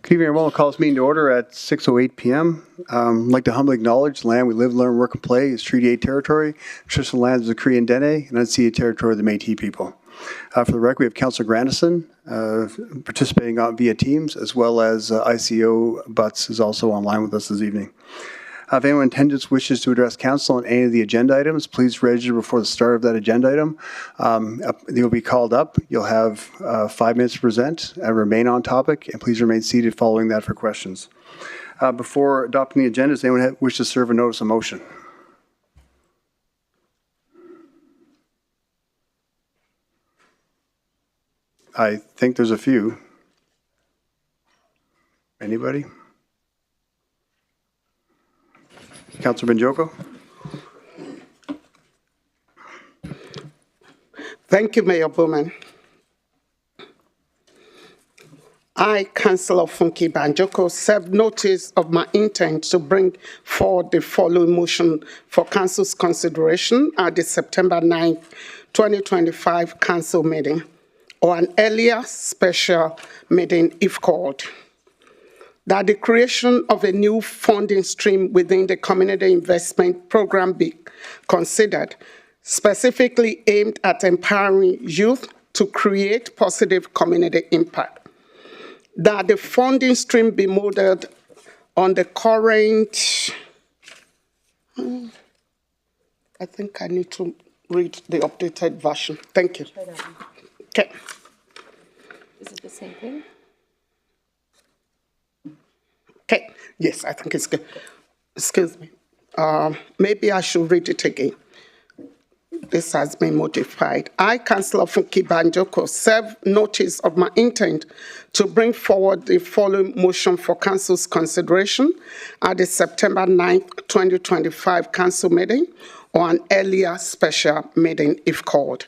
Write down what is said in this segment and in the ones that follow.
Good evening, everyone. We'll call this meeting to order at 6:08 p.m. I'd like to humbly acknowledge the land we live, learn, work, and play is Treaty 8 territory, traditional lands of the Cree and Dene, and unceded territory of the Métis people. For the record, we have Councillor Grandison participating via Teams, as well as ICO Butts is also online with us this evening. If anyone in attendance wishes to address council on any of the agenda items, please register before the start of that agenda item. You'll be called up. You'll have 5 minutes to present and remain on topic, and please remain seated following that for questions. Before adopting the agenda, does anyone wish to serve a notice of motion? I think there's a few. Anybody? Councillor Benjoko. Thank you, Mayor Bowman. I, Councillor Funke Banjoko, serve notice of my intent to bring forward the following motion for Council's consideration at the September 9th, 2025 Council meeting, or an earlier special meeting if called. That the creation of a new funding stream within the Community Investment Program be considered, specifically aimed at empowering youth to create positive community impact. That the funding stream be modeled on the current, I think I need to read the updated version. Thank you. Okay. Is it the same thing? Okay, yes, I think it's good. Excuse me. Maybe I should read it again. This has been modified. I, Councillor Funke Banjoko, serve notice of my intent to bring forward the following motion for Council's consideration at the September 9th, 2025 Council meeting, or an earlier special meeting if called.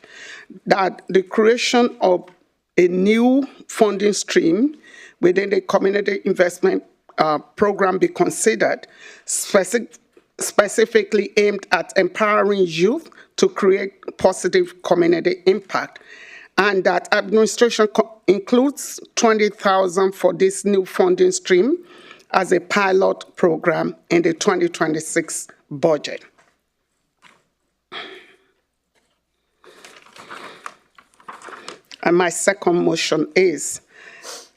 That the creation of a new funding stream within the Community Investment Program be considered, specifically aimed at empowering youth to create positive community impact, and that administration includes $20,000 for this new funding stream as a pilot program in the 2026 budget. And my second motion is,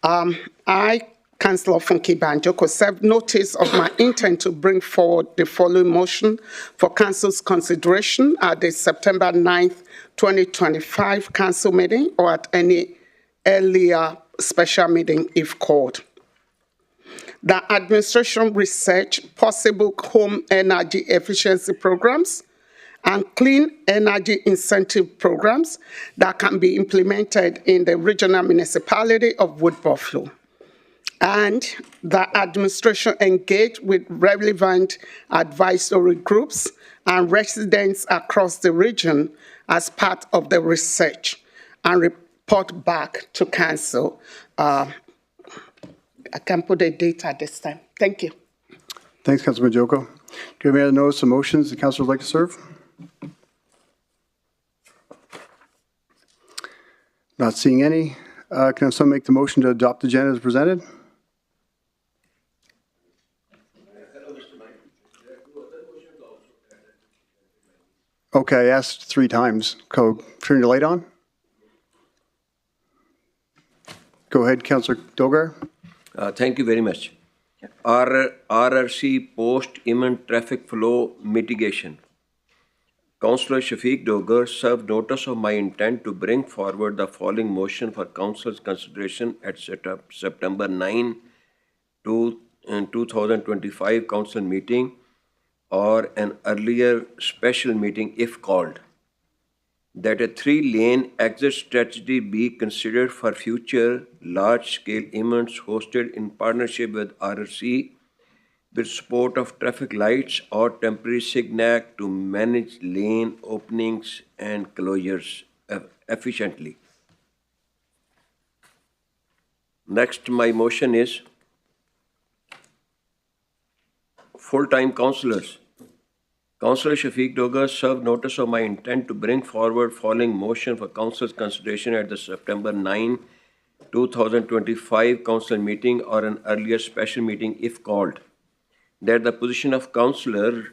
I, Councillor Funke Banjoko, serve notice of my intent to bring forward the following motion for Council's consideration at the September 9th, 2025 Council meeting, or at any earlier special meeting if called. The administration research possible home energy efficiency programs and clean energy incentive programs that can be implemented in the regional municipality of Wood Buffalo. And the administration engage with relevant advisory groups and residents across the region as part of the research and report back to council. I can put a date at this time. Thank you. Thanks, Councillor Benjoko. Do you have any other notice of motions the councillor would like to serve? Not seeing any. Can someone make the motion to adopt the agenda as presented? Okay, I asked 3 times. Turn your light on. Go ahead, Councillor Dogar. Thank you very much. RRC post-imminent traffic flow mitigation. Councillor Shafiq Dogar served notice of my intent to bring forward the following motion for Council's consideration at September 9, 2025 Council meeting, or an earlier special meeting if called. That a 3-lane exit strategy be considered for future large-scale events hosted in partnership with RRC with support of traffic lights or temporary signal to manage lane openings and closures efficiently. Next, my motion is full-time councillors. Councillor Shafiq Dogar served notice of my intent to bring forward following motion for Council's consideration at the September 9, 2025 council meeting or an earlier special meeting if called, that the position of councillor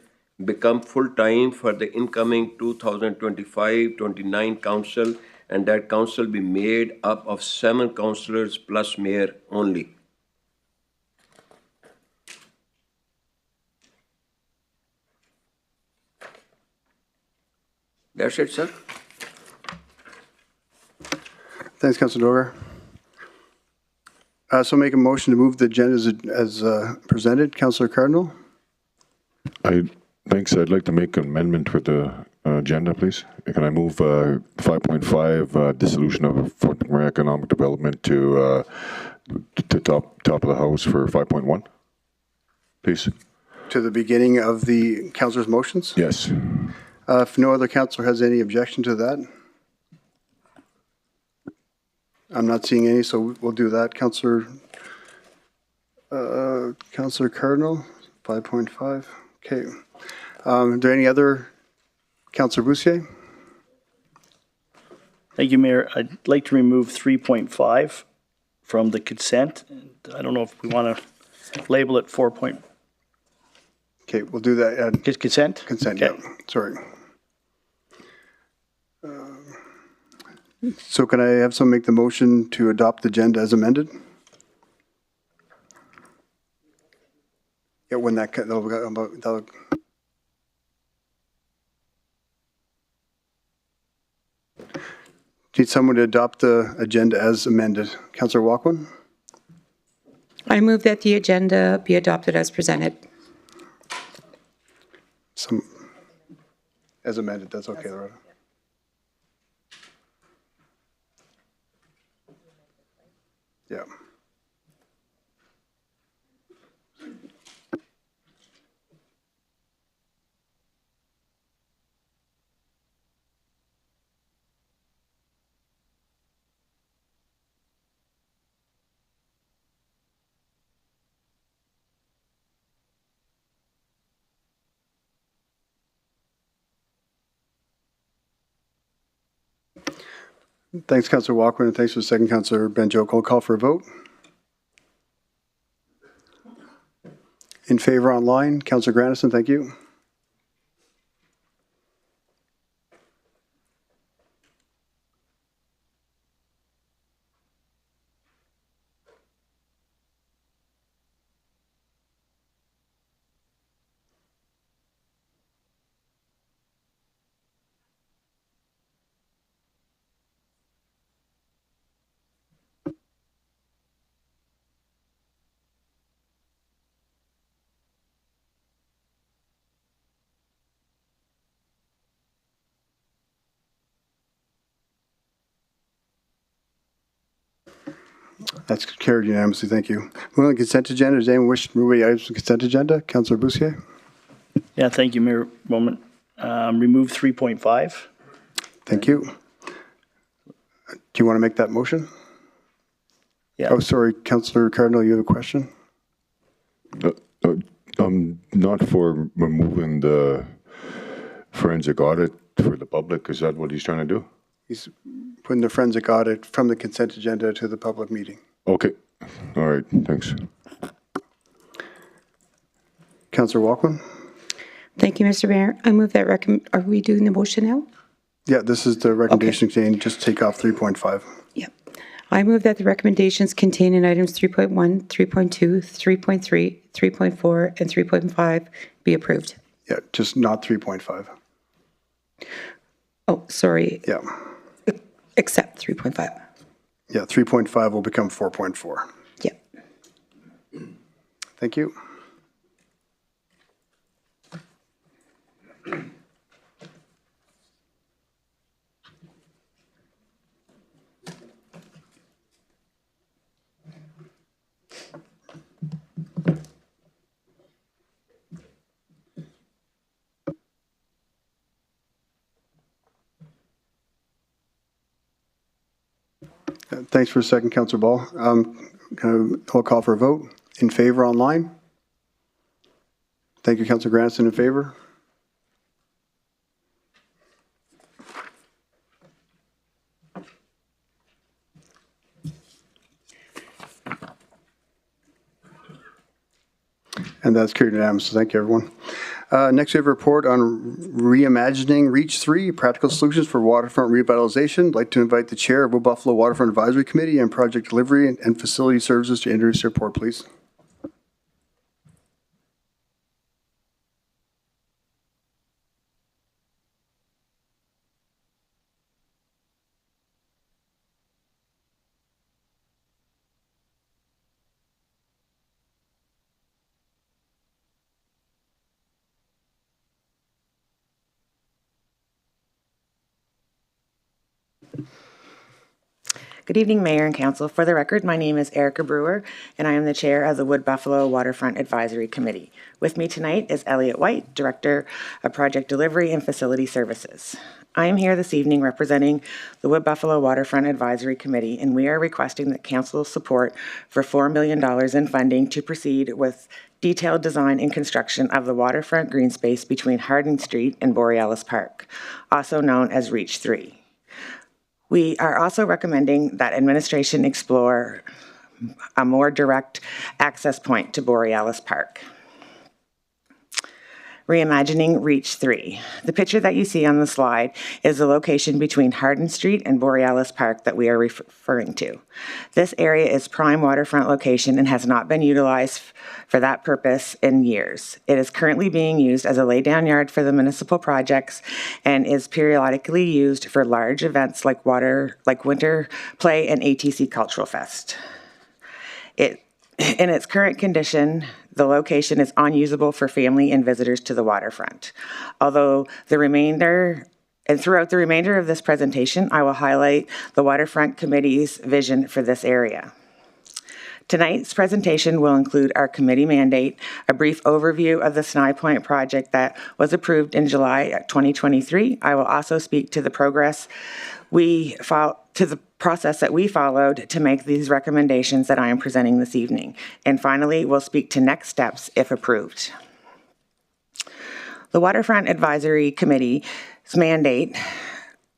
become full-time for the incoming 2025-29 council, and that council be made up of 7 councillors plus mayor only. That's it, sir. Thanks, Councilor Doger. So make a motion to move the agenda as presented. Councilor Cardinal? Thanks. I'd like to make an amendment with the agenda, please. Can I move 5.5, dissolution of Fort McMurray Economic Development to top of the house for 5.1, please? To the beginning of the councilor's motions? Yes. If no other councilor has any objection to that? I'm not seeing any, so we'll do that. Councilor Cardinal, 5.5. Okay. Are there any other? Councilor Boussier? Thank you, Mayor. I'd like to remove 3.5 from the consent. I don't know if we want to label it 4. Okay, we'll do that. Just consent? Consent, Okay. yeah. Sorry. So can I have someone make the motion to adopt the agenda as amended? Yeah, when that'll need someone to adopt the agenda as amended. Councillor Walkwin? I move that the agenda be adopted as presented. As amended, that's okay, Loretta. Yeah. Thanks, Councillor Walkwin, and thanks for the second, Councillor Banjoko. I'll call for a vote. In favor online, Councillor Grandison, thank you. That's carried unanimously, thank you. Moving on to the consent agenda, does anyone wish to move any items from the consent agenda? Councillor Boussier? Yeah, thank you, Mayor. Moment. Remove 3.5. Thank you. Do you want to make that motion? Yeah. Oh, sorry, Councillor Cardinal, you have a question? Not for removing the forensic audit for the public. Is that what he's trying to do? He's putting the forensic audit from the consent agenda to the public meeting. Okay. All right. Thanks. Councillor Walkwin? Thank you, Mr. Mayor. I move that are we doing the motion now? Yeah, this is the recommendation saying just take off 3.5. Yep. I move that the recommendations contained in items 3.1, 3.2, 3.3, 3.4, and 3.5 be approved. Yeah, just not 3.5. Oh, sorry. Yeah. Except 3.5. Yeah, 3.5 will become 4.4. Yep. Thank you. Thanks for a second, Councillor Ball. I'll call for a vote. In favor online? Thank you, Councillor Grandison. In favor? And that's carried unanimously. Thank you, everyone. Next, we have a report on reimagining Reach 3, practical solutions for waterfront revitalization. I'd like to invite the chair of Wood Buffalo Waterfront Advisory Committee and Project Delivery and Facility Services to introduce the report, please. Good evening, Mayor and Council. For the record, my name is Erica Brewer, and I am the Chair of the Wood Buffalo Waterfront Advisory Committee. With me tonight is Elliot White, Director of Project Delivery and Facility Services. I am here this evening representing the Wood Buffalo Waterfront Advisory Committee, and we are requesting that Council support for $4 million in funding to proceed with detailed design and construction of the waterfront green space between Harding Street and Borealis Park, also known as Reach 3. We are also recommending that administration explore a more direct access point to Borealis Park. Reimagining Reach 3. The picture that you see on the slide is the location between Hardin Street and Borealis Park that we are referring to. This area is prime waterfront location and has not been utilized for that purpose in years. It is currently being used as a laydown yard for the municipal projects and is periodically used for large events like Winter Play and ATC Cultural Fest. In its current condition, the location is unusable for family and visitors to the waterfront. Throughout the remainder of this presentation, I will highlight the Waterfront Committee's vision for this area. Tonight's presentation will include our committee mandate, a brief overview of the Sny Point project that was approved in July 2023. I will also speak to the process that we followed to make these recommendations that I am presenting this evening. And finally, we'll speak to next steps if approved. The Waterfront Advisory Committee's mandate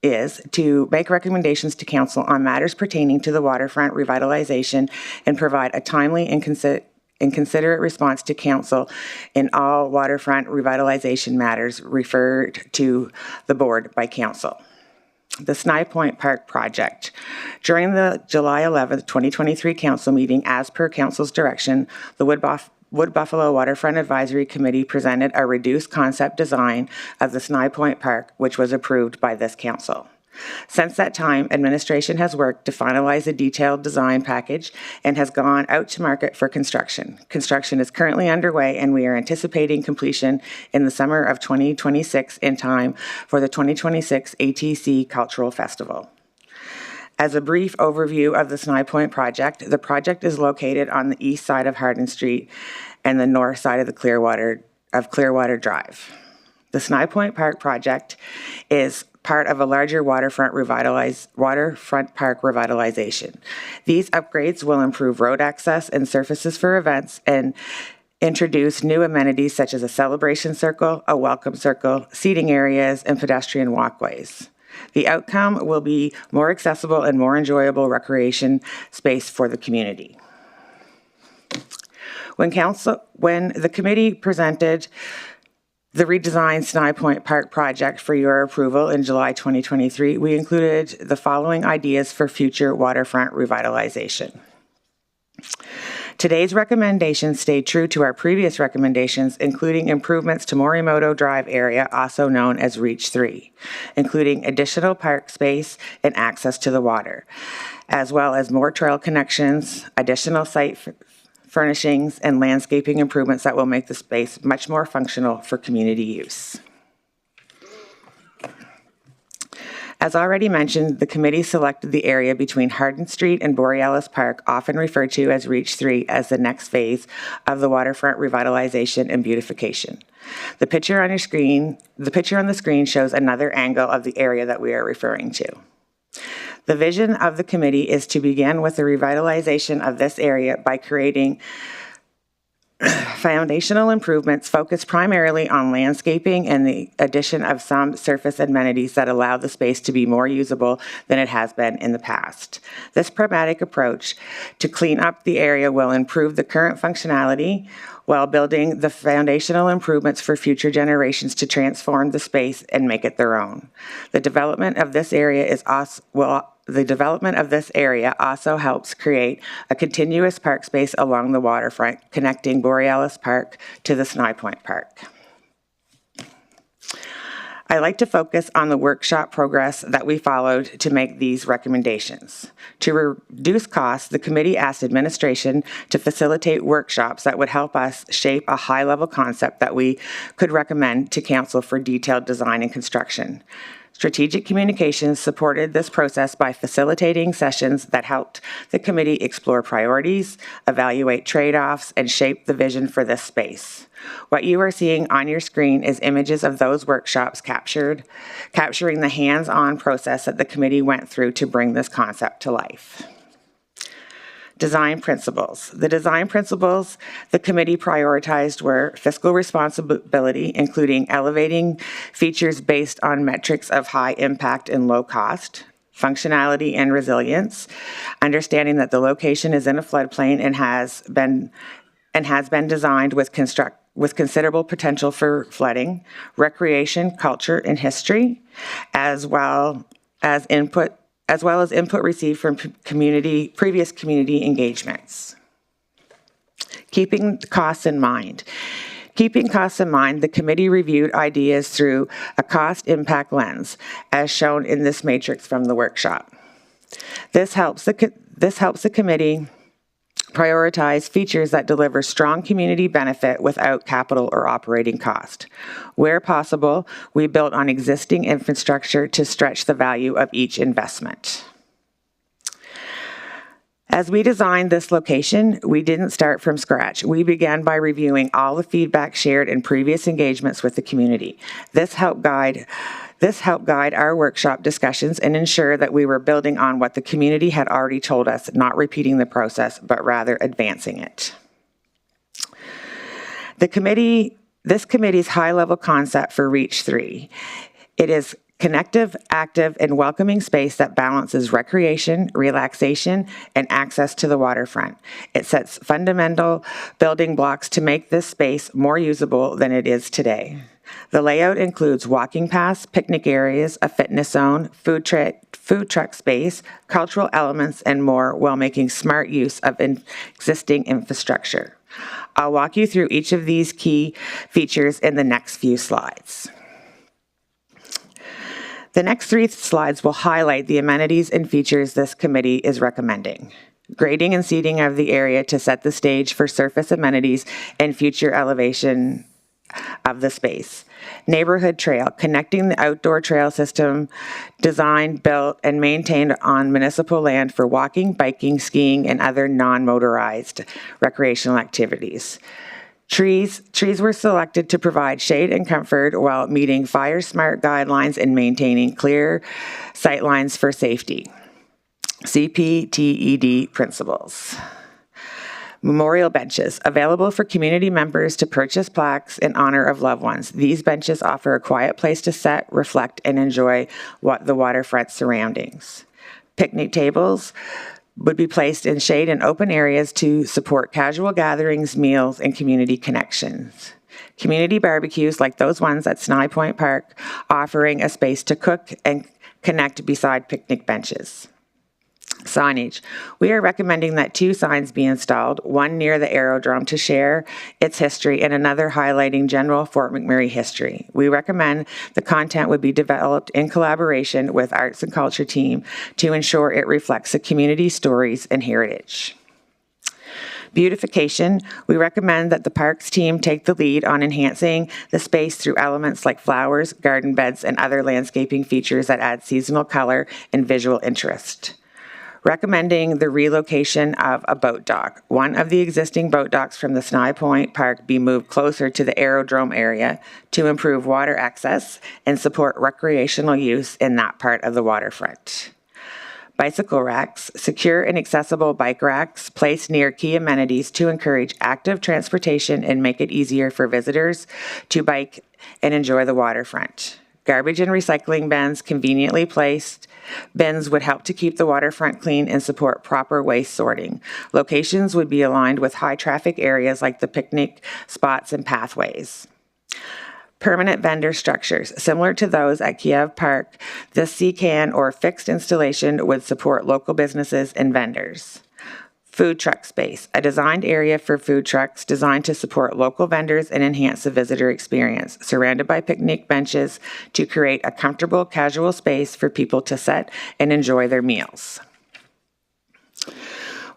is to make recommendations to Council on matters pertaining to the waterfront revitalization and provide a timely and considerate response to Council in all waterfront revitalization matters referred to the board by Council. The Sny Point Park project. During the July 11th, 2023 Council meeting, as per Council's direction, the Wood Buffalo Waterfront Advisory Committee presented a reduced concept design of the Sny Point Park, which was approved by this Council. Since that time, administration has worked to finalize a detailed design package and has gone out to market for construction. Construction is currently underway, and we are anticipating completion in the summer of 2026 in time for the 2026 ATC Cultural Festival. As a brief overview of the Sny Point project, the project is located on the east side of Hardin Street and the north side of Clearwater Drive. The Sny Point Park project is part of a larger waterfront park revitalization. These upgrades will improve road access and surfaces for events and introduce new amenities such as a celebration circle, a welcome circle, seating areas, and pedestrian walkways. The outcome will be more accessible and more enjoyable recreation space for the community. When the committee presented the redesigned Sny Point Park project for your approval in July 2023, we included the following ideas for future waterfront revitalization. Today's recommendations stay true to our previous recommendations, including improvements to Morimoto Drive area, also known as Reach 3, including additional park space and access to the water, as well as more trail connections, additional site furnishings, and landscaping improvements that will make the space much more functional for community use. As already mentioned, the committee selected the area between Hardin Street and Borealis Park, often referred to as Reach 3, as the next phase of the waterfront revitalization and beautification. The picture on the screen shows another angle of the area that we are referring to. The vision of the committee is to begin with the revitalization of this area by creating Foundational improvements focus primarily on landscaping and the addition of some surface amenities that allow the space to be more usable than it has been in the past. This pragmatic approach to clean up the area will improve the current functionality while building the foundational improvements for future generations to transform the space and make it their own. The development of this area also helps create a continuous park space along the waterfront, connecting Borealis Park to the Sny Point Park. I like to focus on the workshop progress that we followed to make these recommendations. To reduce costs, the committee asked administration to facilitate workshops that would help us shape a high-level concept that we could recommend to council for detailed design and construction. Strategic Communications supported this process by facilitating sessions that helped the committee explore priorities, evaluate trade-offs, and shape the vision for this space. What you are seeing on your screen is images of those workshops capturing the hands-on process that the committee went through to bring this concept to life. Design principles. The design principles the committee prioritized were fiscal responsibility, including elevating features based on metrics of high impact and low cost, functionality and resilience, understanding that the location is in a floodplain and has been designed with considerable potential for flooding, recreation, culture, and history, as well as input received from previous community engagements. Keeping costs in mind. Keeping costs in mind, the committee reviewed ideas through a cost-impact lens, as shown in this matrix from the workshop. This helps the committee prioritize features that deliver strong community benefit without capital or operating cost. Where possible, we built on existing infrastructure to stretch the value of each investment. As we designed this location, we didn't start from scratch. We began by reviewing all the feedback shared in previous engagements with the community. This helped guide our workshop discussions and ensure that we were building on what the community had already told us, not repeating the process, but rather advancing it. This committee's high-level concept for Reach 3. It is connective, active, and welcoming space that balances recreation, relaxation, and access to the waterfront. It sets fundamental building blocks to make this space more usable than it is today. The layout includes walking paths, picnic areas, a fitness zone, food truck space, cultural elements, and more, while making smart use of existing infrastructure. I'll walk you through each of these key features in the next few slides. The next 3 slides will highlight the amenities and features this committee is recommending. Grading and seating of the area to set the stage for surface amenities and future elevation of the space. Neighborhood trail, connecting the outdoor trail system designed, built, and maintained on municipal land for walking, biking, skiing, and other non-motorized recreational activities. Trees were selected to provide shade and comfort while meeting fire smart guidelines and maintaining clear sight lines for safety. CPTED principles. Memorial benches, available for community members to purchase plaques in honor of loved ones. These benches offer a quiet place to sit, reflect, and enjoy the waterfront surroundings. Picnic tables would be placed in shade and open areas to support casual gatherings, meals, and community connections. Community barbecues like those ones at Sny Point Park, offering a space to cook and connect beside picnic benches. Signage. We are recommending that 2 signs be installed, one near the aerodrome to share its history and another highlighting general Fort McMurray history. We recommend the content would be developed in collaboration with Arts and Culture team to ensure it reflects the community stories and heritage. Beautification. We recommend that the parks team take the lead on enhancing the space through elements like flowers, garden beds, and other landscaping features that add seasonal color and visual interest. Recommending the relocation of a boat dock. One of the existing boat docks from the Sny Point Park be moved closer to the aerodrome area to improve water access and support recreational use in that part of the waterfront. bicycle racks, secure and accessible bike racks placed near key amenities to encourage active transportation and make it easier for visitors to bike and enjoy the waterfront. Garbage and recycling bins conveniently placed. Bins would help to keep the waterfront clean and support proper waste sorting. Locations would be aligned with high-traffic areas like the picnic spots and pathways. Permanent vendor structures, similar to those at Kiev Park, this C-can or fixed installation would support local businesses and vendors. Food truck space, a designed area for food trucks designed to support local vendors and enhance the visitor experience, surrounded by picnic benches to create a comfortable, casual space for people to sit and enjoy their meals.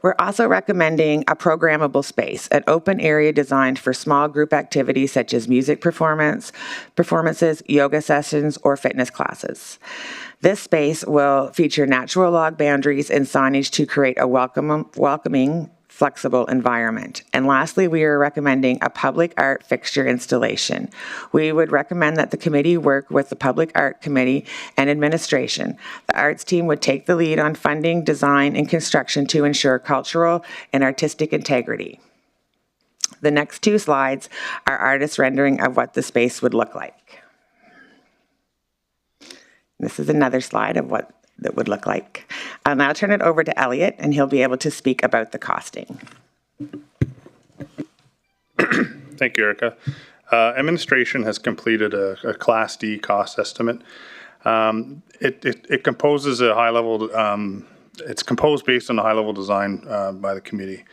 We're also recommending a programmable space, an open area designed for small group activities such as music performances, yoga sessions, or fitness classes. This space will feature natural log boundaries and signage to create a welcoming, flexible environment. And lastly, we are recommending a public art fixture installation. We would recommend that the committee work with the Public Art Committee and administration. The arts team would take the lead on funding, design, and construction to ensure cultural and artistic integrity. The next two slides are artist rendering of what the space would look like. This is another slide of what that would look like. I'll now turn it over to Elliot, and he'll be able to speak about the costing. Thank you, Erica. Administration has completed a Class D cost estimate. It composes a high-level. It's composed based on a high-level design by the committee.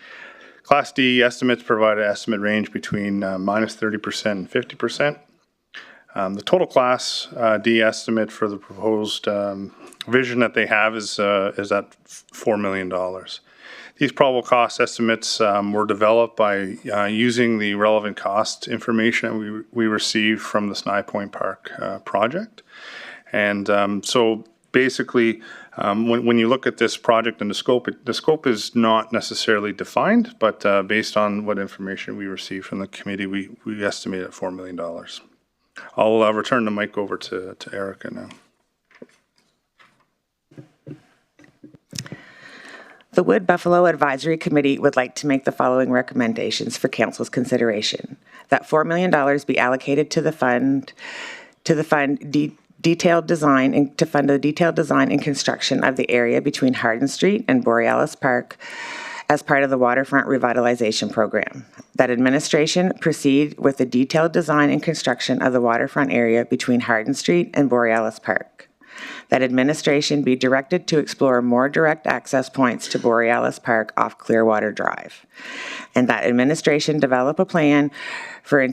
Class D estimates provide an estimate range between minus 30% and 50%. The total Class D estimate for the proposed vision that they have is at $4 million. These probable cost estimates were developed by using the relevant cost information we received from the Sny Point Park project. And so basically, when you look at this project and the scope is not necessarily defined, but based on what information we received from the committee, we estimate at $4 million. I'll return the mic over to Erica now. The Wood Buffalo Advisory Committee would like to make the following recommendations for Council's consideration. That $4 million be allocated to fund the detailed design and construction of the area between Hardin Street and Borealis Park as part of the Waterfront Revitalization Program. That administration proceed with the detailed design and construction of the waterfront area between Hardin Street and Borealis Park. That administration be directed to explore more direct access points to Borealis Park off Clearwater Drive. And that administration develop a plan for the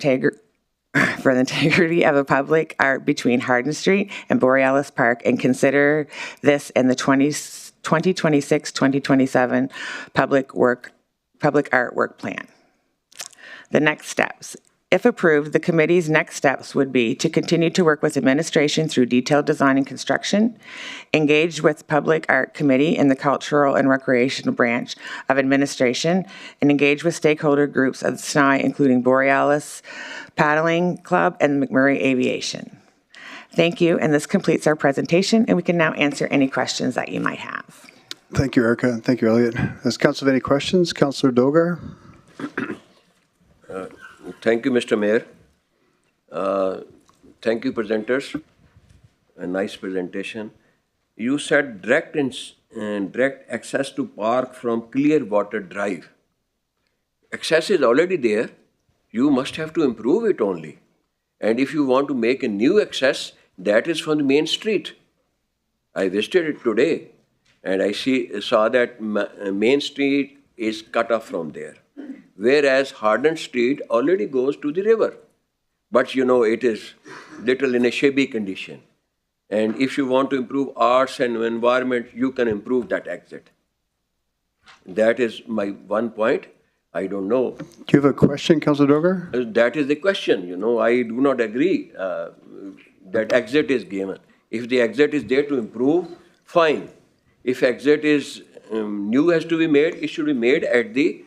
integrity of the public art between Hardin Street and Borealis Park and consider this in the 2026-2027 public art work plan. The next steps. If approved, the committee's next steps would be to continue to work with administration through detailed design and construction, engage with Public Art Committee and the Cultural and Recreational Branch of Administration, and engage with stakeholder groups of the SNI, including Borealis Paddling Club and McMurray Aviation. Thank you, and this completes our presentation, and we can now answer any questions that you might have. Thank you, Erica. Thank you, Elliot. Does council have any questions? Councillor Dogar? Thank you, Mr. Mayor. Thank you, presenters. A nice presentation. You said direct access to park from Clearwater Drive. Access is already there. You must have to improve it only. And if you want to make a new access, that is from the main street. I visited it today, and I saw that main street is cut off from there. Whereas Hardin Street already goes to the river. But you know, it is little in a shabby condition. And if you want to improve arts and environment, you can improve that exit. That is my one point. I don't know. Do you have a question, Councillor Dogar? That is the question. You know, I do not agree that exit is given. If the exit is there to improve, fine. If exit is new has to be made, it should be made at the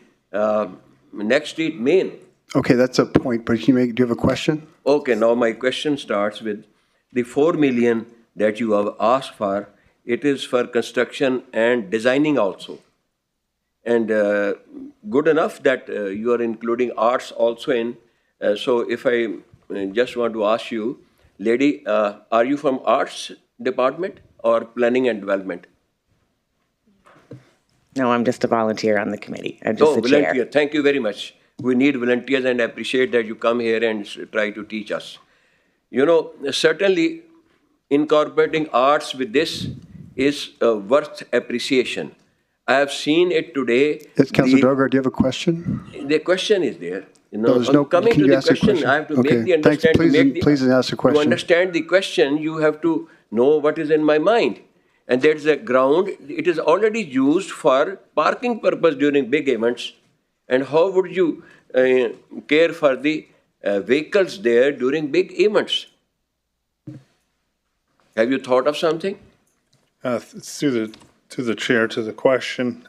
next street main. Okay, that's a point, but do you have a question? Okay, now my question starts with the $4 million that you have asked for. it is for construction and designing also. And good enough that you are including arts also in. So if I just want to ask you, lady, are you from arts department or planning and development? No, I'm just a volunteer on the committee. I'm just Oh, the chair. volunteer. Thank you very much. We need volunteers and I appreciate that you come here and try to teach us. You know, certainly incorporating arts with this is worth appreciation. I have seen it today. Yes, Councillor Dogart, do you have a question? The question is there. You know, No, there's no. coming Can to you the ask a question, I have to Okay, make the thanks. understand. Please ask the To question. understand the question, you have to know what is in my mind. And there's a ground, it is already used for parking purpose during big events. And how would you care for the vehicles there during big events? Have you thought of something? Through the chair to the question,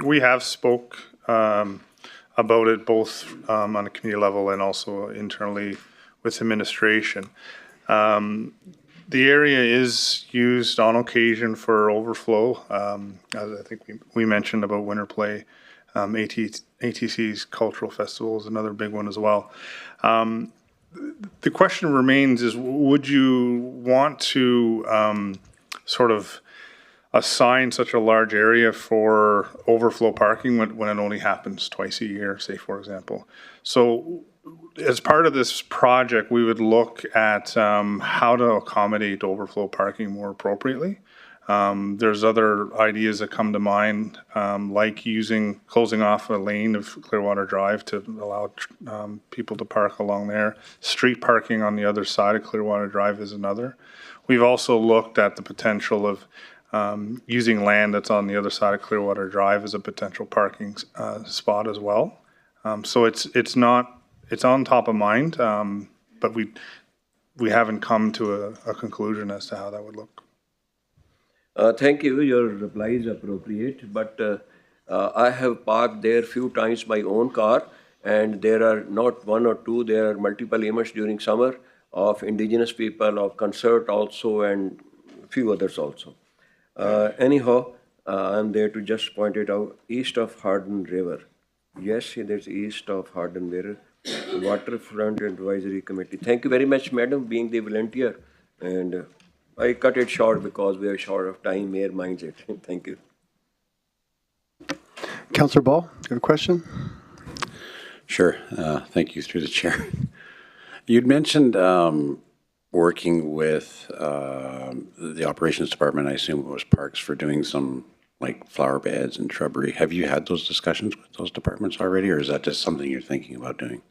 we have spoke about it both on a committee level and also internally with administration. The area is used on occasion for overflow. As I think we mentioned about winter play, ATC's cultural festival is another big one as well. The question remains is, would you want to sort of assign such a large area for overflow parking when it only happens twice a year, say, for example? So as part of this project, we would look at how to accommodate overflow parking more appropriately. There's other ideas that come to mind, like closing off a lane of Clearwater Drive to allow people to park along there. Street parking on the other side of Clearwater Drive is another. We've also looked at the potential of using land that's on the other side of Clearwater Drive as a potential parking spot as well. So it's on top of mind, but we haven't come to a conclusion as to how that would look. Thank you. Your reply is appropriate, but I have parked there few times my own car, and there are not one or two, there are multiple events during summer of indigenous people, of concert also, and few others also. Anyhow, I'm there to just point it out, east of Hardin River. Yes, there's east of Hardin River, Waterfront Advisory Committee. Thank you very much, madam, being the volunteer. And I cut it short because we are short of time. Mayor minds it. Thank you. Councillor Ball, you have a question? Sure. Thank you, through the chair. You'd mentioned working with the operations department, I assume it was parks, for doing some like flower beds and shrubbery. Have you had those discussions with those departments already, or is that just something you're thinking about doing?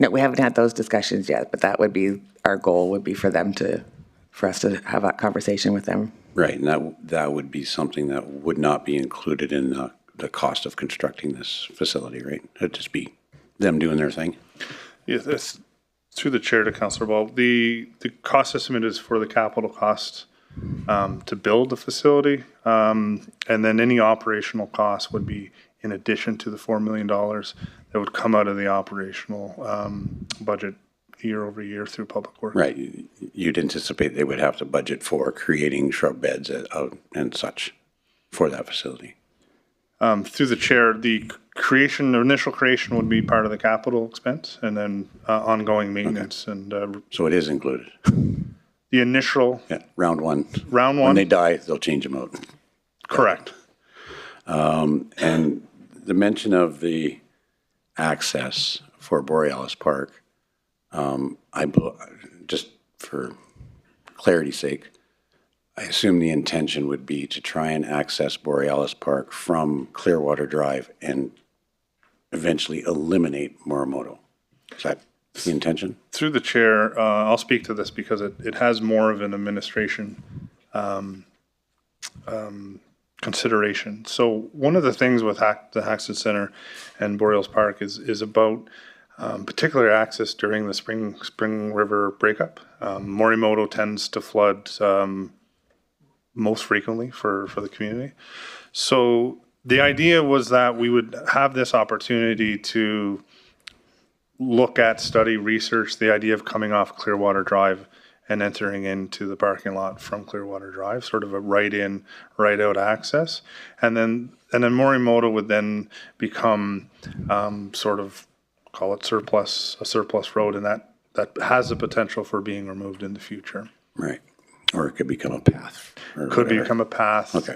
No, we haven't had those discussions yet, but that would be, our goal would be for us to have that conversation with them. Right, and that would be something that would not be included in the cost of constructing this facility, right? It'd just be them doing their thing. Yes, through the chair to Councillor Ball, the cost estimate is for the capital cost to build the facility, and then any operational costs would be in addition to the $4 million that would come out of the operational budget year over year through Public Works. Right, you'd anticipate they would have to budget for creating shrub beds and such for that facility. Through the chair, the initial creation would be part of the capital expense, and then ongoing maintenance. Okay. And so it is included. The initial. Yeah, round one. Round one. When they die, they'll change them out. Correct. And the mention of the access for Borealis Park, just for clarity's sake, I assume the intention would be to try and access Borealis Park from Clearwater Drive and eventually eliminate Morimoto. Is that the intention? Through the chair, I'll speak to this because it has more of an administration consideration. So one of the things with the Haxton Center and Borealis Park is about particular access during the Spring River breakup. Morimoto tends to flood most frequently for the community. So the idea was that we would have this opportunity to look at, study, research the idea of coming off Clearwater Drive and entering into the parking lot from Clearwater Drive, sort of a right-in, right-out access. And then Morimoto would then become sort of, call it a surplus road, and that has the potential for being removed in the future. Right. Or it could become a path. Could become a path. Okay.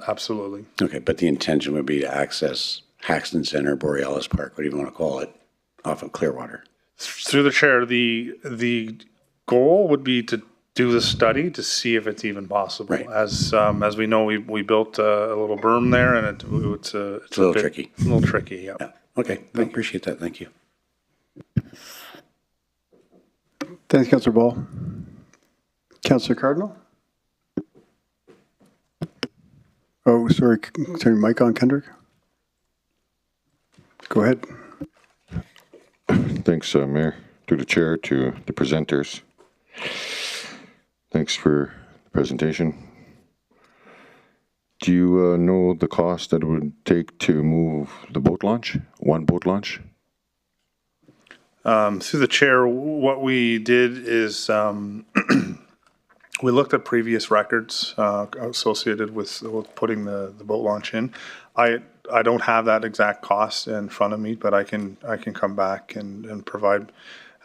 Absolutely. Okay, but the intention would be to access Haxton Center, Borealis Park, whatever you want to call it, off of Clearwater. Through the chair, the goal would be to do the study to see if it's even possible. Right. As we know, we built a little berm there, and it's a little tricky. A little tricky, yeah. Okay, I appreciate that. Thank you. Thanks, Councillor Ball. Councillor Cardinal? Oh, sorry, turn your mic on, Kendrick. Go ahead. Thanks, Mayor. Through the chair to the presenters. Thanks for the presentation. Do you know the cost that it would take to move the boat launch, one boat launch? Through the chair, what we did is we looked at previous records associated with putting the boat launch in. I don't have that exact cost in front of me, but I can come back and provide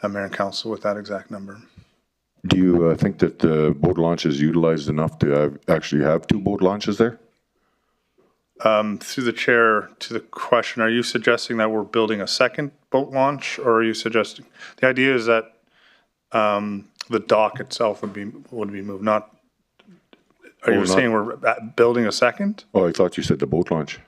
Mayor and Council with that exact number. Do you think that the boat launch is utilized enough to actually have two boat launches there? Through the chair to the question, are you suggesting that we're building a second boat launch, or are you suggesting the idea is that the dock itself would be moved? Not. Are you saying we're building a second? Oh, I thought you said the boat launch.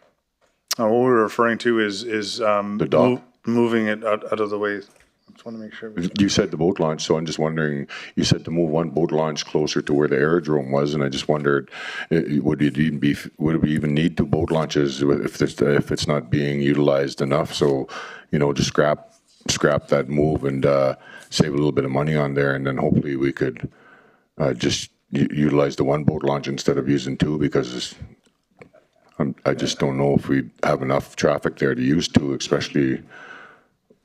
What we're referring to is The dock. moving it out of the way. I just want to make sure. You said the boat launch, so I'm just wondering, you said to move one boat launch closer to where the aerodrome was, and I just wondered, would it even need two boat launches if it's not being utilized enough? So, just scrap that move and save a little bit of money on there, and then hopefully we could just utilize the one boat launch instead of using two, because I just don't know if we have enough traffic there to use two, especially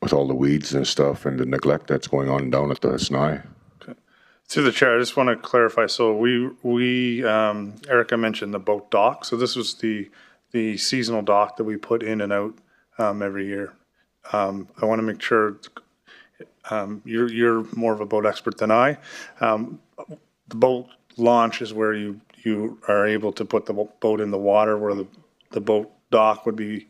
with all the weeds and stuff and the neglect that's going on down at the SNI. Okay. Through the chair, I just want to clarify. So we Erica mentioned the boat dock. So this was the seasonal dock that we put in and out every year. I want to make sure you're more of a boat expert than I. The boat launch is where you are able to put the boat in the water, where the boat dock would be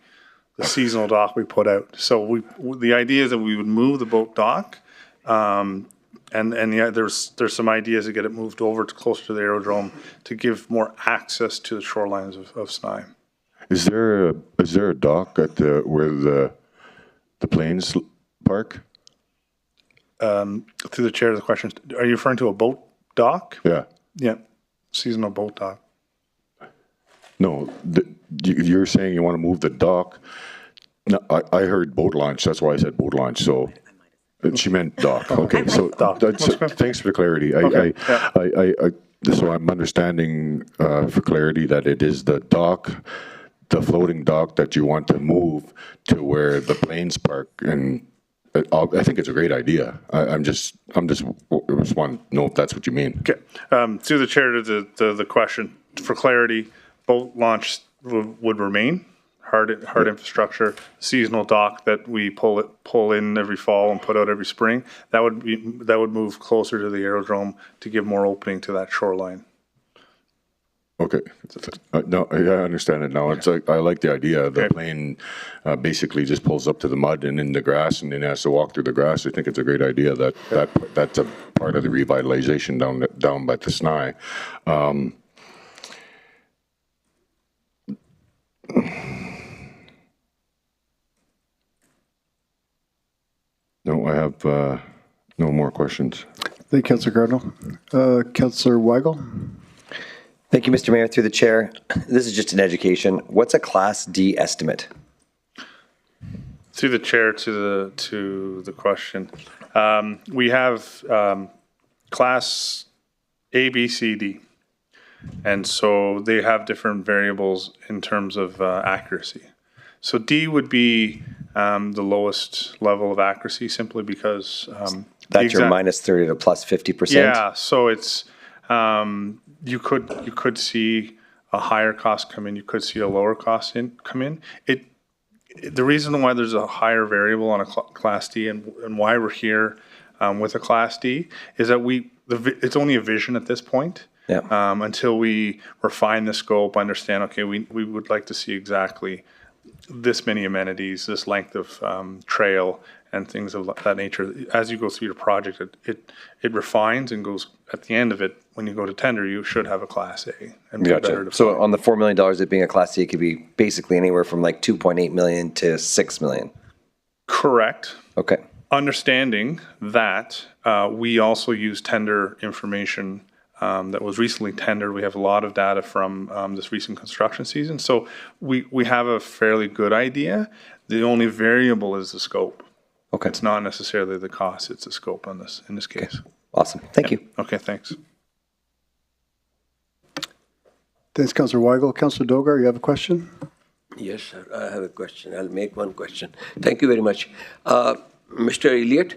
the seasonal dock we put out. So the idea is that we would move the boat dock, and yeah, there's some ideas to get it moved over to closer to the aerodrome to give more access to the shorelines of SNI. Is there a dock at where the planes park? Through the chair of the question, are you referring to a boat dock? Yeah. Yeah, seasonal boat dock. No, you're saying you want to move the dock. No, I heard boat launch. That's why I said boat launch. So she meant dock. Okay, so thanks for the clarity. Okay. So I'm understanding for clarity that it is the dock, the floating dock that you want to move to where the planes park, and I think it's a great idea. I just want to know if that's what you mean. Okay. Through the chair to the question, for clarity, boat launch would remain hard infrastructure. Seasonal dock that we pull in every fall and put out every spring, that would move closer to the aerodrome to give more opening to that shoreline. Okay. No, I understand it now. It's like, I like the idea. The plane basically just pulls up to the mud and in the grass, and then has to walk through the grass. I think it's a great idea. That's a part of the revitalization down by the SNI. No, I have no more questions. Thank you, Councillor Cardinal. Councillor Weigel? Thank you, Mr. Mayor. Through the chair, this is just an education. What's a Class D estimate? Through the chair to the question, we have Class A, B, C, D, and so they have different variables in terms of accuracy. So D would be the lowest level of accuracy, simply because That's your Exact- minus 30 to plus 50%? Yeah, so it's, you could see a higher cost come in, you could see a lower cost come in. The reason why there's a higher variable on a Class D and why we're here with a Class D is that it's only a vision at this point. Yeah. Until we refine the scope, understand, okay, we would like to see exactly this many amenities, this length of trail, and things of that nature. As you go through your project, it refines and goes, at the end of it, when you go to tender, you should have a Class A. And be better Gotcha. So defined. on the $4 million, it being a Class C, it could be basically anywhere from like 2.8 million to 6 million. Correct. Okay. Understanding that we also use tender information that was recently tendered. We have a lot of data from this recent construction season. So we have a fairly good idea. The only variable is the scope. Okay. It's not necessarily the cost, it's the scope in this case. Awesome. Thank you. Okay, thanks. Thanks, Councillor Weigel. Councillor Dogar, you have a question? Yes, sir. I have a question. I'll make one question. Thank you very much. Mr. Elliott,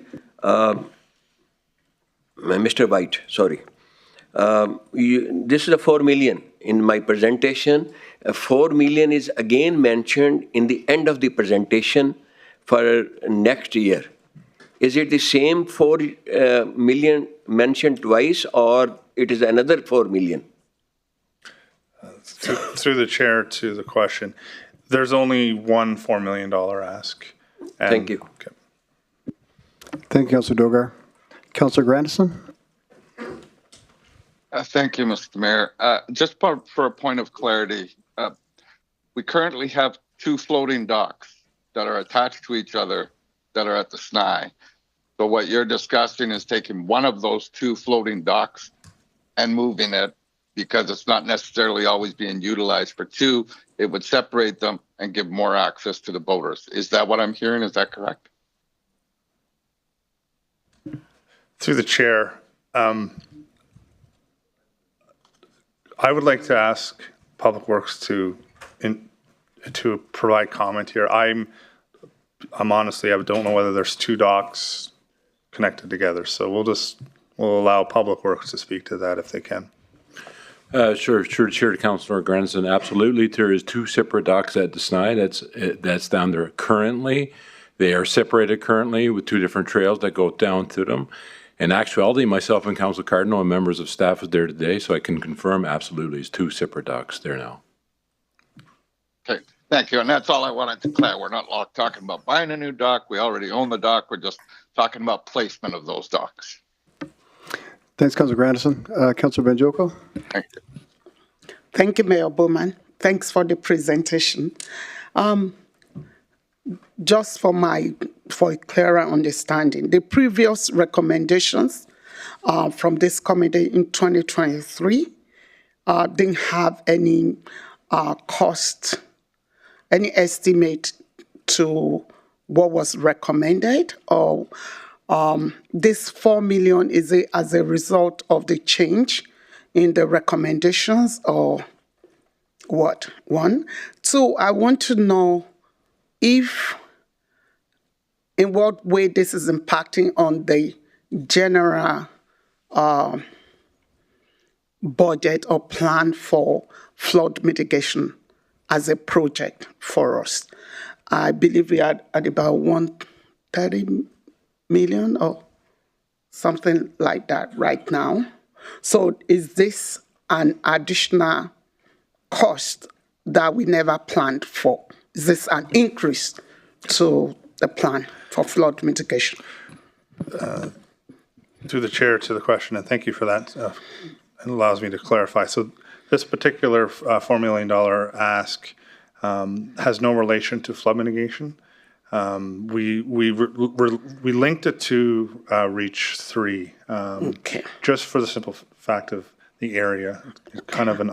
Mr. White, sorry. This is a 4 million in my presentation. 4 million is again mentioned in the end of the presentation for next year. Is it the same 4 million mentioned twice, or it is another 4 million? Through the chair to the question, there's only one $4 million ask. Thank you. Okay. Thank you, Councillor Dogar. Councillor Grandison? Thank you, Mr. Mayor. Just for a point of clarity, we currently have 2 floating docks that are attached to each other that are at the SNI. So what you're discussing is taking one of those 2 floating docks and moving it, because it's not necessarily always being utilized for 2. It would separate them and give more access to the boaters. Is that what I'm hearing? Is that correct? Through the chair, I would like to ask Public Works to provide comment here. I'm honestly, I don't know whether there's 2 docks connected together, so we'll allow Public Works to speak to that if they can. Sure, Chair to Councillor Grandison. Absolutely, there is 2 separate docks at the SNI. That's down there currently. They are separated currently with 2 different trails that go down to them. In actuality, myself and Councillor Cardinal and members of staff is there today, so I can confirm absolutely it's 2 separate docks there now. Okay, thank you. And that's all I wanted to declare. We're not talking about buying a new dock. We already own the dock. We're just talking about placement of those docks. Thanks, Councillor Grandison. Councillor Banjoko? Thank you. Thank you, Mayor Bowman. Thanks for the presentation. Just for a clearer understanding, the previous recommendations from this committee in 2023 didn't have any cost, any estimate to what was recommended, or this 4 million, is it as a result of the change in the recommendations, or what? 1. 2, I want to know in what way this is impacting on the general budget or plan for flood mitigation as a project for us. I believe we are at about 130 million or something like that right now. So is this an additional cost that we never planned for? Is this an increase to the plan for flood mitigation? Through the chair to the question, and thank you for that. It allows me to clarify. So this particular $4 million ask has no relation to flood mitigation. We linked it to Reach 3, Okay. just for the simple fact of the area, kind of an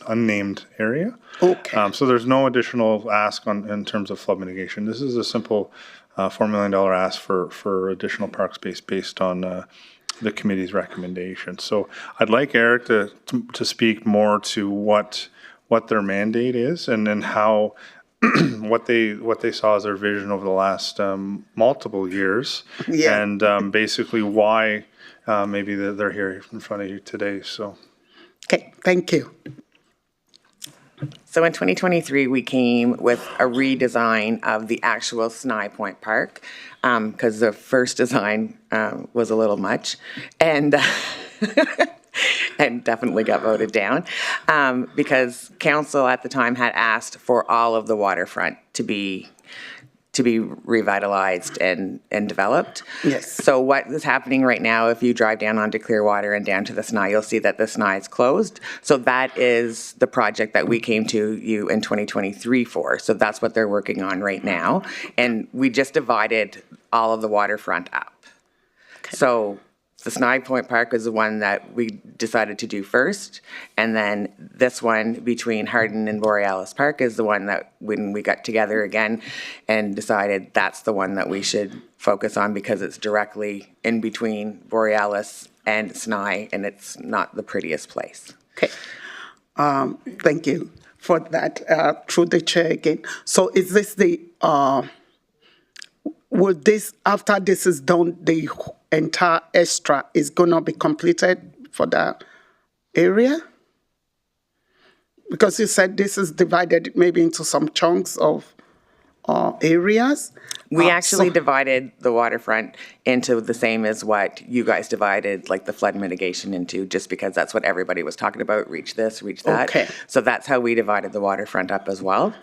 unnamed area. Okay. So there's no additional ask in terms of flood mitigation. This is a simple $4 million ask for additional park space based on the committee's recommendation. So I'd like Eric to speak more to what their mandate is, and then how what they saw as their vision over the last multiple years, Yeah. and basically why maybe they're here in front of you today. So. Okay, thank you. So in 2023, we came with a redesign of the actual Sny Point Park because the first design was a little much and and definitely got voted down because council at the time had asked for all of the waterfront to be revitalized and developed. Yes. So what is happening right now, if you drive down onto Clearwater and down to the Sny, you'll see that the Sny is closed. So that is the project that we came to you in 2023 for. So that's what they're working on right now. And we just divided all of the waterfront up. So the Sny Point Park is the one that we decided to do first. And then this one between Hardin and Borealis Park is the one that when we got together again and decided that's the one that we should focus on because it's directly in between Borealis and Sny and it's not the prettiest place. Okay. Thank you for that. Through the chair again. So is this the, will this, after this is done, the entire extra is going to be completed for that area? Because you said this is divided maybe into some chunks of areas. We actually divided the waterfront into the same as what you guys divided, like the flood mitigation into, just because that's what everybody was talking about, reach this, reach that. Okay. So that's how we divided the waterfront up as well.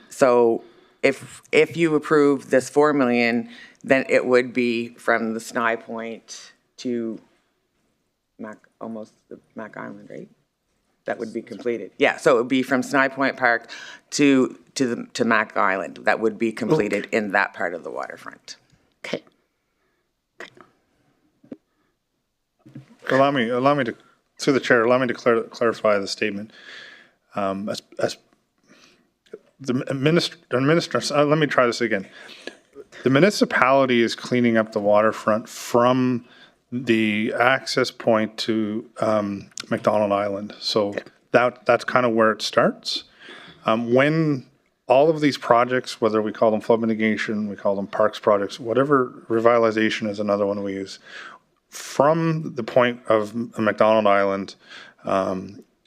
So if you approve this 4 million, then it would be from the Sny Point to almost the Mac Island, right? That would be completed. Yeah, so it would be from Sny Point Park to Mac Island. That would be completed in that part of the waterfront. Okay. Allow me to, through the chair, allow me to clarify the statement. As the minister, let me try this again. The municipality is cleaning up the waterfront from the access point to McDonald Island. So that's kind of where it starts. When all of these projects, whether we call them flood mitigation, we call them parks projects, whatever, revitalization is another one we use, from the point of McDonald Island,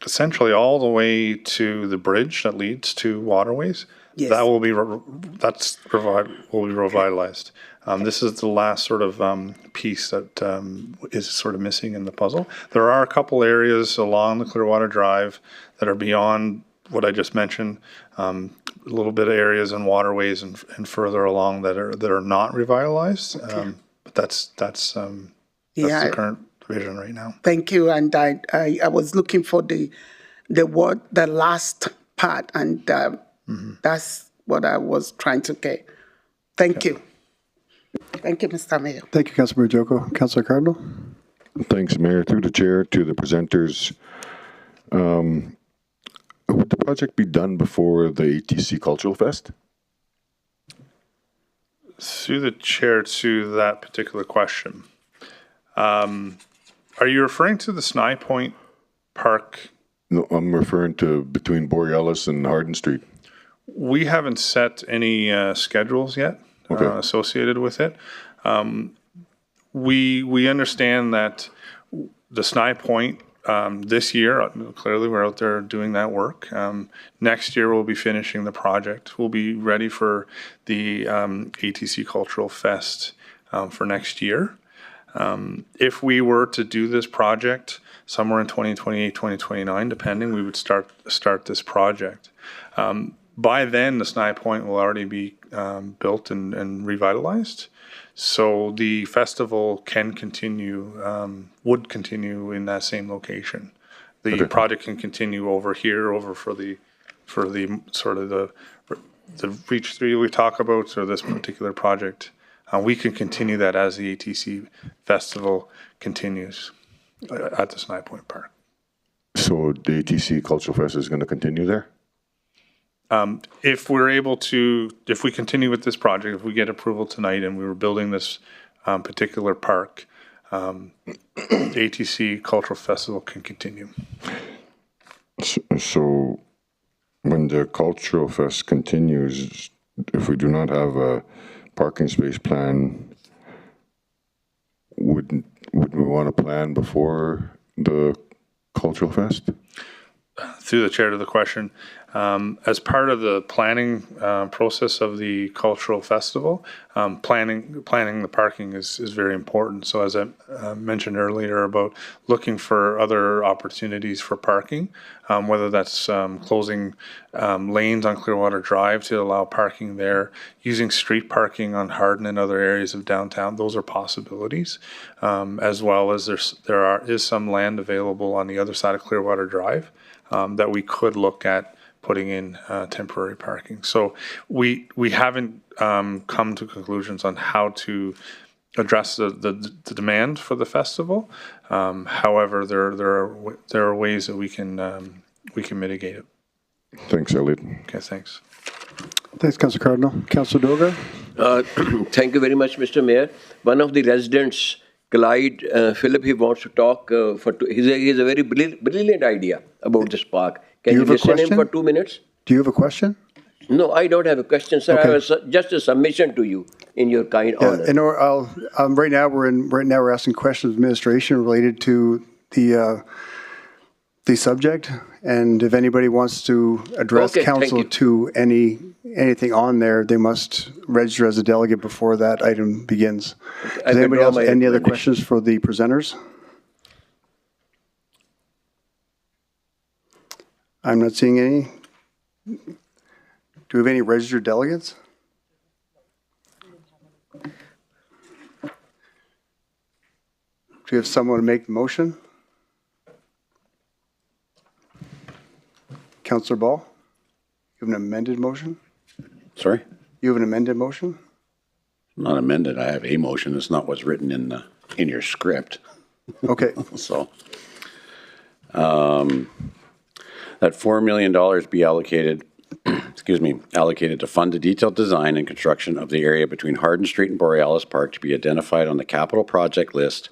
essentially all the way to the bridge that leads to waterways, Yes. that will be revitalized. This is the last sort of piece that is sort of missing in the puzzle. There are a couple areas along the Clearwater Drive that are beyond what I just mentioned. A little bit of areas and waterways and further along that are not revitalized. But that's the current vision right now. Thank you. And I was looking for the last part, and that's what I was trying to get. Thank you. Thank you, Mr. Mayor. Thank you, Councilmember Joko. Councilor Cardinal? Thanks, Mayor. Through the chair to the presenters. Would the project be done before the ATC Cultural Fest? Through the chair to that particular question. Are you referring to the Sny Point Park? No, I'm referring to between Borealis and Hardin Street. We haven't set any schedules yet associated with it. We understand that the Sny Point this year, clearly we're out there doing that work. Next year we'll be finishing the project. We'll be ready for the ATC Cultural Fest for next year. If we were to do this project somewhere in 2028, 2029, depending, we would start this project. By then, the Sny Point will already be built and revitalized. So the festival can continue, would continue in that same location. The project can continue over here, over for the sort of the Reach 3 we talk about, or this particular project. We can continue that as the ATC festival continues at the Sny Point Park. So the ATC Cultural Fest is going to continue there? If we're able to, if we continue with this project, if we get approval tonight and we were building this particular park, the ATC Cultural Festival can continue. So when the cultural fest continues, if we do not have a parking space plan, would we want to plan before the cultural fest? Through the chair to the question, as part of the planning process of the cultural festival, planning the parking is very important. So as I mentioned earlier about looking for other opportunities for parking, whether that's closing lanes on Clearwater Drive to allow parking there, using street parking on Hardin and other areas of downtown, those are possibilities. As well as there is some land available on the other side of Clearwater Drive that we could look at putting in temporary parking. So we haven't come to conclusions on how to address the demand for the festival. However, there are ways that we can mitigate it. Thanks, Elliot. Okay, thanks. Thanks, Councillor Cardinal. Councillor Doga? Thank you very much, Mr. Mayor. One of the residents, Clyde Philip, he wants to talk he's a very brilliant idea about this park. Can you listen to him for 2 minutes? Do you have a question? No, I don't have a question, sir. Okay. I have just a submission to you in your kind honor. And right now we're asking questions of administration related to the subject, and if anybody wants to address Okay, thank council you. to anything on there, they must register as a delegate before that item begins. I Does anybody withdraw else my any other recommendation. questions for the presenters? I'm not seeing any. Do we have any registered delegates? Do we have someone to make the motion? Councillor Ball, you have an amended motion? Sorry? You have an amended motion? Not amended. I have a motion. It's not what's written in your script. Okay. So, that $4 million be allocated, allocated to fund the detailed design and construction of the area between Hardin Street and Borealis Park to be identified on the capital project list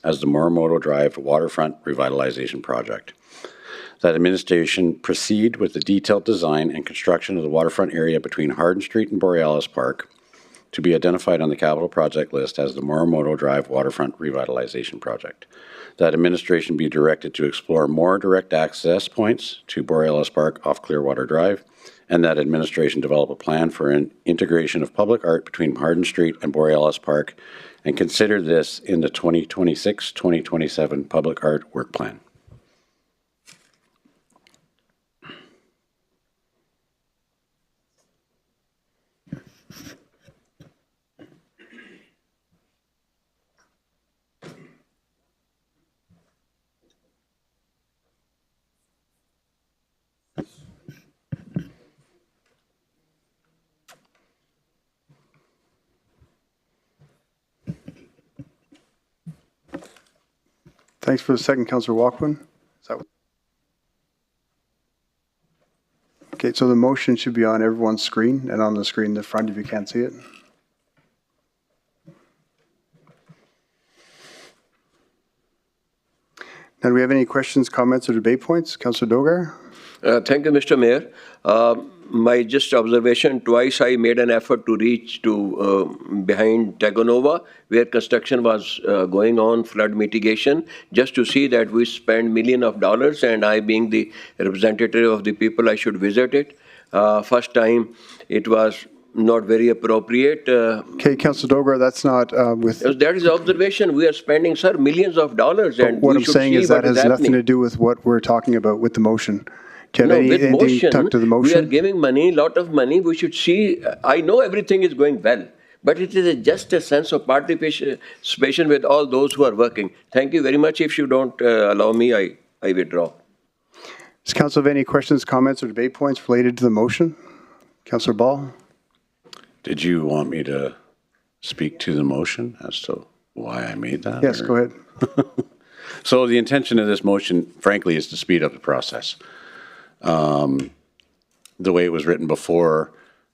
as the Morimoto Drive Waterfront Revitalization Project. That administration proceed with the detailed design and construction of the waterfront area between Hardin Street and Borealis Park to be identified on the capital project list as the Morimoto Drive Waterfront Revitalization Project. That administration be directed to explore more direct access points to Borealis Park off Clearwater Drive, and that administration develop a plan for an integration of public art between Hardin Street and Borealis Park, and consider this in the 2026-2027 Public Art Work Plan. Thanks for the second, Councillor Walkman. Is that okay, so the motion should be on everyone's screen and on the screen in the front if you can't see it. Now, do we have any questions, comments, or debate points? Councillor Dogar? Thank you, Mr. Mayor. My just observation, twice I made an effort to reach to behind Tagonova, where construction was going on, flood mitigation, just to see that we spend millions of dollars, and I being the representative of the people, I should visit it. First time, it was not very appropriate. Okay, Councillor Dogar, that's not with... That is observation. We are spending, sir, millions of dollars, and what we I'm should saying see is what that is has nothing happening. to do with what we're talking about with the motion. Do you have No, with anything motion, to talk to the we are motion? giving money, lot of money. We should see. I know everything is going well, but it is just a sense of participation with all those who are working. Thank you very much. If you don't allow me, I withdraw. Does council have any questions, comments, or debate points related to the motion? Councillor Ball? Did you want me to speak to the motion as to why I made that? Yes, go ahead. So the intention of this motion, frankly, is to speed up the process. The way it was written before,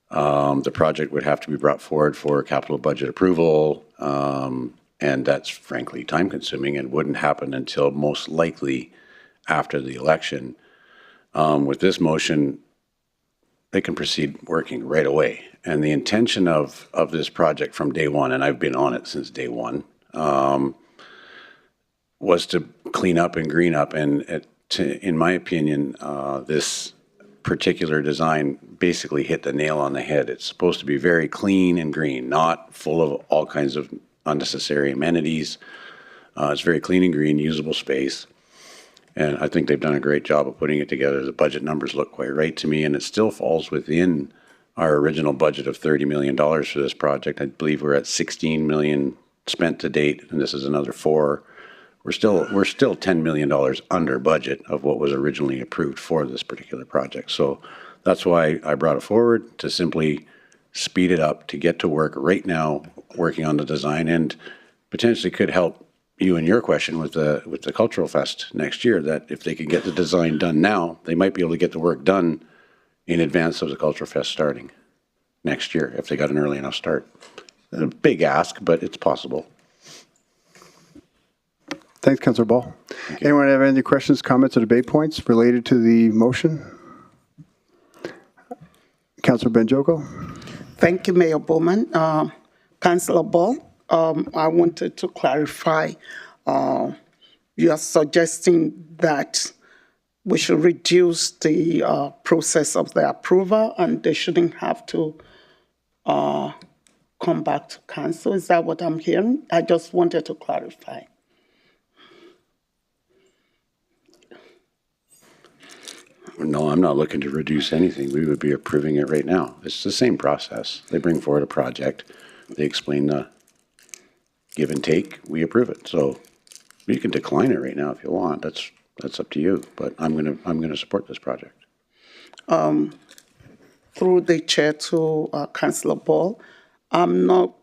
the project would have to be brought forward for capital budget approval, and that's frankly time-consuming and wouldn't happen until most likely after the election. With this motion, they can proceed working right away. And the intention of this project from day one, and I've been on it since day one, was to clean up and green up. And in my opinion, this particular design basically hit the nail on the head. It's supposed to be very clean and green, not full of all kinds of unnecessary amenities. It's very clean and green, usable space. And I think they've done a great job of putting it together. The budget numbers look quite right to me, and it still falls within our original budget of $30 million for this project. I believe we're at 16 million spent to date, and this is another 4. We're still $10 million under budget of what was originally approved for this particular project. So that's why I brought it forward, to simply speed it up, to get to work right now, working on the design, and potentially could help you in your question with the Cultural Fest next year, that if they could get the design done now, they might be able to get the work done in advance of the Cultural Fest starting next year, if they got an early enough start. A big ask, but it's possible. Thanks, Councillor Ball. Anyone have any questions, comments, or debate points related to the motion? Councillor Banjoko. Thank you, Mayor Bowman. Councillor Ball, I wanted to clarify. You are suggesting that we should reduce the process of the approval, and they shouldn't have to come back to council. Is that what I'm hearing? I just wanted to clarify. No, I'm not looking to reduce anything. We would be approving it right now. It's the same process. They bring forward a project, they explain the give and take, we approve it. So you can decline it right now if you want. That's up to you. But I'm gonna support this project. Through the chair to Councillor Ball, I'm not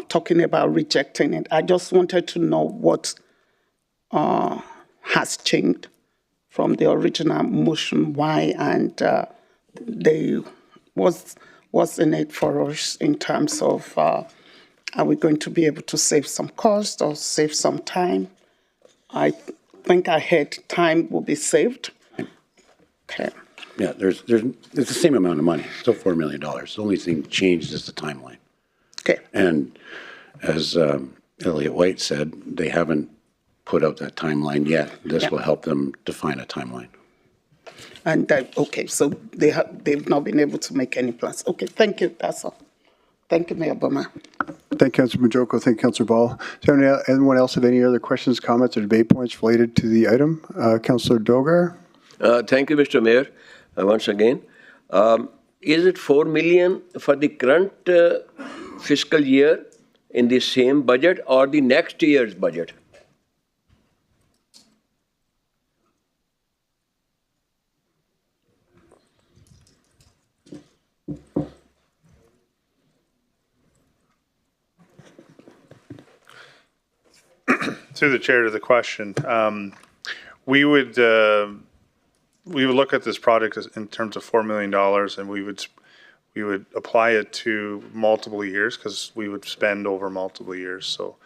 talking about rejecting it. I just wanted to know what has changed from the original motion, why, and what's in it for us in terms of are we going to be able to save some cost or save some time? I think I heard time will be saved. Okay. Yeah, it's the same amount of money, still $4 million. The only thing changed is the timeline. Okay. And as Elliot White said, they haven't put out that timeline yet. This will help them define a timeline. And okay, so they've not been able to make any plans. Okay, thank you. That's all. Thank you, Mayor Bowman. Thank you, Councillor Majoko. Thank you, Councillor Ball. Does anyone else have any other questions, comments, or debate points related to the item? Councillor Dogar. Thank you, Mr. Mayor. Once again, is it 4 million for the current fiscal year in the same budget, or the next year's budget? Through the chair to the question, we would look at this project in terms of $4 million, and we would apply it to multiple years, because we would spend over multiple years. So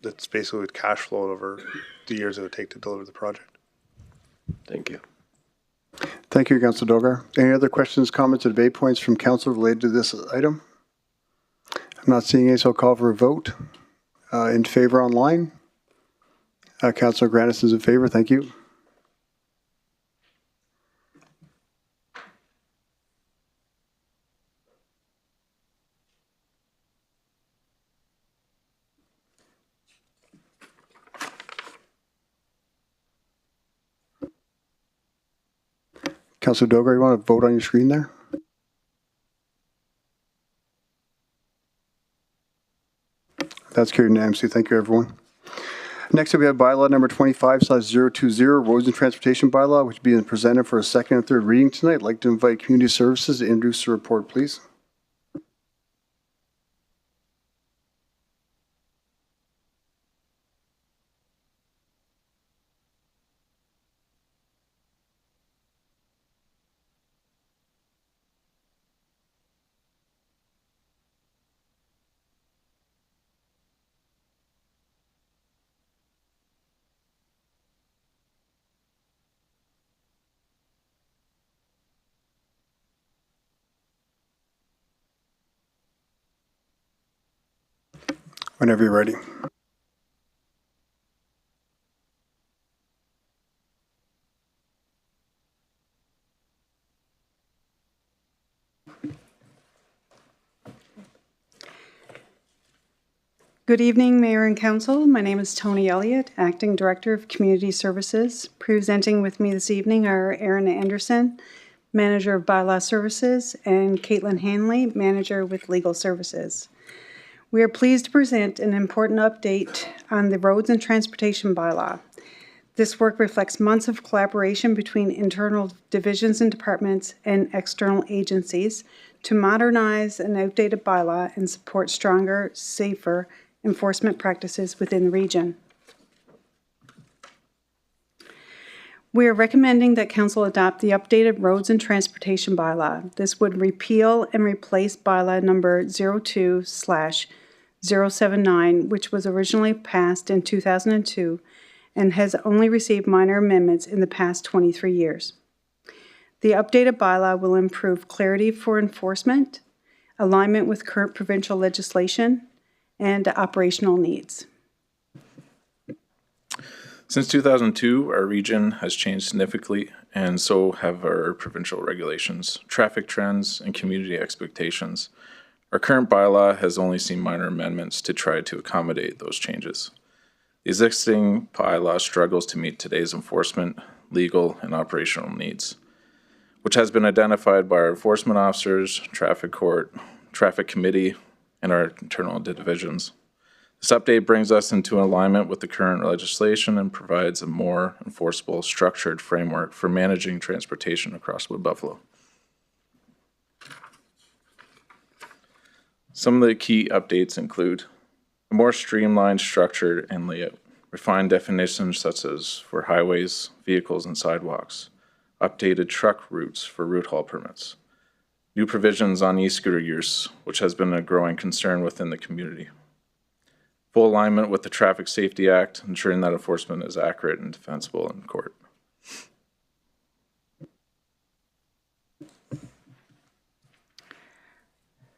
that's basically cash flow over the years it would take to deliver the project. Thank you. Thank you, Councillor Dogar. Any other questions, comments, or debate points from council related to this item? I'm not seeing any, so I'll call for a vote. In favor online? Councillor Grandison's in favor. Thank you. Councillor Dogar, you want to vote on your screen there? That's carried unanimously. Thank you, everyone. Next up, we have bylaw number 25/020, Roads and Transportation Bylaw, which is being presented for a second and third reading tonight. I'd like to invite Community Services to introduce the report, please. Whenever you're ready. Good evening, Mayor and Council. My name is Tony Elliott, Acting Director of Community Services. Presenting with me this evening are Erin Anderson, Manager of Bylaw Services, and Caitlin Hanley, Manager with Legal Services. We are pleased to present an important update on the Roads and Transportation Bylaw. This work reflects months of collaboration between internal divisions and departments and external agencies to modernize an outdated bylaw and support stronger, safer enforcement practices within the region. We are recommending that Council adopt the updated Roads and Transportation Bylaw. This would repeal and replace bylaw number 02/079, which was originally passed in 2002 and has only received minor amendments in the past 23 years. The updated bylaw will improve clarity for enforcement, alignment with current provincial legislation, and operational needs. Since 2002, our region has changed significantly, and so have our provincial regulations, traffic trends, and community expectations. Our current bylaw has only seen minor amendments to try to accommodate those changes. The existing bylaw struggles to meet today's enforcement, legal, and operational needs, which has been identified by our enforcement officers, traffic court, traffic committee, and our internal divisions. This update brings us into alignment with the current legislation and provides a more enforceable, structured framework for managing transportation across Wood Buffalo. Some of the key updates include a more streamlined structure and layout, refined definitions such as for highways, vehicles, and sidewalks, updated truck routes for route haul permits, new provisions on e-scooter use, which has been a growing concern within the community. Full alignment with the Traffic Safety Act, ensuring that enforcement is accurate and defensible in court.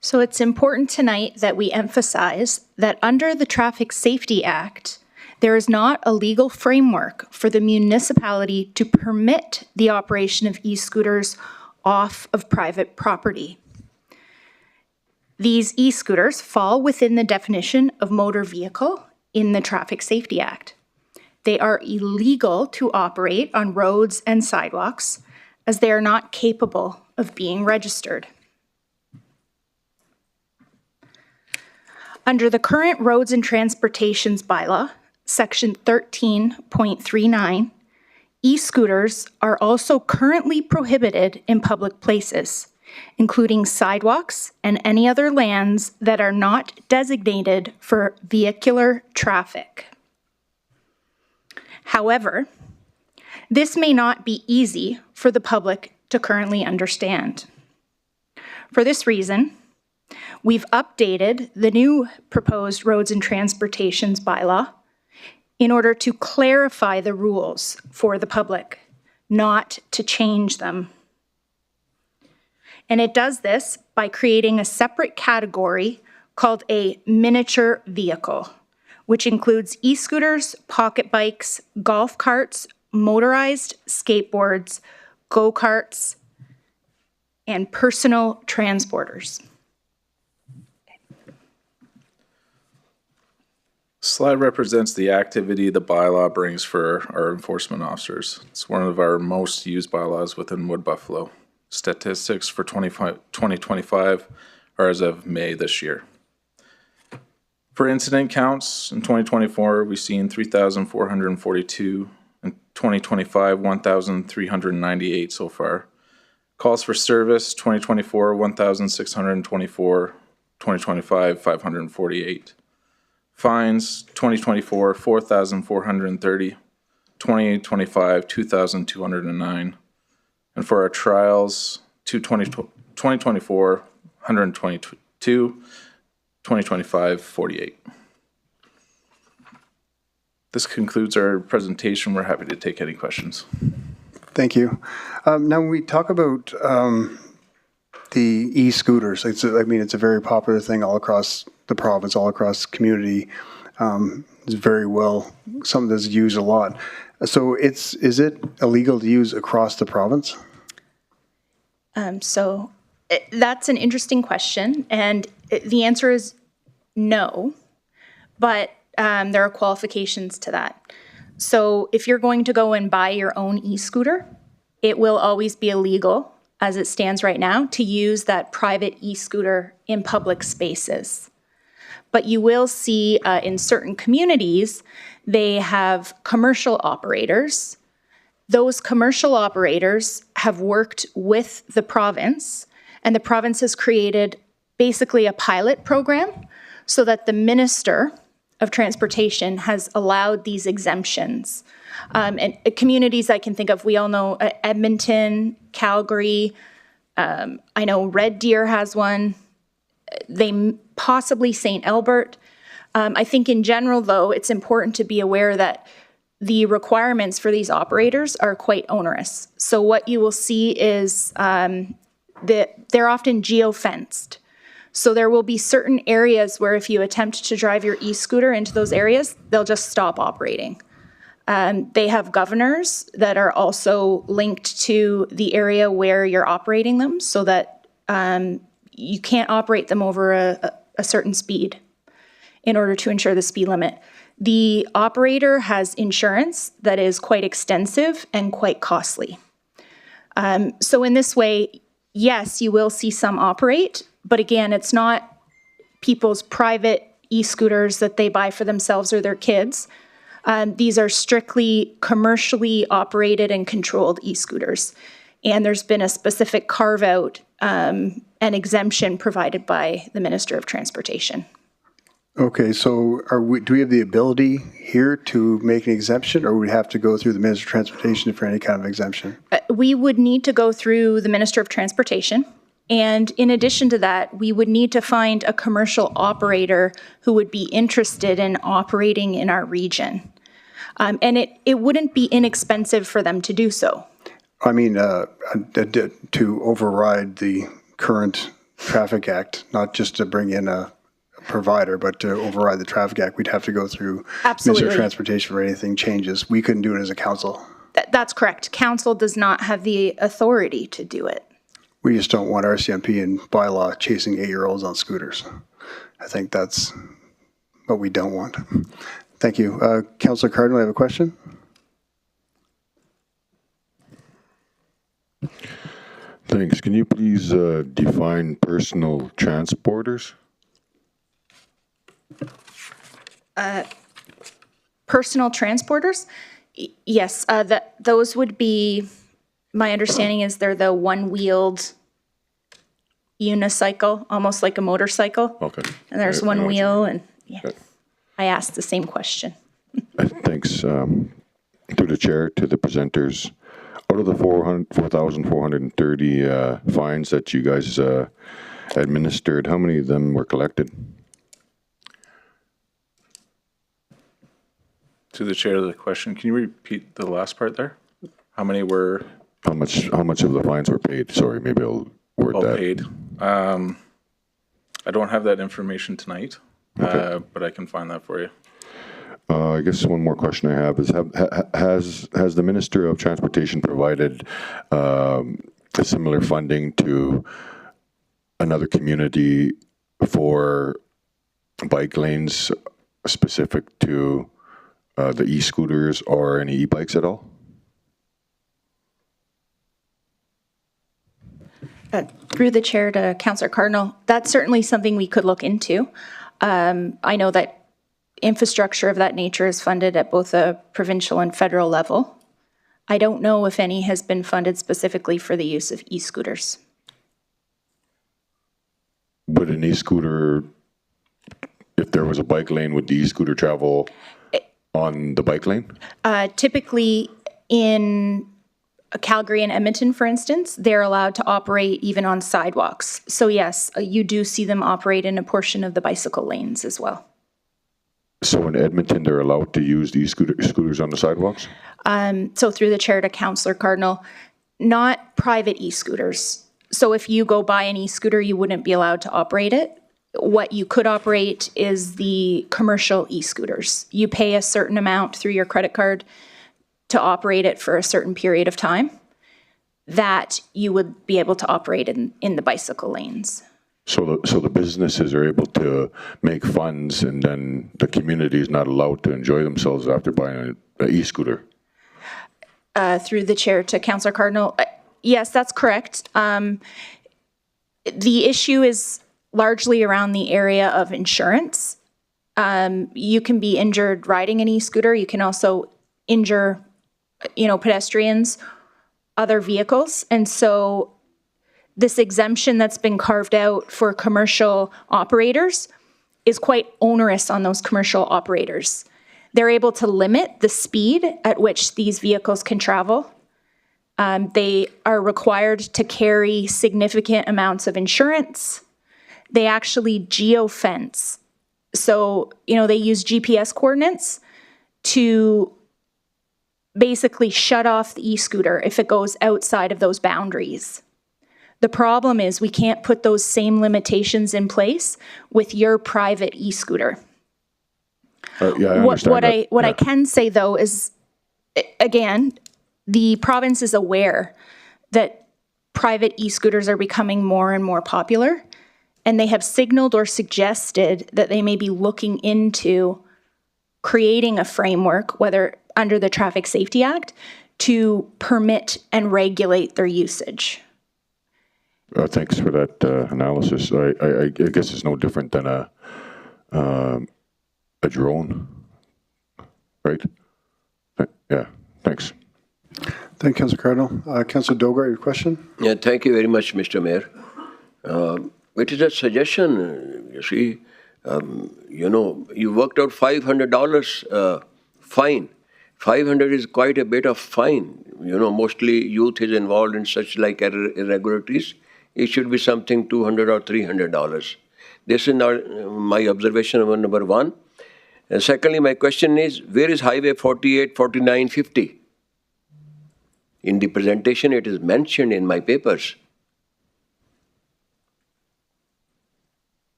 So it's important tonight that we emphasize that under the Traffic Safety Act, there is not a legal framework for the municipality to permit the operation of e-scooters off of private property. These e-scooters fall within the definition of motor vehicle in the Traffic Safety Act. They are illegal to operate on roads and sidewalks as they are not capable of being registered. Under the current Roads and Transportations Bylaw, Section 13.39, e-scooters are also currently prohibited in public places, including sidewalks and any other lands that are not designated for vehicular traffic. However, this may not be easy for the public to currently understand. For this reason, we've updated the new proposed Roads and Transportations Bylaw in order to clarify the rules for the public, not to change them. And it does this by creating a separate category called a miniature vehicle, which includes e-scooters, pocket bikes, golf carts, motorized skateboards, go-karts, and personal transporters. Slide represents the activity the bylaw brings for our enforcement officers. It's one of our most used bylaws within Wood Buffalo. Statistics for 2025 are as of May this year. For incident counts, in 2024, we've seen 3,442. In 2025, 1,398 so far. Calls for service, 2024, 1,624. 2025, 548. Fines, 2024, 4,430, 2025, 2,209. And for our trials, 2024, 122, 2025, 48. This concludes our presentation. We're happy to take any questions. Thank you. Now, when we talk about the e-scooters, it's a very popular thing all across the province, all across the community. It's very well, something that's used a lot. So is it illegal to use across the province? That's an interesting question, and the answer is no, but there are qualifications to that. So if you're going to go and buy your own e-scooter, it will always be illegal, as it stands right now, to use that private e-scooter in public spaces. But you will see in certain communities, they have commercial operators. Those commercial operators have worked with the province, and the province has created basically a pilot program so that the Minister of Transportation has allowed these exemptions. And communities I can think of, we all know Edmonton, Calgary, I know Red Deer has one, possibly St. Albert. I think in general, though, it's important to be aware that the requirements for these operators are quite onerous. So what you will see is that they're often geo-fenced. So there will be certain areas where if you attempt to drive your e-scooter into those areas, they'll just stop operating. They have governors that are also linked to the area where you're operating them so that you can't operate them over a certain speed in order to ensure the speed limit. The operator has insurance that is quite extensive and quite costly. So in this way, yes, you will see some operate, but again, it's not people's private e-scooters that they buy for themselves or their kids. These are strictly commercially operated and controlled e-scooters. And there's been a specific carve-out and exemption provided by the Minister of Transportation. Okay, so do we have the ability here to make an exemption, or would we have to go through the Minister of Transportation for any kind of exemption? We would need to go through the Minister of Transportation. And in addition to that, we would need to find a commercial operator who would be interested in operating in our region. And it wouldn't be inexpensive for them to do so. I mean, to override the current Traffic Act, not just to bring in a provider, but to override the Traffic Act, we'd have to go through Absolutely. Minister of Transportation for anything changes. We couldn't do it as a council. That's correct. Council does not have the authority to do it. We just don't want RCMP and bylaw chasing 8-year-olds on scooters. I think that's what we don't want. Thank you. Councillor Cardinal, I have a question. Thanks. Can you please define personal transporters? Personal transporters? Yes, those would be, my understanding is they're the one-wheeled unicycle, almost like a motorcycle. Okay. And there's one wheel, and yeah, I asked the same question. Thanks. To the chair, to the presenters. Out of the 4,430 fines that you guys administered, how many of them were collected? To the chair of the question, can you repeat the last part there? How many were? How much of the fines were paid? Sorry, maybe I'll word that. Paid. I don't have that information tonight, okay. But I can find that for you. I guess one more question I have is, has the Minister of Transportation provided a similar funding to another community for bike lanes specific to the e-scooters or any e-bikes at all? Through the chair to Councillor Cardinal, that's certainly something we could look into. I know that infrastructure of that nature is funded at both a provincial and federal level. I don't know if any has been funded specifically for the use of e-scooters. Would an e-scooter, if there was a bike lane, would the e-scooter travel on the bike lane? Typically in Calgary and Edmonton, for instance, they're allowed to operate even on sidewalks. So yes, you do see them operate in a portion of the bicycle lanes as well. So in Edmonton, they're allowed to use these scooters on the sidewalks? So through the chair to Councillor Cardinal, not private e-scooters. So if you go buy an e-scooter, you wouldn't be allowed to operate it. what you could operate is the commercial e-scooters. You pay a certain amount through your credit card to operate it for a certain period of time, that you would be able to operate in the bicycle lanes. So the businesses are able to make funds, and then the community is not allowed to enjoy themselves after buying an e-scooter? Through the chair to Councillor Cardinal, yes, that's correct. The issue is largely around the area of insurance. You can be injured riding an e-scooter. You can also injure, pedestrians, other vehicles. And so this exemption that's been carved out for commercial operators is quite onerous on those commercial operators. They're able to limit the speed at which these vehicles can travel. They are required to carry significant amounts of insurance. They actually geofence. So, they use GPS coordinates to basically shut off the e-scooter if it goes outside of those boundaries. The problem is we can't put those same limitations in place with your private e-scooter. Yeah, I understand What I can say, though, is, again, the province is aware that private e-scooters are becoming more and more popular, and they have signaled or suggested that they may be looking into creating a framework, whether under the Traffic Safety Act, to permit and regulate their usage. Thanks for that analysis. I guess it's no different than a drone, right? Yeah, thanks. Thank you, Councillor Cardinal. Councillor Dogar, your question? Yeah, thank you very much, Mr. Mayor. It is a suggestion, you see, you worked out $500 fine. 500 is quite a bit of fine. Mostly youth is involved in such like irregularities. It should be something $200 or $300. This is my observation number one. And secondly, my question is, where is Highway 48, 49, 50? In the presentation, it is mentioned in my papers.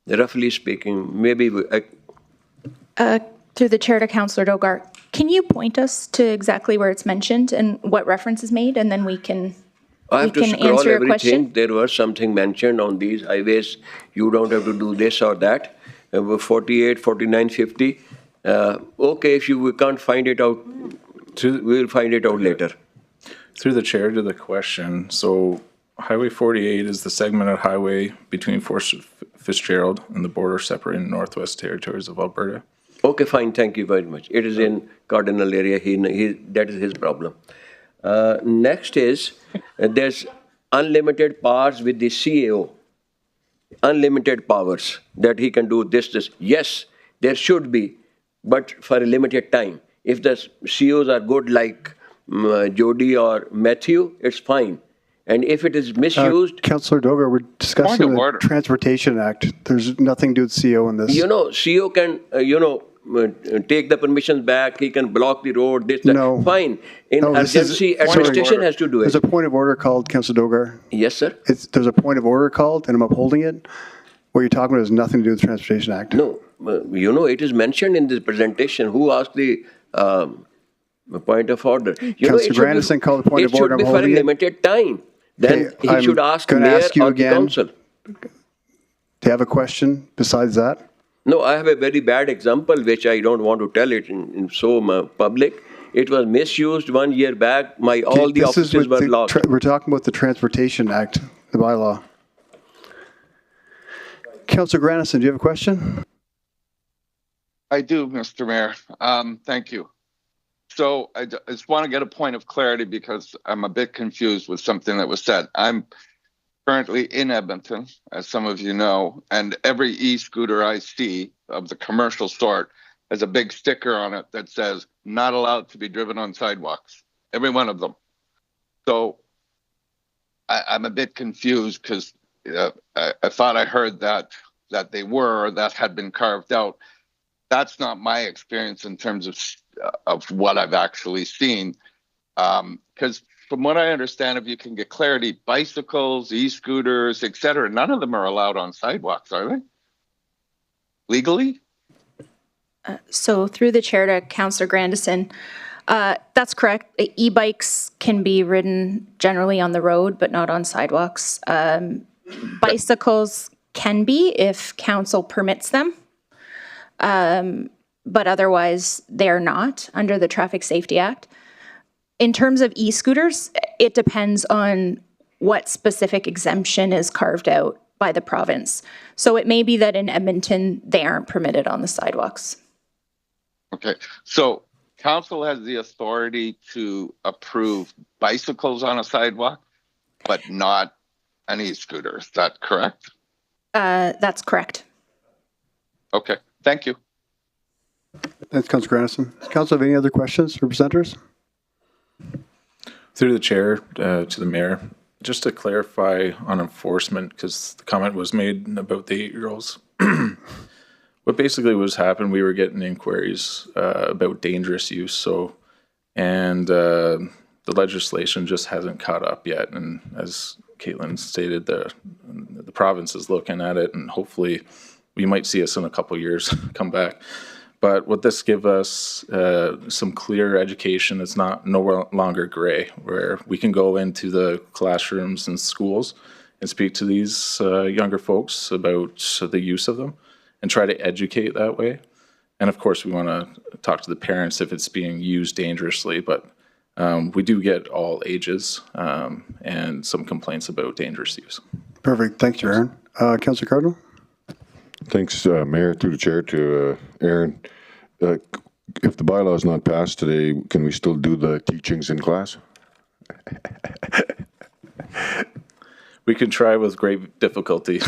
Roughly speaking, maybe... Through the chair to Councillor Dogar, can you point us to exactly where it's mentioned and what reference is made, and then we can I have to scroll answer your everything. question? There was something mentioned on these highways. You don't have to do this or that. 48, 49, 50. Okay, if we can't find it out, we'll find it out later. Through the chair to the question, so Highway 48 is the segment of highway between Fort Fitzgerald and the border separating Northwest Territories of Alberta. Okay, fine. Thank you very much. It is in Cardinal area. That is his problem. Next is, there's unlimited powers with the CAO. Unlimited powers that he can do this. Yes, there should be, but for a limited time. If the CEOs are good like Jody or Matthew, it's fine. And if it is misused... Councillor Dogar, we're discussing the Transportation Act. There's nothing to do with CO in this. CEO can, take the permissions back. He can block the road. This, that. No. Fine. In urgency, administration has to do it. There's a point of order called, Councillor Dogar. Yes, sir. There's a point of order called, and I'm upholding it. What you're talking about has nothing to do with the Transportation Act. No. It is mentioned in this presentation. Who asked the point of order? Councillor Grandison called the point of order. It should be for a limited time. Then he should ask the mayor or the council. Do you have a question besides that? No, I have a very bad example, which I don't want to tell it in so public. It was misused 1 year back. All the offices were locked. We're talking about the Transportation Act, the bylaw. Councillor Grandison, do you have a question? I do, Mr. Mayor. Thank you. So I just want to get a point of clarity because I'm a bit confused with something that was said. I'm currently in Edmonton, as some of you know, and every e-scooter I see of the commercial sort has a big sticker on it that says, not allowed to be driven on sidewalks. Every one of them. So I'm a bit confused because I thought I heard that they were, or that had been carved out. That's not my experience in terms of what I've actually seen. Because from what I understand, if you can get clarity, bicycles, e-scooters, etc., none of them are allowed on sidewalks, are they? Legally? So through the chair to Councillor Grandison, that's correct. E-bikes can be ridden generally on the road, but not on sidewalks. Bicycles can be if council permits them, but otherwise they're not under the Traffic Safety Act. In terms of e-scooters, it depends on what specific exemption is carved out by the province. So it may be that in Edmonton, they aren't permitted on the sidewalks. Okay, so council has the authority to approve bicycles on a sidewalk, but not an e-scooter. Is that correct? That's correct. Okay, thank you. Thanks, Councilor Grandison. Does council have any other questions for presenters? Through the chair to the mayor, just to clarify on enforcement, because the comment was made about the 8-year-olds. What basically was happening, we were getting inquiries about dangerous use, and the legislation just hasn't caught up yet. And as Caitlin stated, the province is looking at it, and hopefully we might see us in a couple years come back. But what this gives us some clear education. It's no longer gray, where we can go into the classrooms and schools and speak to these younger folks about the use of them and try to educate that way. And of course, we want to talk to the parents if it's being used dangerously, but we do get all ages and some complaints about dangerous use. Perfect. Thank you, Aaron. Councilor Cardinal? Thanks, Mayor, through the chair to Aaron. If the bylaw is not passed today, can we still do the teachings in class? We can try with great difficulty.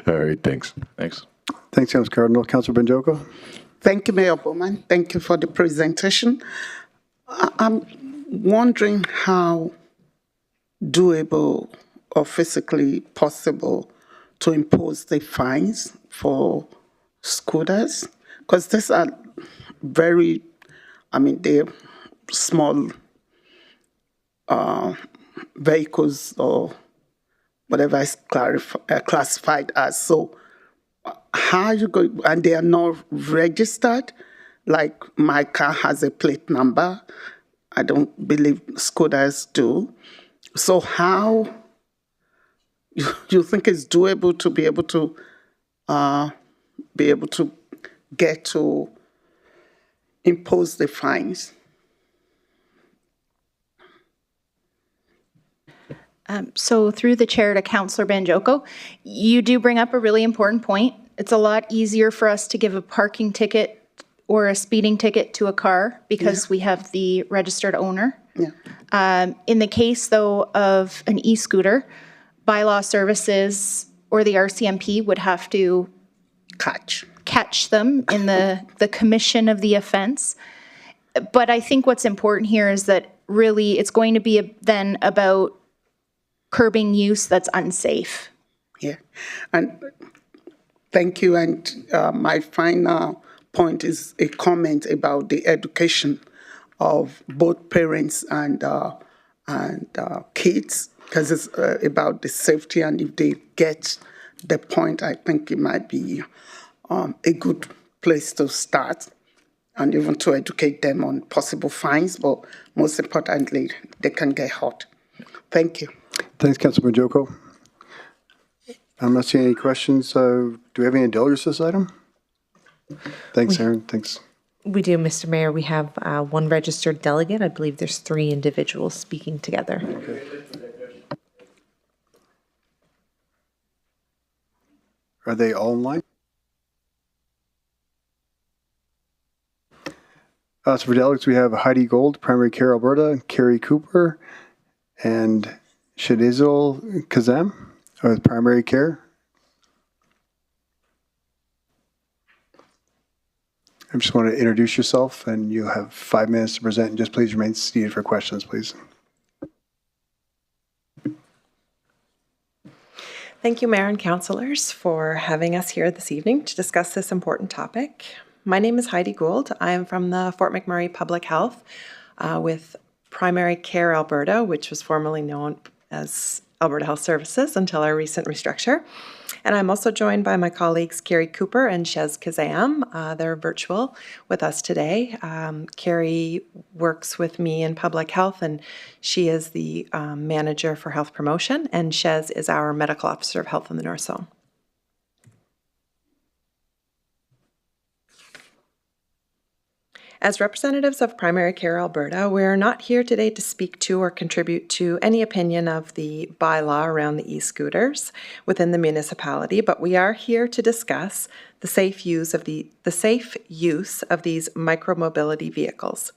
All right, thanks. Thanks. Thanks, Councilor Cardinal. Councilor Banjoko? Thank you, Mayor Bowman. Thank you for the presentation. I'm wondering how doable or physically possible to impose the fines for scooters, because these are very, they're small vehicles or whatever is classified as. So how are you going, and they are not registered, like my car has a plate number. I don't believe scooters do. So how you think it's doable to be able to get to impose the fines? So through the chair to Councillor Banjoko, you do bring up a really important point. It's a lot easier for us to give a parking ticket or a speeding ticket to a car because we have the registered owner. Yeah. In the case, though, of an e-scooter, bylaw services or the RCMP would have to catch them in the commission of the offense. But I think what's important here is that really it's going to be then about curbing use that's unsafe. Yeah, and thank you. And my final point is a comment about the education of both parents and kids, because it's about the safety. And if they get the point, I think it might be a good place to start, and even to educate them on possible fines. But most importantly, they can get hurt. Thank you. Thanks, Councilor Banjoko. I'm not seeing any questions. Do we have any indulgence to this item? Thanks, Aaron. Thanks. We do, Mr. Mayor. We have one registered delegate. I believe there's 3 individuals speaking together. Okay. Are they all online? So for delegates, we have Heidi Gold, Primary Care Alberta, Carrie Cooper, and Shadizel Kazam with Primary Care. I just want to introduce yourself, and you have 5 minutes to present, and just please remain seated for questions, please. Thank you, Mayor and councillors, for having us here this evening to discuss this important topic. My name is Heidi Gould. I am from the Fort McMurray Public Health with Primary Care Alberta, which was formerly known as Alberta Health Services until our recent restructure. And I'm also joined by my colleagues Carrie Cooper and Shez Kazam. They're virtual with us today. Carrie works with me in public health, and she is the manager for health promotion, and Shez is our medical officer of health in the North Zone. As representatives of Primary Care Alberta, we're not here today to speak to or contribute to any opinion of the bylaw around the e-scooters within the municipality, but we are here to discuss the safe use of these micromobility vehicles.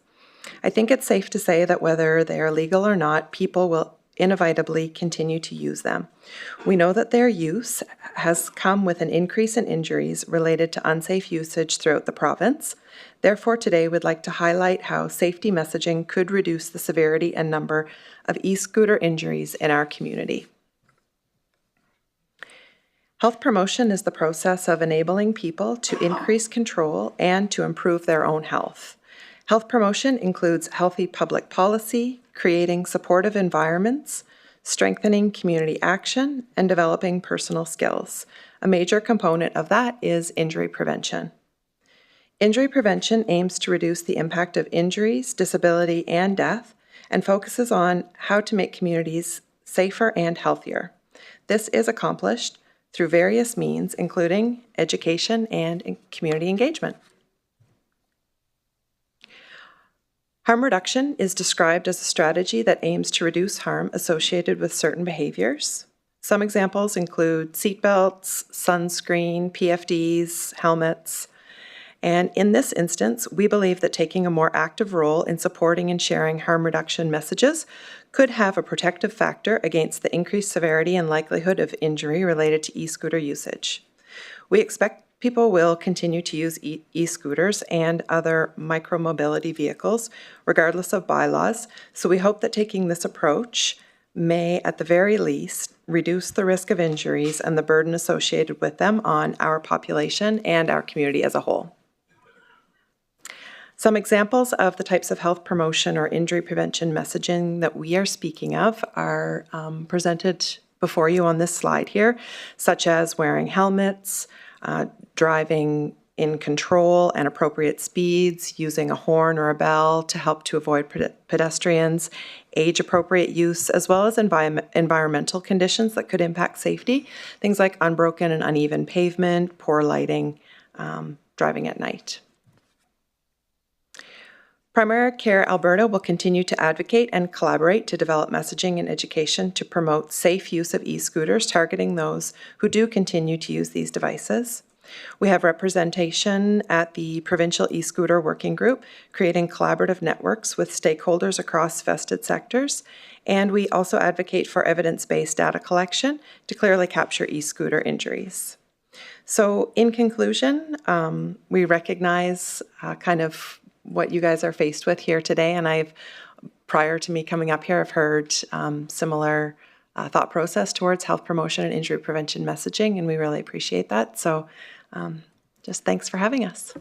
I think it's safe to say that whether they are legal or not, people will inevitably continue to use them. We know that their use has come with an increase in injuries related to unsafe usage throughout the province. Therefore, today we'd like to highlight how safety messaging could reduce the severity and number of e-scooter injuries in our community. Health promotion is the process of enabling people to increase control and to improve their own health. Health promotion includes healthy public policy, creating supportive environments, strengthening community action, and developing personal skills. A major component of that is injury prevention. Injury prevention aims to reduce the impact of injuries, disability, and death, and focuses on how to make communities safer and healthier. This is accomplished through various means, including education and community engagement. Harm reduction is described as a strategy that aims to reduce harm associated with certain behaviors. Some examples include seatbelts, sunscreen, PFDs, helmets. And in this instance, we believe that taking a more active role in supporting and sharing harm reduction messages could have a protective factor against the increased severity and likelihood of injury related to e-scooter usage. We expect people will continue to use e-scooters and other micromobility vehicles, regardless of bylaws, so we hope that taking this approach may, at the very least, reduce the risk of injuries and the burden associated with them on our population and our community as a whole. Some examples of the types of health promotion or injury prevention messaging that we are speaking of are presented before you on this slide here, such as wearing helmets, driving in control and appropriate speeds, using a horn or a bell to help to avoid pedestrians, age-appropriate use, as well as environmental conditions that could impact safety, things like unbroken and uneven pavement, poor lighting, driving at night. Primary Care Alberta will continue to advocate and collaborate to develop messaging and education to promote safe use of e-scooters, targeting those who do continue to use these devices. We have representation at the Provincial e-Scooter Working Group, creating collaborative networks with stakeholders across vested sectors, and we also advocate for evidence-based data collection to clearly capture e-scooter injuries. So in conclusion, we recognize kind of what you guys are faced with here today, and prior to me coming up here, I've heard similar thought process towards health promotion and injury prevention messaging, and we really appreciate that. So just thanks for having us.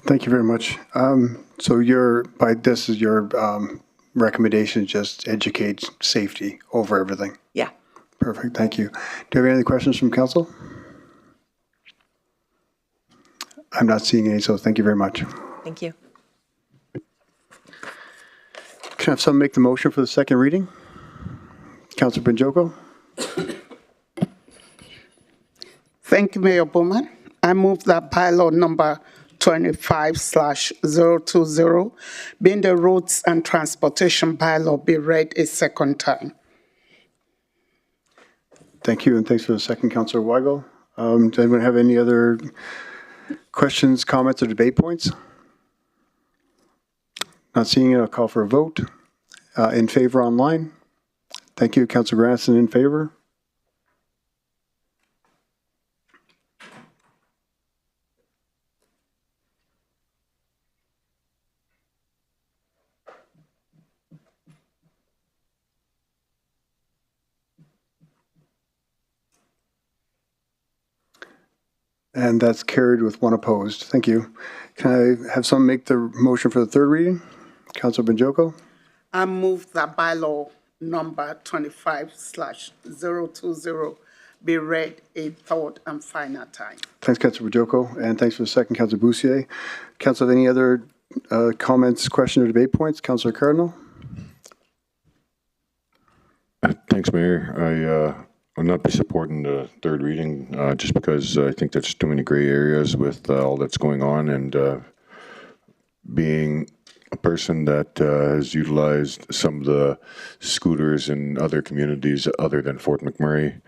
Thank you very much. So your recommendation is just educate safety over everything? Yeah. Perfect, thank you. Do you have any other questions from council? I'm not seeing any, so thank you very much. Thank you. Can I have someone make the motion for the second reading? Councillor Banjoko. Thank you, Mayor Bowman. I move that bylaw number 25/020, being the roads and transportation bylaw, be read a second time. Thank you, and thanks for the second, Councillor Weigel. Does anyone have any other questions, comments, or debate points? Not seeing it, I'll call for a vote. In favor online? Thank you. Councillor Granson in favor? And that's carried with one opposed. Thank you. Can I have someone make the motion for the third reading? Councillor Banjoko. I move that bylaw number 25/020 be read a third and final time. Thanks, Councilor Bajoko, and thanks for the second, Councilor Bussier. Council, any other comments, questions, or debate points? Councilor Cardinal? Thanks, Mayor. I will not be supporting the third reading just because I think there's too many gray areas with all that's going on, and being a person that has utilized some of the scooters in other communities other than Fort McMurray,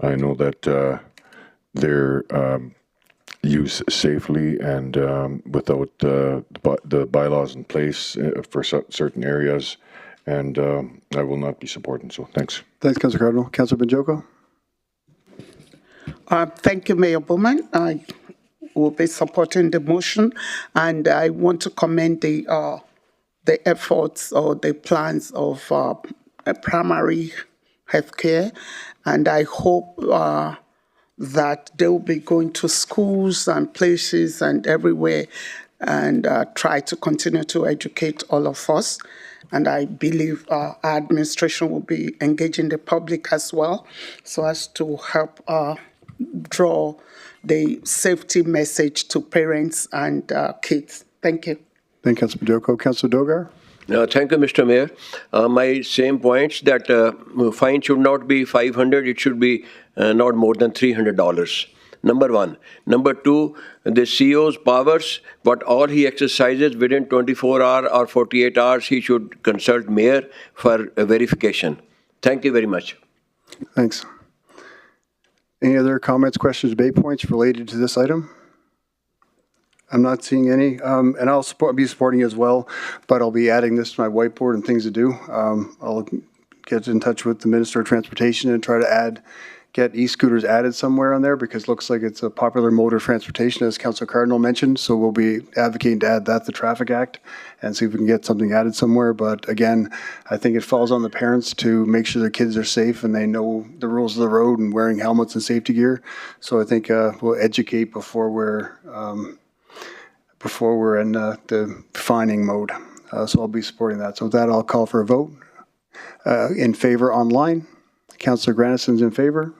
I know that they're used safely and without the bylaws in place for certain areas, and I will not be supporting. So thanks. Thanks, Councilor Cardinal. Councilor Bajoko? Thank you, Mayor Bowman. I will be supporting the motion, and I want to commend the efforts or the plans of primary healthcare, and I hope that they will be going to schools and places and everywhere and try to continue to educate all of us. And I believe our administration will be engaging the public as well so as to help draw the safety message to parents and kids. Thank you. Thank you, Councilor Bajoko. Councilor Dogar? No, thank you, Mr. Mayor. My same points that fine should not be 500, it should be not more than $300. Number one. Number two, the CEO's powers, but all he exercises within 24 hours or 48 hours, he should consult mayor for verification. Thank you very much. Thanks. Any other comments, questions, debate points related to this item? I'm not seeing any, and I'll be supporting as well, but I'll be adding this to my whiteboard and things to do. I'll get in touch with the Minister of Transportation and try to get e-scooters added somewhere on there because it looks like it's a popular mode of transportation, as Councilor Cardinal mentioned. So we'll be advocating to add that to the Traffic Act and see if we can get something added somewhere. But again, I think it falls on the parents to make sure their kids are safe and they know the rules of the road and wearing helmets and safety gear. So I think we'll educate before we're in the fining mode. So I'll be supporting that. So with that, I'll call for a vote. In favor online, Councillor Granison's in favor.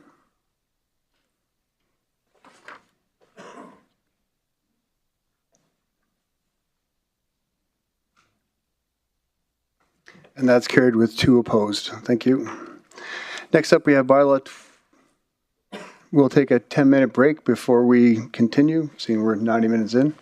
And that's carried with 2 opposed. Thank you. Next up, we have bylaw. We'll take a 10-minute break before we continue, seeing we're 90 minutes in.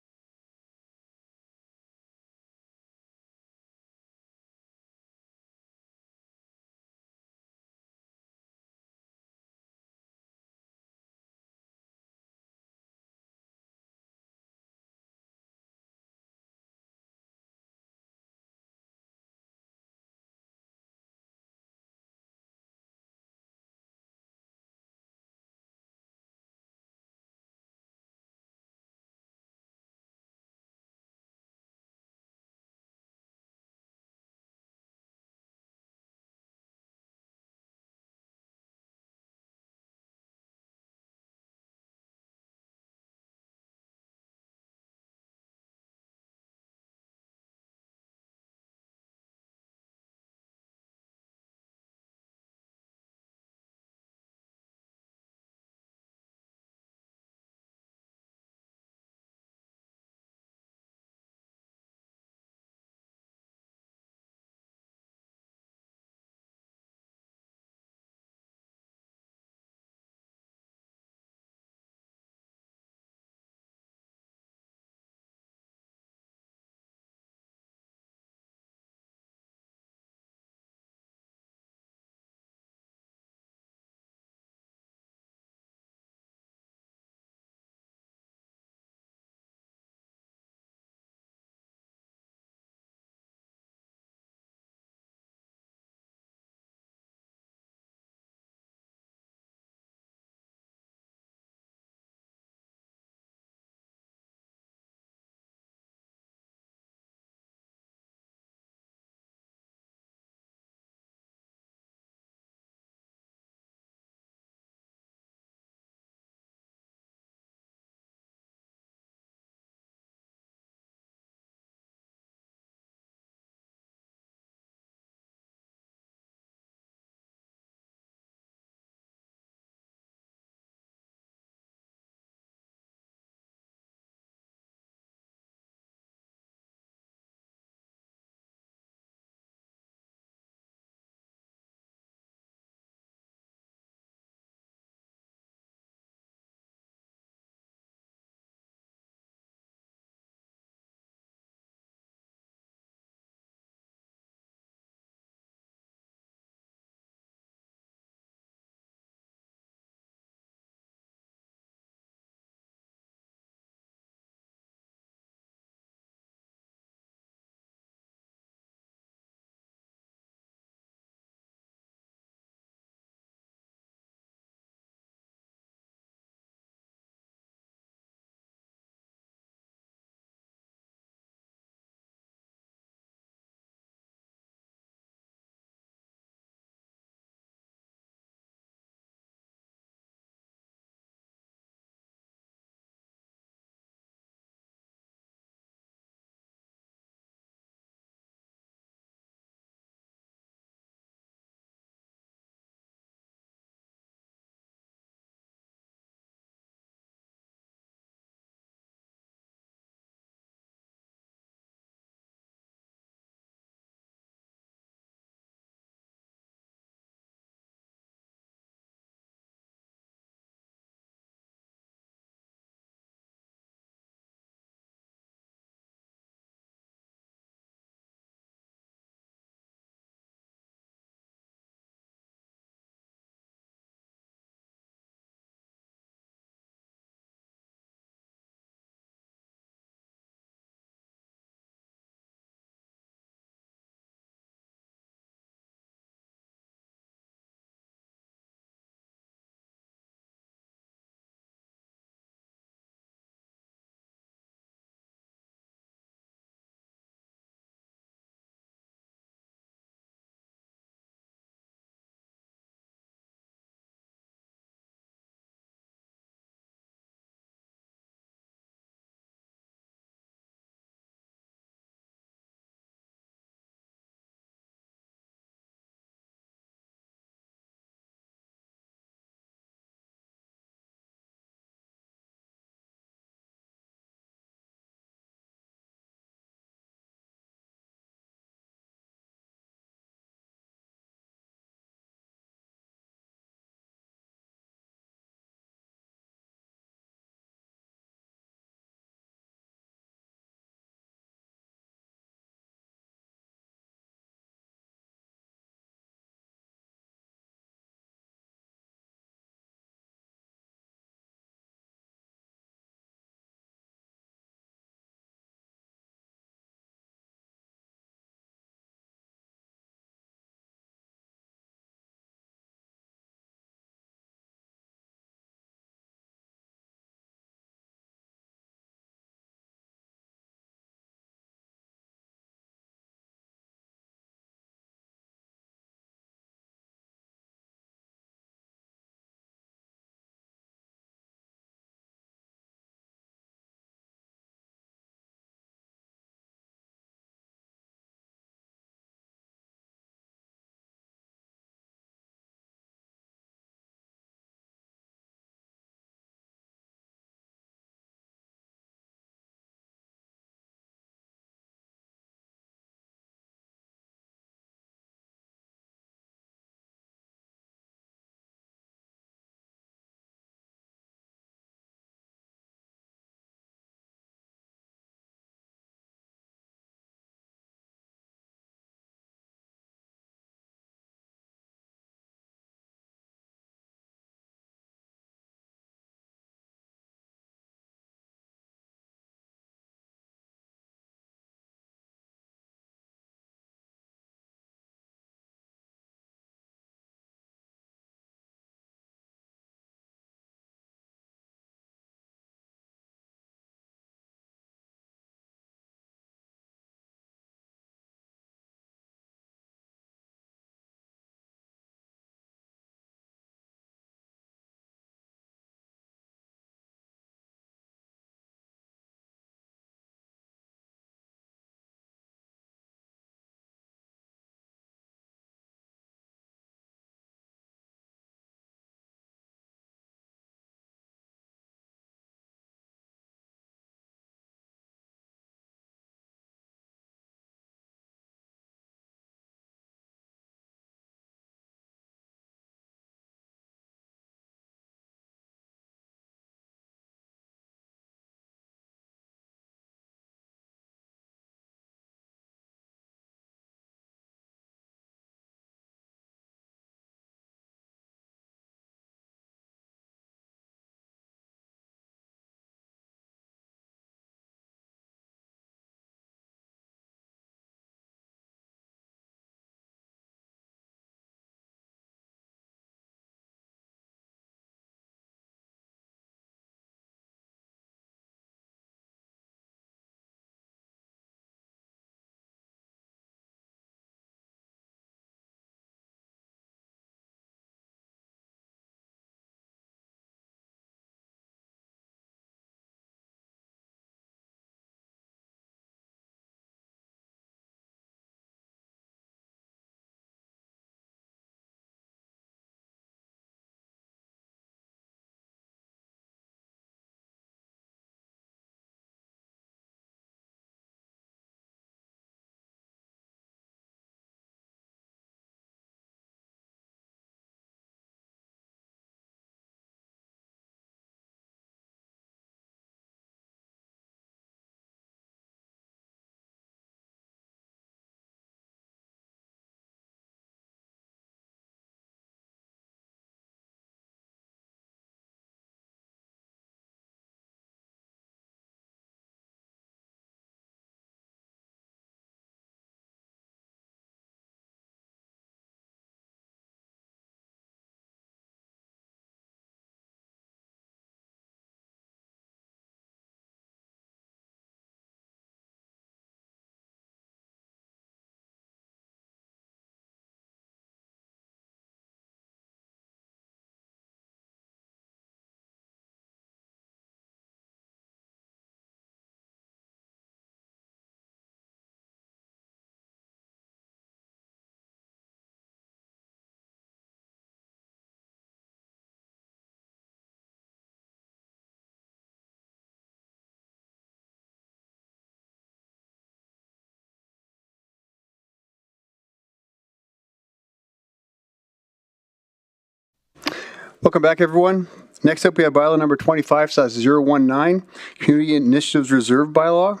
Welcome back, everyone. Next up, we have bylaw number 25/019, Community Initiatives Reserve Bylaw,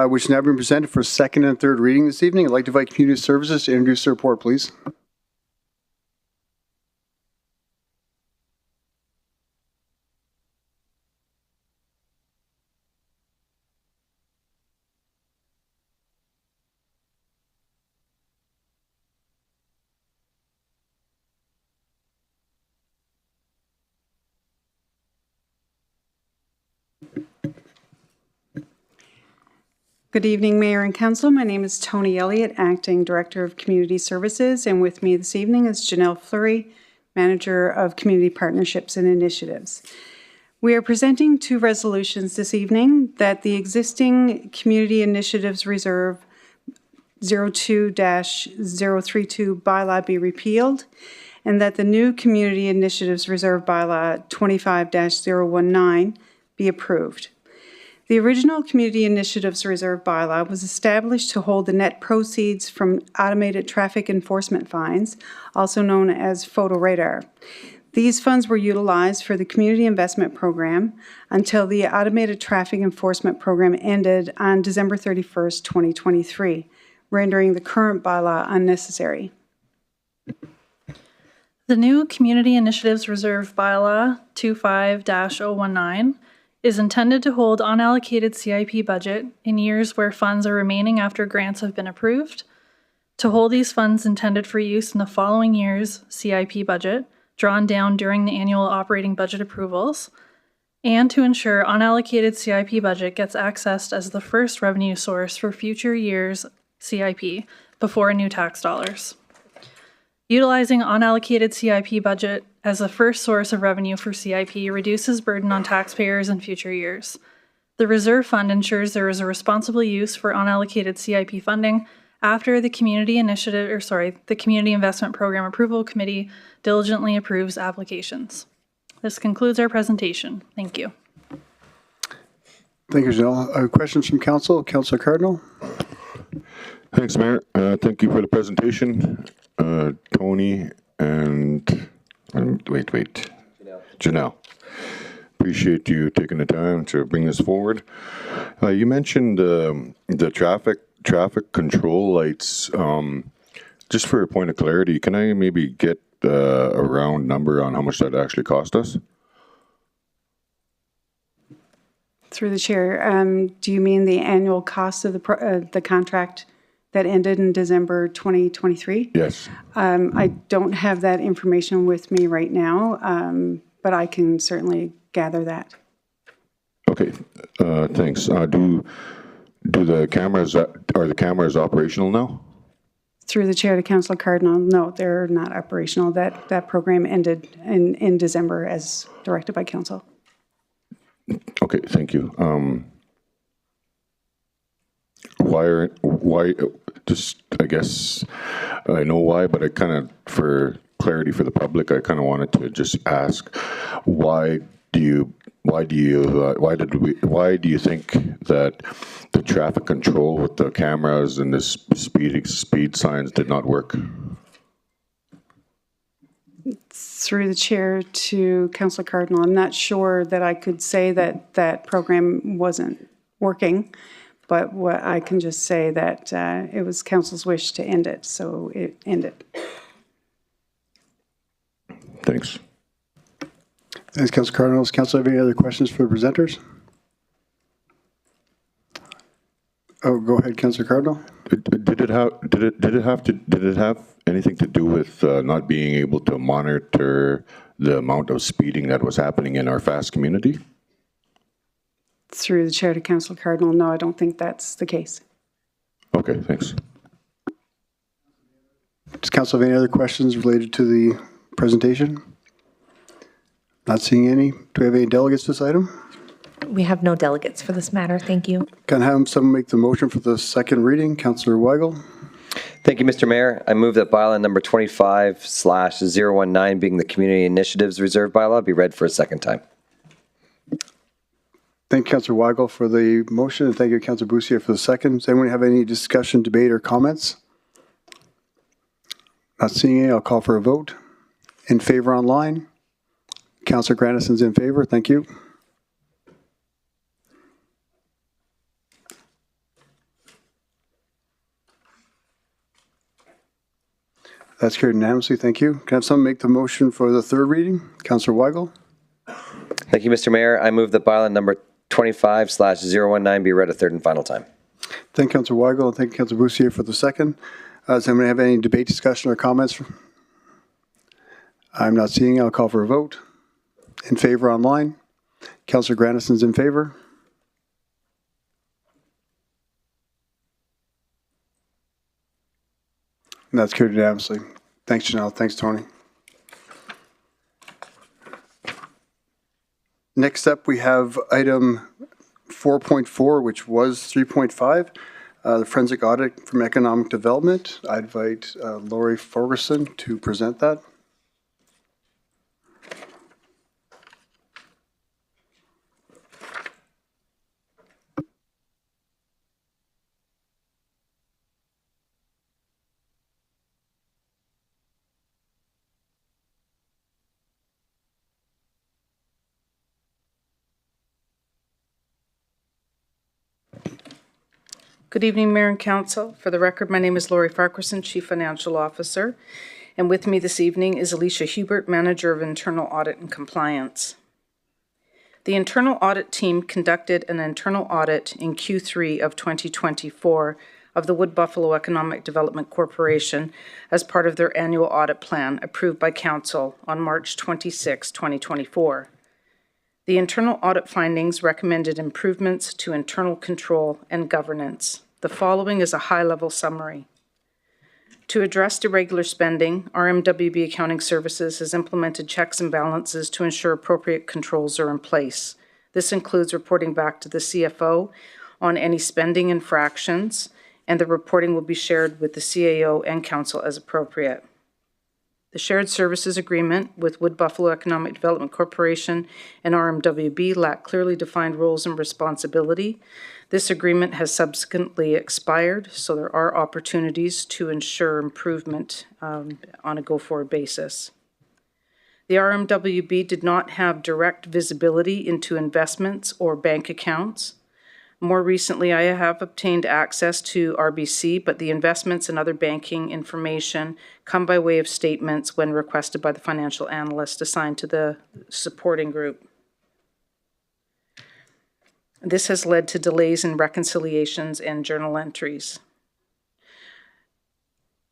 which is now being presented for second and third reading this evening. I'd like to invite Community Services to introduce the report, please. Good evening, Mayor and Council. My name is Tony Elliott, Acting Director of Community Services, and with me this evening is Janelle Fleury, Manager of Community Partnerships and Initiatives. We are presenting two resolutions this evening: that the existing Community Initiatives Reserve 02-032 bylaw be repealed, and that the new Community Initiatives Reserve bylaw 25-019 be approved. The original Community Initiatives Reserve bylaw was established to hold the net proceeds from automated traffic enforcement fines, also known as photo radar. These funds were utilized for the Community Investment Program until the automated traffic enforcement program ended on December 31st, 2023, rendering the current bylaw unnecessary. The new Community Initiatives Reserve bylaw 25-019 is intended to hold unallocated CIP budget in years where funds are remaining after grants have been approved, to hold these funds intended for use in the following year's CIP budget, drawn down during the annual operating budget approvals, and to ensure unallocated CIP budget gets accessed as the first revenue source for future years' CIP before new tax dollars. Utilizing unallocated CIP budget as the first source of revenue for CIP reduces burden on taxpayers in future years. The reserve fund ensures there is a responsible use for unallocated CIP funding after the Community Investment Program Approval Committee diligently approves applications. This concludes our presentation. Thank you. Thank you, Janelle. Questions from Council? Councillor Cardinal? Thanks, Mayor. Thank you for the presentation. Tony and Janelle. Appreciate you taking the time to bring this forward. You mentioned the traffic control lights. Just for a point of clarity, can I maybe get a round number on how much that actually cost us? Through the chair, do you mean the annual cost of the contract that ended in December 2023? Yes. I don't have that information with me right now, but I can certainly gather that. Okay, thanks. Do the cameras, are the cameras operational now? Through the chair to Councillor Cardinal, no, they're not operational. That program ended in December as directed by Council. Okay, thank you. Why, just, I guess, I know why, but I kind of, for clarity for the public, I kind of wanted to just ask, why do you think that the traffic control with the cameras and the speed signs did not work? Through the chair to Councillor Cardinal, I'm not sure that I could say that that program wasn't working, but what I can just say that it was Council's wish to end it, so it ended. Thanks. Thanks, Councillor Cardinal. Does Council have any other questions for the presenters? Oh, go ahead, Councillor Cardinal. Did it have anything to do with not being able to monitor the amount of speeding that was happening in our fast community? Through the chair to Councillor Cardinal, no, I don't think that's the case. Okay, thanks. Does Council have any other questions related to the presentation? Not seeing any. Do we have any delegates to this item? We have no delegates for this matter. Thank you. Can I have someone make the motion for the second reading? Councillor Weigel. Thank you, Mr. Mayor. I move that bylaw number 25/019, being the Community Initiatives Reserve bylaw, be read for a second time. Thank you, Councillor Weigel, for the motion, and thank you, Councillor Boussier, for the second. Does anyone have any discussion, debate, or comments? Not seeing any. I'll call for a vote. In favor online? Councillor Grandison's in favor. Thank you. That's carried unanimously. Thank you. Can I have someone make the motion for the third reading? Councillor Weigel. Thank you, Mr. Mayor. I move that bylaw number 25/019 be read a third and final time. Thank you, Councillor Weigel, and thank you, Councillor Boussier, for the second. Does anyone have any debate, discussion, or comments? I'm not seeing. I'll call for a vote. In favor online. Councillor Grandison's in favor. And that's carried unanimously. Thanks, Janelle. Thanks, Tony. Next up, we have item 4.4, which was 3.5, the forensic audit from economic development. I invite Lori Ferguson to present that. Good evening, Mayor and Council. For the record, my name is Lori Farquharson, Chief Financial Officer, and with me this evening is Alicia Hubert, Manager of Internal Audit and Compliance. The internal audit team conducted an internal audit in Q3 of 2024 of the Wood Buffalo Economic Development Corporation as part of their annual audit plan approved by Council on March 26, 2024. The internal audit findings recommended improvements to internal control and governance. The following is a high-level summary. To address irregular spending, RMWB Accounting Services has implemented checks and balances to ensure appropriate controls are in place. This includes reporting back to the CFO on any spending infractions, and the reporting will be shared with the CAO and Council as appropriate. The shared services agreement with Wood Buffalo Economic Development Corporation and RMWB lack clearly defined roles and responsibility. This agreement has subsequently expired, so there are opportunities to ensure improvement on a go-forward basis. The RMWB did not have direct visibility into investments or bank accounts. More recently, I have obtained access to RBC, but the investments and other banking information come by way of statements when requested by the financial analyst assigned to the supporting group. This has led to delays in reconciliations and journal entries.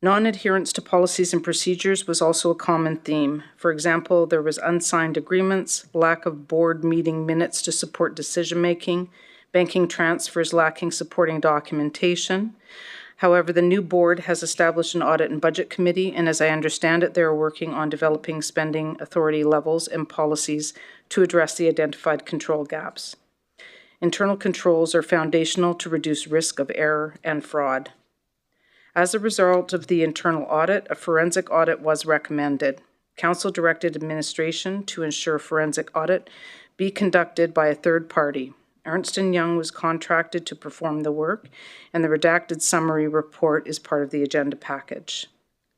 Non-adherence to policies and procedures was also a common theme. For example, there was unsigned agreements, lack of board meeting minutes to support decision-making, banking transfers lacking supporting documentation. However, the new board has established an audit and budget committee, and as I understand it, they are working on developing spending authority levels and policies to address the identified control gaps. Internal controls are foundational to reduce risk of error and fraud. As a result of the internal audit, a forensic audit was recommended. Council directed administration to ensure forensic audit be conducted by a third party. Ernst & Young was contracted to perform the work, and the redacted summary report is part of the agenda package.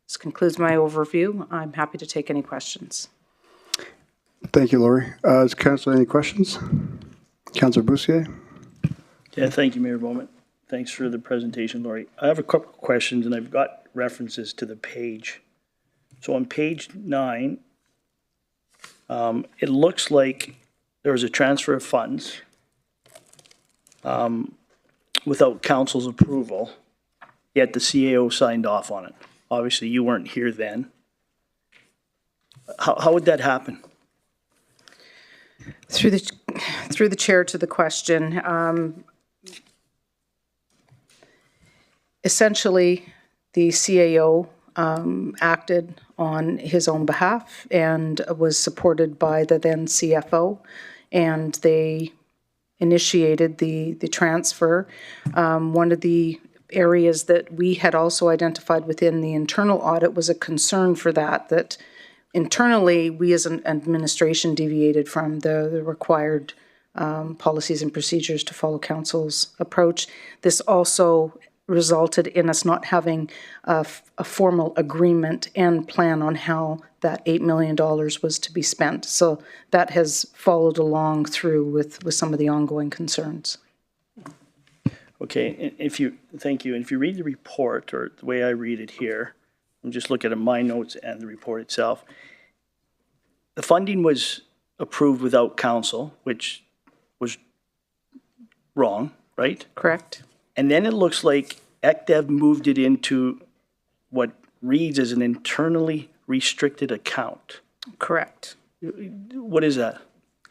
This concludes my overview. I'm happy to take any questions. Thank you, Lori. Does Council have any questions? Councillor Boussier. Yeah, thank you, Mayor Bowman. Thanks for the presentation, Lori. I have a couple of questions, and I've got references to the page. So on page 9, it looks like there was a transfer of funds without council's approval, yet the CAO signed off on it. Obviously, you weren't here then. How would that happen? Through the chair to the question, essentially, the CAO acted on his own behalf and was supported by the then CFO, and they initiated the transfer. One of the areas that we had also identified within the internal audit was a concern for that internally we as an administration deviated from the required policies and procedures to follow council's approach. This also resulted in us not having a formal agreement and plan on how that $8 million was to be spent. So that has followed along through with some of the ongoing concerns. Okay, thank you. And if you read the report, or the way I read it here, I'm just looking at my notes and the report itself. The funding was approved without council, which was wrong, right? Correct. And then it looks like ECDEV moved it into what reads as an internally restricted account. Correct. What is that?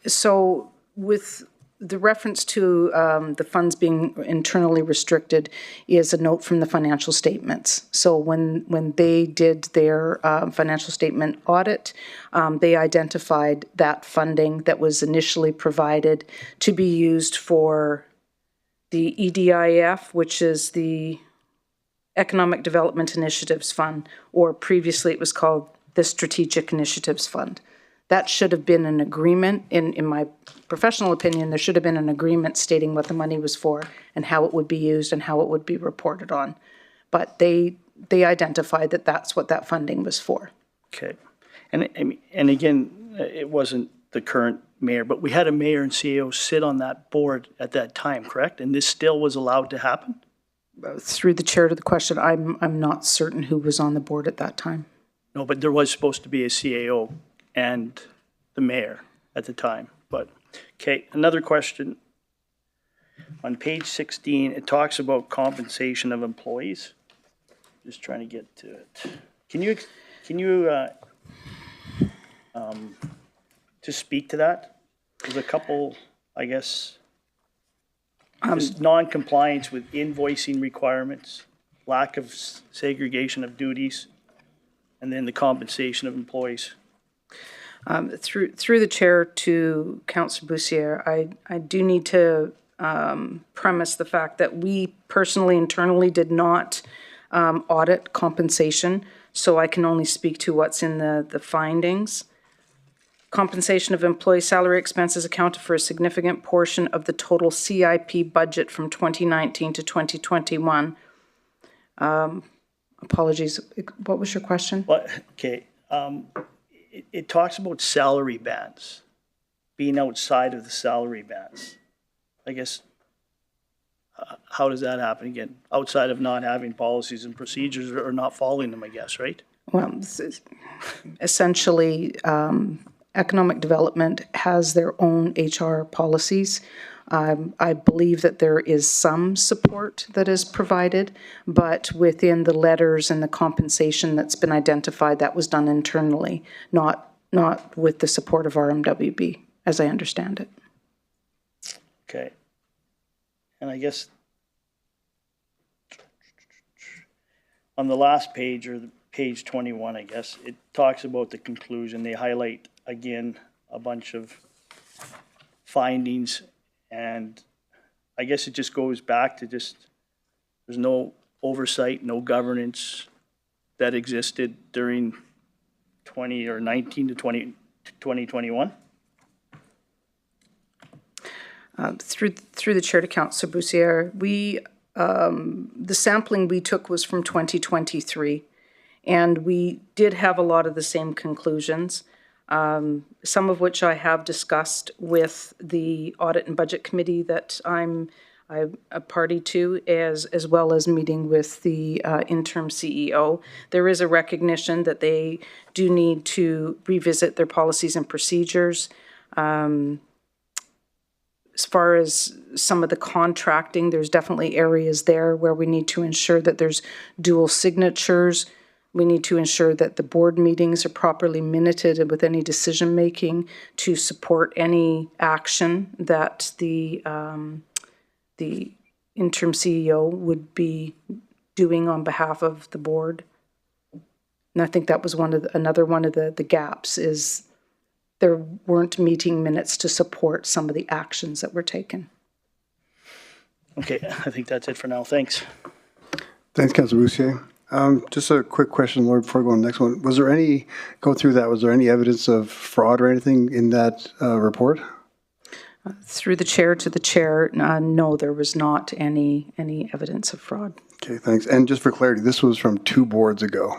So with the reference to the funds being internally restricted is a note from the financial statements. So when they did their financial statement audit, they identified that funding that was initially provided to be used for the EDIF, which is the Economic Development Initiatives Fund, or previously it was called the Strategic Initiatives Fund. That should have been an agreement, in my professional opinion, there should have been an agreement stating what the money was for and how it would be used and how it would be reported on. But they identified that that's what that funding was for. Okay. And again, it wasn't the current mayor, but we had a mayor and CEO sit on that board at that time, correct? And this still was allowed to happen? Through the chair to the question, I'm not certain who was on the board at that time. No, but there was supposed to be a CAO and the mayor at the time. But, okay, another question. On page 16, it talks about compensation of employees. Just trying to get to it. Can you just speak to that? There's a couple, I guess, just non-compliance with invoicing requirements, lack of segregation of duties, and then the compensation of employees. Through the chair to Councillor Bussière, I do need to premise the fact that we personally, internally, did not audit compensation, so I can only speak to what's in the findings. Compensation of employee salary expenses accounted for a significant portion of the total CIP budget from 2019 to 2021. Apologies, what was your question? Well, okay. It talks about salary bands, being outside of the salary bands. I guess, how does that happen again? Outside of not having policies and procedures or not following them, I guess, right? Well, essentially, economic development has their own HR policies. I believe that there is some support that is provided, but within the letters and the compensation that's been identified, that was done internally, not with the support of RMWB, as I understand it. Okay. And I guess on the last page, or page 21, I guess, it talks about the conclusion. They highlight, again, a bunch of findings. And I guess it just goes back to just, there's no oversight, no governance that existed during 19 to 2021. Through the chair to Councillor Bussière, the sampling we took was from 2023, and we did have a lot of the same conclusions. Some of which I have discussed with the Audit and Budget Committee that I'm a party to, as well as meeting with the interim CEO. There is a recognition that they do need to revisit their policies and procedures. As far as some of the contracting, there's definitely areas there where we need to ensure that there's dual signatures. We need to ensure that the board meetings are properly minuted with any decision-making to support any action that the interim CEO would be doing on behalf of the board. And I think that was another one of the gaps, is there weren't meeting minutes to support some of the actions that were taken. Okay, I think that's it for now. Thanks. Thanks, Councillor Bussière. Just a quick question, Lord, before I go on the next one. Was there any evidence of fraud or anything in that report? Through the chair to the chair, no, there was not any evidence of fraud. Okay, thanks. And just for clarity, this was from 2 boards ago.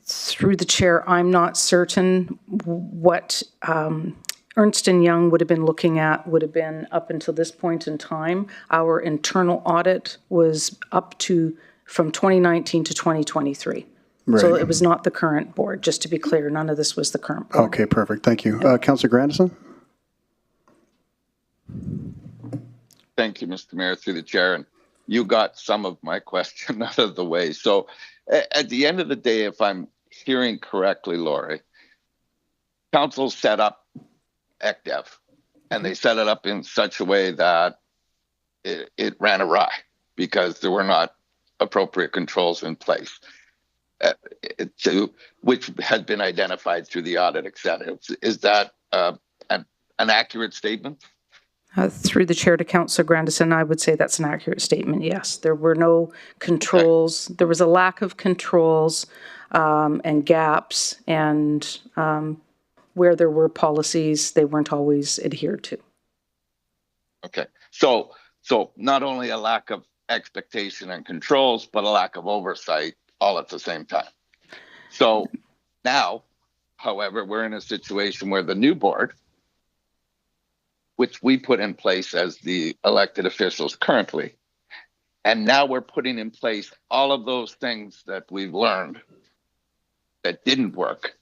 Through the chair, I'm not certain what Ernst & Young would have been looking at would have been up until this point in time. Our internal audit was up to from 2019 to 2023. Right. So it was not the current board, just to be clear. None of this was the current board. Okay, perfect. Thank you. Councillor Grandison? Thank you, Mr. Mayor, through the chair. And you got some of my question out of the way. So at the end of the day, if I'm hearing correctly, Lori, council set up ECDEV, and they set it up in such a way that it ran awry because there were not appropriate controls in place, which had been identified through the audit, et cetera. Is that an accurate statement? Through the chair to Councillor Grandison, I would say that's an accurate statement, yes. There were no controls. There was a lack of controls and gaps, and where there were policies, they weren't always adhered to. Okay. So not only a lack of expectation and controls, but a lack of oversight all at the same time. So now, however, we're in a situation where the new board, which we put in place as the elected officials currently, and now we're putting in place all of those things that we've learned that didn't work.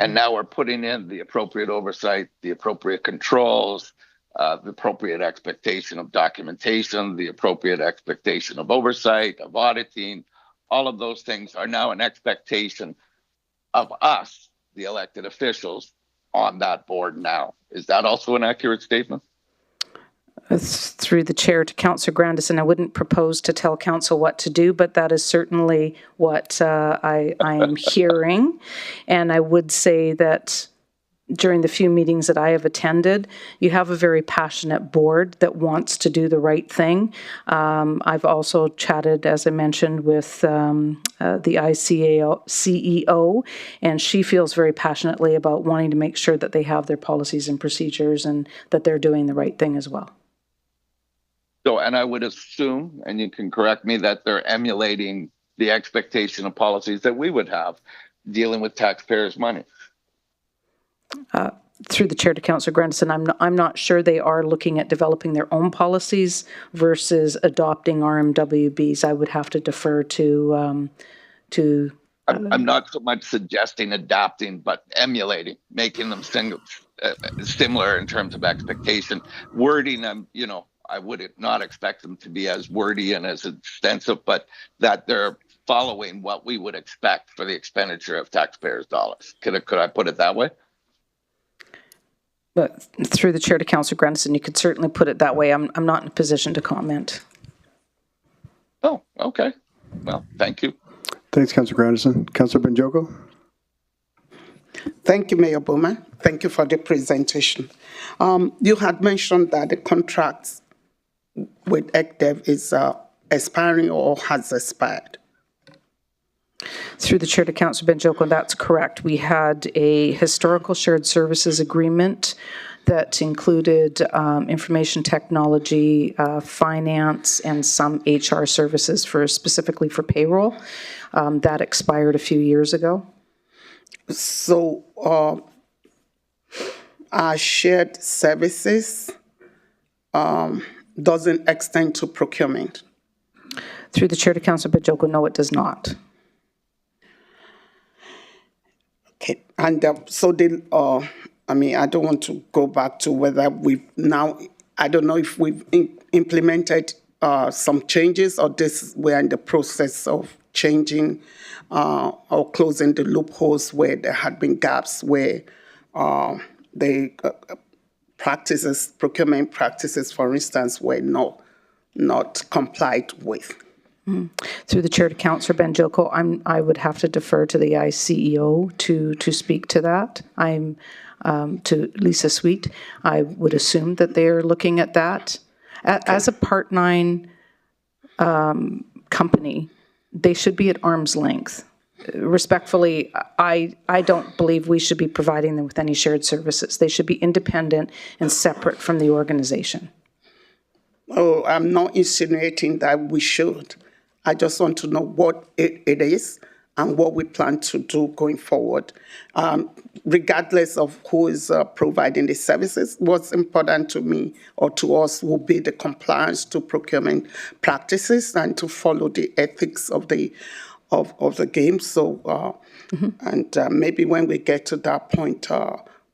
And now we're putting in the appropriate oversight, the appropriate controls, the appropriate expectation of documentation, the appropriate expectation of oversight, of auditing. All of those things are now an expectation of us, the elected officials, on that board now. Is that also an accurate statement? Through the chair to Councillor Grandison, I wouldn't propose to tell council what to do, but that is certainly what I am hearing. And I would say that during the few meetings that I have attended, you have a very passionate board that wants to do the right thing. I've also chatted, as I mentioned, with the CEO, and she feels very passionately about wanting to make sure that they have their policies and procedures and that they're doing the right thing as well. So, and I would assume, and you can correct me, that they're emulating the expectation of policies that we would have dealing with taxpayers' money. Through the chair to Councillor Grandison, I'm not sure they are looking at developing their own policies versus adopting RMWBs. I would have to defer to. I'm not so much suggesting adapting, but emulating, making them similar in terms of expectation. Wording them, I would not expect them to be as wordy and as extensive, but that they're following what we would expect for the expenditure of taxpayers' dollars. Could I put it that way? But through the chair to Councillor Grandison, you could certainly put it that way. I'm not in a position to comment. Oh, okay. Well, thank you. Thanks, Councillor Grandison. Councillor Banjoko? Thank you, Mayor Bowman. Thank you for the presentation. You had mentioned that the contract with ECDEV is expiring or has expired. Through the chair to Councillor Banjoko, that's correct. We had a historical shared services agreement that included information technology, finance, and some HR services specifically for payroll. That expired a few years ago. So our shared services doesn't extend to procurement. Through the chair to Councillor Banjoko, no, it does not. Okay, and so I don't want to go back to whether I don't know if we've implemented some changes or we're in the process of changing or closing the loopholes where there had been gaps where the procurement practices, for instance, were not complied with. Through the chair to Councillor Banjoko, I would have to defer to the ICEO to speak to that. I'm to Lisa Sweet. I would assume that they are looking at that. As a Part 9 company, they should be at arm's length. respectfully, I don't believe we should be providing them with any shared services. They should be independent and separate from the organization. Oh, I'm not insinuating that we should. I just want to know what it is and what we plan to do going forward. Regardless of who is providing the services, what's important to me or to us will be the compliance to procurement practices and to follow the ethics of the game. So, and maybe when we get to that point,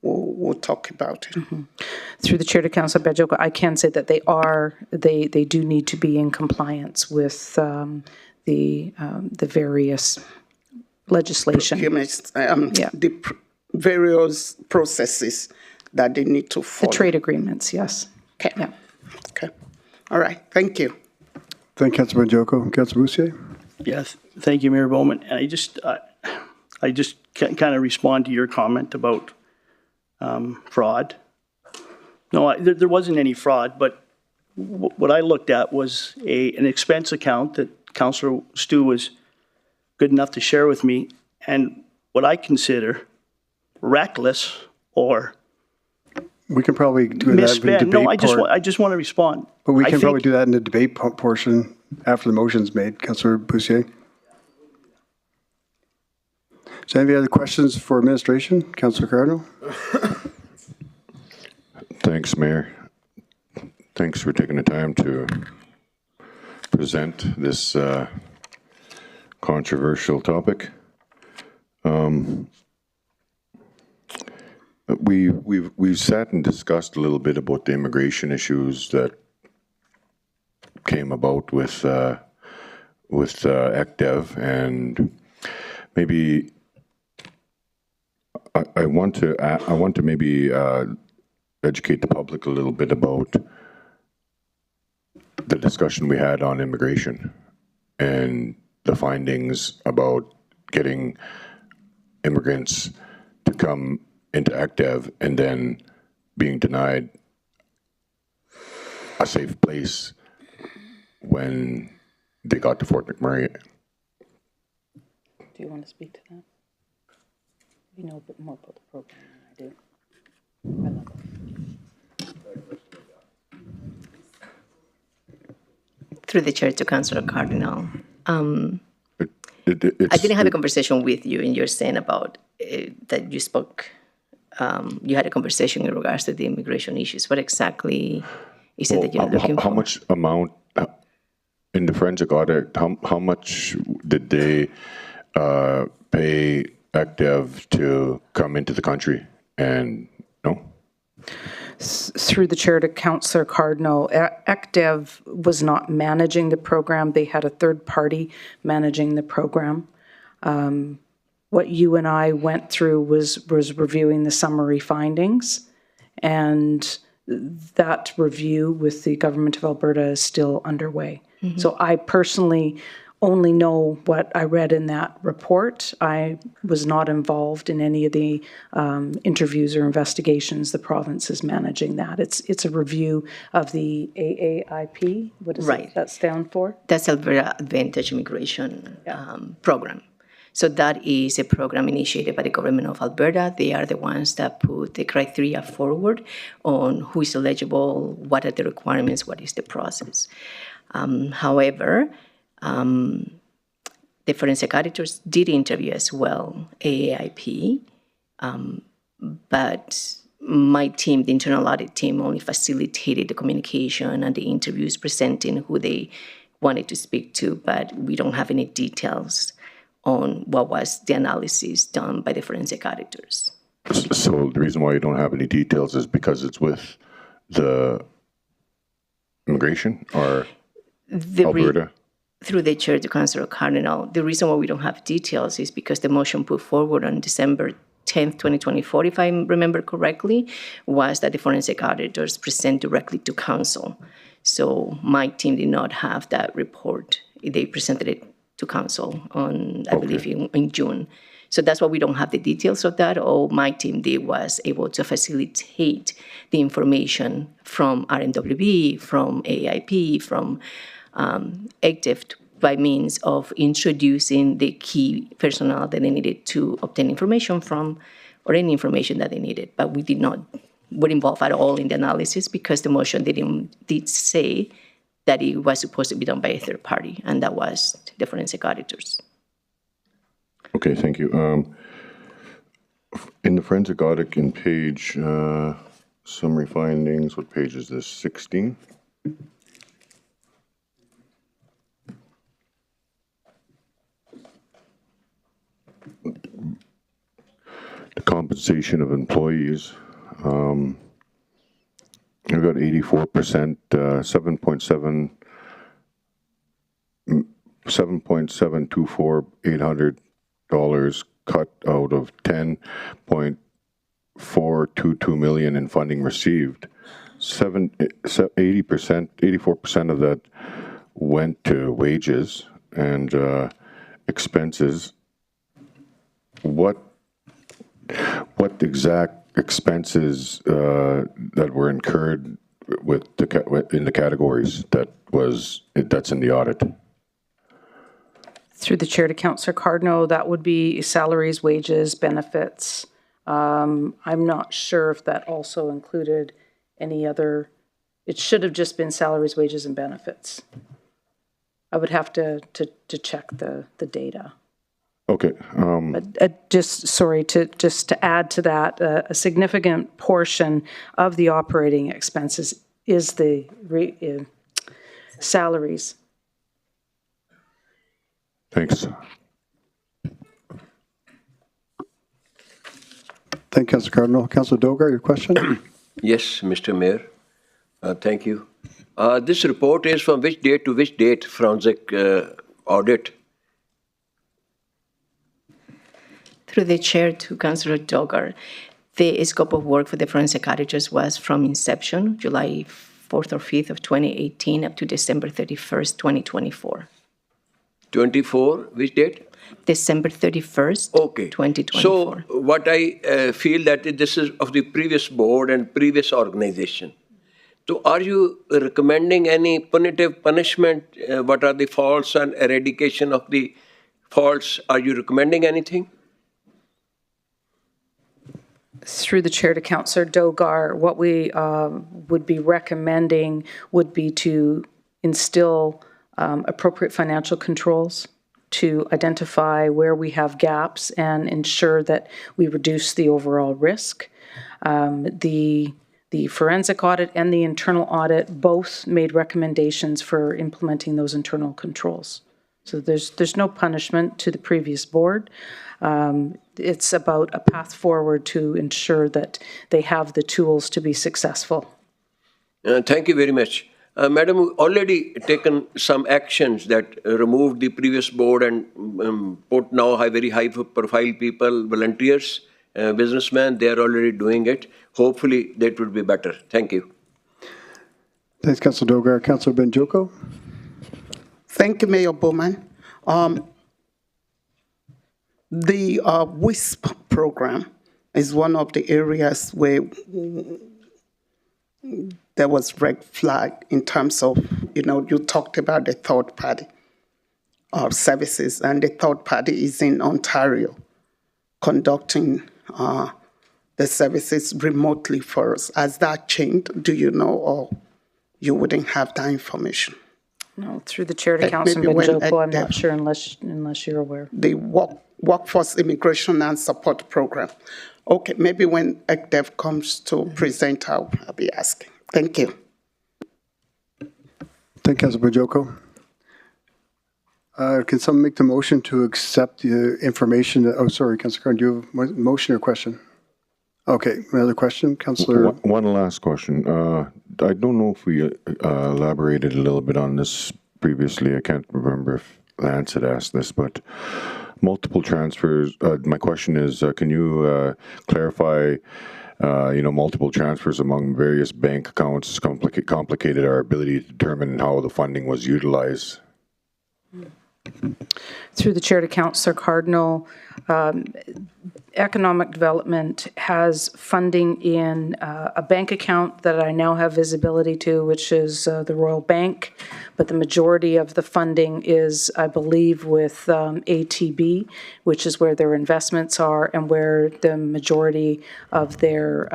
we'll talk about it. Through the chair to Councillor Bajoko, I can say that they do need to be in compliance with the various legislation. The various processes that they need to follow. The trade agreements, yes. Okay. Yeah. Okay. All right. Thank you. Thank you, Councilor Bajoko. Councilor Boussier? Yes, thank you, Mayor Bowman. And I just kind of respond to your comment about fraud. No, there wasn't any fraud, but what I looked at was an expense account that Councillor Stu was good enough to share with me, and what I consider reckless or We can probably do that in the misspent. debate No, part. I just want to respond. But we I can probably think- do that in the debate portion after the motion's made. Councilor Boussier? Is there any other questions for administration? Councilor Cardinal? Thanks, Mayor. Thanks for taking the time to present this controversial topic. We've sat and discussed a little bit about the immigration issues that came about with ECDEV, and maybe I want to maybe educate the public a little bit about the discussion we had on immigration and the findings about getting immigrants to come into ECDEV and then being denied a safe place when they got to Fort McMurray. Do you want to speak to that? You know a bit more about the program than I do. Through the chair to Councillor Cardinal. I didn't have a conversation with you, and you're saying about that you spoke, you had a conversation in regards to the immigration issues. What exactly is it that you're looking for? How much amount in the forensic audit, how much did they pay ECDEV to come into the country? And no? Through the chair to Councillor Cardinal, ECDEV was not managing the program. They had a third party managing the program. What you and I went through was reviewing the summary findings, and that review with the Government of Alberta is still underway. So I personally only know what I read in that report. I was not involved in any of the interviews or investigations. The province is managing that. It's a review of the AAIP. What does that stand for? That's Alberta Advantage Immigration Program. So that is a program initiated by the Government of Alberta. They are the ones that put the criteria forward on who is eligible, what are the requirements, what is the process. However, the forensic auditors did interview as well AAIP, but my team, the internal audit team, only facilitated the communication and the interviews presenting who they wanted to speak to, but we don't have any details on what was the analysis done by the forensic auditors. So the reason why you don't have any details is because it's with the immigration or Alberta? Through the chair to Councillor Cardinal, the reason why we don't have details is because the motion put forward on December 10th, 2024, if I remember correctly, was that the forensic auditors present directly to council. So my team did not have that report. They presented it to council on, I believe, in June. So that's why we don't have the details of that. All my team did was able to facilitate the information from RMWB, from AIP, from ECDEV by means of introducing the key personnel that they needed to obtain information from, or any information that they needed. But we did not were involved at all in the analysis because the motion did say that it was supposed to be done by a third party, and that was the forensic auditors. Okay, thank you. In the forensic audit in page summary findings, what page is this? 16? The compensation of employees. I've got 84%, $7.724,800 cut out of 10.422 million in funding received. 84% of that went to wages and expenses. What exact expenses that were incurred with in the categories that's in the audit? Through the chair to Councillor Cardno, that would be salaries, wages, benefits. I'm not sure if that also included any other. It should have just been salaries, wages, and benefits. I would have to check the data. Okay. To add to that, a significant portion of the operating expenses is the salaries. Thanks. Thank you, Councillor Cardinal. Councillor Dogar, your question? Yes, Mr. Mayor. Thank you. This report is from which date to which date, forensic audit? Through the chair to Councillor Dogar, the scope of work for the forensic auditors was from inception, July 4th or 5th of 2018, up to December 31st, 2024. 24, which date? December 31st, okay. 2024. So what I feel that this is of the previous board and previous organization. So are you recommending any punitive punishment? What are the faults and eradication of the faults? Are you recommending anything? Through the chair to Councillor Dogar, what we would be recommending would be to instill appropriate financial controls to identify where we have gaps and ensure that we reduce the overall risk. The forensic audit and the internal audit both made recommendations for implementing those internal controls. So there's no punishment to the previous board. It's about a path forward to ensure that they have the tools to be successful. Thank you very much. Madam, we've already taken some actions that removed the previous board and put now very high-profile people, volunteers, businessmen. They are already doing it. Hopefully, that would be better. Thank you. Thanks, Councillor Dogar. Councillor Benjoko. Thank you, Mayor Bowman. The WISP program is one of the areas where there was red flag in terms of, you talked about the third party services, and the third party is in Ontario conducting the services remotely for us. Has that changed? Do you know, or you wouldn't have that information? No, through the chair to Councillor Benjoko, I'm not sure unless you're aware. The Workforce Immigration and Support Program. Okay, maybe when ECDEV comes to present, I'll be asking. Thank you. Thank you, Councillor Benjoko. Can someone make the motion to accept the information? Sorry, Councillor Carn, do you have a motion or question? Okay, another question, Councillor. One last question. I don't know if we elaborated a little bit on this previously. I can't remember if Lance had asked this, but multiple transfers. My question is, can you clarify, multiple transfers among various bank accounts complicated our ability to determine how the funding was utilized? Through the chair to Councillor Cardinal, Economic Development has funding in a bank account that I now have visibility to, which is the Royal Bank, but the majority of the funding is, I believe, with ATB, which is where their investments are and where the majority of their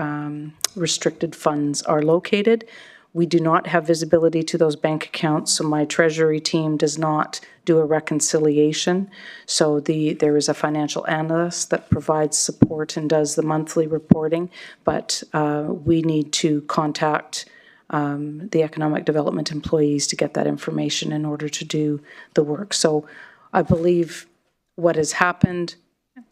restricted funds are located. We do not have visibility to those bank accounts, so my treasury team does not do a reconciliation. So there is a financial analyst that provides support and does the monthly reporting, but we need to contact the economic development employees to get that information in order to do the work. So I believe what has happened,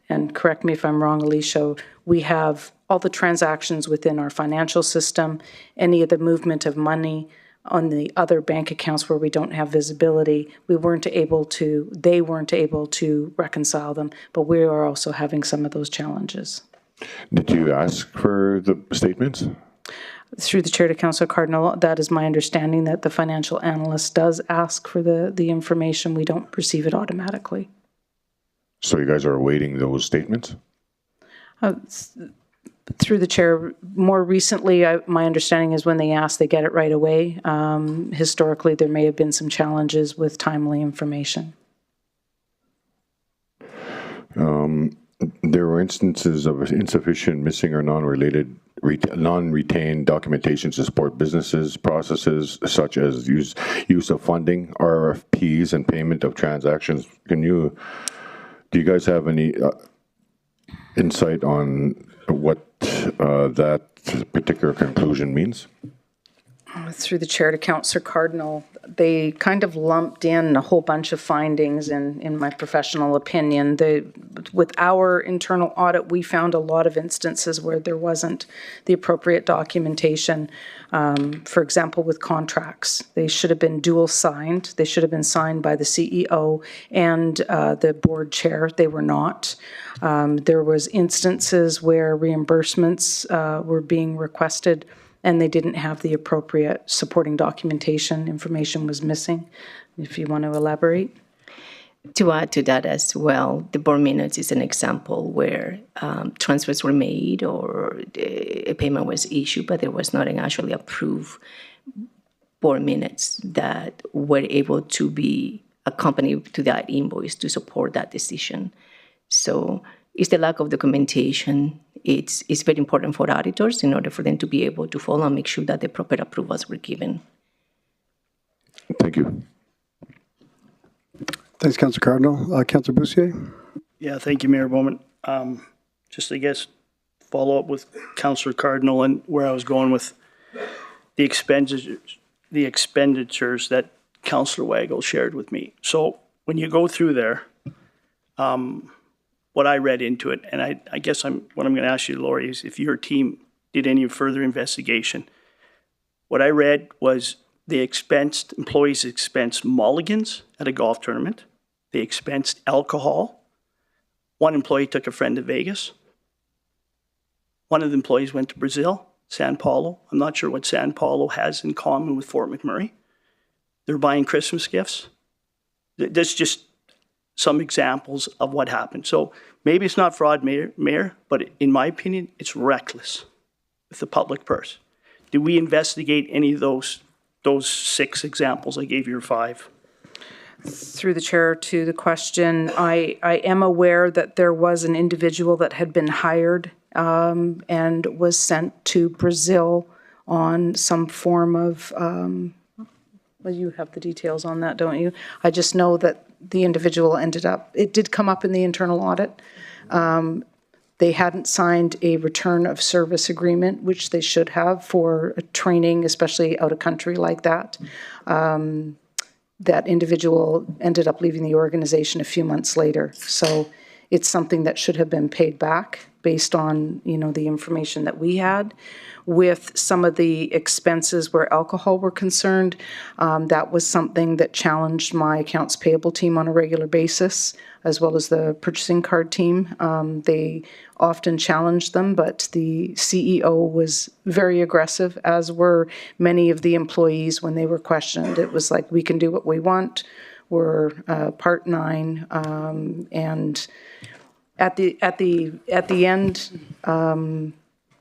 and correct me if I'm wrong, Alicia, we have all the transactions within our financial system, any of the movement of money on the other bank accounts where we don't have visibility, they weren't able to reconcile them, but we are also having some of those challenges. Did you ask for the statements? Through the chair to Councillor Cardinal, that is my understanding, that the financial analyst does ask for the information. We don't receive it automatically. So you guys are awaiting those statements? Through the chair, more recently, my understanding is when they ask, they get it right away. Historically, there may have been some challenges with timely information. There were instances of insufficient, missing, or non-retained documentation to support businesses, processes such as use of funding, RFPs, and payment of transactions. Do you guys have any insight on what that particular conclusion means? Through the chair to Councillor Cardinal, they kind of lumped in a whole bunch of findings in my professional opinion. With our internal audit, we found a lot of instances where there wasn't the appropriate documentation. For example, with contracts, they should have been dual signed. They should have been signed by the CEO and the board chair. They were not. There was instances where reimbursements were being requested and they didn't have the appropriate supporting documentation. Information was missing. If you want to elaborate. To add to that as well, the board minutes is an example where transfers were made or a payment was issued, but there was not an actually approved board minutes that were able to be accompanied to that invoice to support that decision. So it's the lack of documentation. It's very important for auditors in order for them to be able to follow and make sure that the proper approvals were given. Thank you. Thanks, Councillor Cardinal. Councillor Bussier? Yeah, thank you, Mayor Bowman. Just, I guess, follow up with Councillor Cardinal and where I was going with the expenditures that Councillor Wagle shared with me. So when you go through there, what I read into it, and I guess what I'm going to ask you, Lori, is if your team did any further investigation. What I read was employees expensed mulligans at a golf tournament. They expensed alcohol. One employee took a friend to Vegas. One of the employees went to Brazil, Sao Paulo. I'm not sure what Sao Paulo has in common with Fort McMurray. They're buying Christmas gifts. That's just some examples of what happened. So maybe it's not fraud, Mayor, but in my opinion, it's reckless with the public purse. Did we investigate any of those 6 examples I gave you, or 5? Through the chair to the question, I am aware that there was an individual that had been hired and was sent to Brazil on some form of, well, you have the details on that, don't you? I just know that the individual it did come up in the internal audit. They hadn't signed a return of service agreement, which they should have for training, especially out of country like that. That individual ended up leaving the organization a few months later. So it's something that should have been paid back based on, the information that we had. With some of the expenses where alcohol were concerned, that was something that challenged my accounts payable team on a regular basis, as well as the purchasing card team. They often challenged them, but the CEO was very aggressive, as were many of the employees when they were questioned. It was like, we can do what we want. were Part 9, and at the end,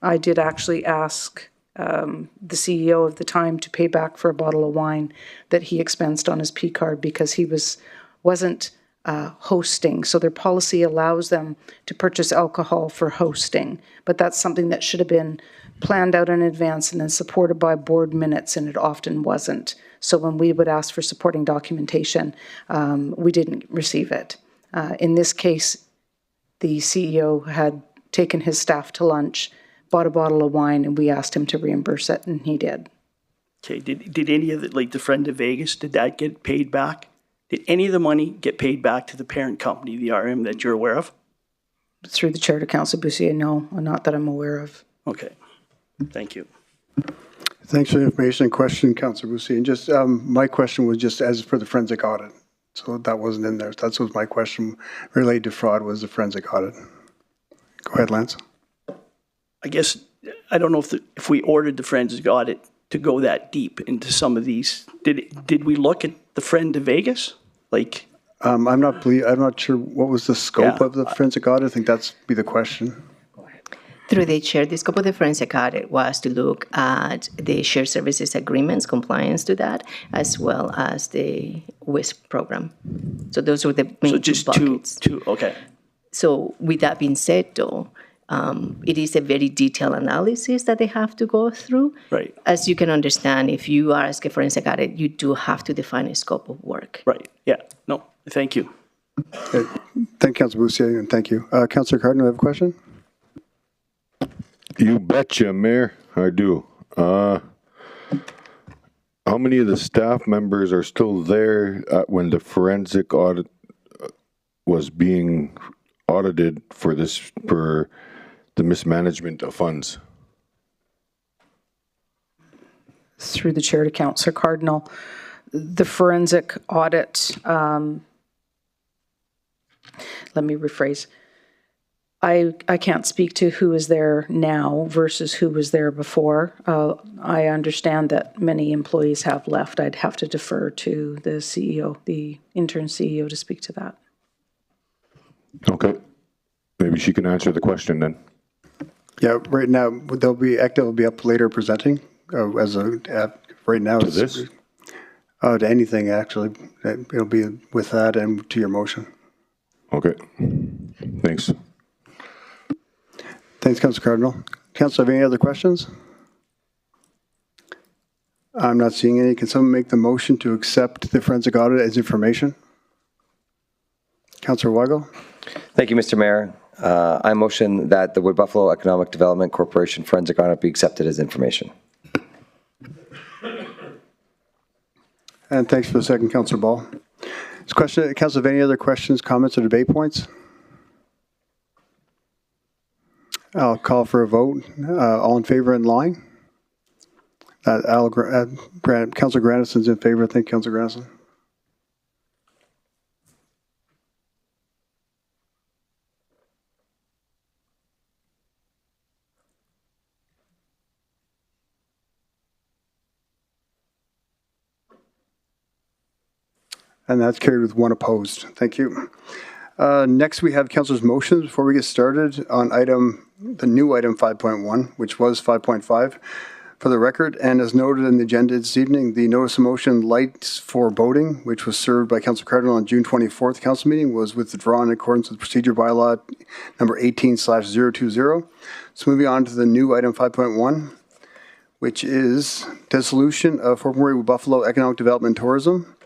I did actually ask the CEO of the time to pay back for a bottle of wine that he expensed on his P card because he wasn't hosting. So their policy allows them to purchase alcohol for hosting, but that's something that should have been planned out in advance and then supported by board minutes, and it often wasn't. So when we would ask for supporting documentation, we didn't receive it. In this case, the CEO had taken his staff to lunch, bought a bottle of wine, and we asked him to reimburse it, and he did. Okay, did any of the, like the Friend of Vegas, did that get paid back? Did any of the money get paid back to the parent company, the RM, that you're aware of? Through the chair to Councillor Bussier, no, not that I'm aware of. Okay, thank you. Thanks for the information and question, Councillor Bussier. And just my question was just as for the forensic audit. So that wasn't in there. That was my question related to fraud, was the forensic audit. Go ahead, Lance. I guess, I don't know if we ordered the forensic audit to go that deep into some of these. Did we look at the Friend of Vegas? Like, I'm not sure what was the scope of the forensic audit. I think that's be the question. Through the chair, the scope of the forensic audit was to look at the shared services agreements, compliance to that, as well as the WISP program. So those were the main just buckets. two, okay. So with that being said, though, it is a very detailed analysis that they have to go through. Right. As you can understand, if you are asking for forensic audit, you do have to define a scope of work. Right, yeah, no, thank you. Thank you, Councillor Bussier, and thank you. Councillor Cardinal, have a question? You betcha, Mayor. I do. How many of the staff members are still there when the forensic audit was being audited for the mismanagement of funds? Through the chair to Councillor Cardinal, the forensic audit, let me rephrase. I can't speak to who is there now versus who was there before. I understand that many employees have left. I'd have to defer to the CEO, the interim CEO, to speak to that. Okay. Maybe she can answer the question then. Yeah, right now, ECTA will be up later presenting right now. To this? To anything, actually. It'll be with that and to your motion. Okay. Thanks. Thanks, Councillor Cardinal. Councillor, have any other questions? I'm not seeing any. Can someone make the motion to accept the forensic audit as information? Councillor Weigel. Thank you, Mr. Mayor. I motion that the Wood Buffalo Economic Development Corporation forensic audit be accepted as information. And thanks for the second, Councillor Ball. Councillor, have any other questions, comments, or debate points? I'll call for a vote. All in favor in line? Councillor Grannison's in favor. Thank you, Councillor Grannison. And that's carried with one opposed. Thank you. Next, we have councillors' motions before we get started on the new item 5.1, which was 5.5. For the record, and as noted in the agenda this evening, the notice of motion lights for voting, which was served by Councillor Cardinal on June 24th council meeting, was withdrawn in accordance with procedure bylaw number 18/020. So moving on to the new item 5.1, which is dissolution of Fort McMurray Buffalo Economic Development and Tourism.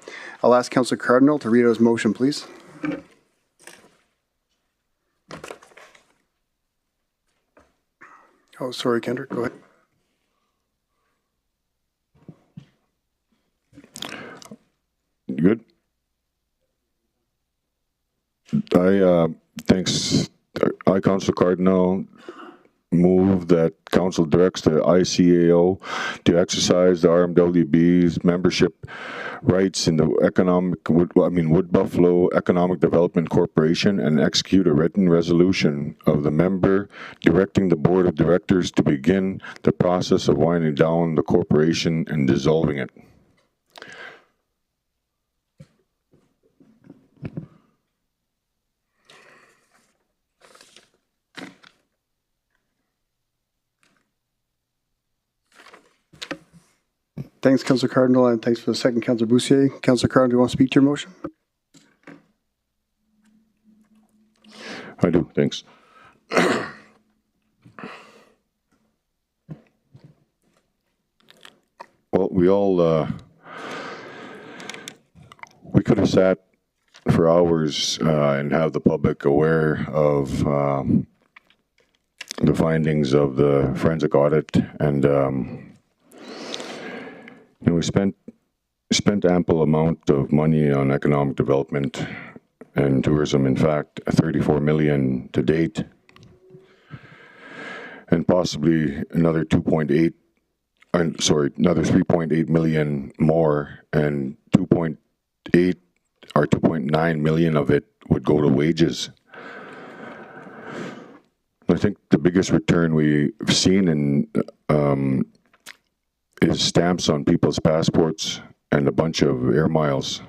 I'll ask Councillor Cardinal to read out his motion, please. Oh, sorry, Kendrick, go ahead. Good. I, Councillor Cardinal, move that council directs the ICAO to exercise the RMWB's membership rights in the Wood Buffalo Economic Development Corporation and execute a written resolution of the member directing the board of directors to begin the process of winding down the corporation and dissolving it. Thanks, Councillor Cardinal, and thanks for the second, Councillor Boussier. Councillor Cardinal, do you want to speak to your motion? I do, thanks. Well, we could have sat for hours and have the public aware of the findings of the forensic audit, and we spent ample amount of money on economic development and tourism. In fact, 34 million to date, and possibly another 3.8 million more, and 2.8 or 2.9 million of it would go to wages. I think the biggest return we've seen in is stamps on people's passports and a bunch of air miles.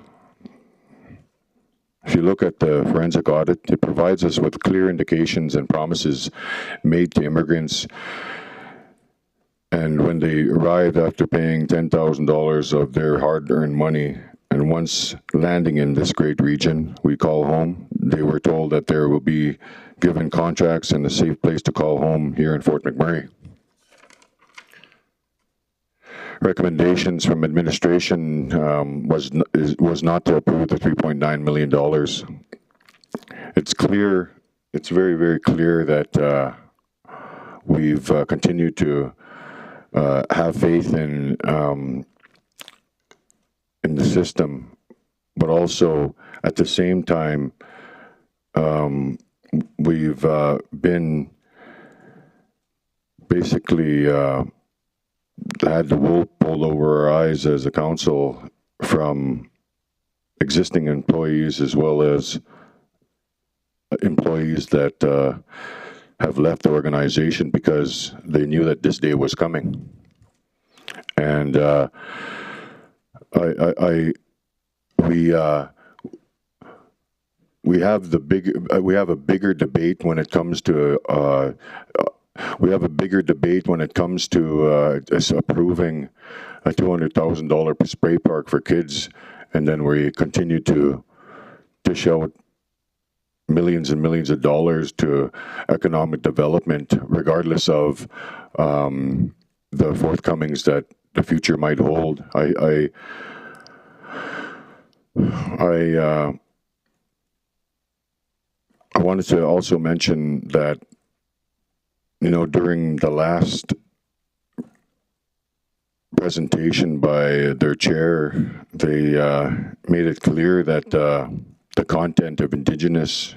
If you look at the forensic audit, it provides us with clear indications and promises made to immigrants, and when they arrive after paying $10,000 of their hard-earned money, and once landing in this great region we call home, they were told that there will be given contracts and a safe place to call home here in Fort McMurray. Recommendations from administration was not to approve the $3.9 million. It's clear, it's very, very clear that we've continued to have faith in the system, but also at the same time, we've been basically had the wool pulled over our eyes as a council from existing employees as well as employees that have left the organization because they knew that this day was coming. And we have a bigger debate when it comes to approving a $200,000 spray park for kids, and then we continue to dish out millions and millions of dollars to economic development, regardless of the forthcomings that the future might hold. I wanted to also mention that, during the last presentation by their chair, they made it clear that the content of Indigenous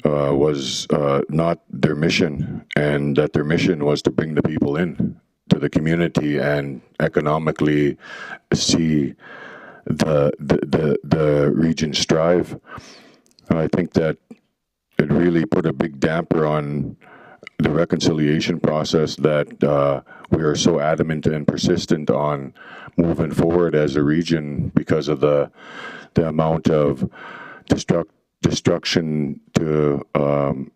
was not their mission, and that their mission was to bring the people in to the community and economically see the region strive. And I think that it really put a big damper on the reconciliation process that we are so adamant and persistent on moving forward as a region because of the amount of destruction to the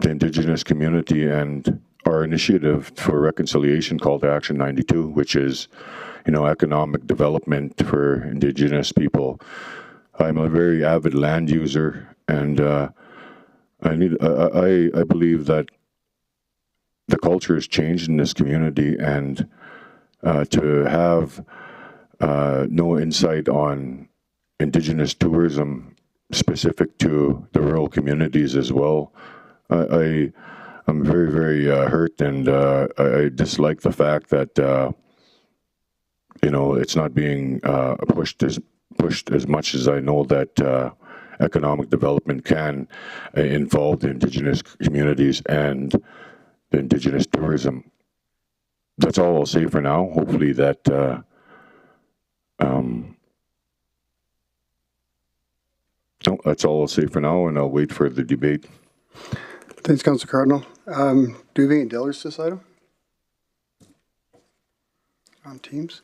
Indigenous community, and our initiative for reconciliation called Action 92, which is, economic development for Indigenous people. I'm a very avid land user, and I believe that the culture has changed in this community, and to have no insight on Indigenous tourism specific to the rural communities as well, I'm very, very hurt, and I dislike the fact that it's not being pushed as much as I know that economic development can involve the Indigenous communities and the Indigenous tourism. That's all I'll say for now. Hopefully that no, that's all I'll say for now, and I'll wait for the debate. Thanks, Councillor Cardinal. Do we have any delegate to this item? On Teams.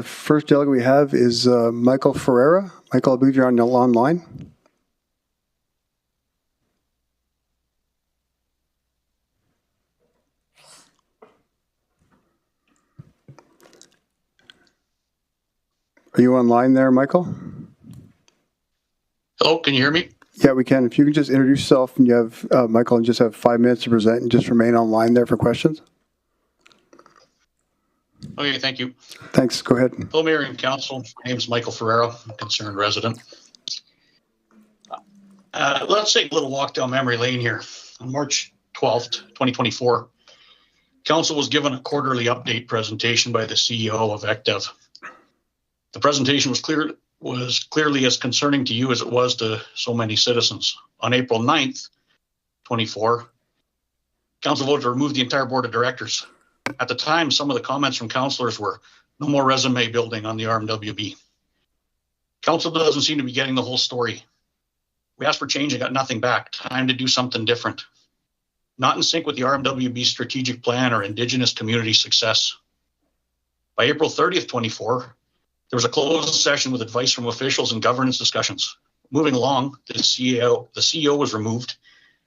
First delegate we have is Michael Ferreira. Michael, I believe you're online. Are you online there, Michael? Hello, can you hear me? Yeah, we can. If you can just introduce yourself and you have, Michael, and just have 5 minutes to present and just remain online there for questions. Okay, thank you. Thanks. Go ahead. Hello, Mayor and Council. My name is Michael Ferrero, I'm a concerned resident. Let's take a little walk down memory lane here. On March 12th, 2024, Council was given a quarterly update presentation by the CEO of ECDEV. The presentation was clearly as concerning to you as it was to so many citizens. On April 9th, 24, Council voted to remove the entire board of directors. At the time, some of the comments from councillors were no more resume building on the RMWB. Council doesn't seem to be getting the whole story. We asked for change and got nothing back. Time to do something different. Not in sync with the RMWB strategic plan or Indigenous community success. By April 30th, 24, there was a closed session with advice from officials and governance discussions. Moving along, the CEO was removed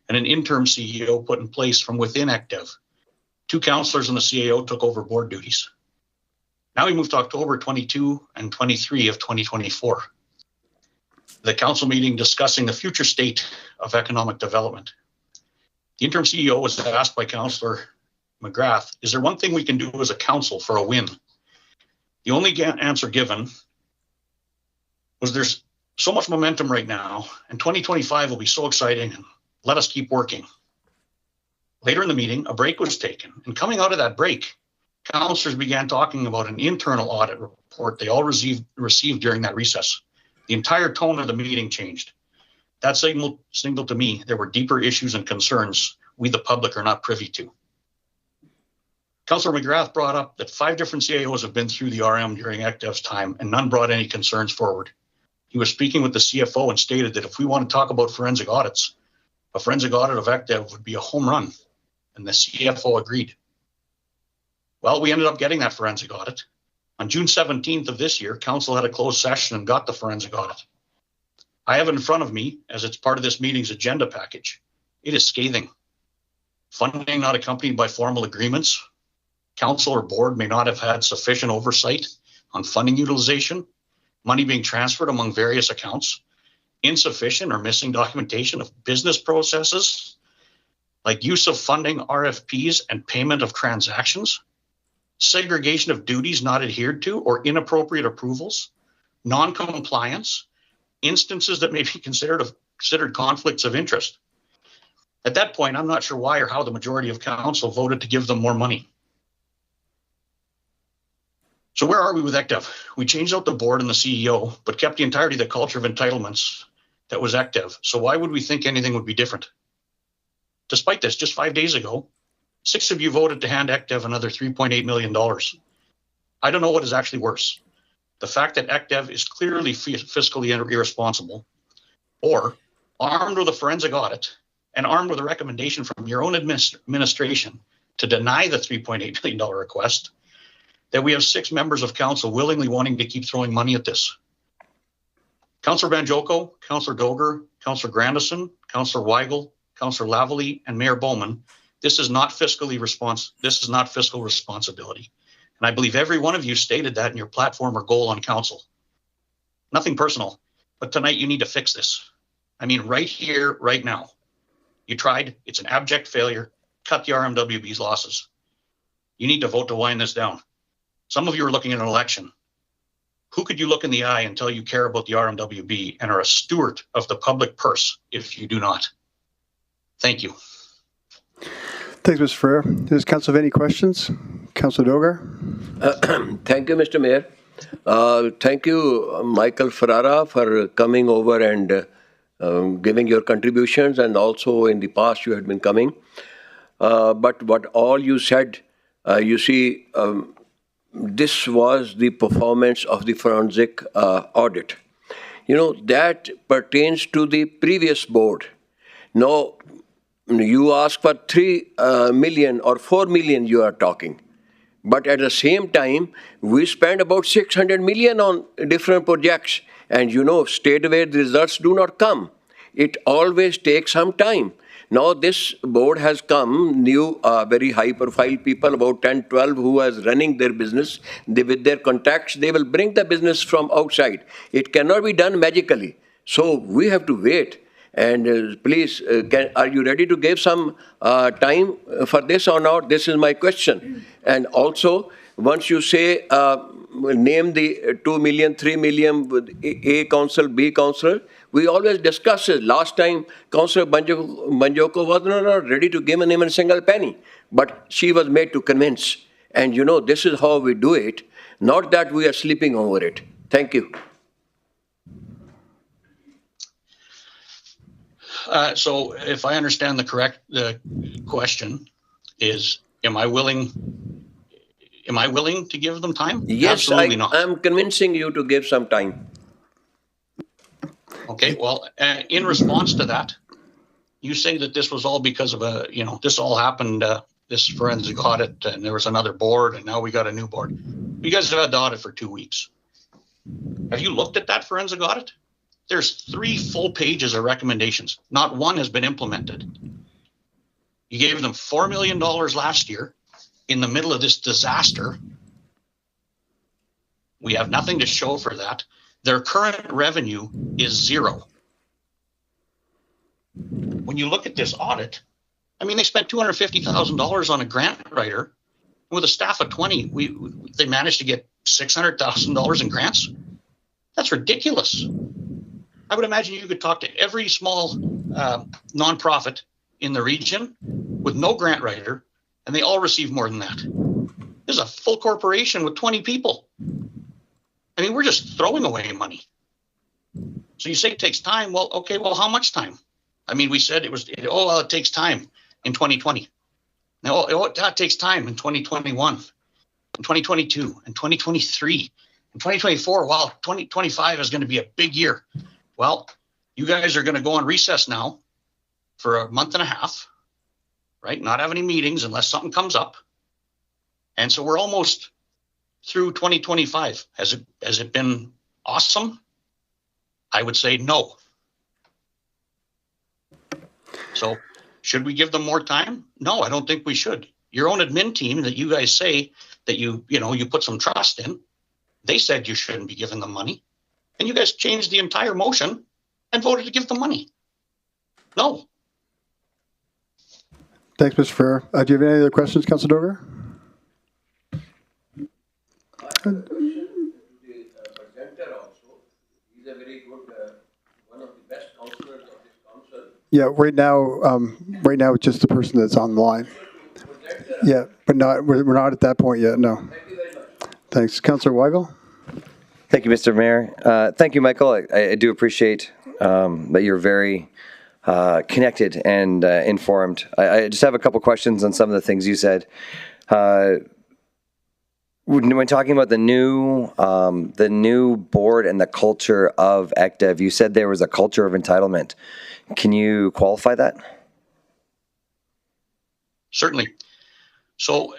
and an interim CEO put in place from within ECDEV. 2 councillors and the CAO took over board duties. Now we move to October 22 and 23 of 2024. The council meeting discussing the future state of economic development. The interim CEO was asked by Councillor McGrath, is there one thing we can do as a council for a win? The only answer given was there's so much momentum right now and 2025 will be so exciting and let us keep working. Later in the meeting, a break was taken, and coming out of that break, councillors began talking about an internal audit report they all received during that recess. The entire tone of the meeting changed. That signaled to me there were deeper issues and concerns we, the public, are not privy to. Councillor McGrath brought up that 5 different CAOs have been through the RM during ECDEV's time, and none brought any concerns forward. He was speaking with the CFO and stated that if we want to talk about forensic audits, a forensic audit of ECDEV would be a home run. And the CFO agreed. Well, we ended up getting that forensic audit. On June 17th of this year, Council had a closed session and got the forensic audit. I have it in front of me as it's part of this meeting's agenda package. It is scathing. Funding not accompanied by formal agreements. Council or board may not have had sufficient oversight on funding utilization, money being transferred among various accounts, insufficient or missing documentation of business processes, like use of funding RFPs and payment of transactions, segregation of duties not adhered to or inappropriate approvals, non-compliance, instances that may be considered conflicts of interest. At that point, I'm not sure why or how the majority of council voted to give them more money. So where are we with ECDEV? We changed out the board and the CEO, but kept the entirety of the culture of entitlements that was ECDEV. So why would we think anything would be different? Despite this, just 5 days ago, 6 of you voted to hand ECDEV another $3.8 million. I don't know what is actually worse. The fact that ECDEV is clearly fiscally irresponsible, or armed with a forensic audit and armed with a recommendation from your own administration to deny the $3.8 million request, that we have 6 members of council willingly wanting to keep throwing money at this. Councillor Banjoko, Councillor Doger, Councillor Grandison, Councillor Weigel, Councillor Lavallee, and Mayor Bowman, this is not fiscal responsibility. And I believe every one of you stated that in your platform or goal on council. Nothing personal, but tonight you need to fix this. I mean, right here, right now. You tried, it's an abject failure, cut the RMWB's losses. You need to vote to wind this down. Some of you are looking at an election. Who could you look in the eye and tell you care about the RMWB and are a steward of the public purse if you do not? Thank you. Thanks, Mr. Ferrer. Does council have any questions? Councillor Dogar? Thank you, Mr. Mayor. Thank you, Michael Ferrara, for coming over and giving your contributions, and also in the past you had been coming. But what all you said, you see, this was the performance of the forensic audit. You know, that pertains to the previous board. Now, you ask for 3 million or 4 million you are talking. But at the same time, we spend about 600 million on different projects. And you know, state where the results do not come. It always takes some time. Now this board has come, new, very high-profile people, about 10, 12, who is running their business. With their contacts, they will bring the business from outside. It cannot be done magically. So we have to wait. And please, are you ready to give some time for this or not? This is my question. And also, once you say, name the 2 million, 3 million with A council, B councillor, we always discuss it. Last time, Councillor Banjoko was not ready to give him a single penny, but she was made to convince. And you know, this is how we do it, not that we are sleeping over it. Thank you. So if I understand the question is, am I willing to give them time? Yes, Absolutely not. I'm convincing you to give some time. Okay, well, in response to that, you say that this was all because of this all happened, this forensic audit, and there was another board, and now we got a new board. You guys have had the audit for 2 weeks. Have you looked at that forensic audit? There's 3 full pages of recommendations. Not one has been implemented. You gave them $4 million last year in the middle of this disaster. We have nothing to show for that. Their current revenue is 0. When you look at this audit, I mean, they spent $250,000 on a grant writer. With a staff of 20, they managed to get $600,000 in grants. That's ridiculous. I would imagine you could talk to every small nonprofit in the region with no grant writer, and they all receive more than that. This is a full corporation with 20 people. I mean, we're just throwing away money. So you say it takes time. Well, okay, well, how much time? I mean, we said it takes time in 2020. Now, that takes time in 2021, in 2022, in 2023, in 2024. Wow, 2025 is going to be a big year. Well, you guys are going to go on recess now for a month and a half, right? Not have any meetings unless something comes up. And so we're almost through 2025. Has it been awesome? I would say no. So should we give them more time? No, I don't think we should. Your own admin team that you guys say that you put some trust in, they said you shouldn't be giving them money. And you guys changed the entire motion and voted to give them money. No. Thanks, Mr. Ferrer. Do you have any other questions, Councilor Dover? Yeah, right now it's just the person that's on the line. Yeah, but we're not at that point yet, no. Thanks. Councillor Weigel? Thank you, Mr. Mayor. Thank you, Michael. I do appreciate that you're very connected and informed. I just have a couple questions on some of the things you said. When talking about the new board and the culture of ECDEV, you said there was a culture of entitlement. Can you qualify that? Certainly. So,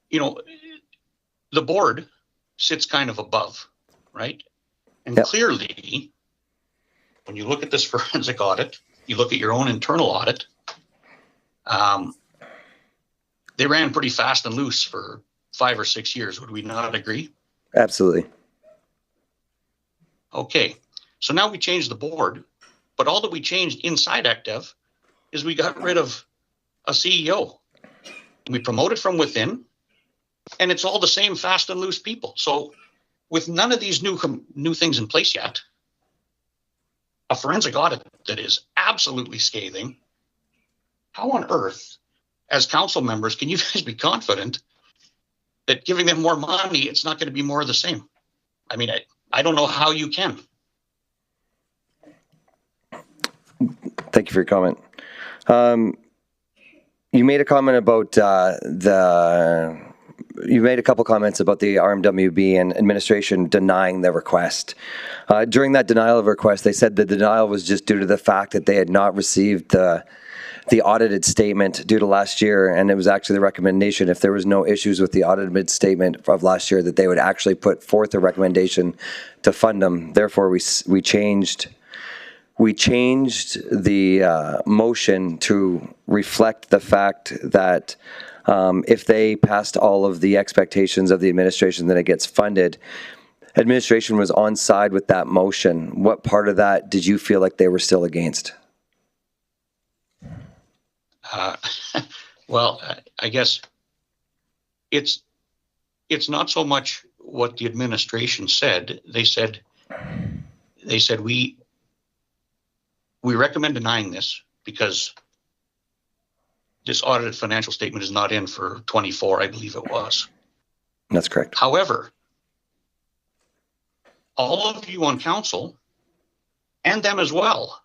the board sits kind of above, right? And clearly, when you look at this forensic audit, you look at your own internal audit, they ran pretty fast and loose for 5 or 6 years. Would we not agree? Absolutely. Okay. So now we changed the board, but all that we changed inside ECDEV is we got rid of a CEO. We promoted from within, and it's all the same fast and loose people. So with none of these new things in place yet, a forensic audit that is absolutely scathing, how on earth, as council members, can you guys be confident that giving them more money, it's not going to be more of the same? I mean, I don't know how you can. Thank you for your comment. You made a comment about you made a couple comments about the RMWB and administration denying the request. During that denial of request, they said the denial was just due to the fact that they had not received the audited statement due to last year, and it was actually the recommendation, if there was no issues with the audited statement of last year, that they would actually put forth a recommendation to fund them. Therefore, we changed we changed the motion to reflect the fact that if they passed all of the expectations of the administration, then it gets funded. Administration was on side with that motion. What part of that did you feel like they were still against? Well, I guess it's not so much what the administration said. They said we recommend denying this because this audited financial statement is not in for 24, I believe it was. That's correct. However, all of you on council and them as well,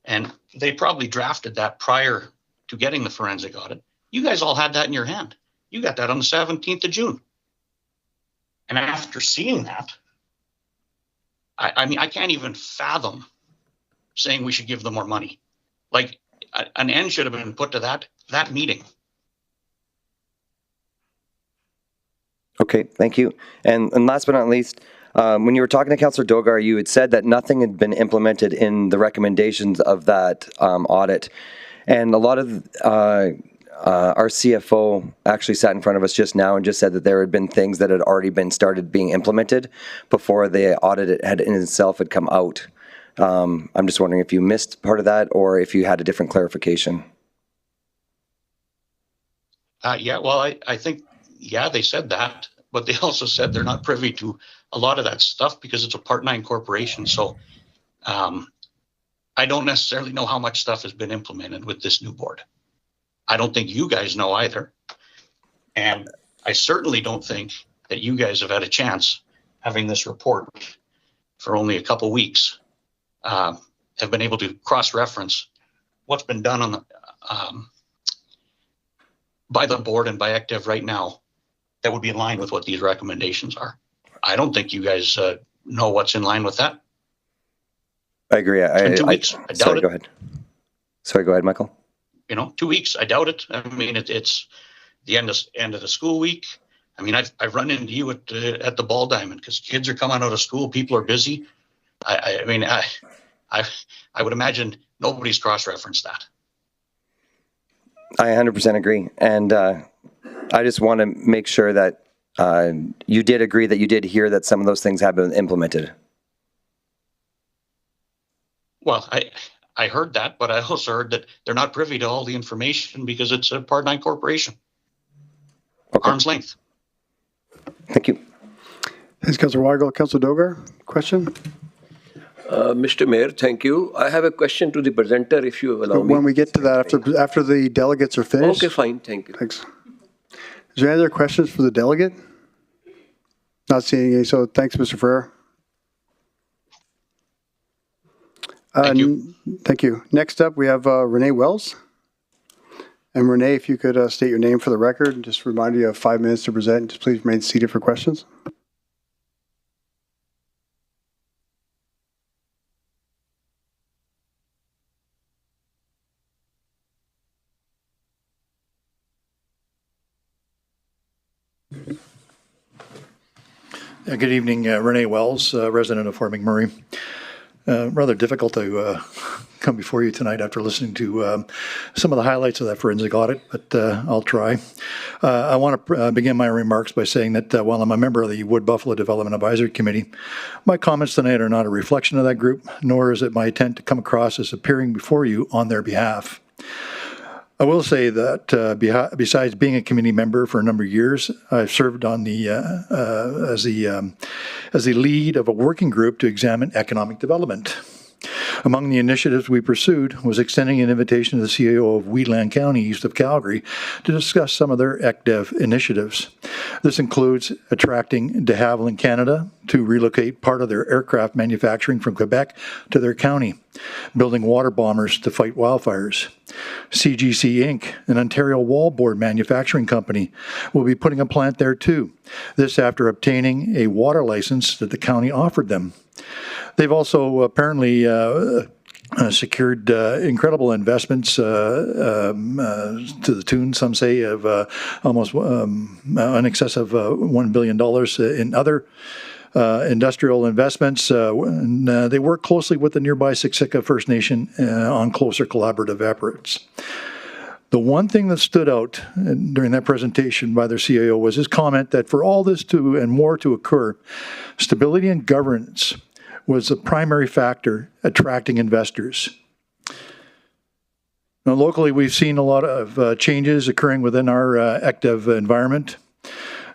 and they probably drafted that prior to getting the forensic audit. You guys all had that in your hand. You got that on the 17th of June. And after seeing that, I mean, I can't even fathom saying we should give them more money. Like, an end should have been put to that meeting. Okay, thank you. And last but not least, when you were talking to Councillor Dogar, you had said that nothing had been implemented in the recommendations of that audit. And a lot of our CFO actually sat in front of us just now and just said that there had been things that had already been started being implemented before the audit had in itself had come out. I'm just wondering if you missed part of that or if you had a different clarification. Yeah, well, I think, yeah, they said that, but they also said they're not privy to a lot of that stuff because it's a Part 9 corporation. So I don't necessarily know how much stuff has been implemented with this new board. I don't think you guys know either. And I certainly don't think that you guys have had a chance, having this report for only a couple weeks, have been able to cross-reference what's been done on the, by the board and by ECDEV right now that would be in line with what these recommendations are. I don't think you guys know what's in line with that. I agree. In 2 weeks, I doubt sorry, it. go ahead. Sorry, go ahead, Michael. 2 weeks, I doubt it. I mean, it's the end of the school week. I mean, I've run into you at the Ball Diamond because kids are coming out of school, people are busy. I mean, I would imagine nobody's cross-referenced that. I 100% agree. And I just want to make sure that you did agree that you did hear that some of those things have been implemented. Well, I heard that, but I also heard that they're not privy to all the information because it's a Part 9 corporation. Okay. Arm's length. Thank you. Thanks, Councillor Weigel. Councillor Dogar, question? Mr. Mayor, thank you. I have a question to the presenter, if you allow me. When we get to that, after the delegates are finished. Okay, fine. Thank you. Thanks. Is there any other questions for the delegate? Not seeing any, so thanks, Mr. Ferrer. Thank you. Thank you. Next up, we have Renee Wells. And Renee, if you could state your name for the record and just remind you have 5 minutes to present. Just please remain seated for questions. Good evening, Renee Wells, resident of Fort McMurray. Rather difficult to come before you tonight after listening to some of the highlights of that forensic audit, but I'll try. I want to begin my remarks by saying that while I'm a member of the Wood Buffalo Development Advisory Committee, my comments tonight are not a reflection of that group, nor is it my intent to come across as appearing before you on their behalf. I will say that besides being a committee member for a number of years, I've served on the as the lead of a working group to examine economic development. Among the initiatives we pursued was extending an invitation to the CEO of Wheatland County, east of Calgary, to discuss some of their ECDEV initiatives. This includes attracting De Havilland Canada to relocate part of their aircraft manufacturing from Quebec to their county, building water bombers to fight wildfires. CGC Inc., an Ontario wallboard manufacturing company, will be putting a plant there too, this after obtaining a water license that the county offered them. They've also apparently secured incredible investments to the tune, some say, of almost in excess of $1 billion in other industrial investments, and they work closely with the nearby Siksika First Nation on closer collaborative efforts. The one thing that stood out during that presentation by their CAO was his comment that for all this to and more to occur, stability and governance was the primary factor attracting investors. Now, locally, we've seen a lot of changes occurring within our ECDEV environment.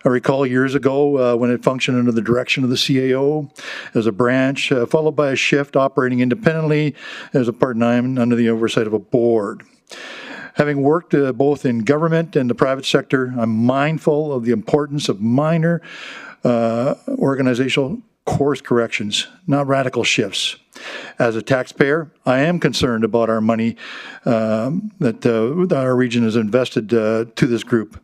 I recall years ago when it functioned under the direction of the CAO as a branch, followed by a shift operating independently as a part-time under the oversight of a board. Having worked both in government and the private sector, I'm mindful of the importance of minor organizational course corrections, not radical shifts. As a taxpayer, I am concerned about our money that our region has invested to this group.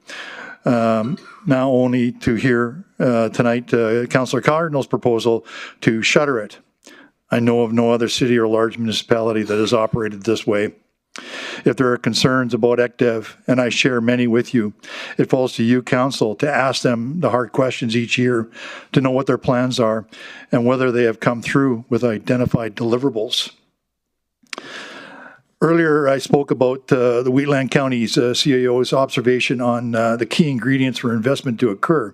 Now only to hear tonight Councillor Cardinal's proposal to shutter it. I know of no other city or large municipality that has operated this way. If there are concerns about ECDEV, and I share many with you, it falls to you, Council, to ask them the hard questions each year, to know what their plans are, and whether they have come through with identified deliverables. Earlier, I spoke about the Wheatland County's CAO's observation on the key ingredients for investment to occur.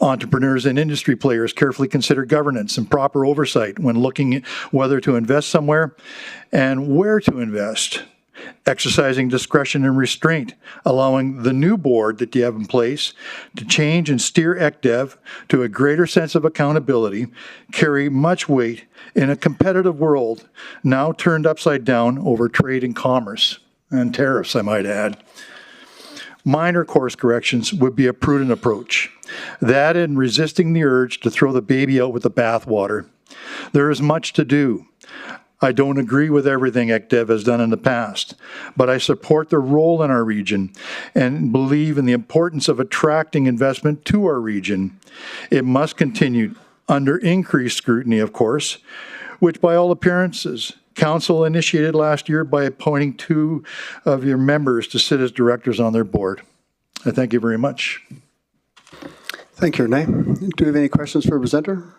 Entrepreneurs and industry players carefully consider governance and proper oversight when looking at whether to invest somewhere and where to invest. Exercising discretion and restraint, allowing the new board that you have in place to change and steer ECDEV to a greater sense of accountability, carry much weight in a competitive world now turned upside down over trade and commerce, and tariffs, I might add. Minor course corrections would be a prudent approach. That and resisting the urge to throw the baby out with the bathwater. There is much to do. I don't agree with everything ECDEV has done in the past, but I support their role in our region and believe in the importance of attracting investment to our region. It must continue under increased scrutiny, of course, which by all appearances, Council initiated last year by appointing 2 of your members to sit as directors on their board. I thank you very much. Thank you, Rene. Do we have any questions for the presenter?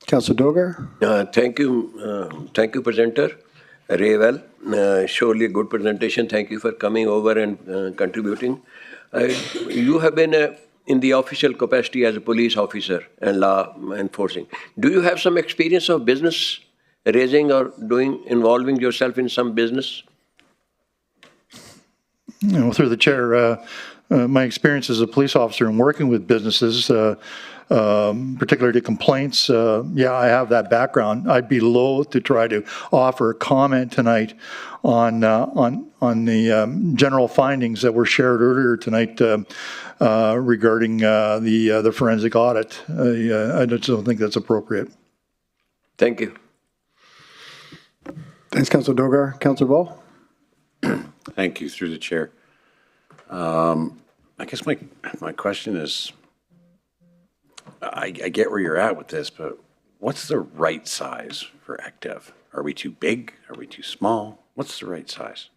Councillor Dogar. Thank you, presenter. Very well. Surely a good presentation. Thank you for coming over and contributing. You have been in the official capacity as a police officer and law enforcing. Do you have some experience of business raising or involving yourself in some business? Through the chair, my experience as a police officer and working with businesses, particularly complaints, I have that background. I'd be loath to try to offer a comment tonight on the general findings that were shared earlier tonight regarding the forensic audit. I just don't think that's appropriate. Thank you. Thanks, Councillor Dogar. Councillor Ball. Thank you, through the chair. I guess my question is, I get where you're at with this, but what's the right size for ECDEV? Are we too big? Are we too small? What's the right size?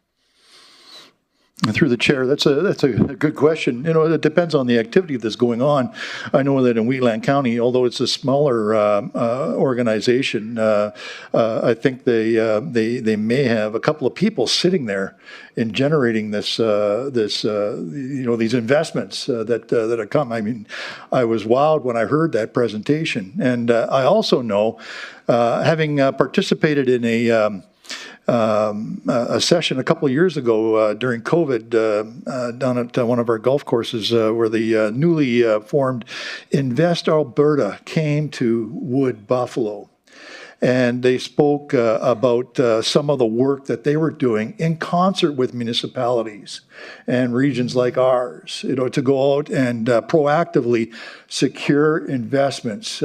Through the chair, that's a good question. It depends on the activity that's going on. I know that in Wheatland County, although it's a smaller organization, I think they may have a couple of people sitting there in generating these investments that have come. I mean, I was wowed when I heard that presentation, and I also know, having participated in a session a couple of years ago during COVID down at one of our golf courses where the newly formed Invest Alberta came to Wood Buffalo. And they spoke about some of the work that they were doing in concert with municipalities and regions like ours, to go out and proactively secure investments,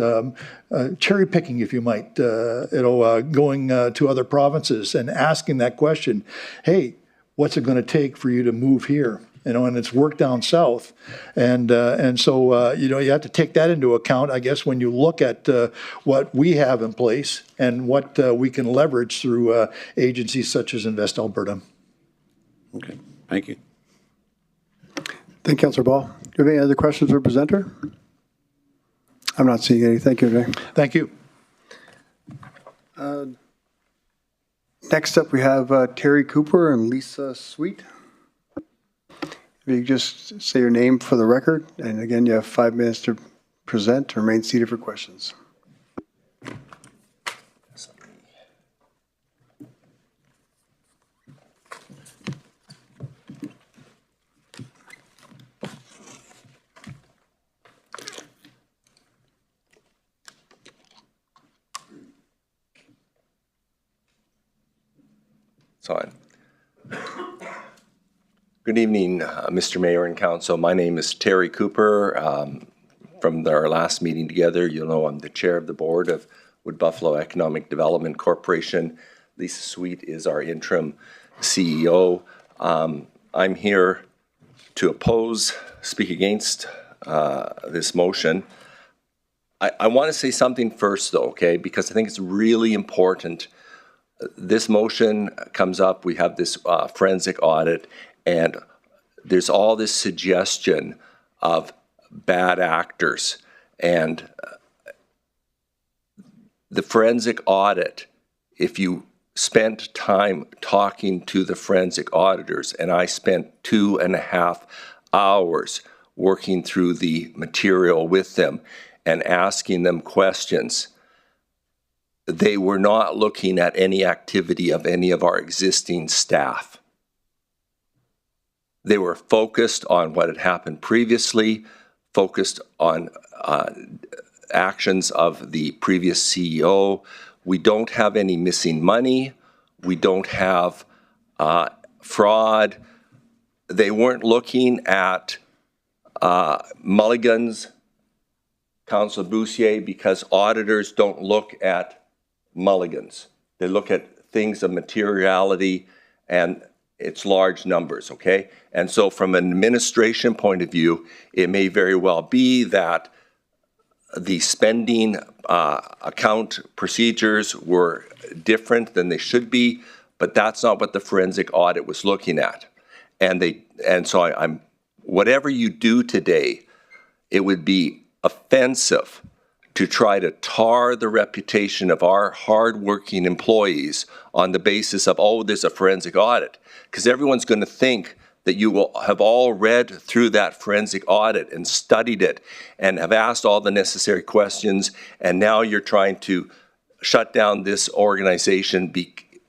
cherry picking, if you might, going to other provinces and asking that question, hey, what's it going to take for you to move here? And it's work down south. And so you have to take that into account, I guess, when you look at what we have in place and what we can leverage through agencies such as Invest Alberta. Okay, thank you. Thank you, Councillor Ball. Do you have any other questions for the presenter? I'm not seeing any. Thank you, Renee. Thank you. Next up, we have Terry Cooper and Lisa Sweet. If you just say your name for the record, and again, you have 5 minutes to present or remain seated for questions. It's on. Good evening, Mr. Mayor and Council. My name is Terry Cooper. From our last meeting together, you'll know I'm the chair of the board of Wood Buffalo Economic Development Corporation. Lisa Sweet is our interim CEO. I'm here to speak against this motion. I want to say something first, though, okay, because I think it's really important. This motion comes up, we have this forensic audit, and there's all this suggestion of bad actors. And the forensic audit, if you spent time talking to the forensic auditors, and I spent 2.5 hours working through the material with them and asking them questions, they were not looking at any activity of any of our existing staff. They were focused on what had happened previously, focused on actions of the previous CEO. We don't have any missing money. We don't have fraud. They weren't looking at mulligans, Councillor Boussier, because auditors don't look at mulligans. They look at things of materiality and it's large numbers, okay? And so from an administration point of view, it may very well be that the spending account procedures were different than they should be, but that's not what the forensic audit was looking at. And so I'm whatever you do today, it would be offensive to try to tar the reputation of our hardworking employees on the basis of, oh, there's a forensic audit. Because everyone's going to think that you will have all read through that forensic audit and studied it and have asked all the necessary questions, and now you're trying to shut down this organization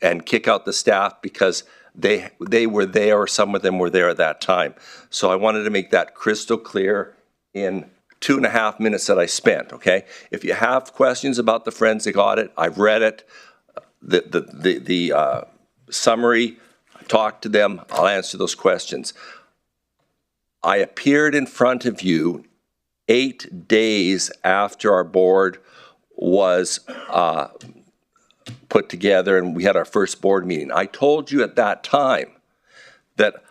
and kick out the staff because they were there, or some of them were there at that time. So I wanted to make that crystal clear in 2.5 minutes that I spent, okay? If you have questions about the forensic audit, I've read it, the summary, I talked to them, I'll answer those questions. I appeared in front of you 8 days after our board was put together and we had our first board meeting. I told you at that time that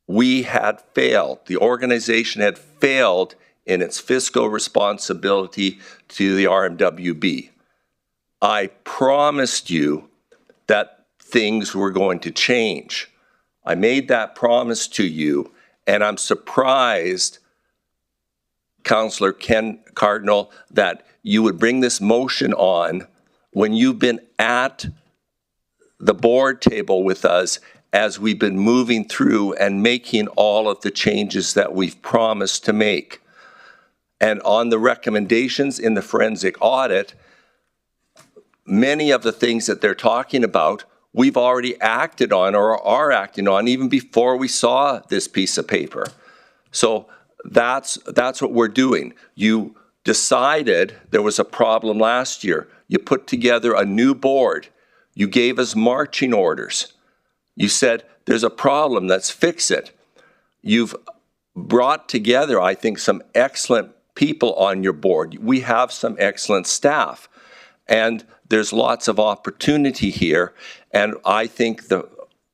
we had failed, the organization had failed in its fiscal responsibility to the RMWB. I promised you that things were going to change. I made that promise to you, and I'm surprised, Councillor Ken Cardinal, that you would bring this motion on when you've been at the board table with us as we've been moving through and making all of the changes that we've promised to make. And on the recommendations in the forensic audit, many of the things that they're talking about, we've already acted on or are acting on even before we saw this piece of paper. So that's what we're doing. You decided there was a problem last year. You put together a new board. You gave us marching orders. You said, there's a problem, let's fix it. You've brought together, I think, some excellent people on your board. We have some excellent staff. And there's lots of opportunity here. And I think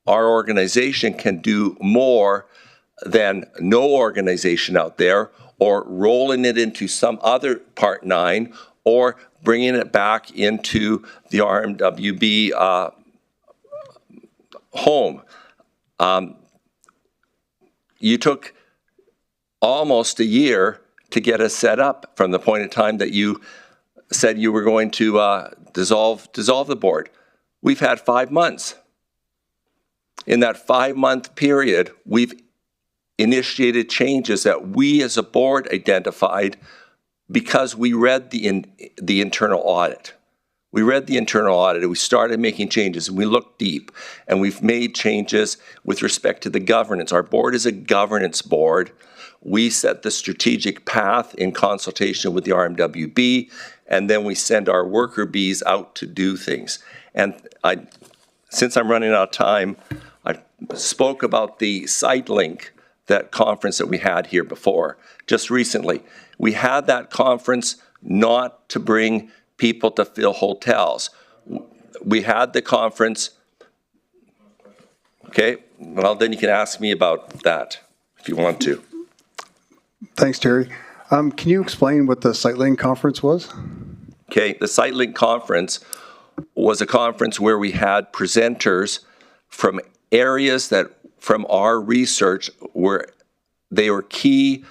our organization can do more than no organization out there, or rolling it into some other Part 9, or bringing it back into the RMWB home. You took almost a year to get us set up from the point in time that you said you were going to dissolve the board. We've had 5 months. In that 5-month period, we've initiated changes that we as a board identified because we read the internal audit. We read the internal audit and we started making changes and we looked deep and we've made changes with respect to the governance. Our board is a governance board. We set the strategic path in consultation with the RMWB, and then we send our worker bees out to do things. And since I'm running out of time, I spoke about the site link, that conference that we had here before, just recently. We had that conference not to bring people to fill hotels. We had the conference, okay, well then you can ask me about that if you want to. Thanks, Terry. Can you explain what the SiteLink conference was? Okay, the SiteLink conference was a conference where we had presenters from areas that from our research where they were key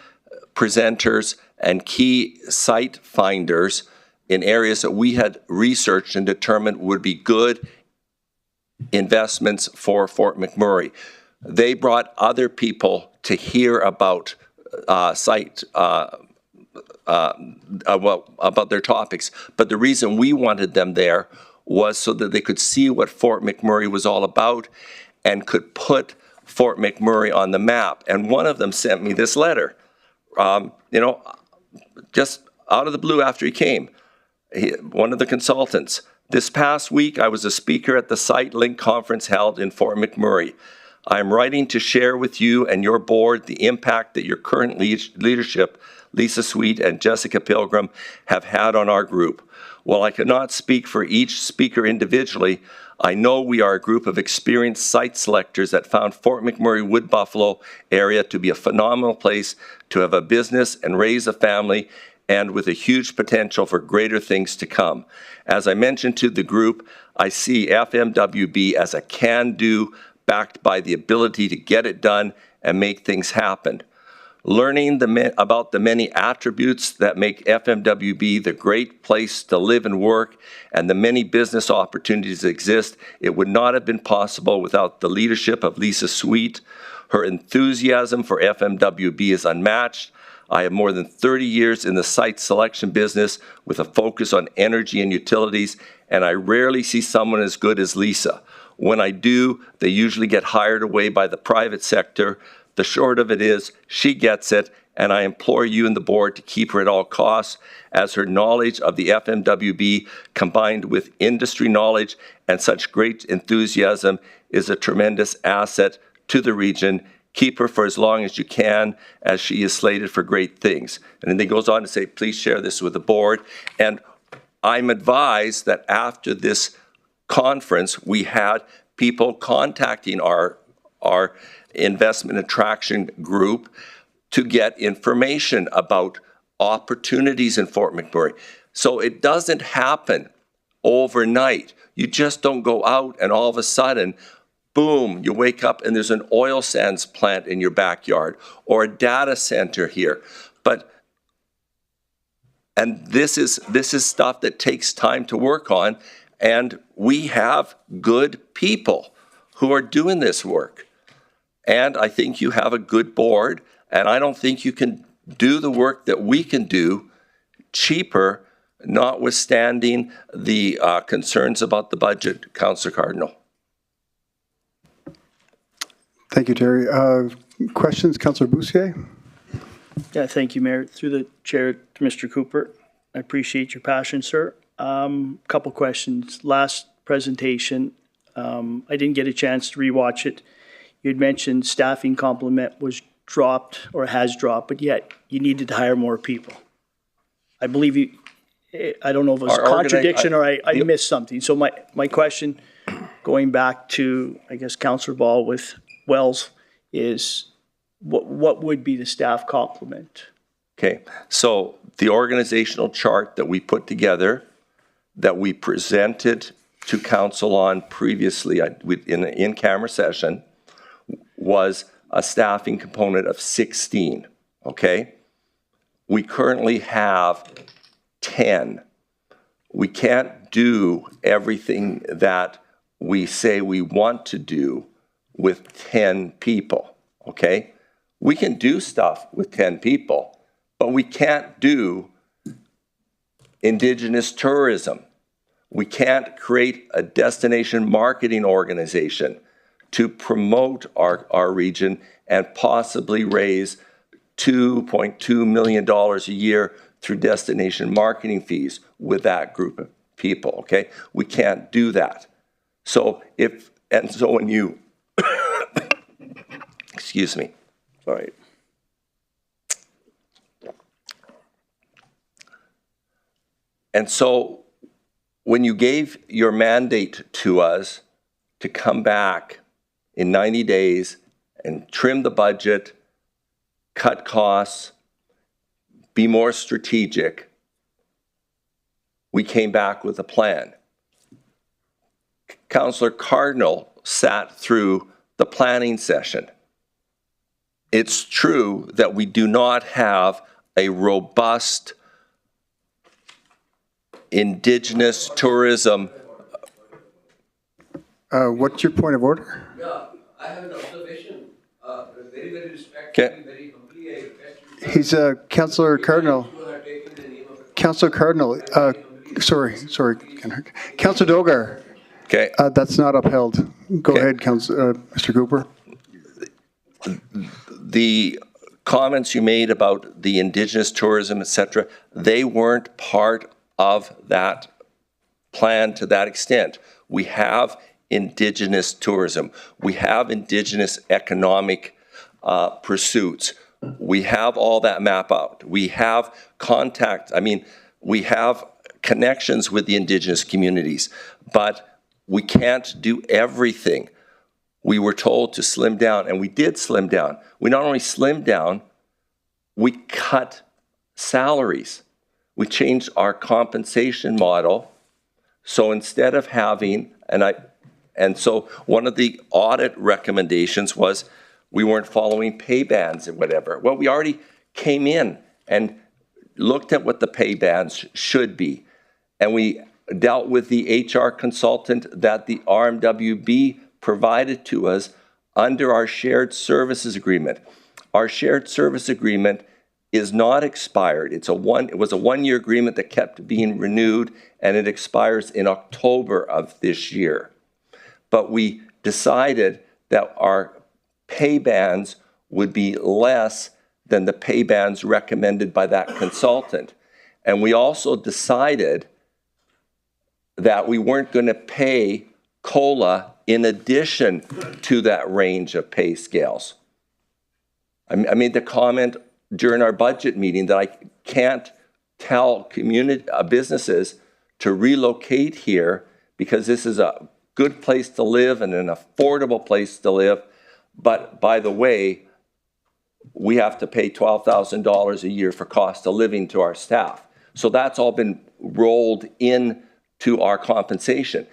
presenters and key site finders in areas that we had researched and determined would be good investments for Fort McMurray. They brought other people to hear about about their topics. But the reason we wanted them there was so that they could see what Fort McMurray was all about and could put Fort McMurray on the map. And one of them sent me this letter, just out of the blue after he came. One of the consultants. This past week, I was a speaker at the SiteLink conference held in Fort McMurray. I am writing to share with you and your board the impact that your current leadership, Lisa Sweet and Jessica Pilgrim, have had on our group. While I cannot speak for each speaker individually, I know we are a group of experienced site selectors that found Fort McMurray Wood Buffalo area to be a phenomenal place to have a business and raise a family, and with a huge potential for greater things to come. As I mentioned to the group, I see FMWB as a can-do, backed by the ability to get it done and make things happen. Learning about the many attributes that make FMWB the great place to live and work and the many business opportunities that exist, it would not have been possible without the leadership of Lisa Sweet. Her enthusiasm for FMWB is unmatched. I have more than 30 years in the site selection business with a focus on energy and utilities, and I rarely see someone as good as Lisa. When I do, they usually get hired away by the private sector. The short of it is, she gets it, and I implore you and the board to keep her at all costs, as her knowledge of the FMWB combined with industry knowledge and such great enthusiasm is a tremendous asset to the region. Keep her for as long as you can, as she is slated for great things. And then he goes on to say, please share this with the board. And I'm advised that after this conference, we had people contacting our investment attraction group to get information about opportunities in Fort McMurray. So it doesn't happen overnight. You just don't go out and all of a sudden, boom, you wake up and there's an oil sands plant in your backyard or a data center here. And this is stuff that takes time to work on, and we have good people who are doing this work. And I think you have a good board, and I don't think you can do the work that we can do cheaper, notwithstanding the concerns about the budget, Councillor Cardinal. Thank you, Terry. Questions, Councillor Boussier? Yeah, thank you, Mayor. Through the chair to Mr. Cooper, I appreciate your passion, sir. Couple questions. Last presentation, I didn't get a chance to rewatch it. You had mentioned staffing complement was dropped or has dropped, but yet you needed to hire more people. I believe you, I don't know if it was a contradiction or I missed something. So my question, going back to, I guess, Councillor Ball with Wells, is what would be the staff complement? Okay, so the organizational chart that we put together, that we presented to council on previously in an in-camera session, was a staffing component of 16, okay? we currently have 10. We can't do everything that we say we want to do with 10 people, okay? We can do stuff with 10 people, but we can't do Indigenous tourism. We can't create a destination marketing organization to promote our region and possibly raise $2.2 million a year through destination marketing fees with that group of people, okay? We can't do that. So when you, excuse me, sorry. And so when you gave your mandate to us to come back in 90 days and trim the budget, cut costs, be more strategic, we came back with a plan. Councillor Cardinal sat through the planning session. It's true that we do not have a robust Indigenous tourism. What's your point of order? Yeah, I have an observation. Very, very respectfully, very humbly, I request He's Councillor Cardinal. Councillor Cardinal. Sorry, Councillor Dogar. Okay. That's not upheld. Go ahead, Mr. Cooper. The comments you made about the Indigenous tourism, etc., they weren't part of that plan to that extent. We have Indigenous tourism. We have Indigenous economic pursuits. We have all that map out. We have we have connections with the Indigenous communities, but we can't do everything. We were told to slim down, and we did slim down. We not only slimmed down, we cut salaries. We changed our compensation model. So instead of having, and so one of the audit recommendations was we weren't following pay bands or whatever. Well, we already came in and looked at what the pay bands should be. And we dealt with the HR consultant that the RMWB provided to us under our shared services agreement. Our shared service agreement is not expired. It was a one-year agreement that kept being renewed, and it expires in October of this year. But we decided that our pay bands would be less than the pay bands recommended by that consultant. And we also decided that we weren't going to pay COLA in addition to that range of pay scales. I made the comment during our budget meeting that I can't tell businesses to relocate here because this is a good place to live and an affordable place to live. But by the way, we have to pay $12,000 a year for cost of living to our staff. So that's all been rolled into our compensation.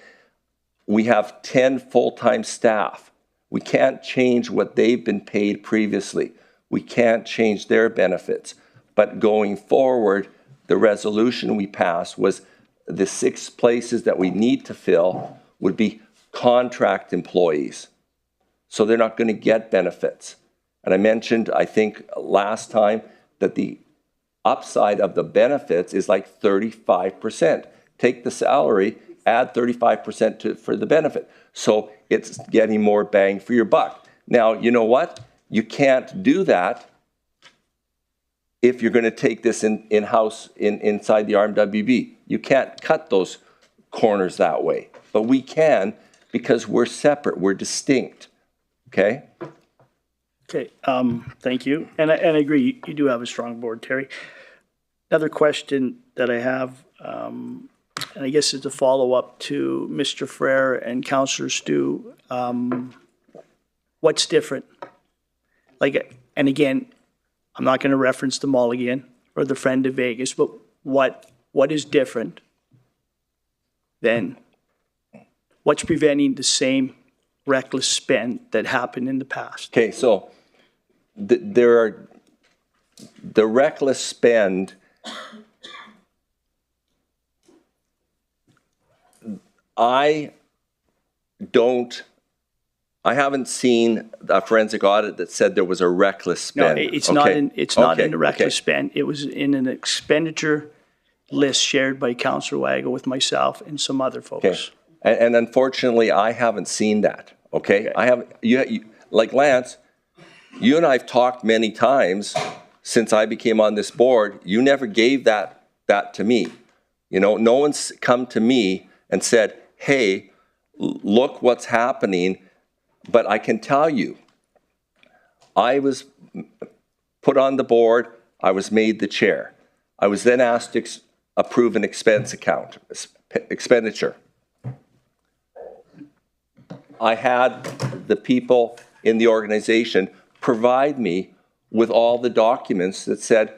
We have 10 full-time staff. We can't change what they've been paid previously. We can't change their benefits. But going forward, the resolution we passed was the 6 places that we need to fill would be contract employees. So they're not going to get benefits. And I mentioned, I think last time, that the upside of the benefits is like 35%. Take the salary, add 35% for the benefit. So it's getting more bang for your buck. Now, you know what? You can't do that if you're going to take this in-house inside the RMWB. You can't cut those corners that way. But we can because we're separate, we're distinct. Okay? Okay, thank you. And I agree, you do have a strong board, Terry. Another question that I have, and I guess it's a follow-up to Mr. Frere and Councillor Stu. What's different? And again, I'm not going to reference the Mulligan or the Friend of Vegas, but what is different than what's preventing the same reckless spend that happened in the past? Okay, so there are the reckless spend, I haven't seen a forensic audit that said there was a reckless No, spend. it's Okay. not Okay, in the reckless okay. spend. It was in an expenditure list shared by Councillor Wago with myself and some other folks. Okay. And unfortunately, I haven't seen that. Okay. I haven't. You, like Lance, you and I've talked many times since I became on this board. You never gave that to me. You know, no one's come to me and said, "Hey, look what's happening." But I can tell you, I was put on the board. I was made the chair. I was then asked to approve an expenditure. I had the people in the organization provide me with all the documents that said,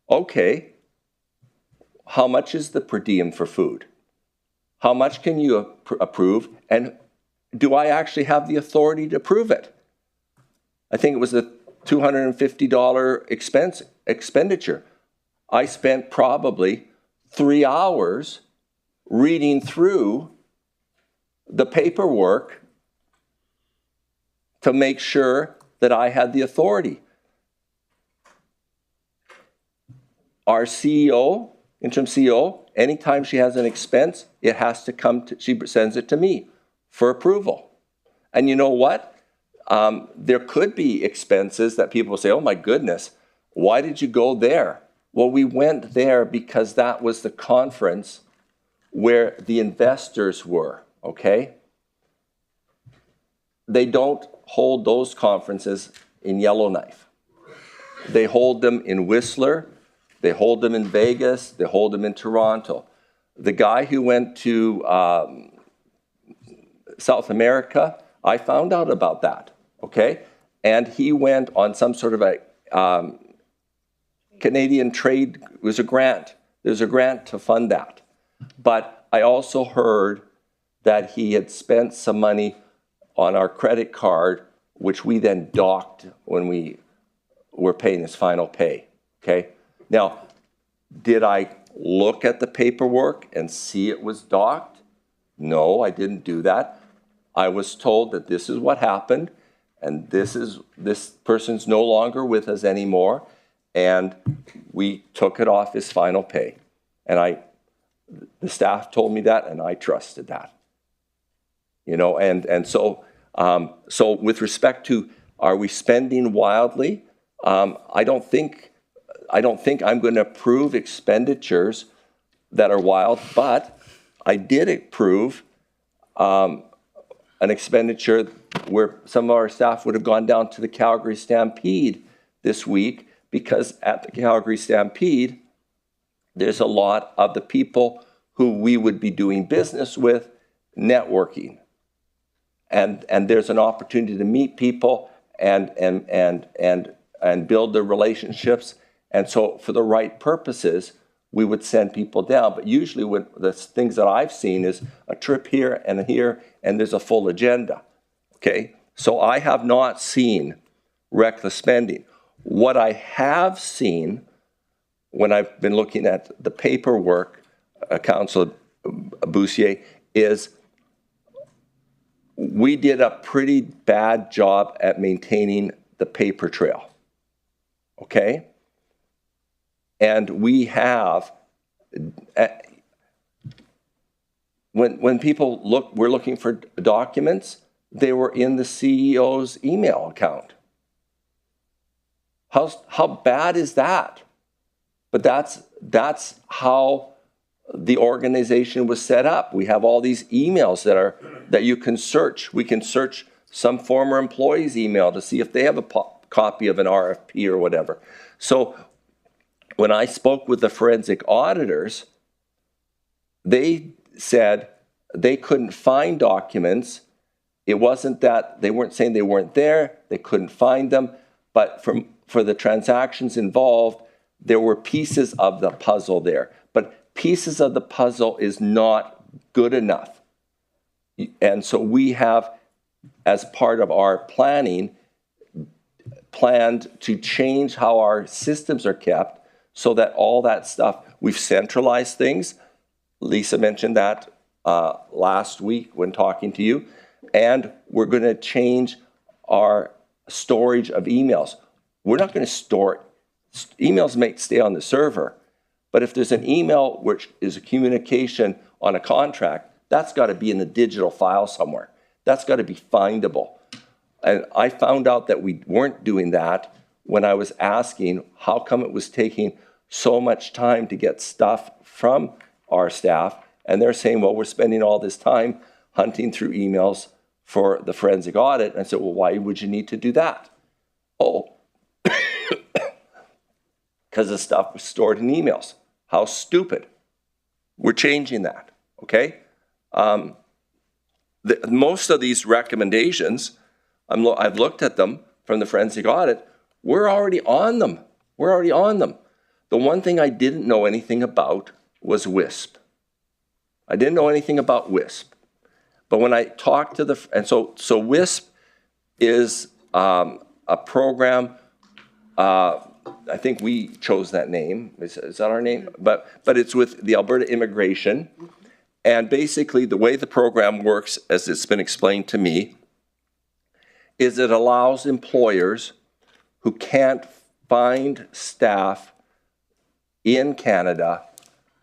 okay, how much is the per diem for food? How much can you approve? And do I actually have the authority to approve it? I think it was a $250 expenditure. I spent probably 3 hours reading through the paperwork to make sure that I had the authority. Our CEO, interim CEO, anytime she has an expense, it has to come to, she sends it to me for approval. And you know what? There could be expenses that people will say, oh my goodness, why did you go there? Well, we went there because that was the conference where the investors were, okay? They don't hold those conferences in Yellowknife. They hold them in Whistler, they hold them in Vegas, they hold them in Toronto. The guy who went to South America, I found out about that, okay? And he went on some sort of a Canadian trade, it was a grant. There's a grant to fund that. But I also heard that he had spent some money on our credit card, which we then docked when we were paying his final pay, okay? Now, did I look at the paperwork and see it was docked? No, I didn't do that. I was told that this is what happened, and this person's no longer with us anymore, and we took it off his final pay. And the staff told me that, and I trusted that. You know, and so with respect to, are we spending wildly? I don't think I'm going to approve expenditures that are wild, but I did approve an expenditure where some of our staff would have gone down to the Calgary Stampede this week, because at the Calgary Stampede, there's a lot of the people who we would be doing business with networking. And there's an opportunity to meet people and build the relationships. And so for the right purposes, we would send people down. But usually what the things that I've seen is a trip here, and there's a full agenda, okay? So I have not seen reckless spending. What I have seen when I've been looking at the paperwork, Councillor Boussier, is we did a pretty bad job at maintaining the paper trail, okay? And we have, when people were looking for documents, they were in the CEO's email account. How bad is that? But that's how the organization was set up. We have all these emails that you can search. We can search some former employee's email to see if they have a copy of an RFP or whatever. So when I spoke with the forensic auditors, they said they couldn't find documents. It wasn't that they weren't saying they weren't there, they couldn't find them, but for the transactions involved, there were pieces of the puzzle there. But pieces of the puzzle is not good enough. And so we have, as part of our planning, planned to change how our systems are kept so that all that stuff, we've centralized things. Lisa mentioned that last week when talking to you. And we're going to change our storage of emails. We're not going to store emails may stay on the server, but if there's an email which is a communication on a contract, that's got to be in a digital file somewhere. That's got to be findable. And I found out that we weren't doing that when I was asking how come it was taking so much time to get stuff from our staff. And they're saying, well, we're spending all this time hunting through emails for the forensic audit. And I said, well, why would you need to do that? Oh, because the stuff was stored in emails. How stupid. We're changing that, okay? Most of these recommendations, I've looked at them from the forensic audit, we're already on them. We're already on them. The one thing I didn't know anything about was WISP. I didn't know anything about WISP. But when I talked to so WISP is a program, I think we chose that name. Is that our name? But it's with the Alberta Immigration. And basically the way the program works, as it's been explained to me, is it allows employers who can't find staff in Canada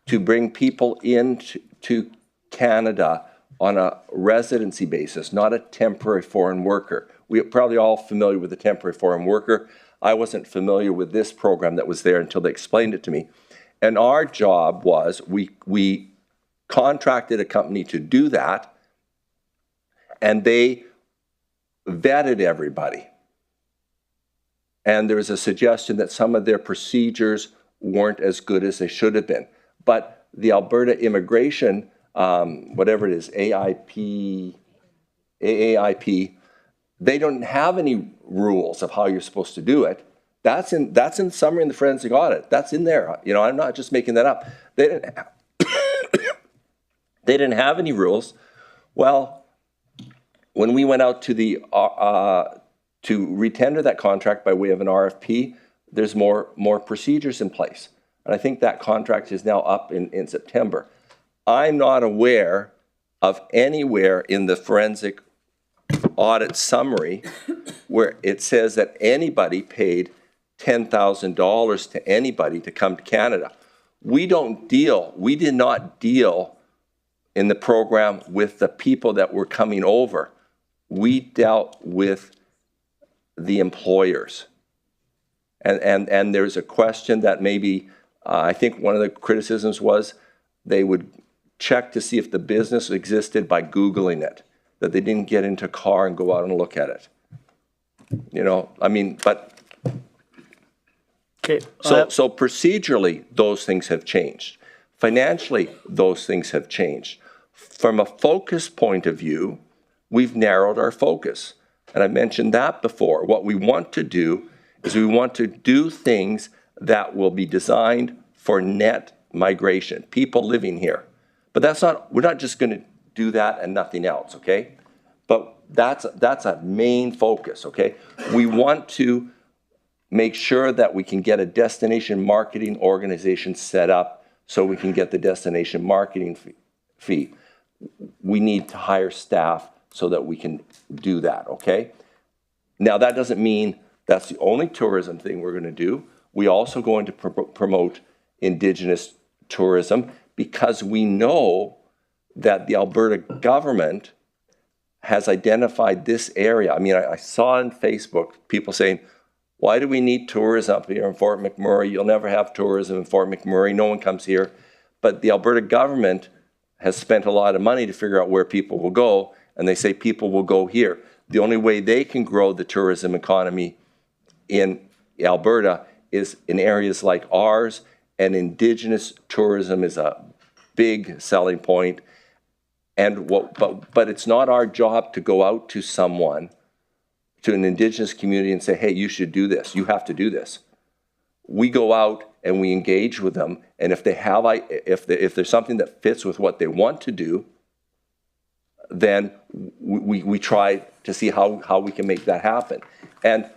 to bring people into Canada on a residency basis, not a temporary foreign worker. We're probably all familiar with the temporary foreign worker. I wasn't familiar with this program that was there until they explained it to me. And our job was, we contracted a company to do that, and they vetted everybody. And there was a suggestion that some of their procedures weren't as good as they should have been. But the Alberta Immigration, whatever it is, AAIP, they don't have any rules of how you're supposed to do it. That's in summary in the forensic audit. That's in there. You know, I'm not just making that up. They didn't have any rules. Well, when we went out to the to retender that contract by way of an RFP, there's more procedures in place. And I think that contract is now up in September. I'm not aware of anywhere in the forensic audit summary where it says that anybody paid $10,000 to anybody to come to Canada. We did not deal in the program with the people that were coming over. We dealt with the employers. And there's a question that maybe, I think one of the criticisms was they would check to see if the business existed by Googling it, that they didn't get into a car and go out and look at it. You know, I mean, but, Okay. so procedurally, those things have changed. Financially, those things have changed. From a focus point of view, we've narrowed our focus. And I mentioned that before. What we want to do is we want to do things that will be designed for net migration, people living here. But we're not just going to do that and nothing else, okay? But that's a main focus, okay? We want to make sure that we can get a destination marketing organization set up so we can get the destination marketing fee. We need to hire staff so that we can do that, okay? Now, that doesn't mean that's the only tourism thing we're going to do. We also going to promote Indigenous tourism because we know that the Alberta government has identified this area. I mean, I saw on Facebook people saying, why do we need tourism up here in Fort McMurray? You'll never have tourism in Fort McMurray. No one comes here. But the Alberta government has spent a lot of money to figure out where people will go, and they say people will go here. The only way they can grow the tourism economy in Alberta is in areas like ours, and Indigenous tourism is a big selling point. And but it's not our job to go out to someone, to an Indigenous community and say, hey, you should do this. You have to do this. We go out and we engage with them, and if there's something that fits with what they want to do, then we try to see how we can make that happen. And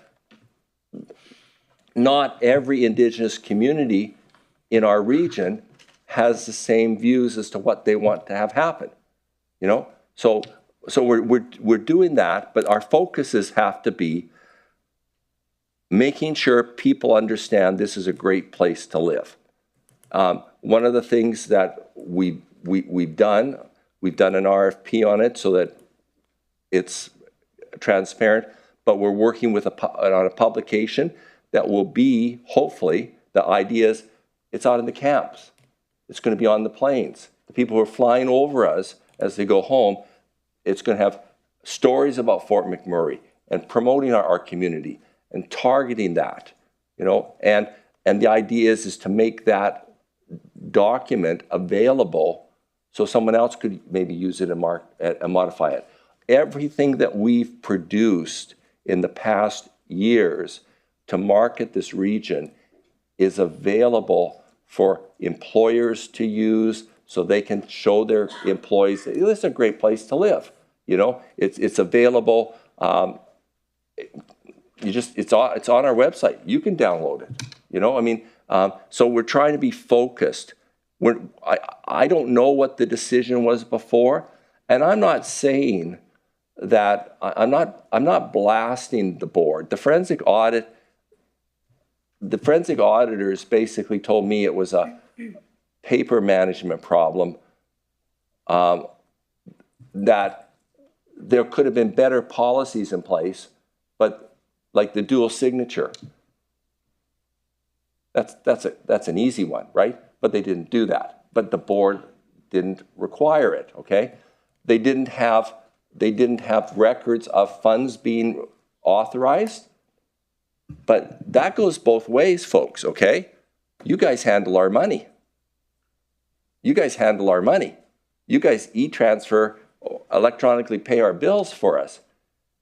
not every Indigenous community in our region has the same views as to what they want to have happen. You know, so we're doing that, but our focuses have to be making sure people understand this is a great place to live. One of the things that we've done an RFP on it so that it's transparent, but we're working with on a publication that will be, hopefully, the idea is it's out in the camps. It's going to be on the planes. The people who are flying over us as they go home, it's going to have stories about Fort McMurray and promoting our community and targeting that, you know, and the idea is to make that document available so someone else could maybe use it and modify it. Everything that we've produced in the past years to market this region is available for employers to use so they can show their employees that this is a great place to live. You know, it's available. It's on our website. You can download it. You know, I mean, so we're trying to be focused. I don't know what the decision was before, and I'm not saying that I'm not blasting the board. The forensic auditors basically told me it was a paper management problem, that there could have been better policies in place, but like the dual signature, that's an easy one, right? But they didn't do that. But the board didn't require it, okay? They didn't have records of funds being authorized. But that goes both ways, folks, okay? You guys handle our money. You guys handle our money. You guys e-transfer, electronically pay our bills for us.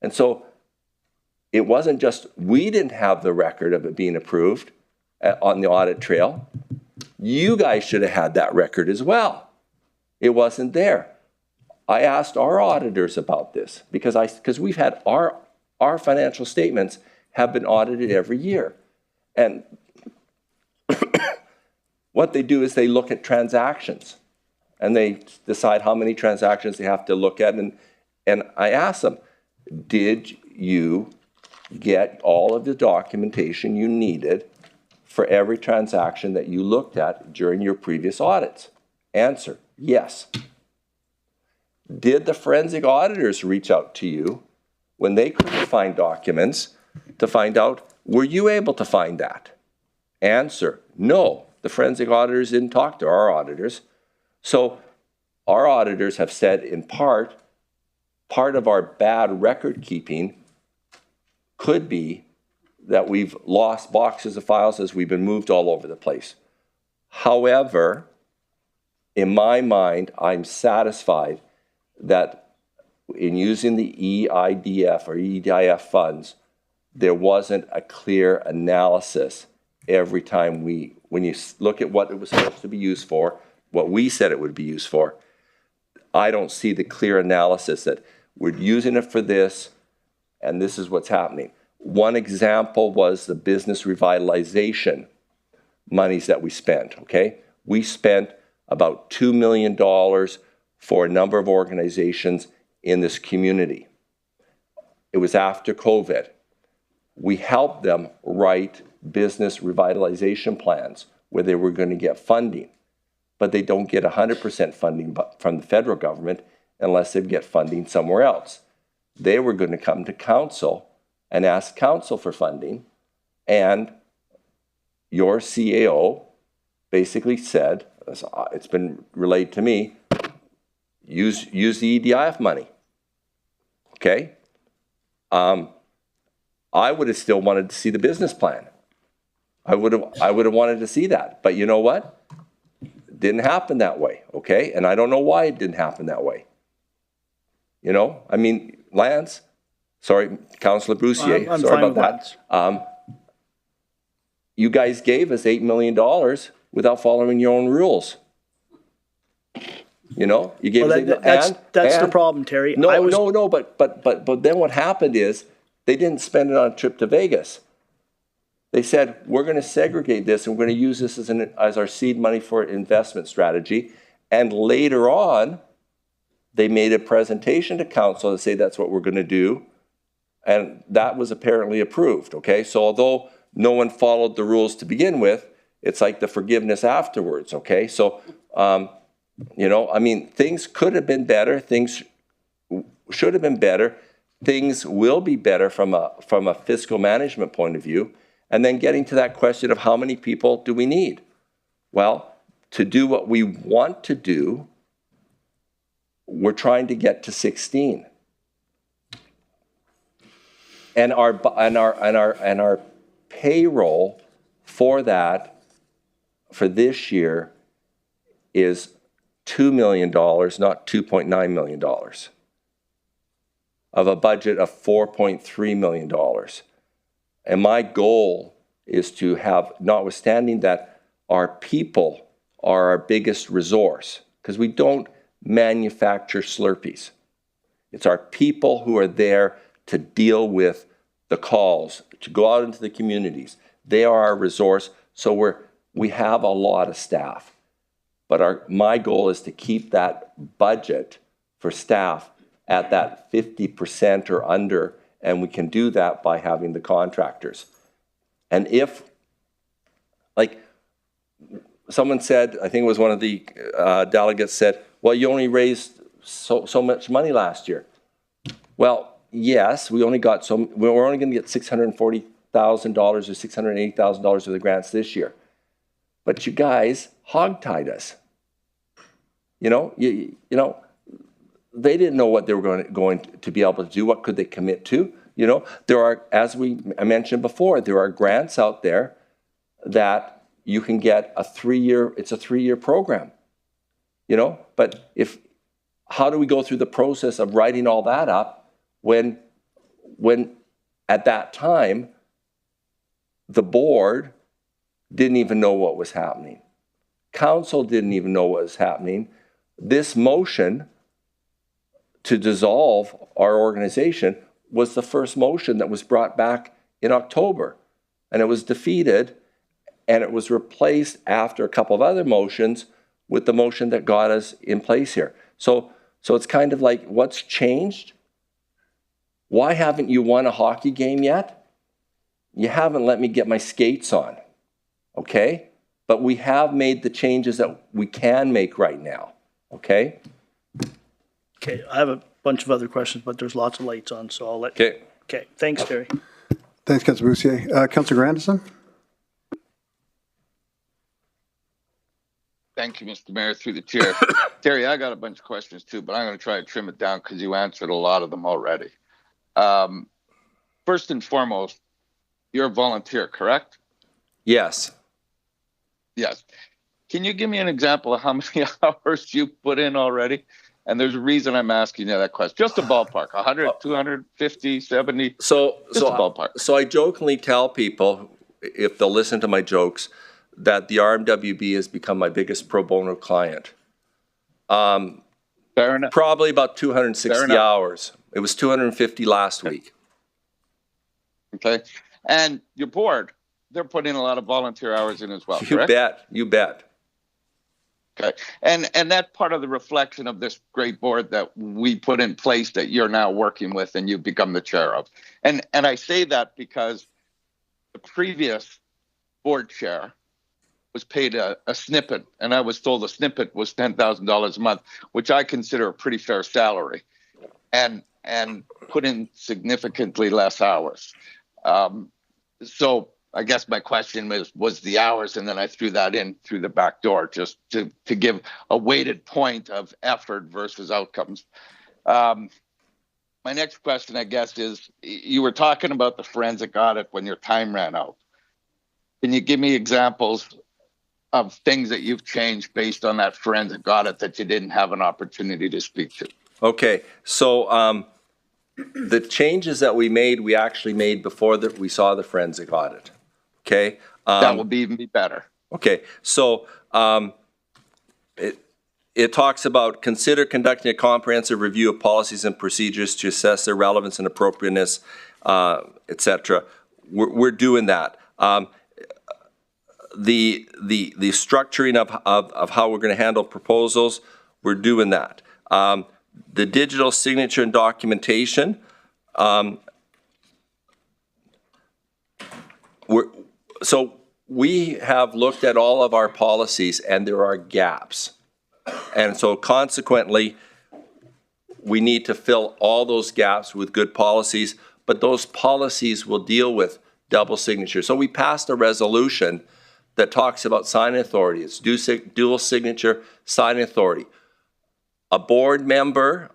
And so it wasn't just we didn't have the record of it being approved on the audit trail. You guys should have had that record as well. It wasn't there. I asked our auditors about this because we've had our financial statements have been audited every year. And what they do is they look at transactions and they decide how many transactions they have to look at. And I asked them, did you get all of the documentation you needed for every transaction that you looked at during your previous audits? Answer, yes. Did the forensic auditors reach out to you when they couldn't find documents to find out, were you able to find that? Answer, no. The forensic auditors didn't talk to our auditors. So our auditors have said in part of our bad record keeping could be that we've lost boxes of files as we've been moved all over the place. However, in my mind, I'm satisfied that in using the EIDF or EDIF funds, there wasn't a clear analysis every time when you look at what it was supposed to be used for, what we said it would be used for, I don't see the clear analysis that we're using it for this and this is what's happening. One example was the business revitalization monies that we spent, okay? We spent about $2 million for a number of organizations in this community. It was after COVID. We helped them write business revitalization plans where they were going to get funding, but they don't get 100% funding from the federal government unless they get funding somewhere else. They were going to come to council and ask council for funding, and your CAO basically said, it's been relayed to me, use the EDIF money, okay? I would have still wanted to see the business plan. I would have wanted to see that, but you know what? It didn't happen that way, okay? And I don't know why it didn't happen that way. You know, I mean, Lance, sorry, Councillor Broussier, I'm sorry fine about with that. You guys gave us $8 million without following your own rules. You know, you gave us that's the problem, Terry. No, but then what happened is they didn't spend it on a trip to Vegas. They said, we're going to segregate this and we're going to use this as our seed money for investment strategy. And later on, they made a presentation to council to say that's what we're going to do. And that was apparently approved, okay? So although no one followed the rules to begin with, it's like the forgiveness afterwards, okay? So, you know, I mean, things could have been better. Things should have been better. Things will be better from a fiscal management point of view. And then getting to that question of how many people do we need? Well, to do what we want to do, we're trying to get to 16. And our payroll for that for this year is $2 million, not $2.9 million, of a budget of $4.3 million. And my goal is to have, notwithstanding that our people are our biggest resource, because we don't manufacture Slurpees. It's our people who are there to deal with the calls, to go out into the communities. They are our resource, so we have a lot of staff. But my goal is to keep that budget for staff at that 50% or under, and we can do that by having the contractors. And if, like someone said, I think it was one of the delegates said, well, you only raised so much money last year. Well, yes, we're only going to get $640,000 or $680,000 of the grants this year. But you guys hogtied us. You know, you know, they didn't know what they were going to be able to do. What could they commit to? You know, there are, as I mentioned before, there are grants out there that you can get it's a 3-year program. You know, but how do we go through the process of writing all that up when at that time the board didn't even know what was happening? Council didn't even know what was happening. This motion to dissolve our organization was the first motion that was brought back in October, and it was defeated, and it was replaced after a couple of other motions with the motion that got us in place here. So it's kind of like, what's changed? Why haven't you won a hockey game yet? You haven't let me get my skates on, okay? But we have made the changes that we can make right now, okay? Okay, I have a bunch of other questions, but there's lots of lights on, so I'll let. Okay. Okay, thanks, Terry. Thanks, Councilor Boussier. Councilor Grandison? Thank you, Mr. Mayor, through the chair. Terry, I got a bunch of questions too, but I'm going to try to trim it down because you answered a lot of them already. First and foremost, you're a volunteer, correct? Yes. Yes. Can you give me an example of how many hours you put in already? And there's a reason I'm asking you that question. Just a ballpark, 100, 250, 70, just a ballpark. So I jokingly tell people, if they'll listen to my jokes, that the RMWB has become my biggest pro bono client. Fair enough. Probably about 260 hours. It was 250 last week. Okay. And your board, they're putting a lot of volunteer hours in as well, You correct? bet. You bet. Okay. And that's part of the reflection of this great board that we put in place that you're now working with and you've become the chair of. And I say that because the previous board chair was paid a snippet, and I was told the snippet was $10,000 a month, which I consider a pretty fair salary, and put in significantly less hours. So I guess my question was the hours, and then I threw that in through the back door just to give a weighted point of effort versus outcomes. My next question, I guess, is you were talking about the forensic audit when your time ran out. Can you give me examples of things that you've changed based on that forensic audit that you didn't have an opportunity to speak to? Okay, so the changes that we made, we actually made before we saw the forensic audit. Okay, that will even be better. Okay, so it talks about consider conducting a comprehensive review of policies and procedures to assess their relevance and appropriateness, etc. We're doing that. The structuring of how we're going to handle proposals, we're doing that. The digital signature and documentation, so we have looked at all of our policies and there are gaps. And so consequently, we need to fill all those gaps with good policies, but those policies will deal with double signature. So we passed a resolution that talks about signing authority. It's dual signature signing authority. A board member,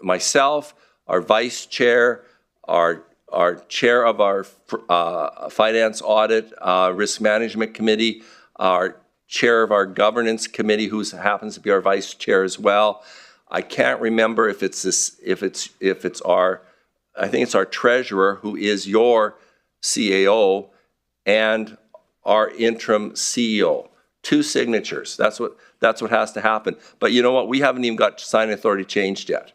myself, our vice chair, our chair of our finance audit risk management committee, our chair of our governance committee, who happens to be our vice chair as well. I can't remember if it's our, I think it's our treasurer, who is your CAO, and our interim CEO. 2 signatures. That's what has to happen. But you know what? We haven't even got signing authority changed yet.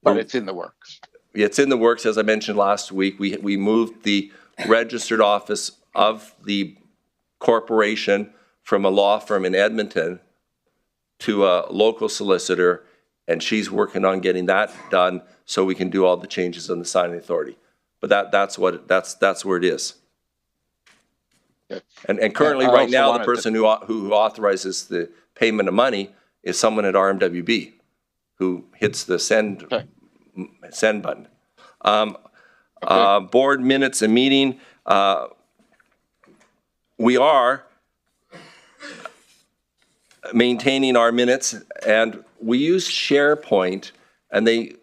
But it's in the works. It's in the works. As I mentioned last week, we moved the registered office of the corporation from a law firm in Edmonton to a local solicitor, and she's working on getting that done so we can do all the changes on the signing authority. But that's where it is. Okay. And currently, right now, the person who authorizes the payment of money is someone at RMWB who hits the send button. Board minutes and meeting. We are maintaining our minutes, and we use SharePoint, and the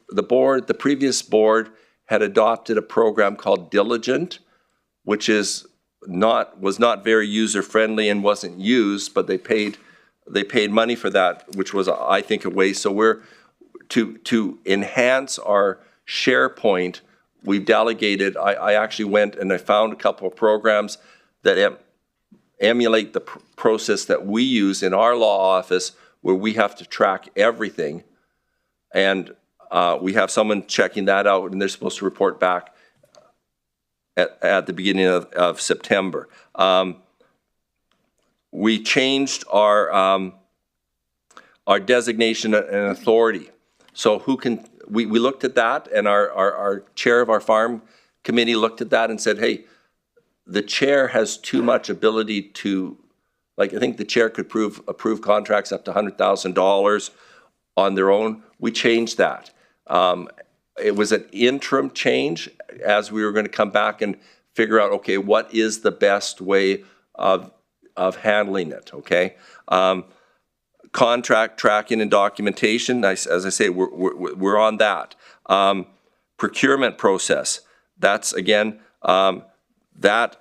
previous board had adopted a program called Diligent, which was not very user friendly and wasn't used, but they paid money for that, which was, I think, a waste. So we're to enhance our SharePoint. We've delegated. I actually went and I found a couple of programs that emulate the process that we use in our law office, where we have to track everything, and we have someone checking that out, and they're supposed to report back at the beginning of September. We changed our designation and authority. So we looked at that, and our chair of our farm committee looked at that and said, hey, the chair has too much ability to, I think the chair could approve contracts up to $100,000 on their own. We changed that. It was an interim change as we were going to come back and figure out, okay, what is the best way of handling it, okay? Contract tracking and documentation, as I say, we're on that. Procurement process, that's again, that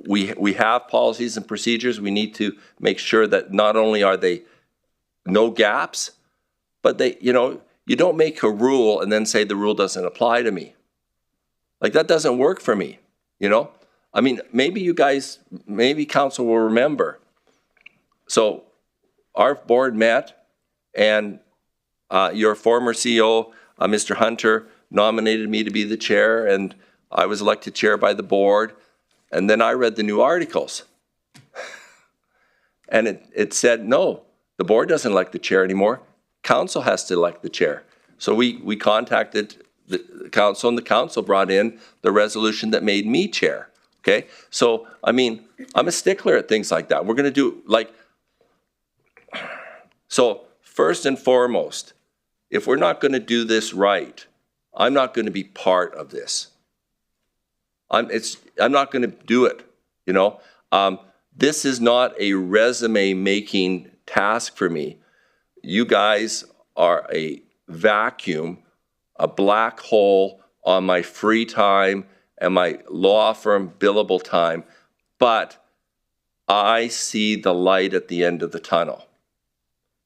we have policies and procedures. We need to make sure that not only are they no gaps, but you don't make a rule and then say the rule doesn't apply to me. That doesn't work for me, I mean, maybe council will remember. So our board met, and your former CEO, Mr. Hunter, nominated me to be the chair, and I was elected chair by the board. And then I read the new articles. And it said, no, the board doesn't elect the chair anymore. Council has to elect the chair. So we contacted the council, and the council brought in the resolution that made me chair. Okay? So, I mean, I'm a stickler at things like that. We're going to do, so first and foremost, if we're not going to do this right, I'm not going to be part of this. I'm not going to do it, This is not a resume-making task for me. You guys are a vacuum, a black hole on my free time and my law firm billable time, but I see the light at the end of the tunnel.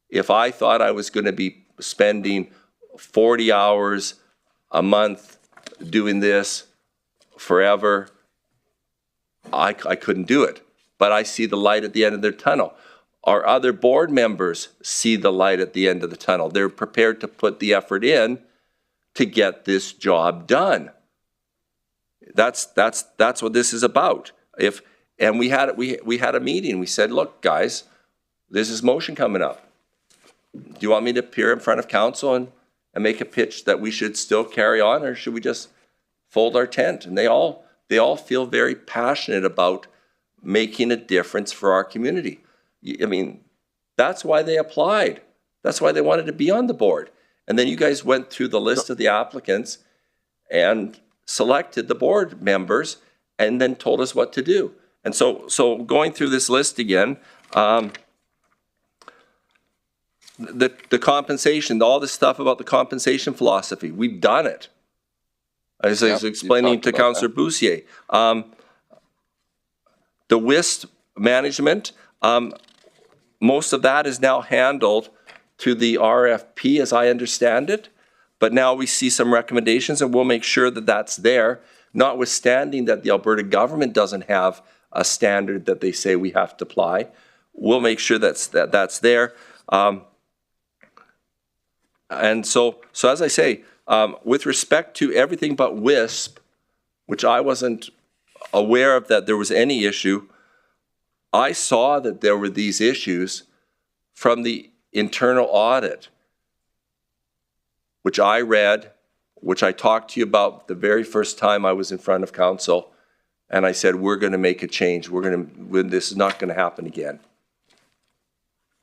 If I thought I was going to be spending 40 hours a month doing this forever, I couldn't do it. But I see the light at the end of their tunnel. Our other board members see the light at the end of the tunnel. They're prepared to put the effort in to get this job done. That's what this is about. And we had a meeting. We said, look, guys, there's this motion coming up. Do you want me to appear in front of council and make a pitch that we should still carry on, or should we just fold our tent? And they all feel very passionate about making a difference for our community. I mean, that's why they applied. That's why they wanted to be on the board. And then you guys went through the list of the applicants and selected the board members and then told us what to do. And so going through this list again, the compensation, all this stuff about the compensation philosophy, we've done it. As I was explaining to Councillor Boussier. The WISP management, most of that is now handled through the RFP, as I understand it. But now we see some recommendations, and we'll make sure that that's there, notwithstanding that the Alberta government doesn't have a standard that they say we have to apply. We'll make sure that's there. And so as I say, with respect to everything but WISP, which I wasn't aware of that there was any issue, I saw that there were these issues from the internal audit, which I read, which I talked to you about the very first time I was in front of council, and I said, we're going to make a change. This is not going to happen again.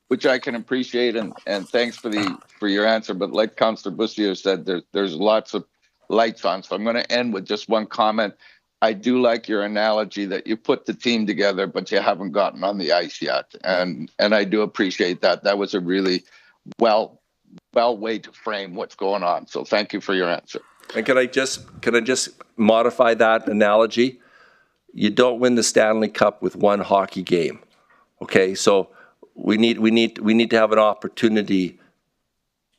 Which I can appreciate, and thanks for your answer. But like Councillor Boussier said, there's lots of lights on. So I'm going to end with just one comment. I do like your analogy that you put the team together, but you haven't gotten on the ice yet, and I do appreciate that. That was a really well way to frame what's going on. So thank you for your answer. And can I just modify that analogy? You don't win the Stanley Cup with one hockey game. Okay, so we need to have an opportunity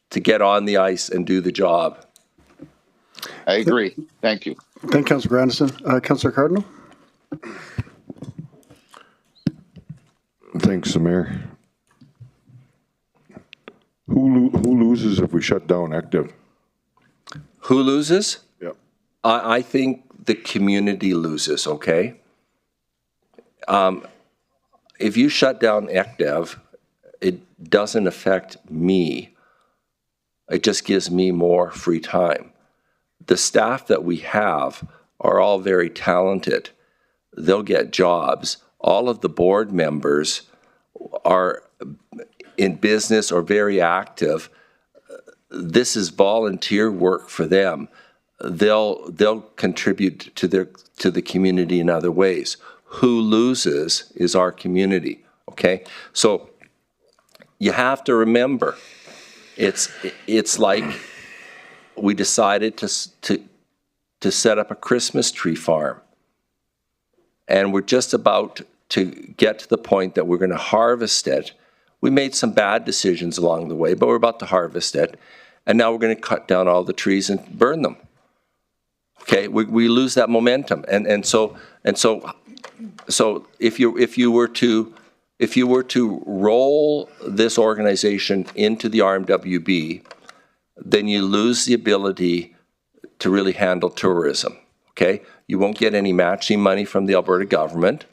to get on the ice and do the job. I agree. Thank you. Thank you, Councillor Grandison. Councillor Cardinal? Thanks, Mayor. Who loses if we shut down Active? Who loses? Yep. I think the community loses, okay? If you shut down ECDEV, it doesn't affect me. It just gives me more free time. The staff that we have are all very talented. They'll get jobs. All of the board members are in business or very active. This is volunteer work for them. They'll contribute to the community in other ways. Who loses is our community, okay? So you have to remember, it's like we decided to set up a Christmas tree farm. And we're just about to get to the point that we're going to harvest it. We made some bad decisions along the way, but we're about to harvest it. And now we're going to cut down all the trees and burn them. Okay, we lose that momentum. And so if you were to roll this organization into the RMWB, then you lose the ability to really handle tourism, okay? You won't get any matching money from the Alberta government.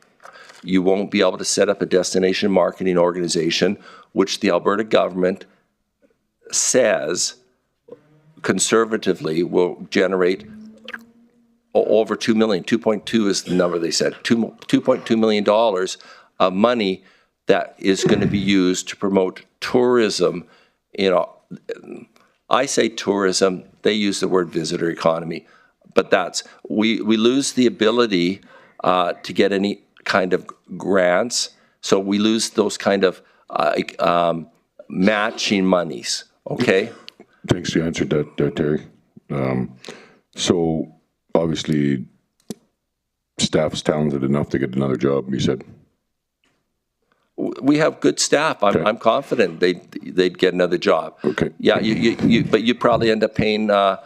You won't be able to set up a destination marketing organization, which the Alberta government says conservatively will generate over $2 million. 2.2 is the number they said. $2.2 million of money that is going to be used to promote tourism. You know, I say tourism, they use the word visitor economy, but we lose the ability to get any kind of grants, so we lose those kind of matching monies, okay? Thanks, you answered that, Terry. So obviously staff's talented enough to get another job, you said? We have good staff. I'm confident they'd get another job. Okay. Yeah, but you probably end up paying $1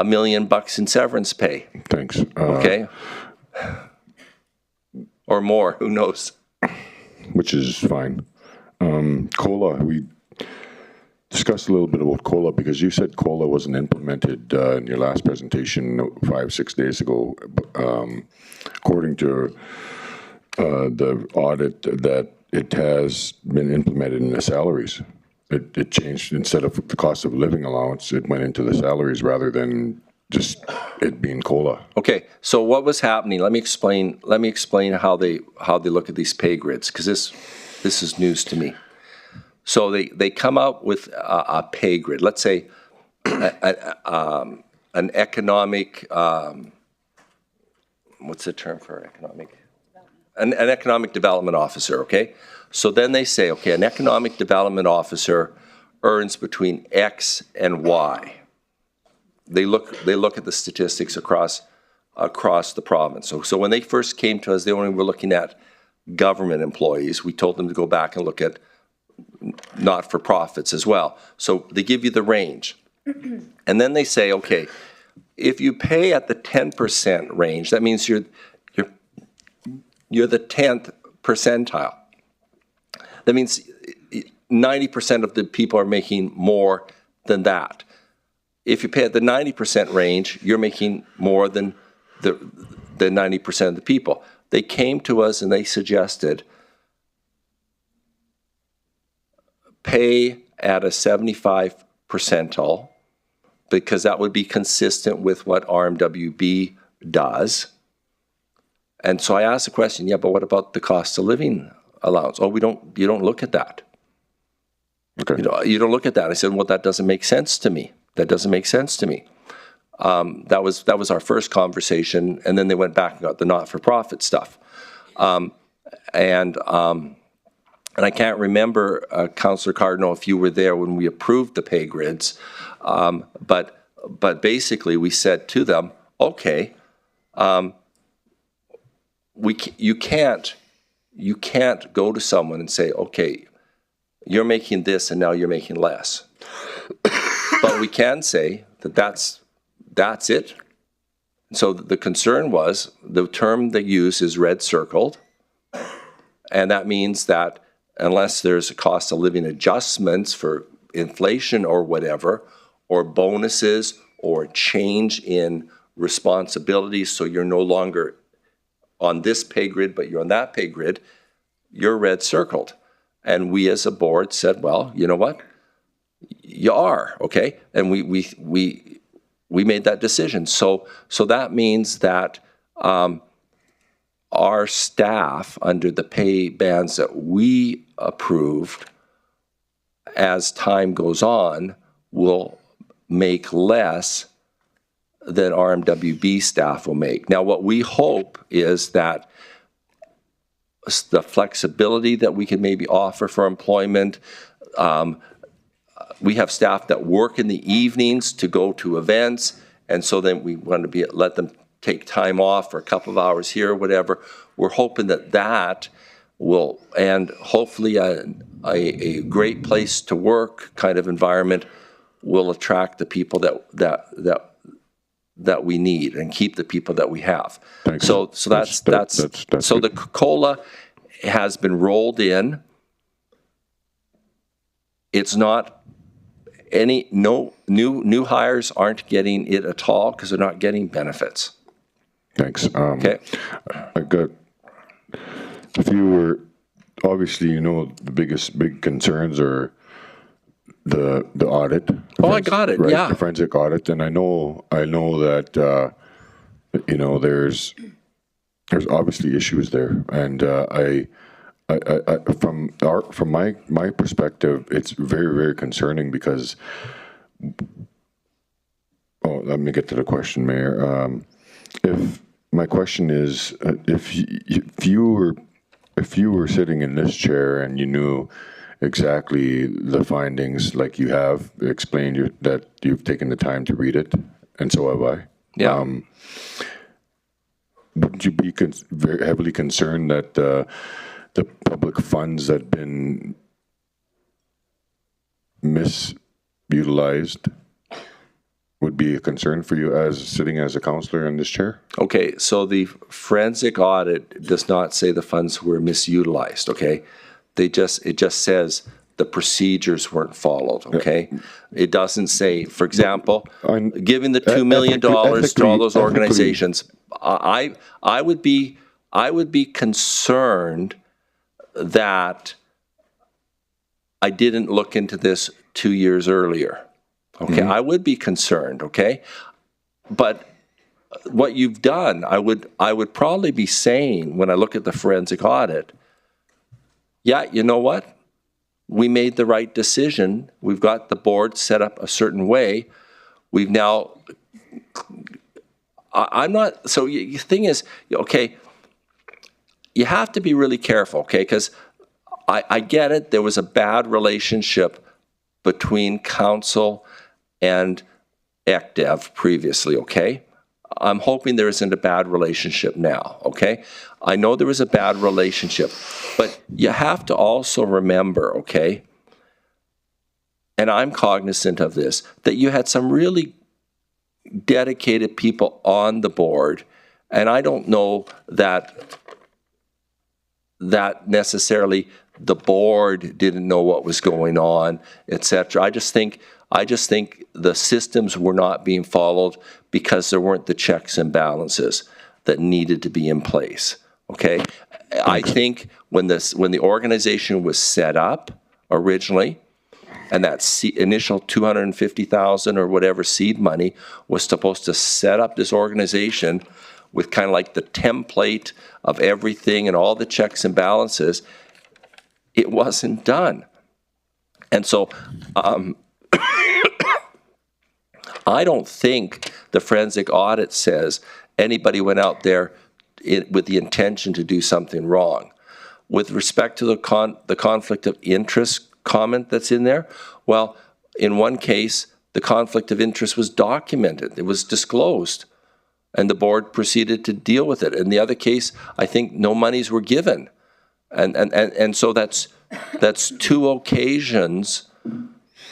million in severance pay. Thanks. Okay. Or more, who knows? Which is fine. COLA, discuss a little bit about COLA, because you said COLA wasn't implemented in your last presentation 5-6 days ago. According to the audit, that it has been implemented in the salaries. It changed, instead of the cost of living allowance, it went into the salaries rather than just it being COLA. Okay, so what was happening? Let me explain how they look at these pay grids, because this is news to me. So they come out with a pay grid. Let's say an economic, what's the term for economic? An economic development officer, okay? So then they say, okay, an economic development officer earns between X and Y. They look at the statistics across the province. So when they first came to us, they only were looking at government employees. We told them to go back and look at not-for-profits as well. So they give you the range. And then they say, okay, if you pay at the 10% range, that means you're the 10th percentile. That means 90% of the people are making more than that. If you pay at the 90% range, you're making more than the 90% of the people. They came to us and they suggested pay at a 75 percentile, because that would be consistent with what RMWB does. And so I asked the question, yeah, but what about the cost of living allowance? Oh, you don't look at that. Okay. You don't look at that. I said, well, that doesn't make sense to me. That doesn't make sense to me. That was our first conversation, and then they went back and got the not-for-profit stuff. And I can't remember, Councillor Cardinal, if you were there when we approved the pay grids, but basically we said to them, okay, you can't go to someone and say, okay, you're making this and now you're making less. But we can say that that's it. So the concern was, the term they use is red circled, and that means that unless there's a cost of living adjustments for inflation or whatever, or bonuses or change in responsibilities, so you're no longer on this pay grid, but you're on that pay grid, you're red circled. And we as a board said, well, you know what? You are, okay? And we made that decision. So that means that our staff, under the pay bands that we approved, as time goes on, will make less than RMWB staff will make. Now, what we hope is that the flexibility that we can maybe offer for employment, we have staff that work in the evenings to go to events, and so then we want to let them take time off for a couple of hours here or whatever. We're hoping that will, and hopefully a great place to work kind of environment will attract the people that we need and keep the people that we have. Thanks. So that's so the COLA has been rolled in. It's not no new hires aren't getting it at all because they're not getting benefits. Thanks. Okay. I got a few. Obviously, the big concerns are the audit. I got it. Right? Yeah, the forensic audit, and I know that there's obviously issues there, and from my perspective, it's very, very concerning because. Oh, let me get to the question, Mayor. If my question is, if you were sitting in this chair and you knew exactly the findings, like you have explained that you've taken the time to read it, and so have I. Yeah. Wouldn't you be very heavily concerned that the public funds that have been misutilized would be a concern for you as sitting as a councillor in this chair? Okay, so the forensic audit does not say the funds were misutilized, okay? It just says the procedures weren't followed, okay? It doesn't say, for example, giving the $2 million to all those organizations. I would be concerned that I didn't look into this 2 years earlier. Okay, I would be concerned, okay? But what you've done, I would probably be saying, when I look at the forensic audit, yeah, you know what? We made the right decision. We've got the board set up a certain way. We've now, I'm not, so the thing is, okay, you have to be really careful, okay? Because I get it, there was a bad relationship between council and ECDEV previously, okay? I'm hoping there isn't a bad relationship now, okay? I know there was a bad relationship, but you have to also remember, okay, and I'm cognizant of this, that you had some really dedicated people on the board, and I don't know that necessarily the board didn't know what was going on, etc. I just think the systems were not being followed because there weren't the checks and balances that needed to be in place. Okay, I think when the organization was set up originally, and that initial $250,000 or whatever seed money was supposed to set up this organization with kind of like the template of everything and all the checks and balances, it wasn't done. And so I don't think the forensic audit says anybody went out there with the intention to do something wrong. With respect to the conflict of interest comment that's in there, well, in one case, the conflict of interest was documented. It was disclosed, and the board proceeded to deal with it. In the other case, I think no monies were given. And so that's two occasions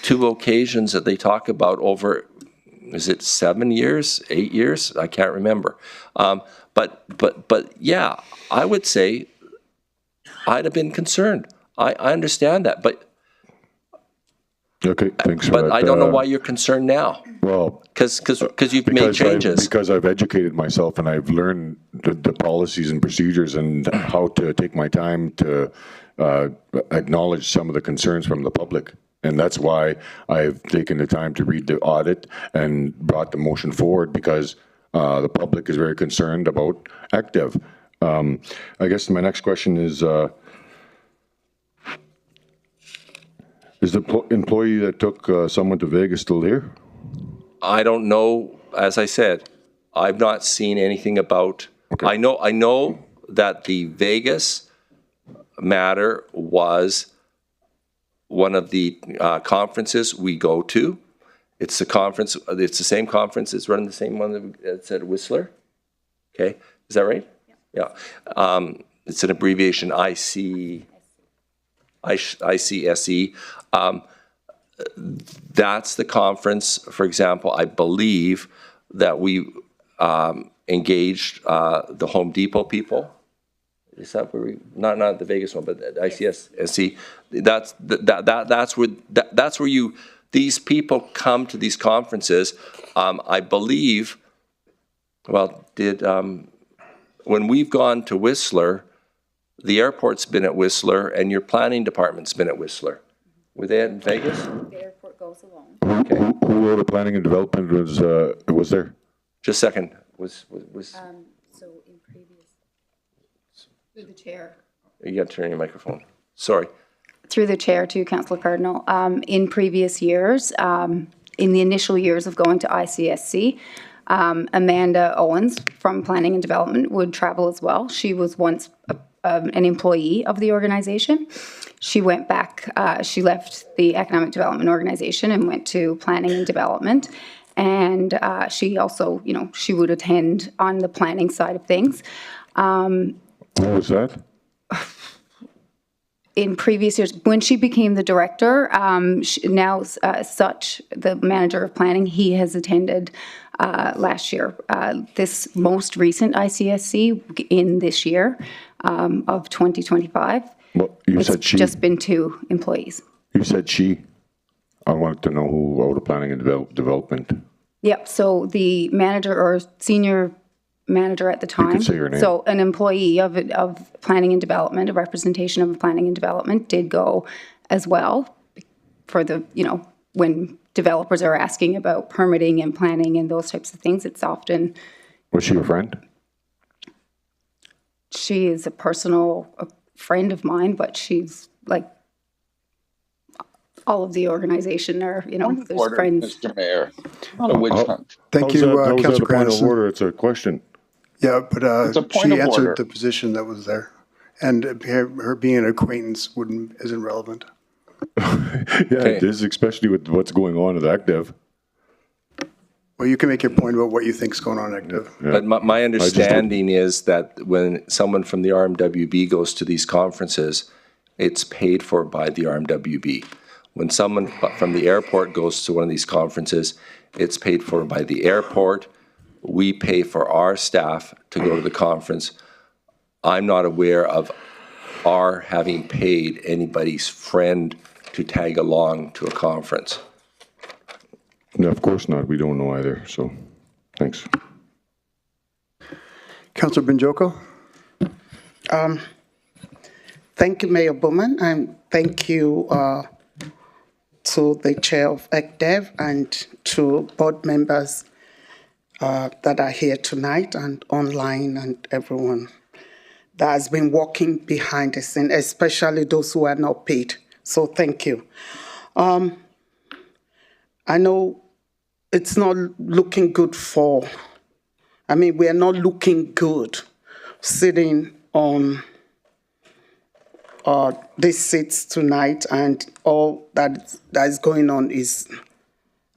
that they talk about over, is it 7 years, 8 years? I can't remember. But yeah, I would say I'd have been concerned. I understand that, but okay, thanks for that. But I don't know why you're concerned now. Well, because you've made changes. Because I've educated myself and I've learned the policies and procedures and how to take my time to acknowledge some of the concerns from the public. And that's why I've taken the time to read the audit and brought the motion forward, because the public is very concerned about ECDEV. I guess my next question is the employee that took someone to Vegas still here? I don't know. As I said, I've not seen anything about. Okay. I know that the Vegas matter was one of the conferences we go to. It's the conference. It's the same conference. It's running the same one that's at Whistler. Okay, is that right? Yeah. It's an abbreviation, ICSE. That's the conference, for example, I believe that we engaged the Home Depot people. Is that where we, not the Vegas one, but ICSE. That's where these people come to these conferences. I believe, well, when we've gone to Whistler, the airport's been at Whistler and your planning department's been at Whistler. Were they in Vegas? The airport goes alone. Okay. Who wrote the planning and development was there? Just a second. Was So in previous, through the chair. You got to turn your microphone. Sorry. Through the chair to Councillor Cardinal. In previous years, in the initial years of going to ICSC, Amanda Owens from Planning and Development would travel as well. She was once an employee of the organization. She went back, she left the Economic Development Organization and went to Planning and Development. And she also, she would attend on the planning side of things. What was that? In previous years, when she became the director, now Such, the manager of planning, he has attended last year. This most recent ICSC in this year of 2025, Well, you it's said she, just been 2 employees. You said she. I wanted to know who out of planning and development. Yep, so the manager or senior manager at the time. could say her name. So an employee of planning and development, a representation of planning and development did go as well for the, when developers are asking about permitting and planning and those types of things, it's often. Was she a friend? She is a friend of mine, but she's like all of the organization are, there's Order, friends. Mr. Mayor, not a witch hunt. Thank you, How's that a Councillor point of Grandison. order? It's a question. Yeah, but It's a point she of answered order. the position that was there. And her being an acquaintance isn't relevant. Yeah, it is, especially with what's going on with ACDEV. Well, you can make your point about what you think is going on, active. Yeah. But my understanding is that when someone from the RMWB goes to these conferences, it's paid for by the RMWB. When someone from the airport goes to one of these conferences, it's paid for by the airport. We pay for our staff to go to the conference. I'm not aware of our having paid anybody's friend to tag along to a conference. No, of course not. We don't know either. So, thanks. Councillor Binjoko? Thank you, Mayor Bowman, and thank you to the chair of ECDEV and to board members that are here tonight and online and everyone that has been working behind the scene, especially those who are not paid. So thank you. I know it's not looking good we are not looking good sitting on these seats tonight, and all that is going on is,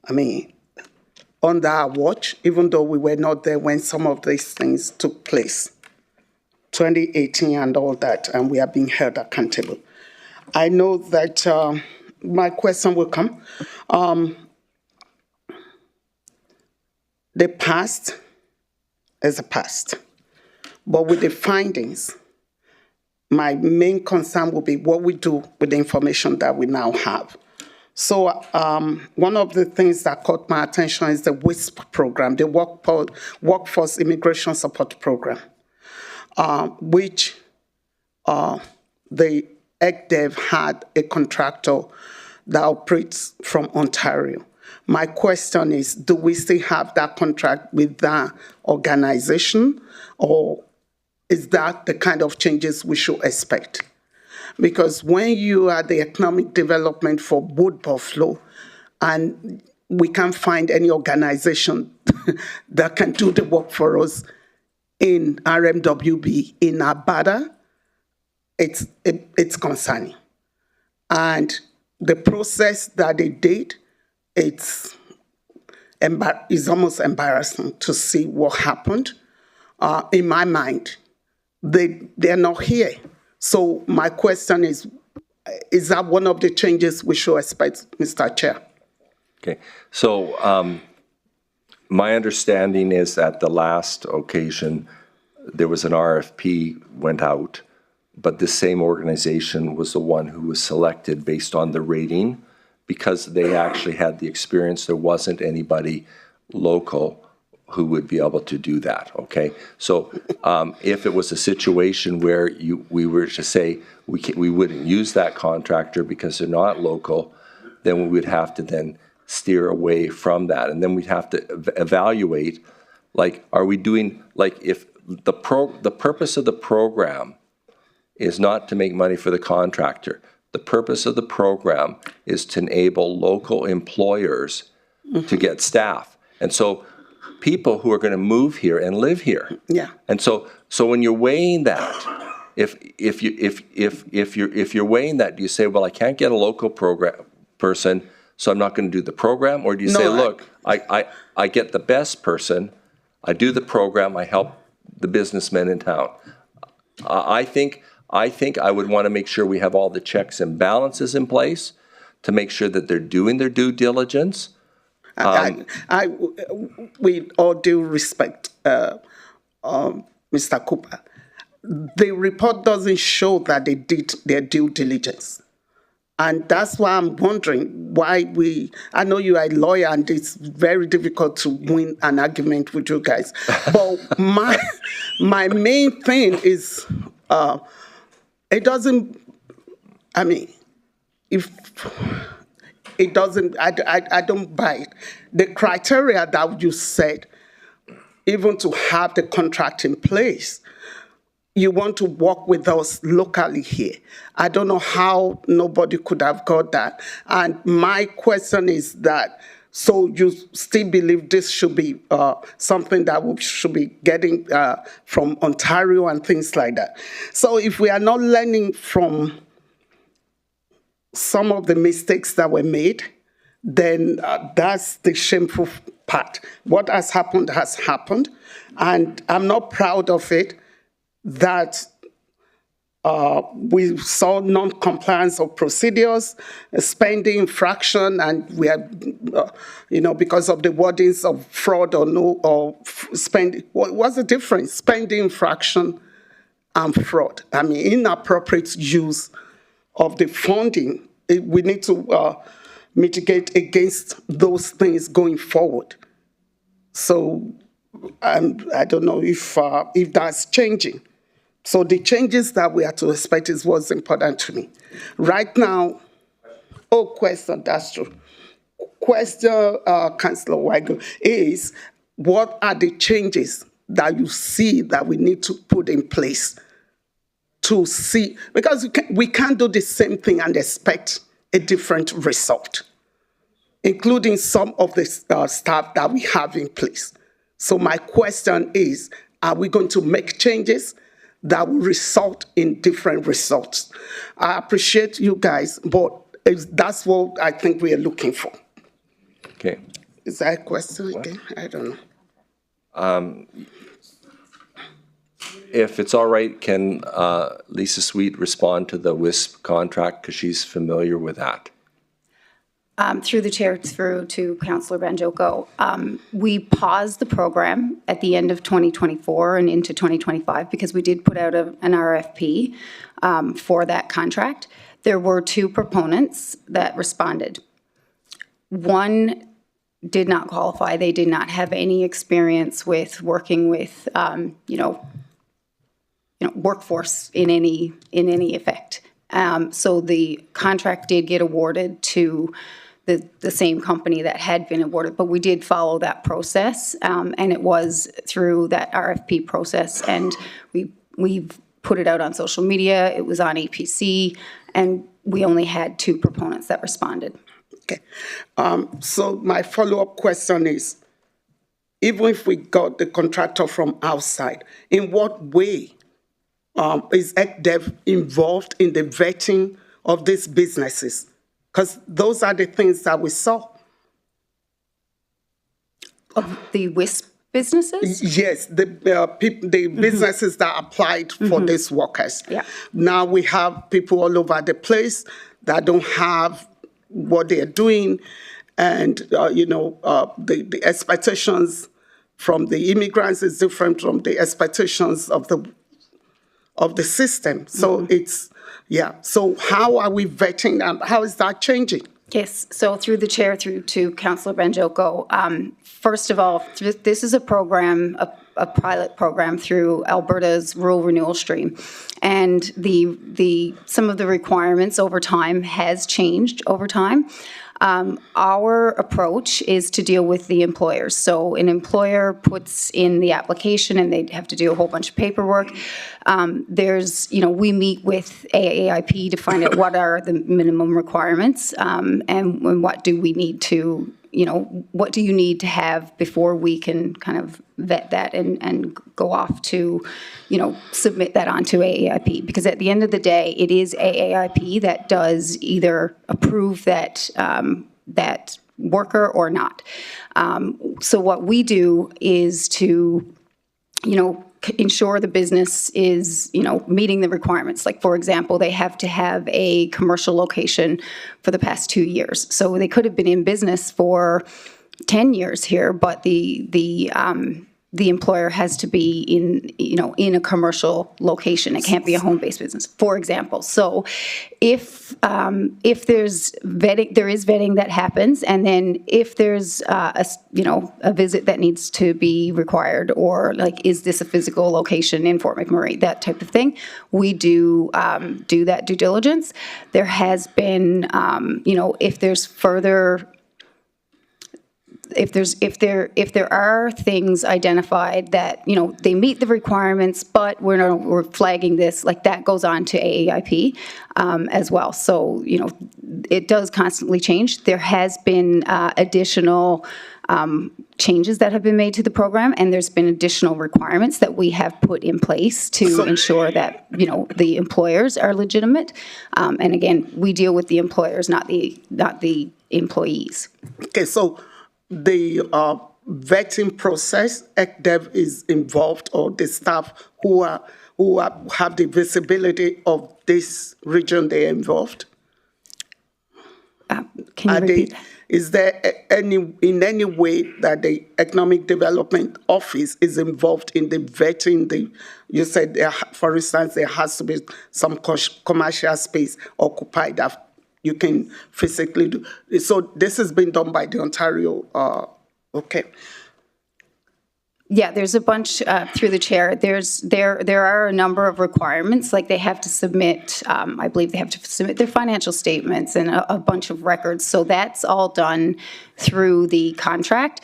under our watch, even though we were not there when some of these things took place, 2018 and all that, and we are being held accountable. I know that my question will come. The past is the past, but with the findings, my main concern will be what we do with the information that we now have. So one of the things that caught my attention is the WISP program, the Workforce Immigration Support Program, which the ECDEV had a contractor that operates from Ontario. My question is, do we still have that contract with that organization, or is that the kind of changes we should expect? Because when you are the economic development for Wood Buffalo, and we can't find any organization that can do the work for us in RMWB, in Abada, it's concerning. And the process that they did, it's almost embarrassing to see what happened. In my mind, they're not here. So my question is that one of the changes we should expect, Mr. Chair? Okay, so my understanding is at the last occasion, there was an RFP went out, but the same organization was the one who was selected based on the rating because they actually had the experience. There wasn't anybody local who would be able to do that, okay? So if it was a situation where we were to say we wouldn't use that contractor because they're not local, then we would have to then steer away from that. And then we'd have to evaluate, like, are we doing, like, if the purpose of the program is not to make money for the contractor. The purpose of the program is to enable local employers to get staff. And so people who are going to move here and live here. Yeah. And so when you're weighing that, if you're weighing that, do you say, well, I can't get a local program person, so I'm not going to do the program? Or do you say, look, I get the best person, I do the program, I help the businessmen in town? I think I would want to make sure we have all the checks and balances in place to make sure that they're doing their due diligence. With all due respect, Mr. Cooper, the report doesn't show that they did their due diligence. And that's why I'm wondering why I know you are a lawyer and it's very difficult to win an argument with you guys. But my main thing is, it doesn't, I mean, if it doesn't, I don't buy it. The criteria that you said, even to have the contract in place, you want to work with us locally here. I don't know how nobody could have got that. And my question is that, so you still believe this should be something that we should be getting from Ontario and things like that. So if we are not learning from some of the mistakes that were made, then that's the shameful part. What has happened, and I'm not proud of it, that we saw non-compliance of procedures, spending infraction, and we had, because of the wordings of fraud or spending. What's the difference? Spending infraction and fraud. I mean, inappropriate use of the funding. We need to mitigate against those things going forward. So I don't know if that's changing. So the changes that we are to expect is what's important to me. Right now, question, that's true. Question, Councillor Weigel, is what are the changes that you see that we need to put in place to see, because we can't do the same thing and expect a different result, including some of the staff that we have in place. So my question is, are we going to make changes that will result in different results? I appreciate you guys, but that's what I think we are looking for. Okay. Is that a question again? I don't know. If it's all right, can Lisa Sweet respond to the WISP contract because she's familiar with that? Through the chair, through to Councillor Banjoko, we paused the program at the end of 2024 and into 2025 because we did put out an RFP for that contract. There were 2 proponents that responded. One did not qualify. They did not have any experience with working with, workforce in any effect. So the contract did get awarded to the same company that had been awarded, but we did follow that process, and it was through that RFP process, and we've put it out on social media. It was on APC, and we only had 2 proponents that responded. Okay. So my follow-up question is, even if we got the contractor from outside, in what way is ECDEV involved in the vetting of these businesses? Because those are the things that we saw. Of the WISP businesses? Yes, the businesses that applied for these workers. Yeah. Now we have people all over the place that don't have what they're doing, and the expectations from the immigrants is different from the expectations of the system. So so how are we vetting them? How is that changing? Yes, so through the chair, through to Councillor Banjoko, first of all, this is a program, a pilot program through Alberta's Rural Renewal Stream, and some of the requirements over time has changed over time. Our approach is to deal with the employers. So an employer puts in the application and they have to do a whole bunch of paperwork. We meet with AAIP to find out what are the minimum requirements, and what do we need to, what do you need to have before we can kind of vet that and go off to, submit that onto AAIP. Because at the end of the day, it is AAIP that does either approve that that worker or not. So what we do is to, ensure the business is, meeting the requirements. Like, for example, they have to have a commercial location for the past 2 years. So they could have been in business for 10 years here, but the the employer has to be in a commercial location. It can't be a home-based business, for example. So if there's vetting, there is vetting that happens, and then if there's a visit that needs to be required, or like, is this a physical location in Fort McMurray, that type of thing, we do that due diligence. There has been, if there's further, if there are things identified that they meet the requirements, but we're flagging this, like, that goes on to AAIP as well. So it does constantly change. There has been additional changes that have been made to the program, and there's been additional requirements that we have put in place to ensure that the employers are legitimate. And again, we deal with the employers, not the employees. Okay, so the vetting process, ECDEV is involved, or the staff who have the visibility of this region, they're involved? Can you repeat that? Is there in any way that the Economic Development Office is involved in the vetting? You said, for instance, there has to be some commercial space occupied that you can physically do. So this has been done by the Ontario, okay. Yeah, there's a bunch through the chair. There are a number of requirements, like they have to submit, I believe they have to submit their financial statements and a bunch of records. So that's all done through the contract.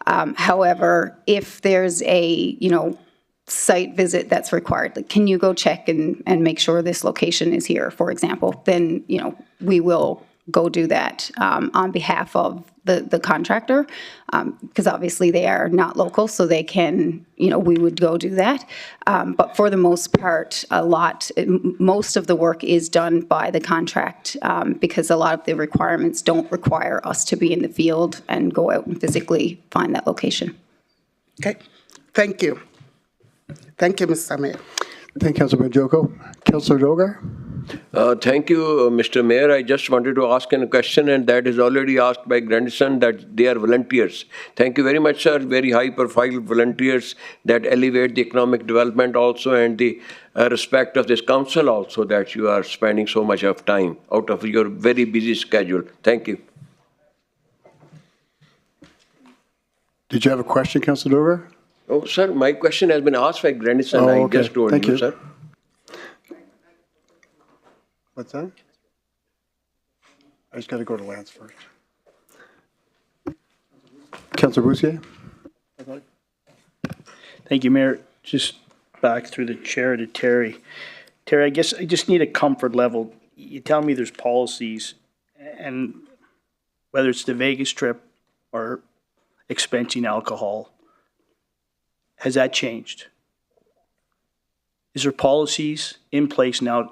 However, if there's a, site visit that's required, like, can you go check and make sure this location is here, for example, then, we will go do that on behalf of the contractor, because obviously they are not local, so they can, we would go do that. But for the most part, most of the work is done by the contract, because a lot of the requirements don't require us to be in the field and go out and physically find that location. Okay, thank you. Thank you, Mr. Mayor. Thank you, Councilman Joko. Councilor Dogar? Thank you, Mr. Mayor. I just wanted to ask a question, and that is already asked by Grandison, that they are volunteers. Thank you very much, sir. Very high-profile volunteers that elevate the economic development also, and the respect of this council also, that you are spending so much of time out of your very busy schedule. Thank you. Did you have a question, Councilor Dogar? Oh, sir, my question has been asked by Grandison. Oh, I okay. just told Thank you, you, sir. What's that? I just got to go to Lance first. Councilor Boussier? Thank you, Mayor. Just back through the chair to Terry. Terry, I guess I just need a comfort level. You tell me there's policies, and whether it's the Vegas trip or expensing alcohol, has that changed? Is there policies in place now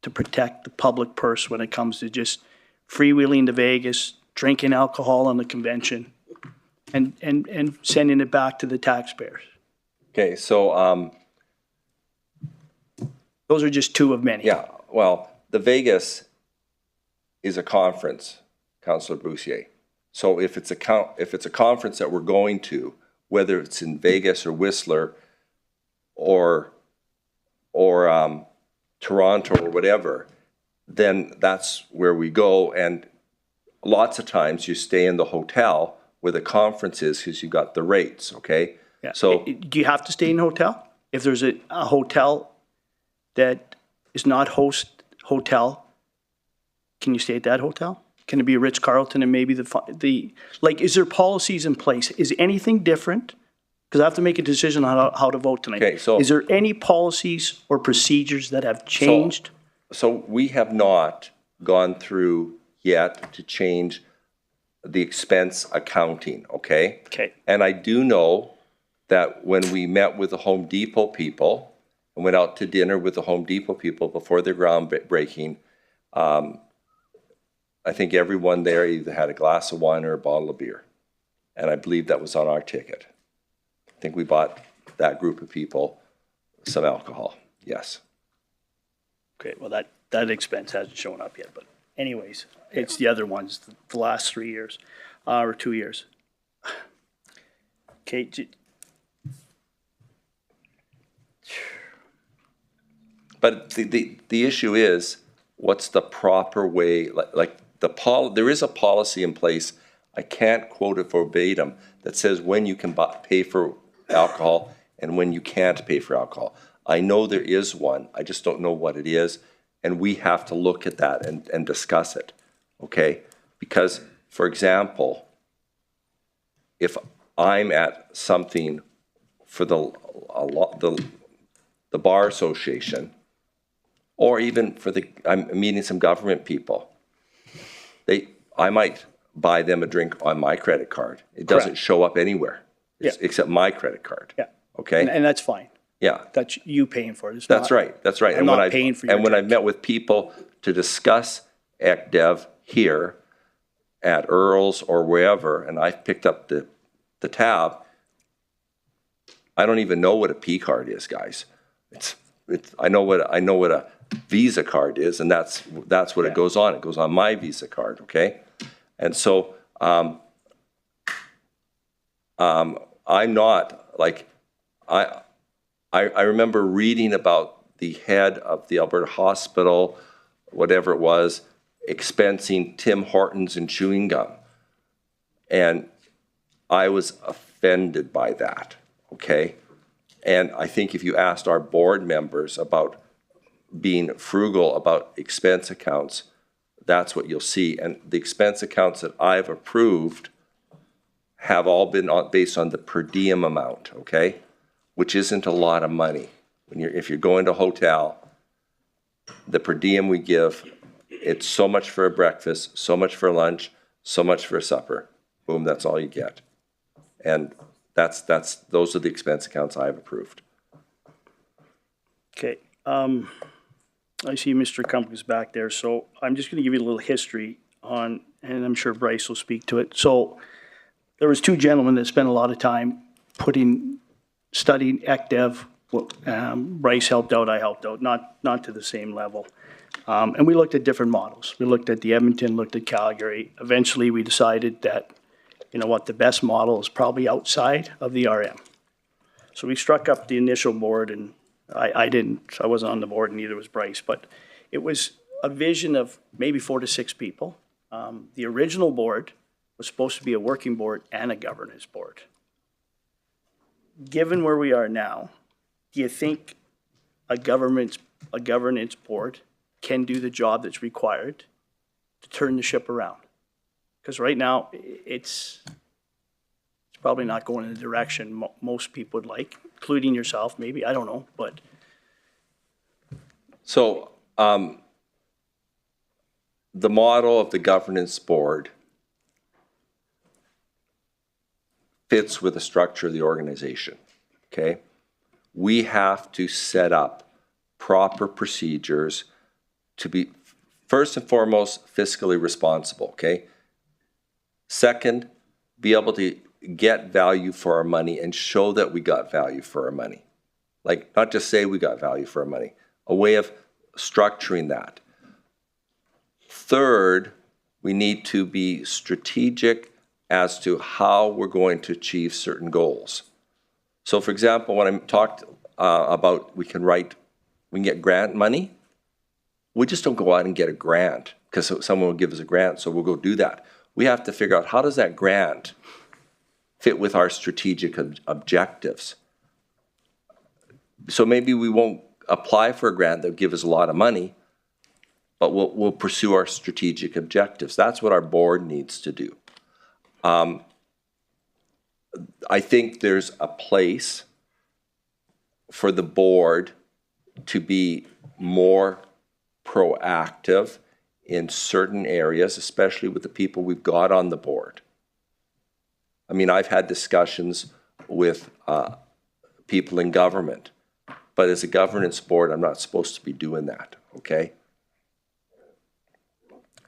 to protect the public purse when it comes to just freewheeling to Vegas, drinking alcohol on the convention, and sending it back to the taxpayers? Okay, so those are just two of many. Yeah, well, the Vegas is a conference, Councilor Boussier. So if it's a conference that we're going to, whether it's in Vegas or Whistler or Toronto or whatever, then that's where we go. And lots of times you stay in the hotel where the conference is because you got the rates, okay? Yeah. So Do you have to stay in a hotel? If there's a hotel that is not host hotel, can you stay at that hotel? Can it be a Ritz-Carlton and maybe is there policies in place? Is anything different? Because I have to make a decision on how to vote tonight. Okay, so is there any policies or procedures that have changed? So we have not gone through yet to change the expense accounting, okay? Okay. And I do know that when we met with the Home Depot people and went out to dinner with the Home Depot people before their groundbreaking, I think everyone there either had a glass of wine or a bottle of beer. And I believe that was on our ticket. I think we bought that group of people some alcohol, yes. Okay, well, that expense hasn't shown up yet, but anyways, it's the other ones, the last 3 years, or 2 years. Okay, But the issue is, what's the proper way, there is a policy in place, I can't quote it verbatim, that says when you can pay for alcohol and when you can't pay for alcohol. I know there is one, I just don't know what it is, and we have to look at that and discuss it, okay? Because, for example, if I'm at something for the Bar Association, or even for I'm meeting some government people, I might buy them a drink on my credit card. It doesn't show up anywhere except my credit card. Yeah. Okay? And that's fine. Yeah. That's you paying for it. It's That's not, right. That's right. I'm not paying for your And when drink. I've met with people to discuss ECDEV here at Earl's or wherever, and I've picked up the tab, I don't even know what a P card is, guys. I know what a Visa card is, and that's what it goes on. It goes on my Visa card, okay? And so I'm not like I remember reading about the head of the Alberta Hospital, whatever it was, expensing Tim Hortons and chewing gum, and I was offended by that. Okay, and I think if you asked our board members about being frugal about expense accounts, that's what you'll see. And the expense accounts that I've approved have all been based on the per diem amount, okay? Which isn't a lot of money. If you're going to a hotel, the per diem we give, it's so much for a breakfast, so much for lunch, so much for a supper. Boom, that's all you get. And those are the expense accounts I've approved. Okay. I see Mr. Cummings back there, so I'm just going to give you a little history on, and I'm sure Bryce will speak to it. So there was two gentlemen that spent a lot of time studying ECDEV. Bryce helped out, I helped out, not to the same level. And we looked at different models. We looked at the Edmonton, looked at Calgary. Eventually, we decided that, you know what, the best model is probably outside of the RM. So we struck up the initial board, and I wasn't on the board, and neither was Bryce, but it was a vision of maybe 4 to 6 people. The original board was supposed to be a working board and a governance board. Given where we are now, do you think a governance board can do the job that's required to turn the ship around? Because right now, it's probably not going in the direction most people would like, including yourself, maybe, I don't know, but. So, the model of the governance board fits with the structure of the organization, okay? We have to set up proper procedures to be, first and foremost, fiscally responsible, okay? Second, be able to get value for our money and show that we got value for our money. Like, not just say we got value for our money, a way of structuring that. Third, we need to be strategic as to how we're going to achieve certain goals. So, for example, when I talked about we can get grant money, we just don't go out and get a grant because someone will give us a grant, so we'll go do that. We have to figure out, how does that grant fit with our strategic objectives? So maybe we won't apply for a grant that will give us a lot of money, but we'll pursue our strategic objectives. That's what our board needs to do. I think there's a place for the board to be more proactive in certain areas, especially with the people we've got on the board. I mean, I've had discussions with people in government, but as a governance board, I'm not supposed to be doing that, okay?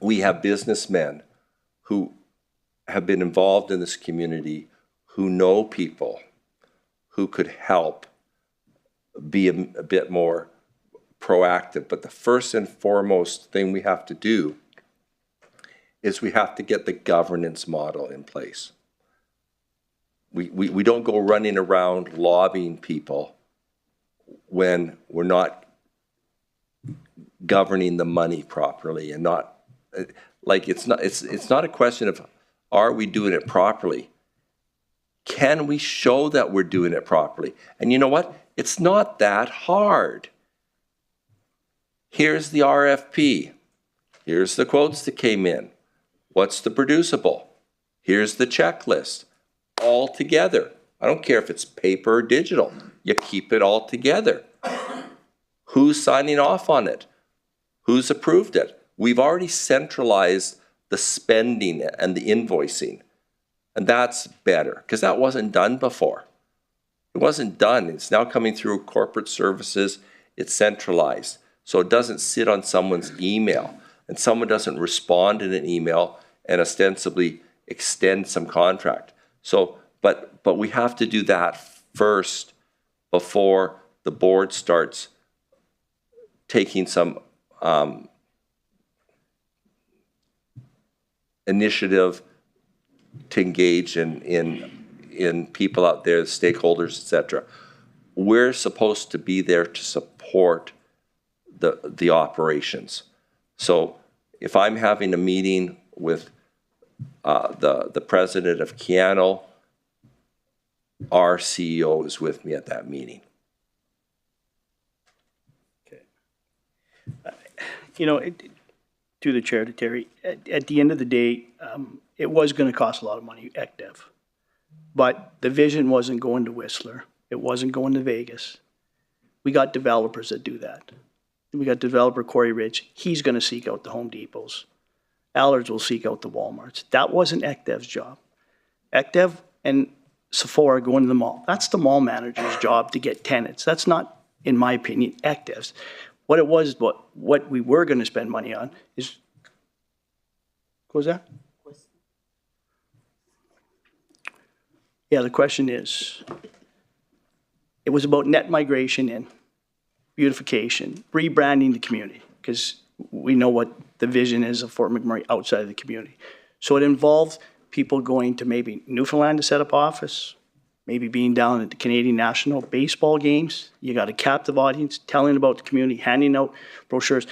We have businessmen who have been involved in this community, who know people, who could help be a bit more proactive. But the first and foremost thing we have to do is we have to get the governance model in place. We don't go running around lobbying people when we're not governing the money properly and not, like, it's not a question of are we doing it properly? Can we show that we're doing it properly? And you know what? It's not that hard. Here's the RFP. Here's the quotes that came in. What's the producible? Here's the checklist. All together. I don't care if it's paper or digital. You keep it all together. Who's signing off on it? Who's approved it? We've already centralized the spending and the invoicing. And that's better, because that wasn't done before. It wasn't done. It's now coming through corporate services. It's centralized. So it doesn't sit on someone's email, and someone doesn't respond in an email and ostensibly extend some contract. So, but we have to do that first before the board starts taking some initiative to engage in people out there, stakeholders, etc. We're supposed to be there to support the operations. So if I'm having a meeting with the president of Kiano, our CEO is with me at that meeting. You know, to the chair, to Terry, at the end of the day, it was going to cost a lot of money, ECDEV. But the vision wasn't going to Whistler. It wasn't going to Vegas. We got developers that do that. We got developer Corey Ridge. He's going to seek out the Home Depots. Allards will seek out the Walmarts. That wasn't ECDEV's job. ECDEV and Sephora go into the mall. That's the mall manager's job to get tenants. That's not, in my opinion, ECDEV's. What it was, what we were going to spend money on is, what was that? Yeah, the question is, it was about net migration in, beautification, rebranding the community, because we know what the vision is of Fort McMurray outside of the community. So it involved people going to maybe Newfoundland to set up office, maybe being down at the Canadian National baseball games. You got a captive audience, telling about the community, handing out brochures.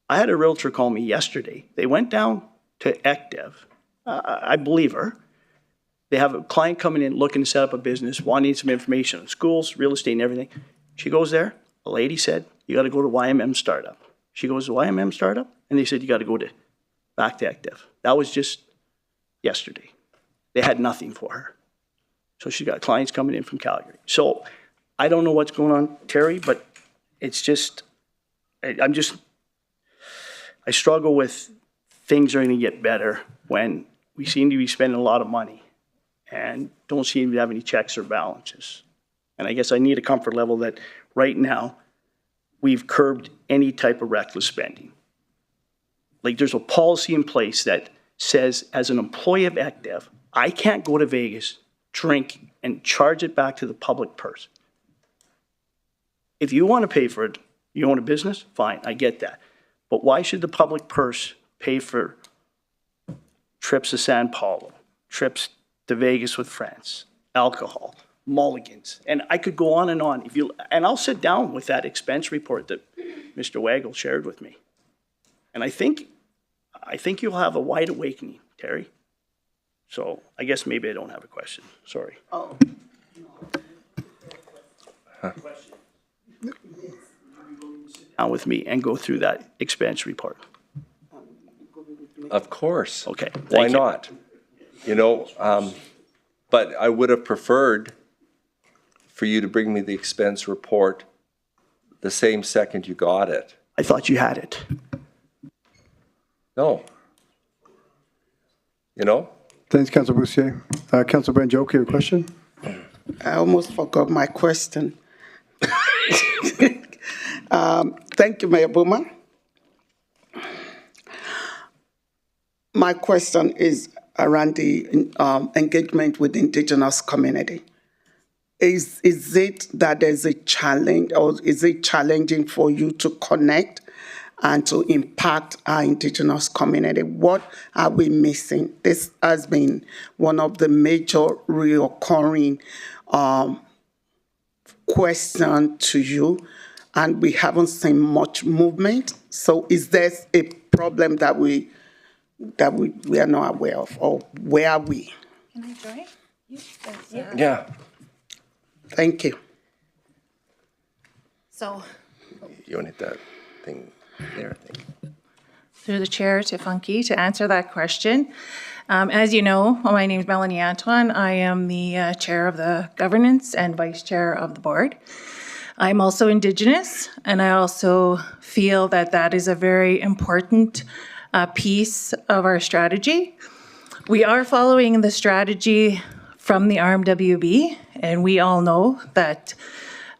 I had a realtor call me yesterday. They went down to ECDEV. I believe her. They have a client coming in looking to set up a business, wanting some information on schools, real estate, and everything. She goes there. A lady said, you got to go to YMM Startup. She goes to YMM Startup, and they said, you got to go back to ECDEV. That was just yesterday. They had nothing for her. So she's got clients coming in from Calgary. So I don't know what's going on, Terry, but it's just, I struggle with things are going to get better when we seem to be spending a lot of money and don't seem to have any checks or balances. And I guess I need a comfort level that right now we've curbed any type of reckless spending. Like there's a policy in place that says as an employee of ECDEV, I can't go to Vegas, drink, and charge it back to the public purse. If you want to pay for it, you own a business, fine, I get that. But why should the public purse pay for trips to San Paulo, trips to Vegas with friends, alcohol, mulligans? And I could go on and on. And I'll sit down with that expense report that Mr. Waggle shared with me. And I think you'll have a wide awakening, Terry. So I guess maybe I don't have a question. Sorry. Oh. Down with me and go through that expense report. Of course. Okay. Why not? You know, but I would have preferred for you to bring me the expense report the same second you got it. I thought you had it. No. You know? Thanks, Councilor Boussier. Councilor Branjoke, your question? I almost forgot my question. Thank you, Mayor Boomer. My question is around the engagement with the Indigenous community. Is it that there's a challenge, or is it challenging for you to connect and to impact our Indigenous community? What are we missing? This has been one of the major reoccurring question to you, and we haven't seen much movement. So is there a problem that we are not aware of, or where are we? Can I join? Yeah. Thank you. So, You want to hit that thing there, I think. Through the chair to Funky to answer that question. As you know, my name is Melanie Antoine. I am the chair of the governance and vice chair of the board. I'm also Indigenous, and I also feel that that is a very important piece of our strategy. We are following the strategy from the RMWB, and we all know that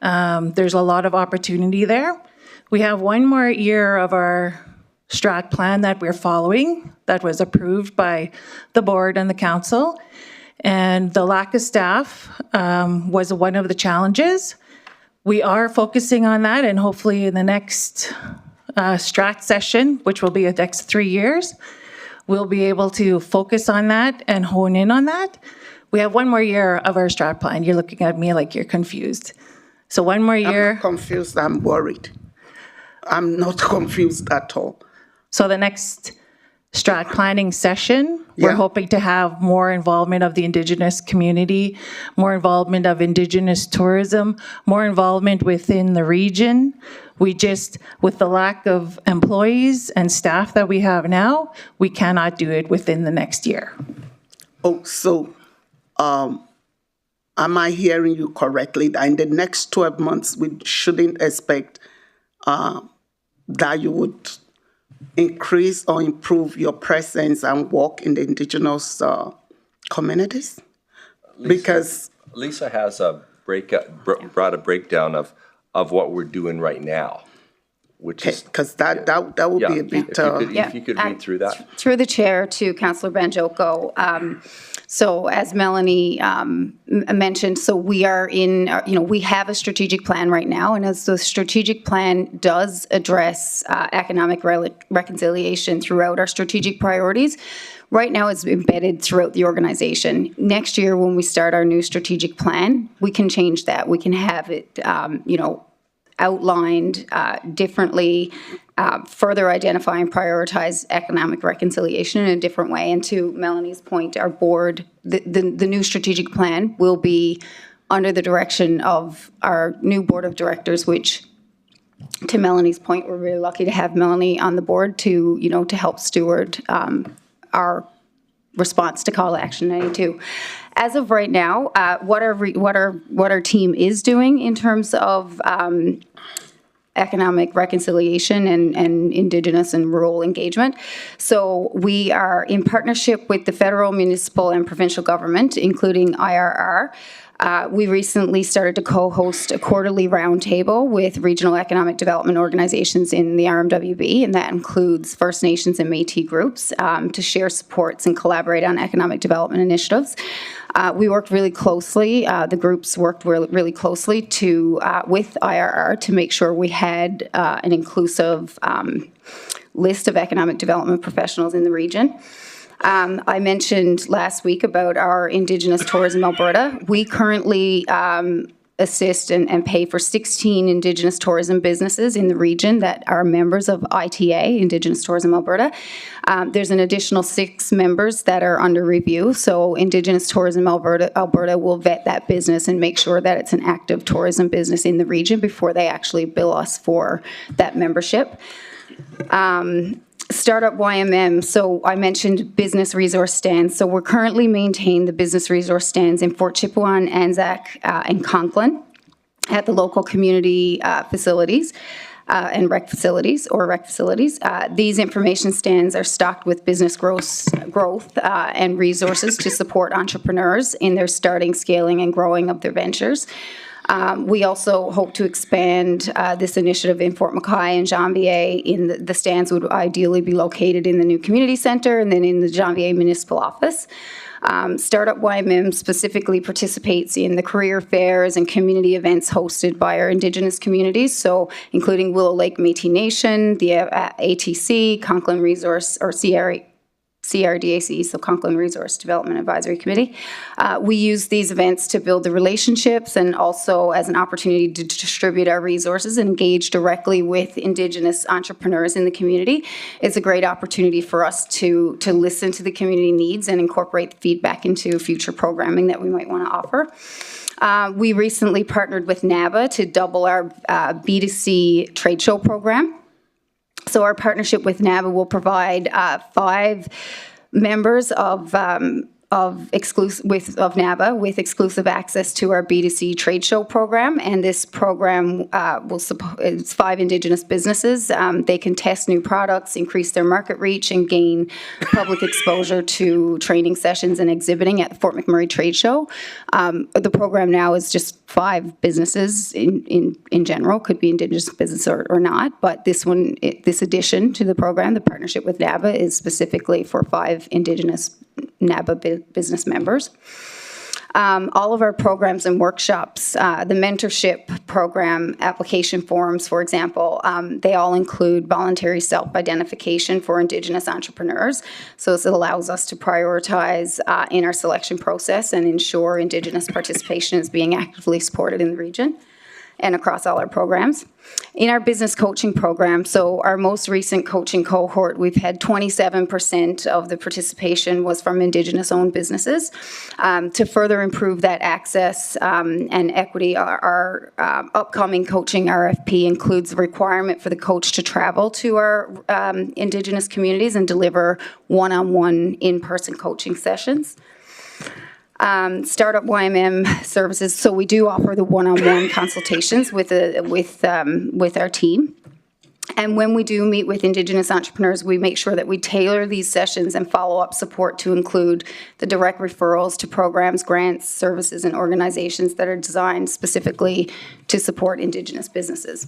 there's a lot of opportunity there. We have one more year of our strat plan that we're following that was approved by the board and the council. And the lack of staff was one of the challenges. We are focusing on that, and hopefully in the next strat session, which will be the next 3 years, we'll be able to focus on that and hone in on that. We have one more year of our strat plan. You're looking at me like you're confused. So one more year. I'm not confused, I'm worried. I'm not confused at all. So the next strat planning session, we're hoping to have more involvement of the Indigenous community, more involvement of Indigenous tourism, more involvement within the region. We just, with the lack of employees and staff that we have now, we cannot do it within the next year. Oh, so am I hearing you correctly that in the next 12 months, we shouldn't expect that you would increase or improve your presence and work in the Indigenous communities? Because Lisa has brought a breakdown of what we're doing right now, which is because that would be a bit. If you could read through that. Through the chair to Councillor Banjoko. So as Melanie mentioned, so we are in, we have a strategic plan right now, and as the strategic plan does address economic reconciliation throughout our strategic priorities, right now it's embedded throughout the organization. Next year, when we start our new strategic plan, we can change that. We can have it, outlined differently, further identify and prioritize economic reconciliation in a different way. And to Melanie's point, our board, the new strategic plan will be under the direction of our new board of directors, which, to Melanie's point, we're really lucky to have Melanie on the board to, to help steward our response to Call to Action 92. As of right now, what our team is doing in terms of economic reconciliation and Indigenous and rural engagement. So we are in partnership with the federal, municipal, and provincial government, including IRR. We recently started to co-host a quarterly roundtable with regional economic development organizations in the RMWB, and that includes First Nations and Métis groups, to share supports and collaborate on economic development initiatives. We worked really closely, the groups worked really closely with IRR to make sure we had an inclusive list of economic development professionals in the region. I mentioned last week about our Indigenous Tourism Alberta. We currently assist and pay for 16 Indigenous tourism businesses in the region that are members of ITA, Indigenous Tourism Alberta. There's an additional 6 members that are under review. So Indigenous Tourism Alberta will vet that business and make sure that it's an active tourism business in the region before they actually bill us for that membership. Startup YMM, so I mentioned business resource stands. So we're currently maintaining the business resource stands in Fort Chipewyan, Anzac, and Conklin at the local community facilities and rec facilities. These information stands are stocked with business growth and resources to support entrepreneurs in their starting, scaling, and growing of their ventures. We also hope to expand this initiative in Fort McKay and Janvier. The stands would ideally be located in the new community centre and then in the Janvier municipal office. Startup YMM specifically participates in the career fairs and community events hosted by our Indigenous communities, so including Willow Lake Métis Nation, the ATC, Conklin Resource or CRDAC, so Conklin Resource Development Advisory Committee. We use these events to build the relationships and also as an opportunity to distribute our resources and engage directly with Indigenous entrepreneurs in the community. It's a great opportunity for us to listen to the community needs and incorporate feedback into future programming that we might want to offer. We recently partnered with NABA to double our B2C trade show program. So our partnership with NABA will provide 5 members of NABA with exclusive access to our B2C trade show program, and this program will support, it's 5 Indigenous businesses. They can test new products, increase their market reach, and gain public exposure to training sessions and exhibiting at the Fort McMurray Trade Show. The program now is just 5 businesses in general, could be Indigenous business or not, but this addition to the program, the partnership with NABA, is specifically for 5 Indigenous NABA business members. All of our programs and workshops, the mentorship program, application forms, for example, they all include voluntary self-identification for Indigenous entrepreneurs. So this allows us to prioritize in our selection process and ensure Indigenous participation is being actively supported in the region and across all our programs. In our business coaching program, so our most recent coaching cohort, we've had 27% of the participation was from Indigenous-owned businesses. To further improve that access and equity, our upcoming coaching RFP includes the requirement for the coach to travel to our Indigenous communities and deliver one-on-one in-person coaching sessions. Startup YMM services, so we do offer the one-on-one consultations with our team. And when we do meet with Indigenous entrepreneurs, we make sure that we tailor these sessions and follow-up support to include the direct referrals to programs, grants, services, and organizations that are designed specifically to support Indigenous businesses.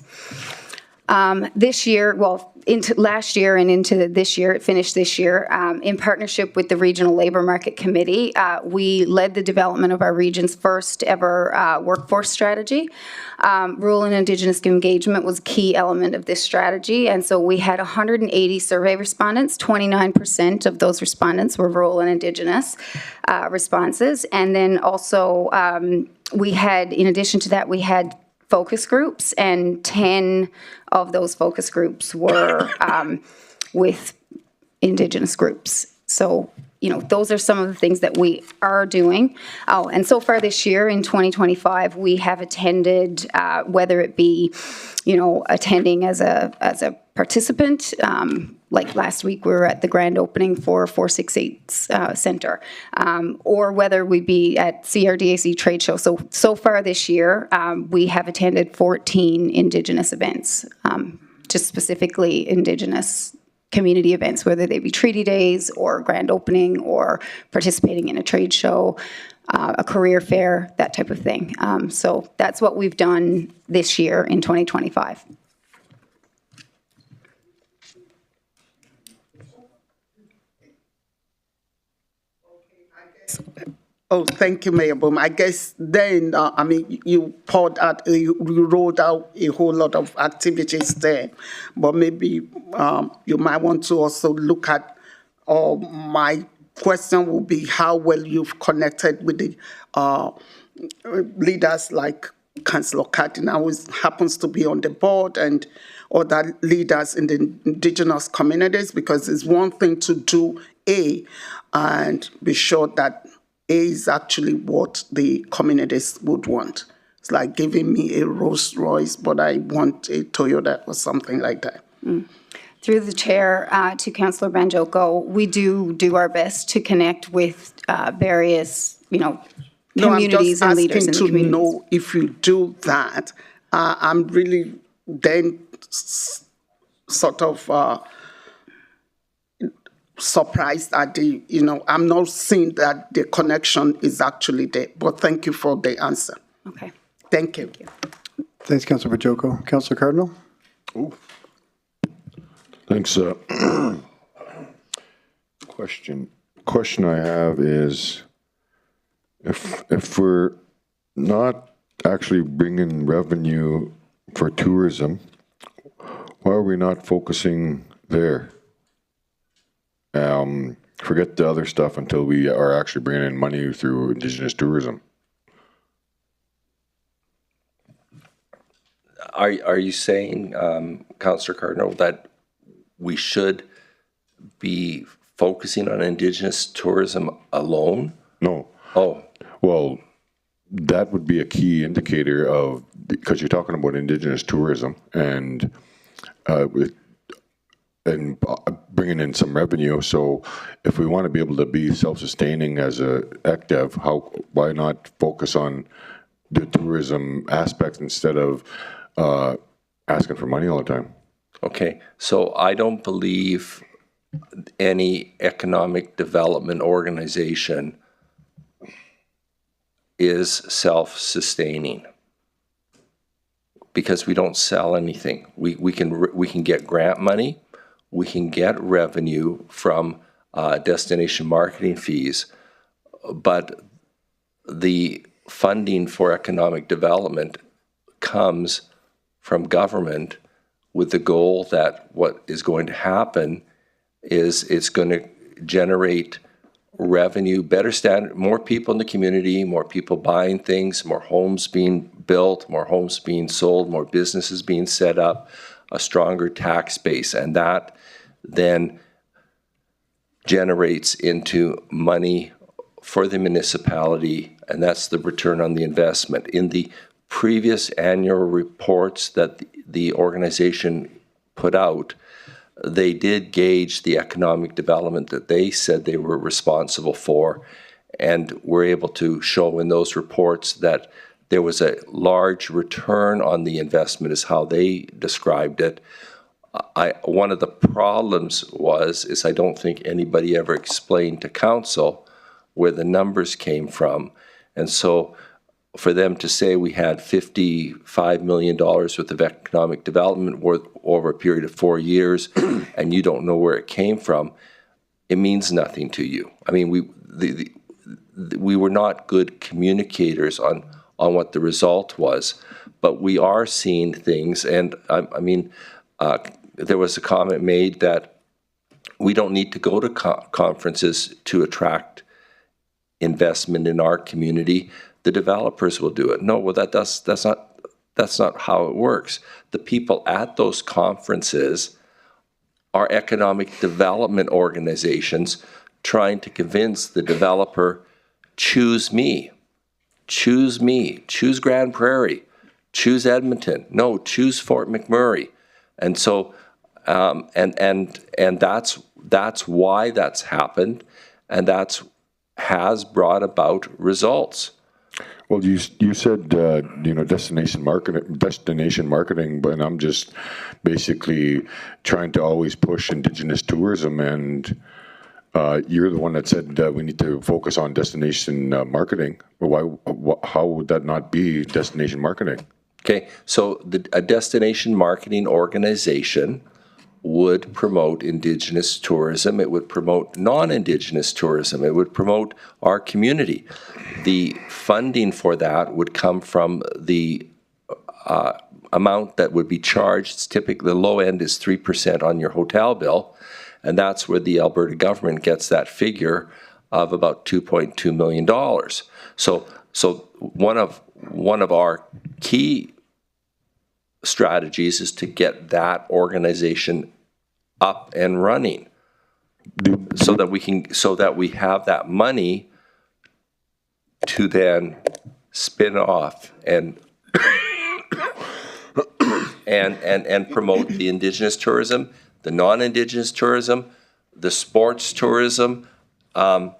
This year, well, into last year and into this year, it finished this year, in partnership with the Regional Labour Market Committee, we led the development of our region's first ever workforce strategy. Rural and Indigenous engagement was a key element of this strategy, and so we had 180 survey respondents. 29% of those respondents were rural and Indigenous responses, and then also we had, in addition to that, we had focus groups, and 10 of those focus groups were with Indigenous groups. So, you know, those are some of the things that we are doing. Oh, and so far this year in 2025, we have attended, whether it be, you know, attending as a participant, like last week we were at the grand opening for 468 Center, or whether we be at CRDAC trade show. So far this year, we have attended 14 Indigenous events, just specifically Indigenous community events, whether they be treaty days or grand opening or participating in a trade show, a career fair, that type of thing. So that's what we've done this year in 2025. Oh, thank you, Mayor Boom. I guess then, I mean, you rolled out a whole lot of activities there, but maybe you might want to also look at, my question will be how well you've connected with the leaders like Councillor Cardinal, who happens to be on the board, and other leaders in the Indigenous communities, because it's one thing to do A and be sure that A is actually what the communities would want. It's like giving me a Rolls Royce, but I want a Toyota or something like that. Through the chair to Councillor Banjoko, we do our best to connect with various, you know, communities and leaders in the communities. No, I'm just asking to know if you do that. I'm really then sort of surprised at the, you know, I'm not seeing that the connection is actually there. But thank you for the answer. Okay. Thank you. Thanks, Councillor Bajoko. Councillor Cardinal? Ooh. Thanks. Question I have is, if we're not actually bringing revenue for tourism, why are we not focusing there? forget the other stuff until we are actually bringing in money through Indigenous tourism. Are you saying, Councillor Cardinal, that we should be focusing on Indigenous tourism alone? No. Oh. Well, that would be a key indicator of, because you're talking about Indigenous tourism and bringing in some revenue. So if we want to be able to be self-sustaining as a ECDEV, why not focus on the tourism aspects instead of asking for money all the time? Okay, so I don't believe any economic development organization is self-sustaining because we don't sell anything. We can get grant money, we can get revenue from destination marketing fees, but the funding for economic development comes from government with the goal that what is going to happen is it's going to generate revenue, better standard, more people in the community, more people buying things, more homes being built, more homes being sold, more businesses being set up, a stronger tax base, and that then generates into money for the municipality, and that's the return on the investment. In the previous annual reports that the organization put out, they did gauge the economic development that they said they were responsible for, and were able to show in those reports that there was a large return on the investment, is how they described it. One of the problems is I don't think anybody ever explained to council where the numbers came from, and so for them to say we had $55 million worth of economic development over a period of 4 years and you don't know where it came from, it means nothing to you. I mean, we were not good communicators on what the result was, but we are seeing things, and I mean, there was a comment made that we don't need to go to conferences to attract investment in our community. The developers will do it. No, well, that's not how it works. The people at those conferences are economic development organizations trying to convince the developer, choose me, choose Grand Prairie, choose Edmonton, no, choose Fort McMurray. And so, and that's why that's happened, and has brought about results. Well, you said destination marketing, but I'm just basically trying to always push Indigenous tourism, and you're the one that said we need to focus on destination marketing. How would that not be destination marketing? Okay, so a destination marketing organization would promote Indigenous tourism, it would promote non-Indigenous tourism, it would promote our community. The funding for that would come from the amount that would be charged. It's typically, the low end is 3% on your hotel bill, and that's where the Alberta government gets that figure of about $2.2 million. So one of our key strategies is to get that organization up and running, so that we have that money to then spin off and promote the Indigenous tourism, the non-Indigenous tourism, the sports tourism. And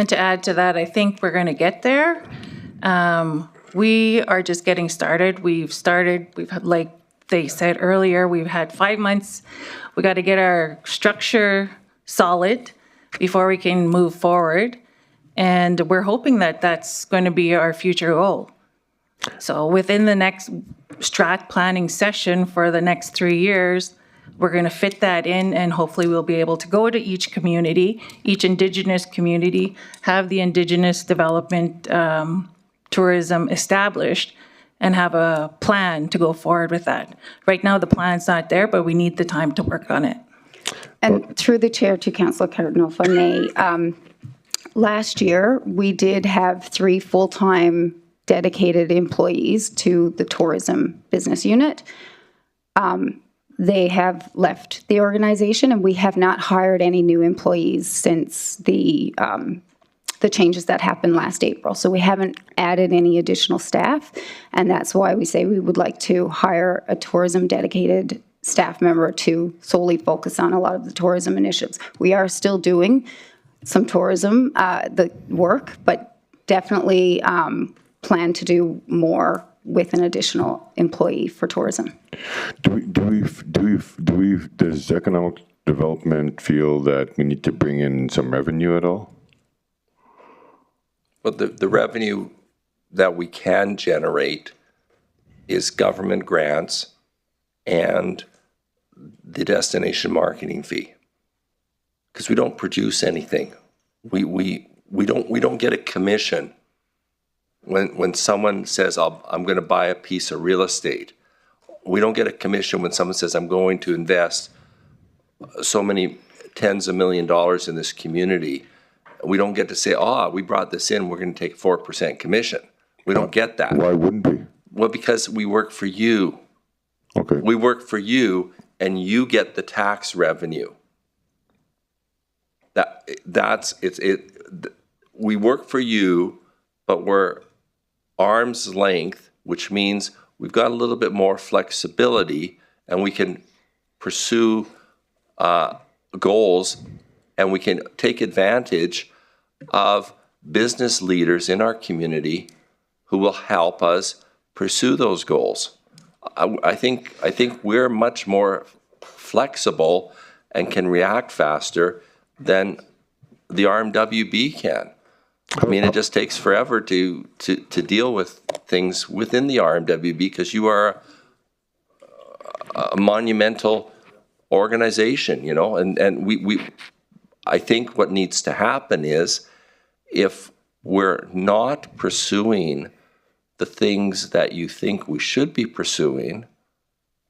to add to that, I think we're going to get there. We are just getting started. We've had, like they said earlier, we've had 5 months. We got to get our structure solid before we can move forward. And we're hoping that that's going to be our future goal. So within the next strat planning session for the next 3 years, we're going to fit that in, and hopefully we'll be able to go to each community, each Indigenous community, have the Indigenous development tourism established, and have a plan to go forward with that. Right now, the plan's not there, but we need the time to work on it. And through the chair to Councillor Cardinal, if I may, last year we did have 3 full-time dedicated employees to the tourism business unit. They have left the organization, and we have not hired any new employees since the changes that happened last April. So we haven't added any additional staff, and that's why we say we would like to hire a tourism dedicated staff member to solely focus on a lot of the tourism initiatives. We are still doing some tourism, the work, but definitely plan to do more with an additional employee for tourism. Does economic development feel that we need to bring in some revenue at all? Well, the revenue that we can generate is government grants and the destination marketing fee, because we don't produce anything. We don't get a commission when someone says I'm going to buy a piece of real estate. We don't get a commission when someone says I'm going to invest so many tens of $1 millions in this community. We don't get to say, we brought this in, we're going to take 4% commission. We don't get that. Why wouldn't we? Well, because we work for you. Okay. We work for you, and you get the tax revenue. We work for you, but we're arm's length, which means we've got a little bit more flexibility, and we can pursue goals, and we can take advantage of business leaders in our community who will help us pursue those goals. I think we're much more flexible and can react faster than the RMWB can. I mean, it just takes forever to deal with things within the RMWB because you are a monumental organization, you know, and I think what needs to happen is if we're not pursuing the things that you think we should be pursuing,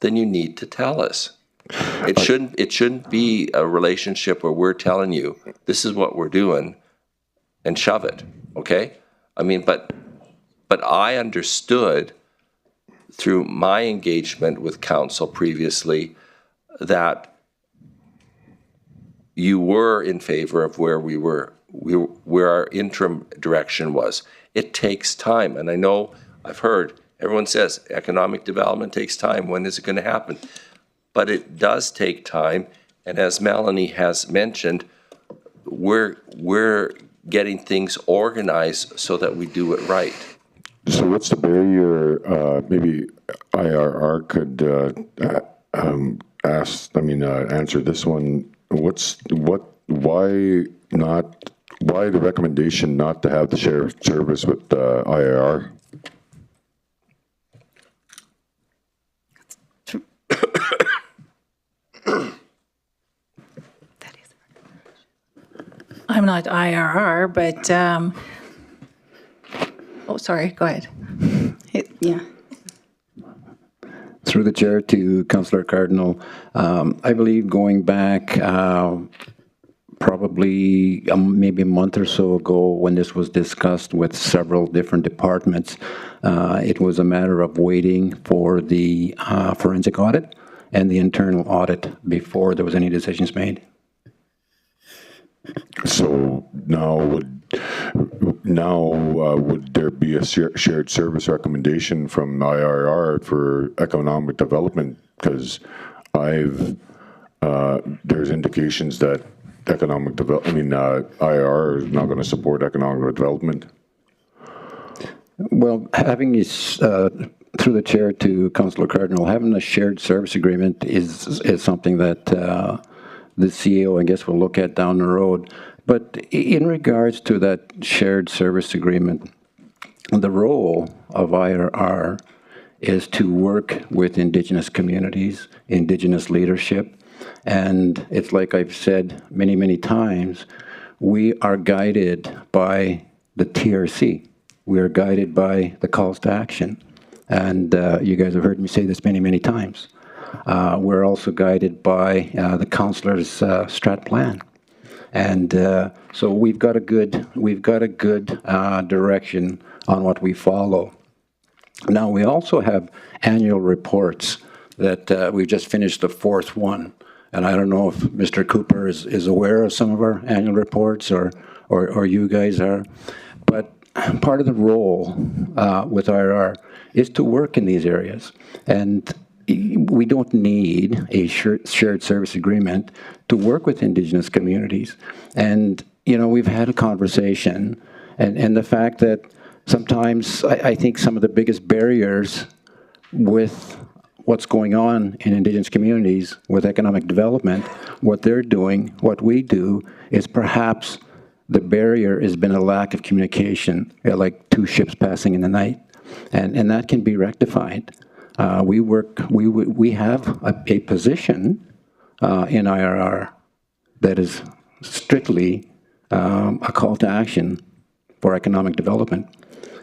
then you need to tell us. It shouldn't be a relationship where we're telling you this is what we're doing and shove it, okay? I mean, but I understood through my engagement with council previously that you were in favor of where we were, where our interim direction was. It takes time, and I know I've heard everyone says economic development takes time. When is it going to happen? But it does take time, and as Melanie has mentioned, we're getting things organized so that we do it right. So what's the barrier? Maybe IRR could answer this one. Why the recommendation not to have the shared service with IRR? I'm not IRR, but, sorry, go ahead. Yeah. Through the chair to Councillor Cardinal, I believe going back probably maybe a month or so ago when this was discussed with several different departments, it was a matter of waiting for the forensic audit and the internal audit before there was any decisions made. So now would there be a shared service recommendation from IRR for economic development? Because there's indications that IRR is not going to support economic development. Well, having this, through the chair to Councillor Cardinal, having a shared service agreement is something that the CEO, I guess, will look at down the road. But in regards to that shared service agreement, the role of IRR is to work with Indigenous communities, Indigenous leadership, and it's like I've said many, many times, we are guided by the TRC. We are guided by the calls to action. And you guys have heard me say this many, many times. we're also guided by the councillor's strat plan. And so we've got a good direction on what we follow. Now, we also have annual reports that we've just finished the fourth one. And I don't know if Mr. Cooper is aware of some of our annual reports or you guys are. But part of the role with IRR is to work in these areas. And we don't need a shared service agreement to work with Indigenous communities. And, you know, we've had a conversation, and the fact that sometimes I think some of the biggest barriers with what's going on in Indigenous communities with economic development, what they're doing, what we do, is perhaps the barrier has been a lack of communication, like two ships passing in the night. And that can be rectified. We have a position in IRR that is strictly a call to action for economic development.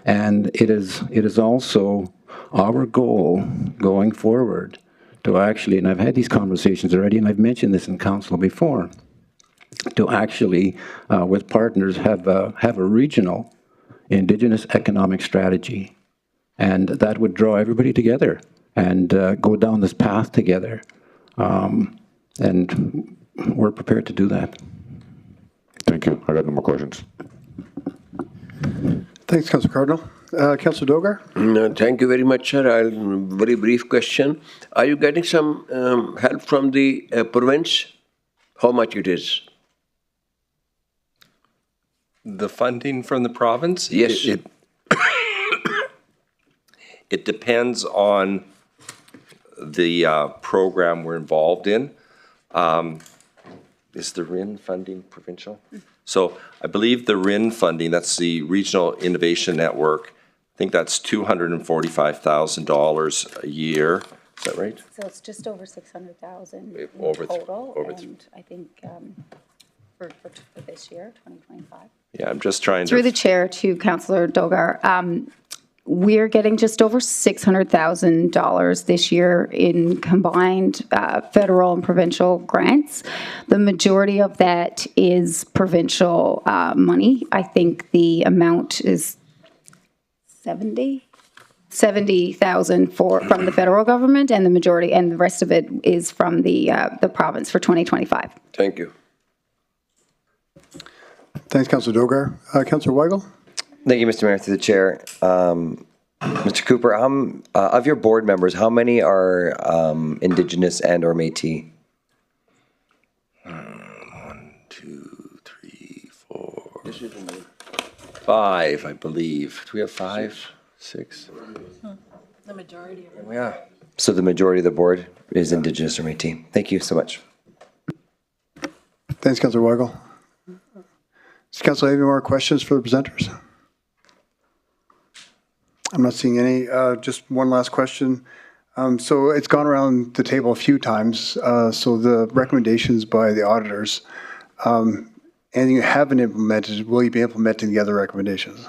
And it is also our goal going forward to actually, and I've had these conversations already, and I've mentioned this in council before, to actually, with partners, have a regional Indigenous economic strategy. And that would draw everybody together and go down this path together. And we're prepared to do that. Thank you. I got no more questions. Thanks, Councillor Cardinal. Councillor Dogar? Thank you very much, sir. Very brief question. Are you getting some help from the province? How much it is? The funding from the province? Yes. It depends on the program we're involved in. Is the RIN funding provincial? So I believe the RIN funding, that's the Regional Innovation Network, I think that's $245,000 a year. Is that right? So it's just over 600,000 in Over total, over and I think for this year, 2025. Yeah, I'm just trying Through to. the chair to Councillor Dogar, we're getting just over $600,000 this year in combined federal and provincial grants. The majority of that is provincial money. I think the amount is 70,000 from the federal government, and the rest of it is from the province for 2025. Thank you. Thanks, Councillor Dogar. Councillor Weigel? Thank you, Mr. Mayor, through the chair. Mr. Cooper, of your board members, how many are Indigenous and or Métis? 1, 2, 3, 4, 5, I believe. Do we have 5, 6? The majority of them. Yeah. So the majority of the board is Indigenous or Métis. Thank you so much. Thanks, Councillor Weigel. Does Council have any more questions for the presenters? I'm not seeing any. Just one last question. So it's gone around the table a few times. So the recommendations by the auditors, and you haven't implemented, will you be implementing the other recommendations?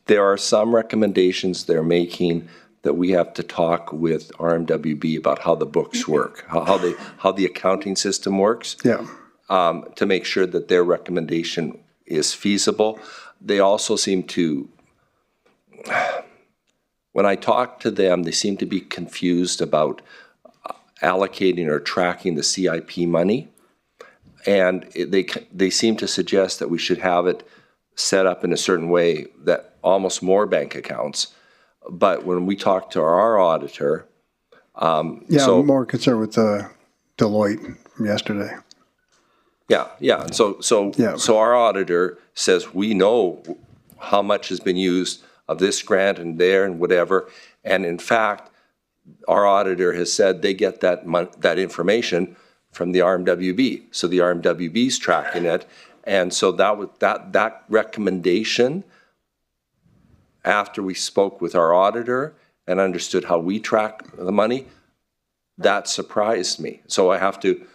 There are some recommendations they're making that we have to talk with RMWB about how the books work, how the accounting system works. Yeah. To make sure that their recommendation is feasible. They also seem to, when I talk to them, they seem to be confused about allocating or tracking the CIP money. And they seem to suggest that we should have it set up in a certain way that almost more bank accounts. But when we talk to our auditor, I'm more concerned with Deloitte from yesterday. Yeah. And so our auditor says we know how much has been used of this grant and there and whatever. And in fact, our auditor has said they get that information from the RMWB. So the RMWB's tracking it. And so that recommendation, after we spoke with our auditor and understood how we track the money, that surprised me. So we have to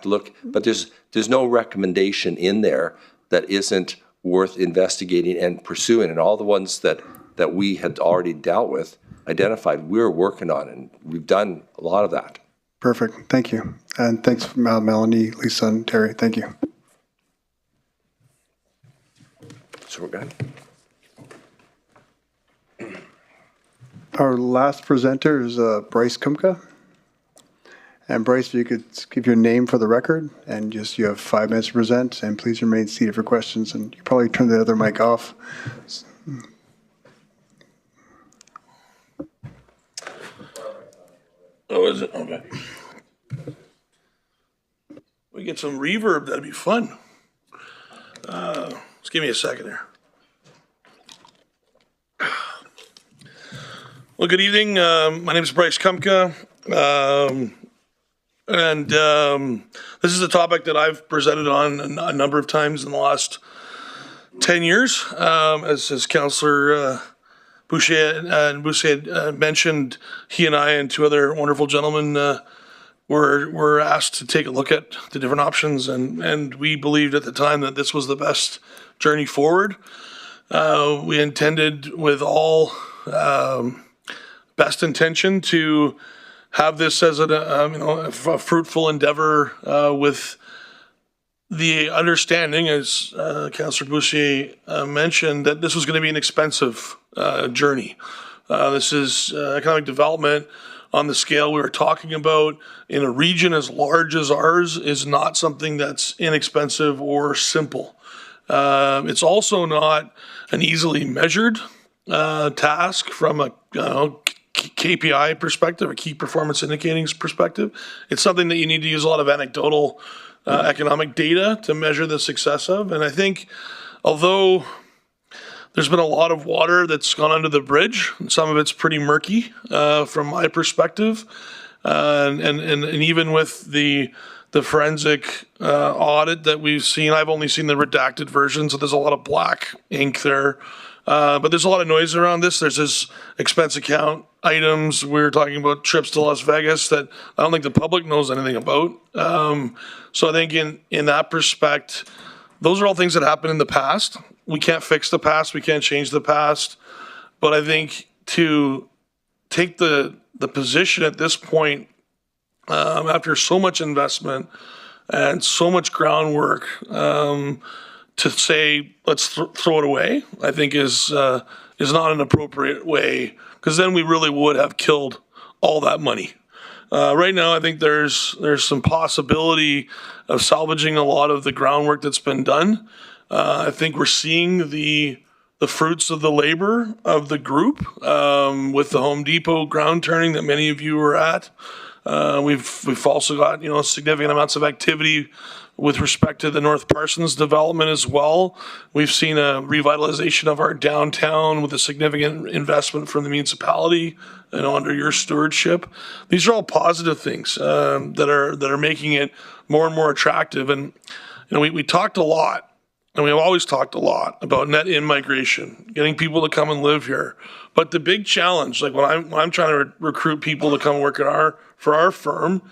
look, but there's no recommendation in there that isn't worth investigating and pursuing. And all the ones that we had already dealt with, identified, we're working on, and we've done a lot of that. Perfect. Thank you. And thanks, Melanie, Lisa, and Terry. Thank you. So we're good. Our last presenter is Bryce Kumka. And Bryce, if you could give your name for the record, and just you have 5 minutes to present, and please remain seated for questions. And you probably turn the other mic off. Oh, is it? Okay. We get some reverb, that'd be fun. Just give me a second here. Well, good evening. My name is Bryce Kumka. This is a topic that I've presented on a number of times in the last 10 years. As Councillor Boucher mentioned, he and I and 2 other wonderful gentlemen were asked to take a look at the different options, and we believed at the time that this was the best journey forward. We intended with all best intention to have this as a fruitful endeavor, with the understanding, as Councillor Boucher mentioned, that this was going to be an expensive journey. This is economic development on the scale we were talking about in a region as large as ours is not something that's inexpensive or simple. It's also not an easily measured task from a KPI perspective, or key performance indicators perspective. It's something that you need to use a lot of anecdotal economic data to measure the success of. And I think although there's been a lot of water that's gone under the bridge, and some of it's pretty murky from my perspective, and even with the forensic audit that we've seen, I've only seen the redacted version, so there's a lot of black ink there. But there's a lot of noise around this. There's this expense account items. We're talking about trips to Las Vegas that I don't think the public knows anything about. So I think in that perspective, those are all things that happened in the past. We can't fix the past. We can't change the past. But I think to take the position at this point, after so much investment and so much groundwork, to say let's throw it away, I think is not an appropriate way, because then we really would have killed all that money. Right now, I think there's some possibility of salvaging a lot of the groundwork that's been done. I think we're seeing the fruits of the labor of the group with the Home Depot ground turning that many of you were at. We've also got significant amounts of activity with respect to the North Parsons development as well. We've seen a revitalization of our downtown with a significant investment from the municipality, under your stewardship. These are all positive things that are making it more and more attractive. And we talked a lot, and we've always talked a lot about net in-migration, getting people to come and live here. But the big challenge, like when I'm trying to recruit people to come work for our firm,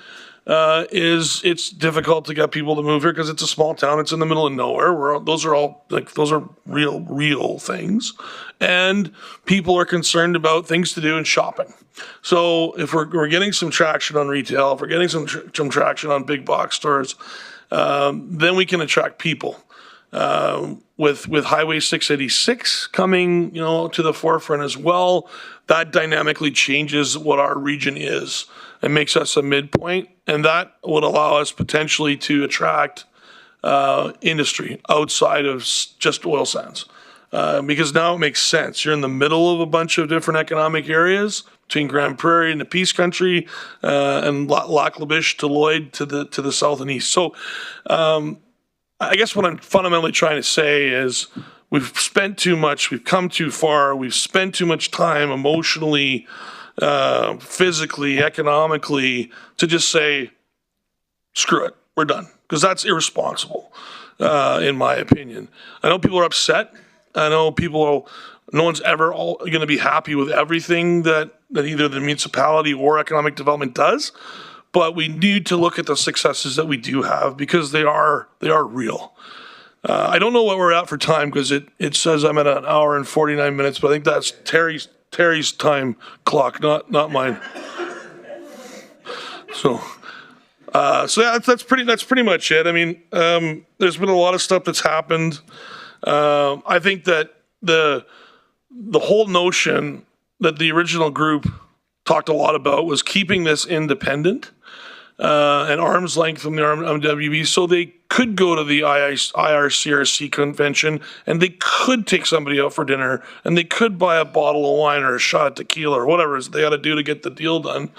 is it's difficult to get people to move here because it's a small town. It's in the middle of nowhere. Those are real things, and people are concerned about things to do and shopping. So if we're getting some traction on retail, if we're getting some traction on big box stores, then we can attract people. With Highway 686 coming, to the forefront as well, that dynamically changes what our region is and makes us a midpoint, and that would allow us potentially to attract industry outside of just oil sands, because now it makes sense. You're in the middle of a bunch of different economic areas between Grand Prairie and the Peace Country, and Lac La Biche to Lloyd to the south and east. So I guess what I'm fundamentally trying to say is we've spent too much, we've come too far, we've spent too much time emotionally, physically, economically, to just say, screw it, we're done. Because that's irresponsible, in my opinion. I know people are upset. I know no one's ever going to be happy with everything that either the municipality or economic development does. But we need to look at the successes that we do have, because they are real. I don't know what we're at for time, because it says I'm at an hour and 49 minutes, but I think that's Terry's Terry's time clock, not mine. So yeah, that's pretty much it. I mean, there's been a lot of stuff that's happened. I think that the whole notion that the original group talked a lot about was keeping this independent and arm's length from the RMWB, so they could go to the IRCRC convention and they could take somebody out for dinner and they could buy a bottle of wine or a shot of tequila or whatever they got to do to get the deal done.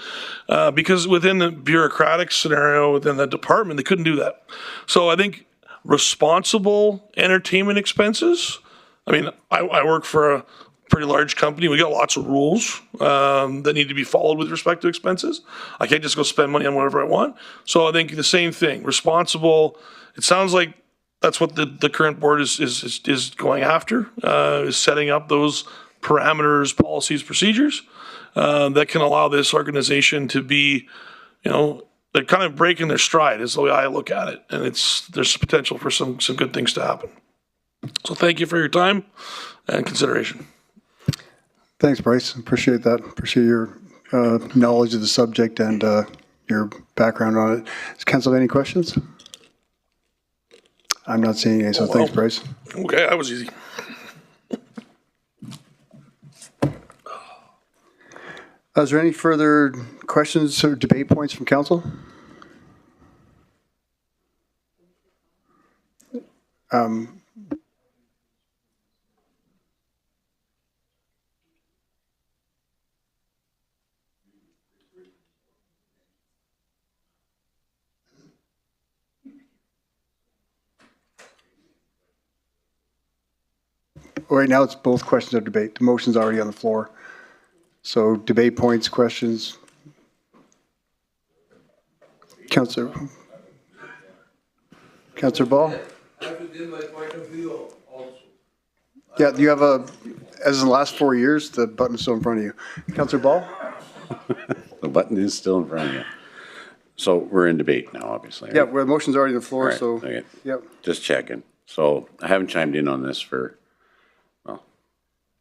Because within the bureaucratic scenario within the department, they couldn't do that. So I think responsible entertainment expenses. I mean, I work for a pretty large company. We got lots of rules that need to be followed with respect to expenses. I can't just go spend money on whatever I want. So I think the same thing, responsible. It sounds like that's what the current board is going after, is setting up those parameters, policies, procedures that can allow this organization to be, they're kind of breaking their stride is the way I look at it. And there's potential for some good things to happen. So thank you for your time and consideration. Thanks, Bryce. Appreciate that. Appreciate your knowledge of the subject and your background on it. Does council have any questions? I'm not seeing any, so thanks, Bryce. Okay, that was easy. Is there any further questions or debate points from council? Right now, it's both questions of debate. The motion's already on the floor. So debate points, questions. Councillor Ball? Yeah, you have as in the last 4 years, the button's still in front of you. Councillor Ball? The button is still in front of you. So we're in debate now, obviously. Right? Yeah, the motion's already on the floor, Right, so, okay. yep. Just checking. So I haven't chimed in on this for, well,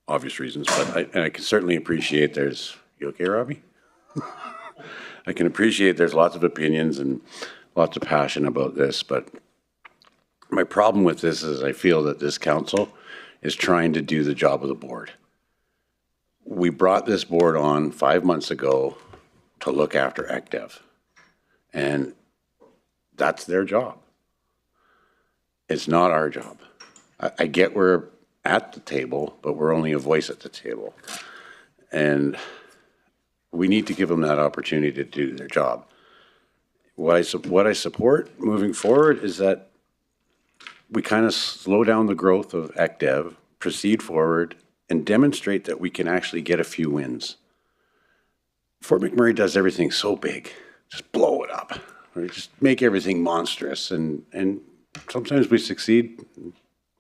obvious reasons, but I can certainly appreciate you okay, Robbie? I can appreciate there's lots of opinions and lots of passion about this, but my problem with this is I feel that this council is trying to do the job of the board. We brought this board on 5 months ago to look after ECDEV, and that's their job. It's not our job. I get we're at the table, but we're only a voice at the table. And we need to give them that opportunity to do their job. What I support moving forward is that we kind of slow down the growth of ECDEV, proceed forward, and demonstrate that we can actually get a few wins. Fort McMurray does everything so big. Just blow it up. Or just make everything monstrous. And sometimes we succeed.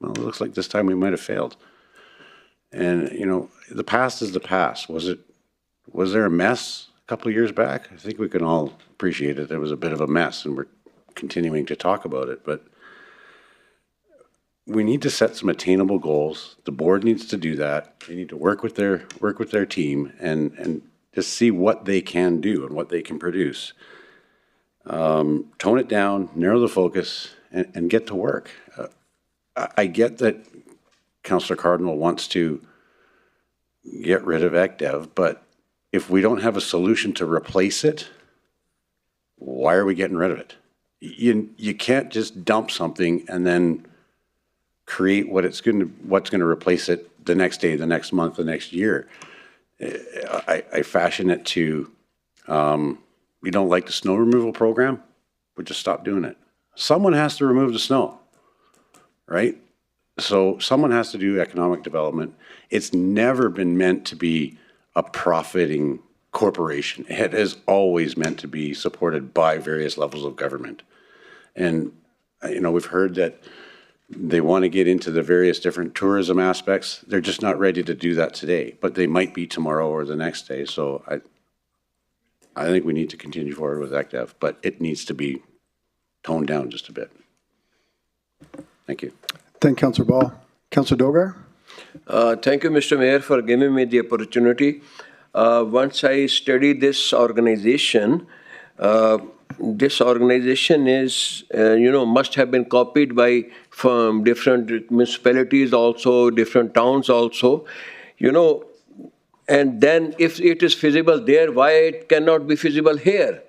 Well, it looks like this time we might have failed. And, the past is the past. Was there a mess a couple of years back? I think we can all appreciate it. There was a bit of a mess, and we're continuing to talk about it. But we need to set some attainable goals. The board needs to do that. They need to work with their team and just see what they can do and what they can produce. Tone it down, narrow the focus, and get to work. I get that Councillor Cardinal wants to get rid of ECDEV, but if we don't have a solution to replace it, why are we getting rid of it? You can't just dump something and then create what's going to replace it the next day, the next month, the next year. I fashion it to, you don't like the snow removal program? We'll just stop doing it. Someone has to remove the snow, right? So someone has to do economic development. It's never been meant to be a profiting corporation. It has always meant to be supported by various levels of government. And, we've heard that they want to get into the various different tourism aspects. They're just not ready to do that today, but they might be tomorrow or the next day. So I think we need to continue forward with ECDEV, but it needs to be toned down just a bit. Thank you. Thank you, Councillor Ball. Councillor Dogar? Thank you, Mr. Mayor, for giving me the opportunity. Once I studied this organization is, must have been copied from different municipalities also, different towns also, and then if it is feasible there, why it cannot be feasible here?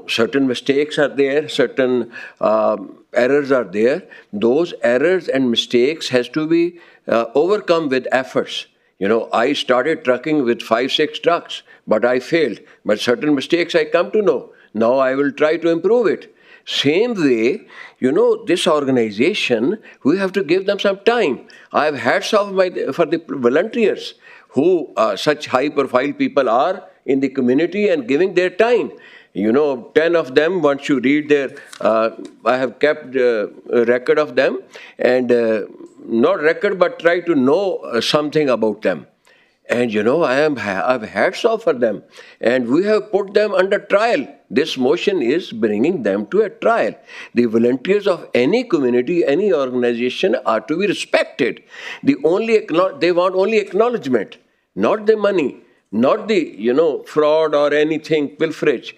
Certain mistakes are there, certain errors are there. Those errors and mistakes has to be overcome with efforts. I started trucking with 5-6 trucks, but I failed. But certain mistakes I come to know. Now I will try to improve it. Same way, this organization, we have to give them some time. I have hats off for the volunteers who such high-profile people are in the community and giving their time. 10 of them, once you read their, I have kept a record of them, and not record, but try to know something about them. And I have hats off for them, and we have put them under trial. This motion is bringing them to a trial. The volunteers of any community, any organization are to be respected. They want only acknowledgement, not the money, not the fraud or anything, pilferage.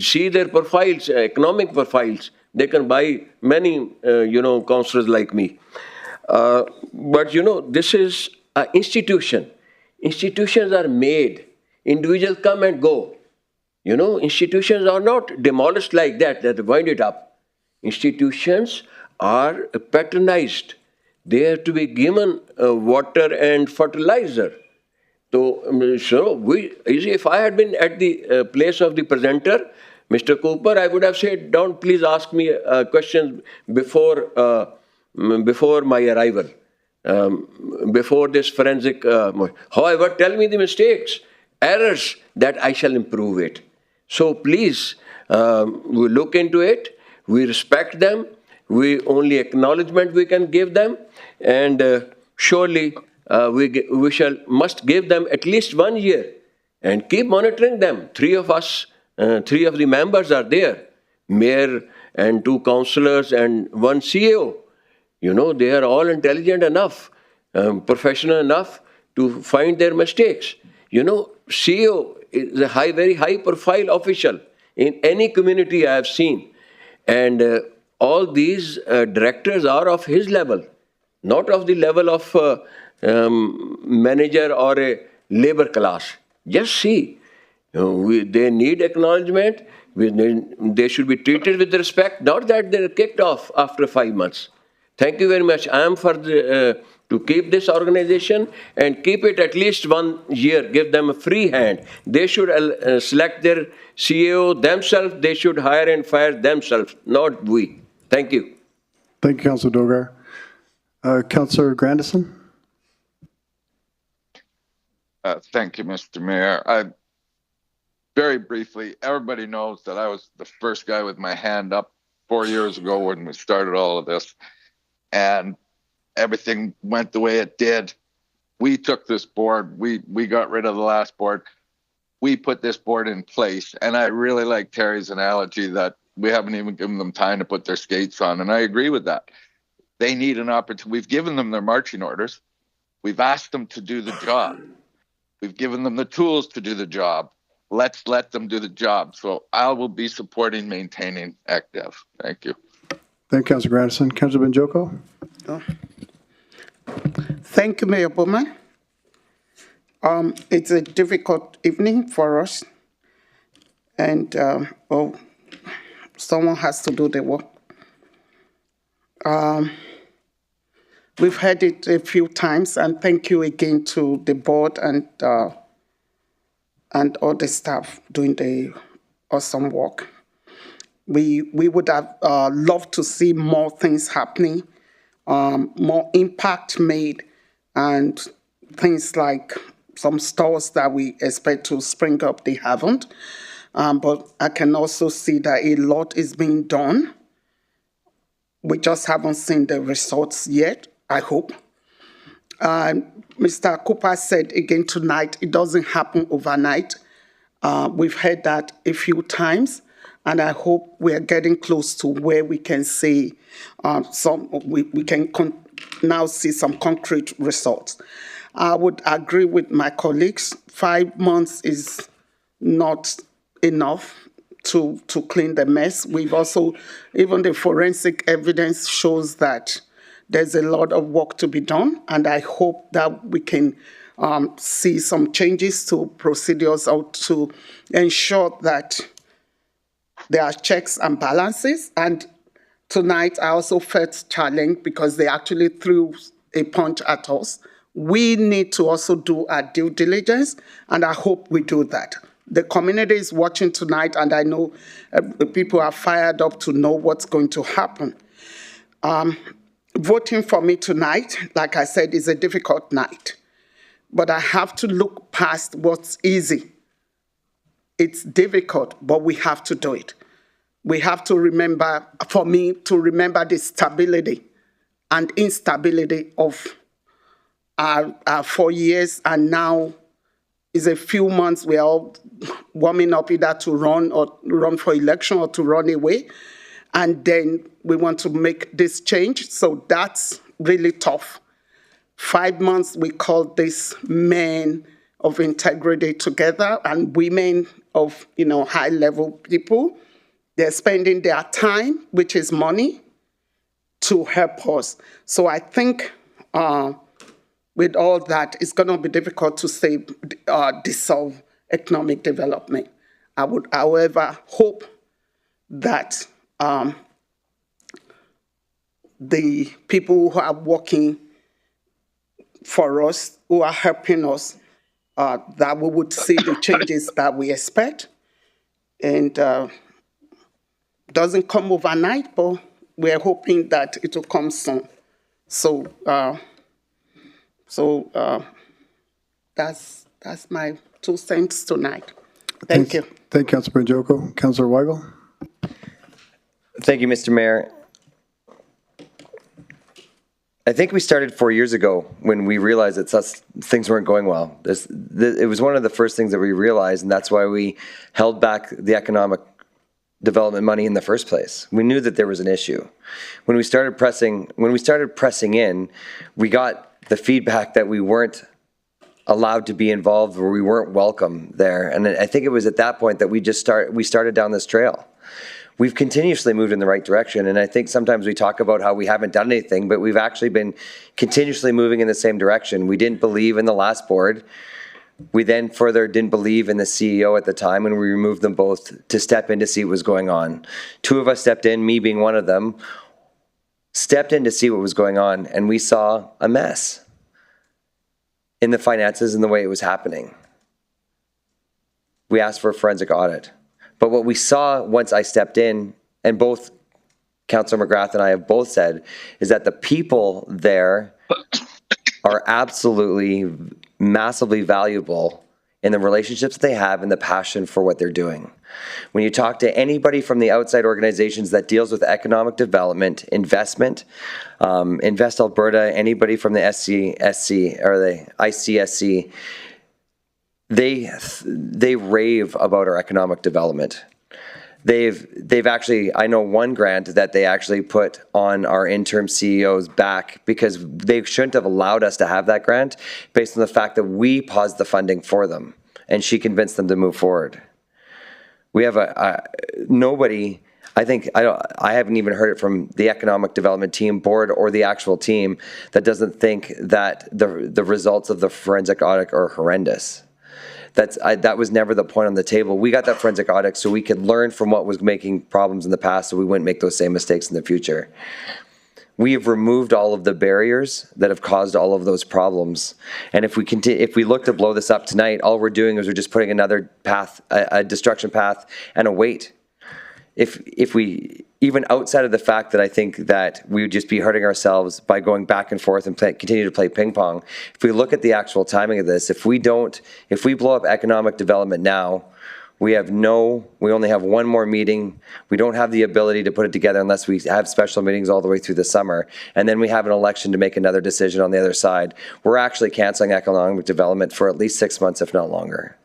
See their profiles, economic profiles. They can buy many councillors like me. But this is an institution. Institutions are made. Individuals come and go. Institutions are not demolished like that wind it up. Institutions are patronized. They have to be given water and fertilizer. So if I had been at the place of the presenter, Mr. Cooper, I would have said, don't please ask me questions before my arrival. Before this forensic. However, tell me the mistakes, errors, that I shall improve it. So please, we look into it. We respect them. We only acknowledgement we can give them, and surely we must give them at least 1 year and keep monitoring them. 3 of us, 3 of the members are there, mayor and 2 councillors and 1 CEO. They are all intelligent enough, professional enough to find their mistakes. CEO is a very high-profile official in any community I have seen. And all these directors are of his level, not of the level of manager or a labor class. Just see. They need acknowledgement. They should be treated with respect, not that they're kicked off after 5 months. Thank you very much. I am for to keep this organization and keep it at least 1 year. Give them a free hand. They should select their CEO themselves. They should hire and fire themselves, not we. Thank you. Thank you, Councillor Dogar. Councillor Grandison. Thank you, Mr. Mayor. Very briefly, everybody knows that I was the first guy with my hand up 4 years ago when we started all of this. And everything went the way it did. We took this board. We got rid of the last board. We put this board in place. And I really like Terry's analogy that we haven't even given them time to put their skates on. And I agree with that. They need an opportunity. We've given them their marching orders. We've asked them to do the job. We've given them the tools to do the job. Let's let them do the job. So I will be supporting maintaining ECDEV. Thank you. Thank you, Councillor Grandison. Councillor Benjoko. Thank you, Mayor Bowman. It's a difficult evening for us, and someone has to do the work. We've heard it a few times, and thank you again to the board and all the staff doing the awesome work. We would have loved to see more things happening, more impact made, and things like some stores that we expect to spring up, they haven't. But I can also see that a lot is being done. We just haven't seen the results yet, I hope. Mr. Cooper said again tonight, it doesn't happen overnight. We've heard that a few times. And I hope we are getting close to where we can see we can now see some concrete results. I would agree with my colleagues. 5 months is not enough to clean the mess. We've also, even the forensic evidence shows that there's a lot of work to be done, and I hope that we can see some changes to procedures or to ensure that there are checks and balances. And tonight, I also felt challenged because they actually threw a punch at us. We need to also do our due diligence, and I hope we do that. The community is watching tonight, and I know people are fired up to know what's going to happen. Voting for me tonight, like I said, is a difficult night, but I have to look past what's easy. It's difficult, but we have to do it. We have to remember, for me, to remember the stability and instability of our 4 years, and now is a few months we're all warming up either to run for election or to run away. And then we want to make this change. So that's really tough. 5 months, we call this men of integrity together and women of, high-level people. They're spending their time, which is money, to help us. So I think with all that, it's going to be difficult to dissolve economic development. I would, however, hope that the people who are working for us, who are helping us, that we would see the changes that we expect. And doesn't come overnight, but we're hoping that it will come soon. So that's my 2 cents tonight. Thank you. Thank you, Councilor Banjoko. Councilor Weigel. Thank you, Mr. Mayor. I think we started 4 years ago when we realized that things weren't going well. It was one of the first things that we realized, and that's why we held back the economic development money in the first place. We knew that there was an issue. When we started pressing in, we got the feedback that we weren't allowed to be involved, or we weren't welcome there. And I think it was at that point that we started down this trail. We've continuously moved in the right direction, and I think sometimes we talk about how we haven't done anything, but we've actually been continuously moving in the same direction. We didn't believe in the last board. We then further didn't believe in the CEO at the time, and we removed them both to step in to see what was going on. 2 of us stepped in, me being one of them, stepped in to see what was going on, and we saw a mess in the finances and the way it was happening. We asked for a forensic audit. But what we saw once I stepped in, and both Councillor McGrath and I have both said, is that the people there are absolutely massively valuable in the relationships that they have and the passion for what they're doing. When you talk to anybody from the outside organizations that deals with economic development, investment, Invest Alberta, anybody from the SCSC or the ICSC, they rave about our economic development. They've actually, I know one grant that they actually put on our interim CEO's back because they shouldn't have allowed us to have that grant based on the fact that we paused the funding for them and she convinced them to move forward. We have nobody, I haven't even heard it from the economic development team, board, or the actual team that doesn't think that the results of the forensic audit are horrendous. That was never the point on the table. We got that forensic audit so we could learn from what was making problems in the past so we wouldn't make those same mistakes in the future. We have removed all of the barriers that have caused all of those problems. And if we look to blow this up tonight, all we're doing is we're just putting another path, a destruction path, and a weight. If we, even outside of the fact that I think that we would just be hurting ourselves by going back and forth and continue to play ping pong, if we look at the actual timing of this, if we blow up economic development now, we only have one more meeting. We don't have the ability to put it together unless we have special meetings all the way through the summer. And then we have an election to make another decision on the other side. We're actually canceling economic development for at least 6 months, if not longer.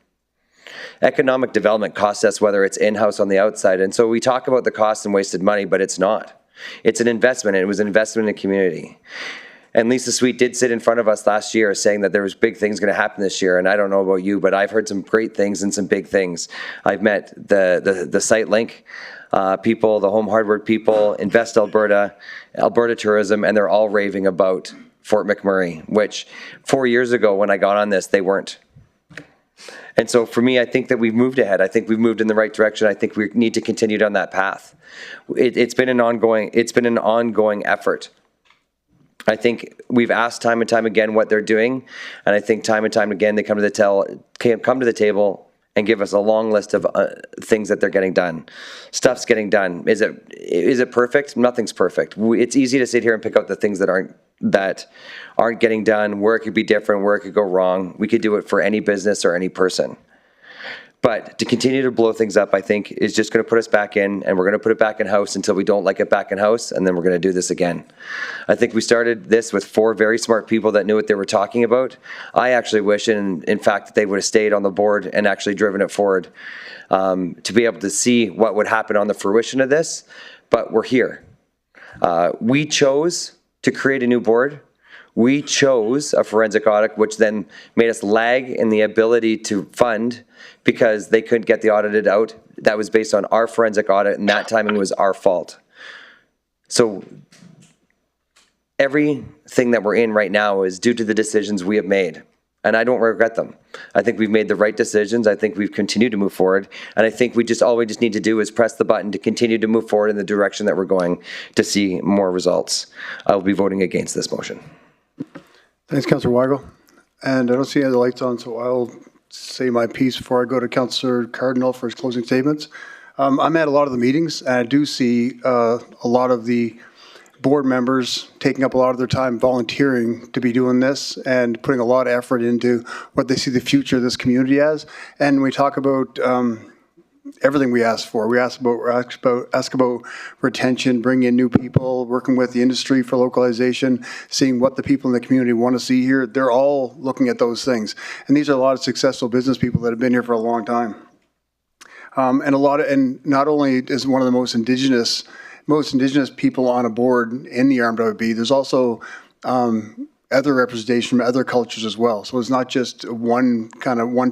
Economic development costs us whether it's in-house on the outside. And so we talk about the cost and wasted money, but it's not. It's an investment, and it was an investment in the community. And Lisa Sweet did sit in front of us last year saying that there was big things going to happen this year. And I don't know about you, but I've heard some great things and some big things. I've met the Site Link people, the Home Hardware people, Invest Alberta, Alberta Tourism, and they're all raving about Fort McMurray, which 4 years ago when I got on this, they weren't. And so for me, I think that we've moved ahead. I think we've moved in the right direction. I think we need to continue down that path. It's been an ongoing effort. I think we've asked time and time again what they're doing, and I think time and time again they come to the table and give us a long list of things that they're getting done. Stuff's getting done. Is it perfect? Nothing's perfect. It's easy to sit here and pick out the things that aren't getting done, where it could be different, where it could go wrong. We could do it for any business or any person. But to continue to blow things up, I think, is just going to put us back in, and we're going to put it back in-house until we don't like it back in-house, and then we're going to do this again. I think we started this with 4 very smart people that knew what they were talking about. I actually wish, in fact, that they would have stayed on the board and actually driven it forward to be able to see what would happen on the fruition of this, but we're here. We chose to create a new board. We chose a forensic audit, which then made us lag in the ability to fund because they couldn't get the audited out. That was based on our forensic audit, and that timing was our fault. So everything that we're in right now is due to the decisions we have made, and I don't regret them. I think we've made the right decisions. I think we've continued to move forward, and I think all we just need to do is press the button to continue to move forward in the direction that we're going to see more results. I will be voting against this motion. Thanks, Councillor Weigel. And I don't see any other lights on, so I'll say my piece before I go to Councillor Cardinal for his closing statements. I'm at a lot of the meetings, and I do see a lot of the board members taking up a lot of their time volunteering to be doing this and putting a lot of effort into what they see the future of this community as. And we talk about everything we ask for. We ask about retention, bringing in new people, working with the industry for localization, seeing what the people in the community want to see here. They're all looking at those things. And these are a lot of successful business people that have been here for a long time. And not only is one of the most indigenous people on a board in the RMWB, there's also other representation from other cultures as well. So it's not just one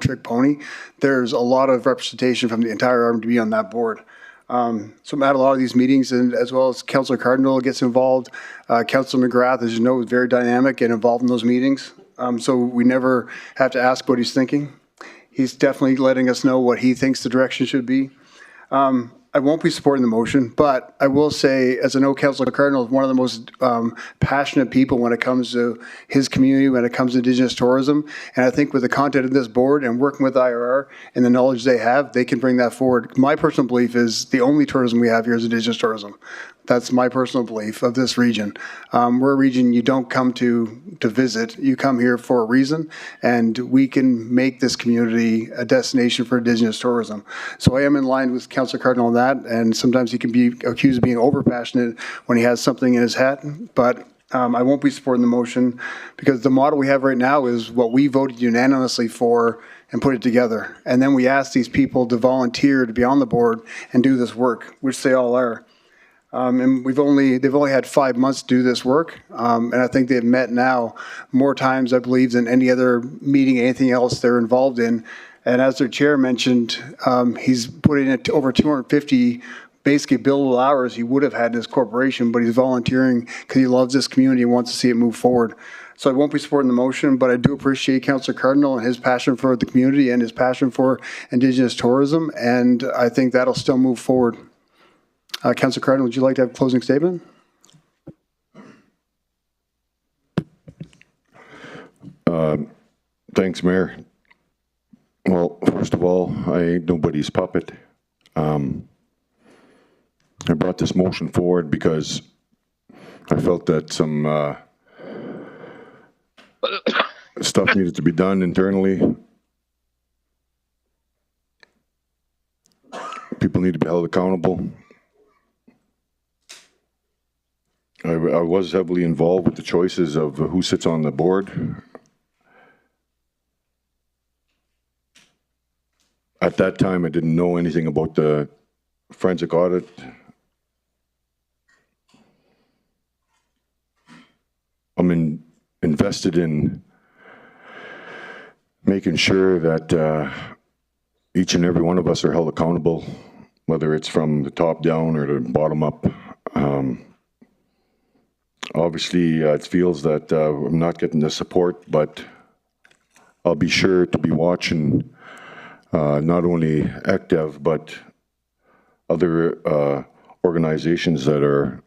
trick pony. There's a lot of representation from the entire RMWB on that board. So I'm at a lot of these meetings, and as well as Councillor Cardinal gets involved. Councillor McGrath, as you know, is very dynamic and involved in those meetings. So we never have to ask what he's thinking. He's definitely letting us know what he thinks the direction should be. I won't be supporting the motion, but I will say, as I know Councillor Cardinal is one of the most passionate people when it comes to his community, when it comes to Indigenous tourism. And I think with the content of this board and working with IRR and the knowledge they have, they can bring that forward. My personal belief is the only tourism we have here is Indigenous tourism. That's my personal belief of this region. We're a region you don't come to visit. You come here for a reason, and we can make this community a destination for Indigenous tourism. So I am in line with Councillor Cardinal on that, and sometimes he can be accused of being over-passionate when he has something in his hat, but I won't be supporting the motion because the model we have right now is what we voted unanimously for and put it together. And then we ask these people to volunteer to be on the board and do this work, which they all are. And they've only had 5 months to do this work, and I think they've met now more times, I believe, than any other meeting, anything else they're involved in. And as their chair mentioned, he's putting in over 250 basically billable hours he would have had in his corporation, but he's volunteering because he loves this community and wants to see it move forward. So I won't be supporting the motion, but I do appreciate Councillor Cardinal and his passion for the community and his passion for Indigenous tourism, and I think that'll still move forward. Councillor Cardinal, would you like to have a closing statement? Thanks, Mayor. Well, first of all, I ain't nobody's puppet. I brought this motion forward because I felt that some stuff needed to be done internally. People need to be held accountable. I was heavily involved with the choices of who sits on the board. At that time, I didn't know anything about the forensic audit. invested in making sure that each and every one of us are held accountable, whether it's from the top down or the bottom up. Obviously, it feels that I'm not getting the support, but I'll be sure to be watching not only ECDEV, but other organizations that are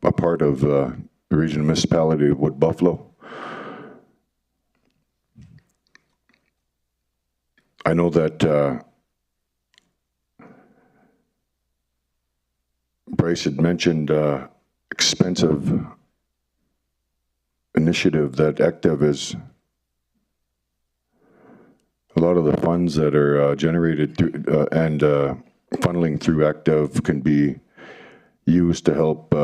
a part of the regional municipality of Wood Buffalo. I know that Bryce had mentioned expensive initiative that ECDEV is. A lot of the funds that are generated through, and funneling through ECDEV can be used to help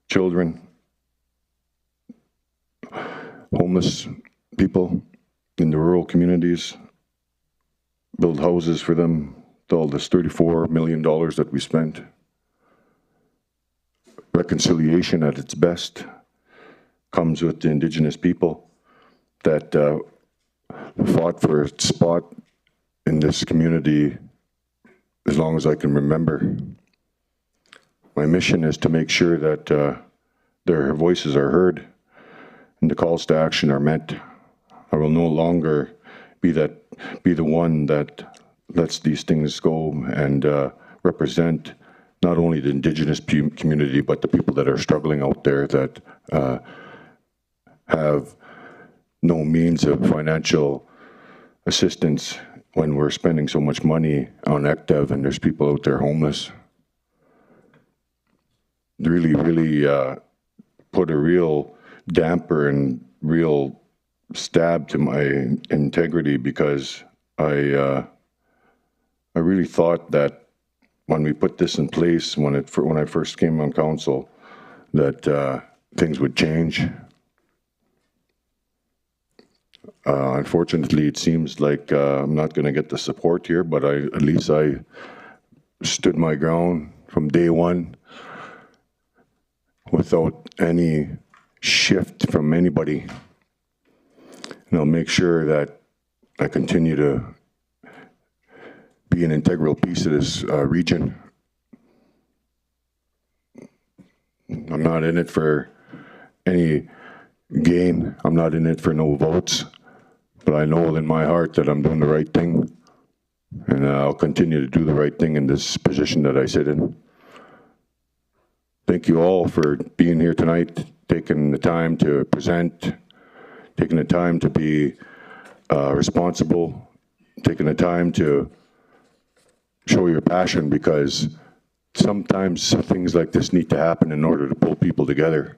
children, homeless people in the rural communities, build houses for them. All this $34 million that we spent. Reconciliation at its best comes with the Indigenous people that fought for a spot in this community as long as I can remember. My mission is to make sure that their voices are heard and the calls to action are met. I will no longer be the one that lets these things go and represent not only the Indigenous community, but the people that are struggling out there that have no means of financial assistance when we're spending so much money on ECDEV and there's people out there homeless. Really put a real damper and real stab to my integrity, because I really thought that when we put this in place, when I first came on council, that things would change. Unfortunately, it seems like I'm not going to get the support here, but at least I stood my ground from day one without any shift from anybody. And I'll make sure that I continue to be an integral piece of this region. I'm not in it for any gain. I'm not in it for no votes. But I know in my heart that I'm doing the right thing. And I'll continue to do the right thing in this position that I sit in. Thank you all for being here tonight, taking the time to present, taking the time to be responsible, taking the time to show your passion, because sometimes things like this need to happen in order to pull people together.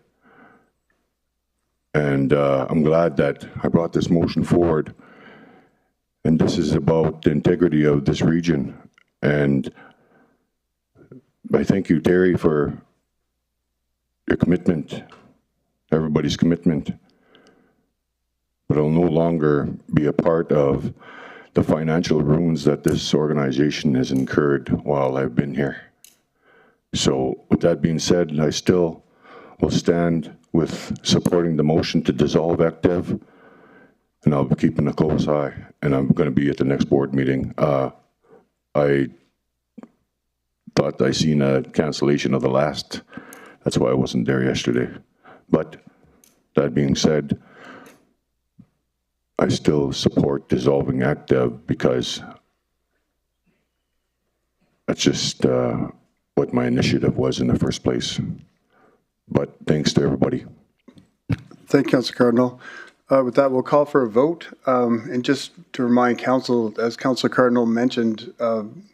And I'm glad that I brought this motion forward. And this is about the integrity of this region. And I thank you, Terry, for your commitment, everybody's commitment. But I'll no longer be a part of the financial ruins that this organization has incurred while I've been here. So with that being said, I still will stand with supporting the motion to dissolve ECDEV, and I'll be keeping a close eye, and I'm going to be at the next board meeting. I thought I seen a cancellation of the last. That's why I wasn't there yesterday. But that being said, I still support dissolving ECDEV, because that's just what my initiative was in the first place. But thanks to everybody. Thank you, Councillor Cardinal. With that, we'll call for a vote. And just to remind Council, as Councillor Cardinal mentioned,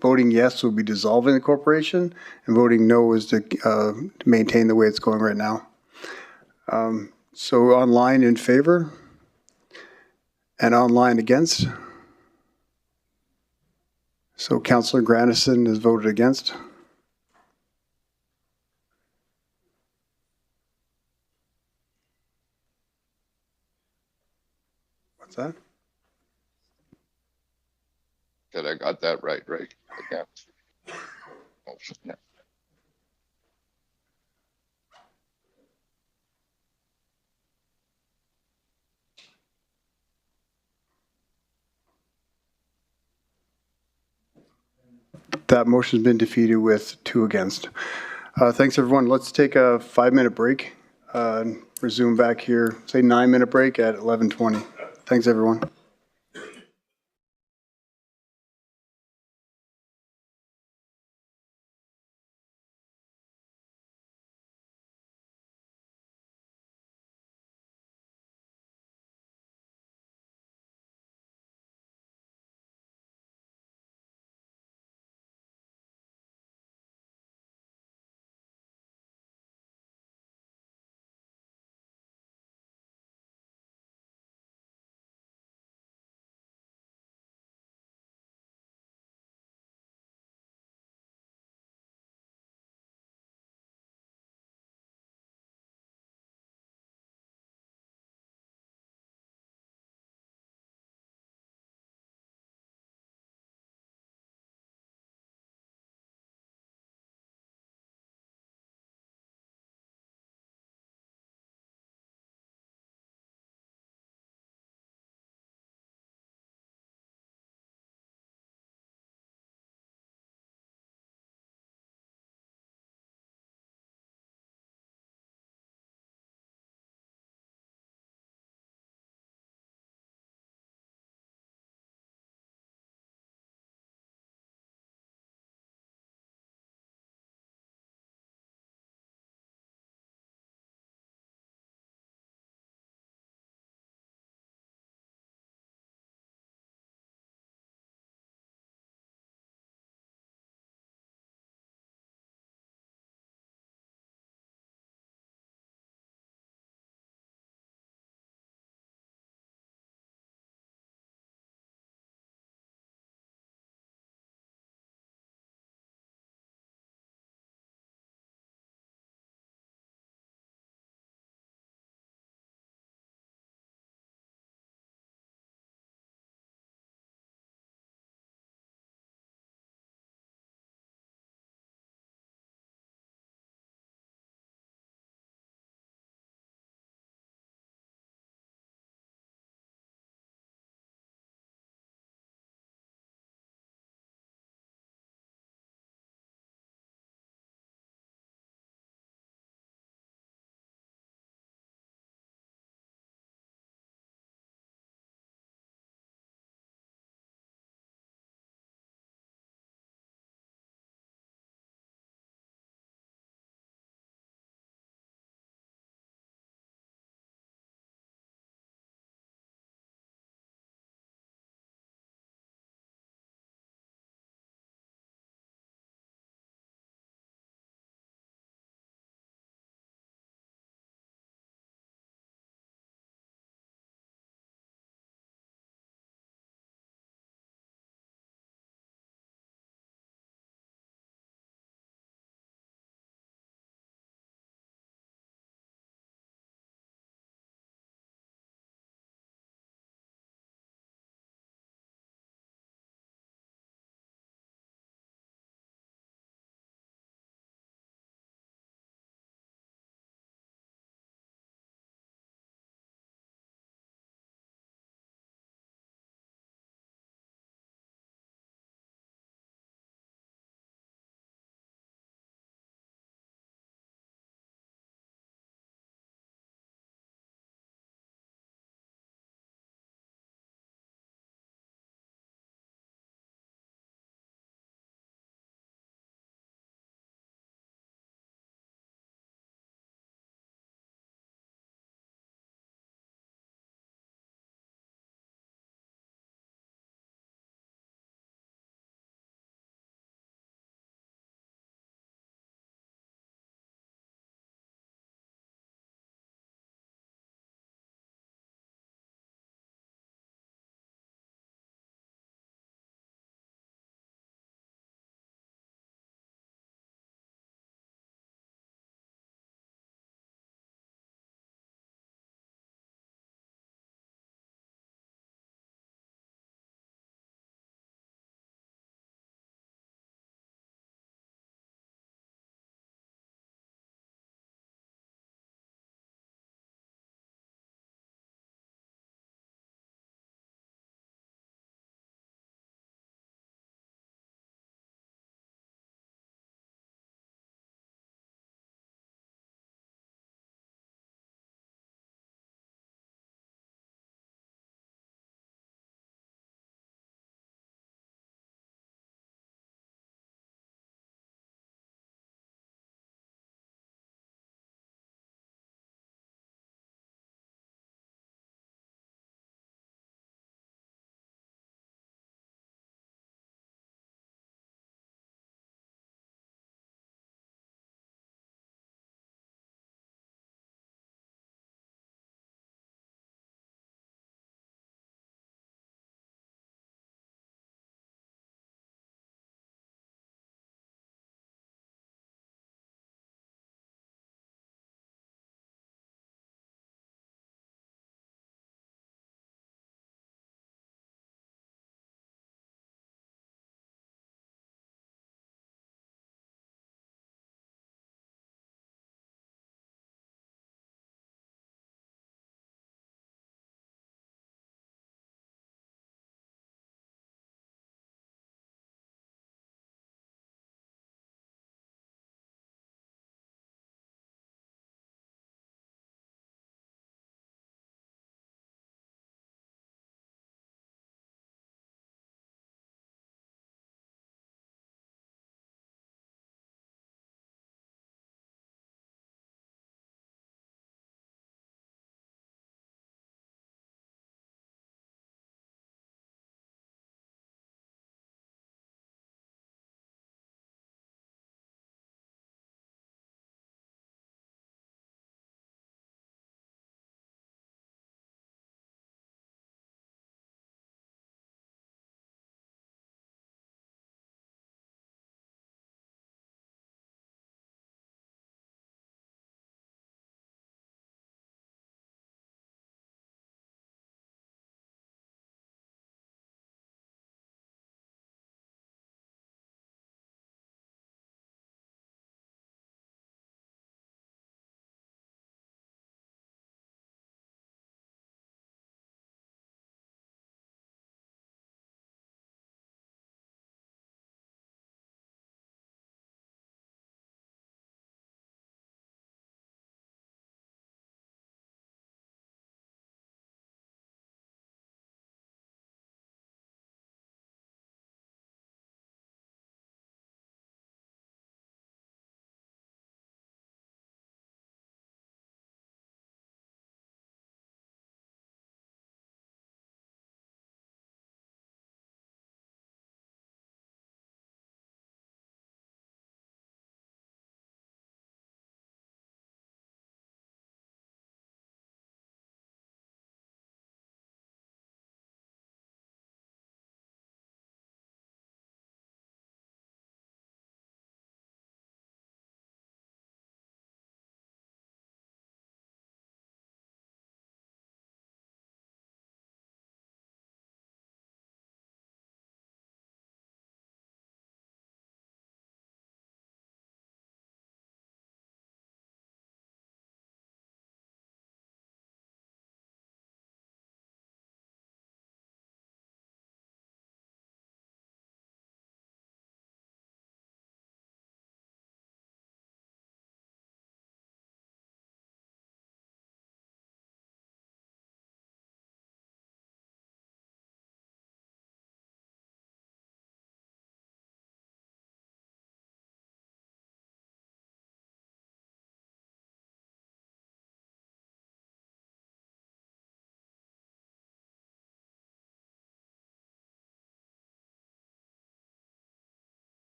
voting yes will be dissolving the corporation, and voting no is to maintain the way it's going right now. So online in favor, and online against. So Councillor Granison has voted against. What's that? That I got that right. Yeah. Yeah. That motion's been defeated with 2 against. Thanks, everyone. Let's take a 5-minute break. Resume back here, say 9-minute break at 11:20. Thanks, everyone.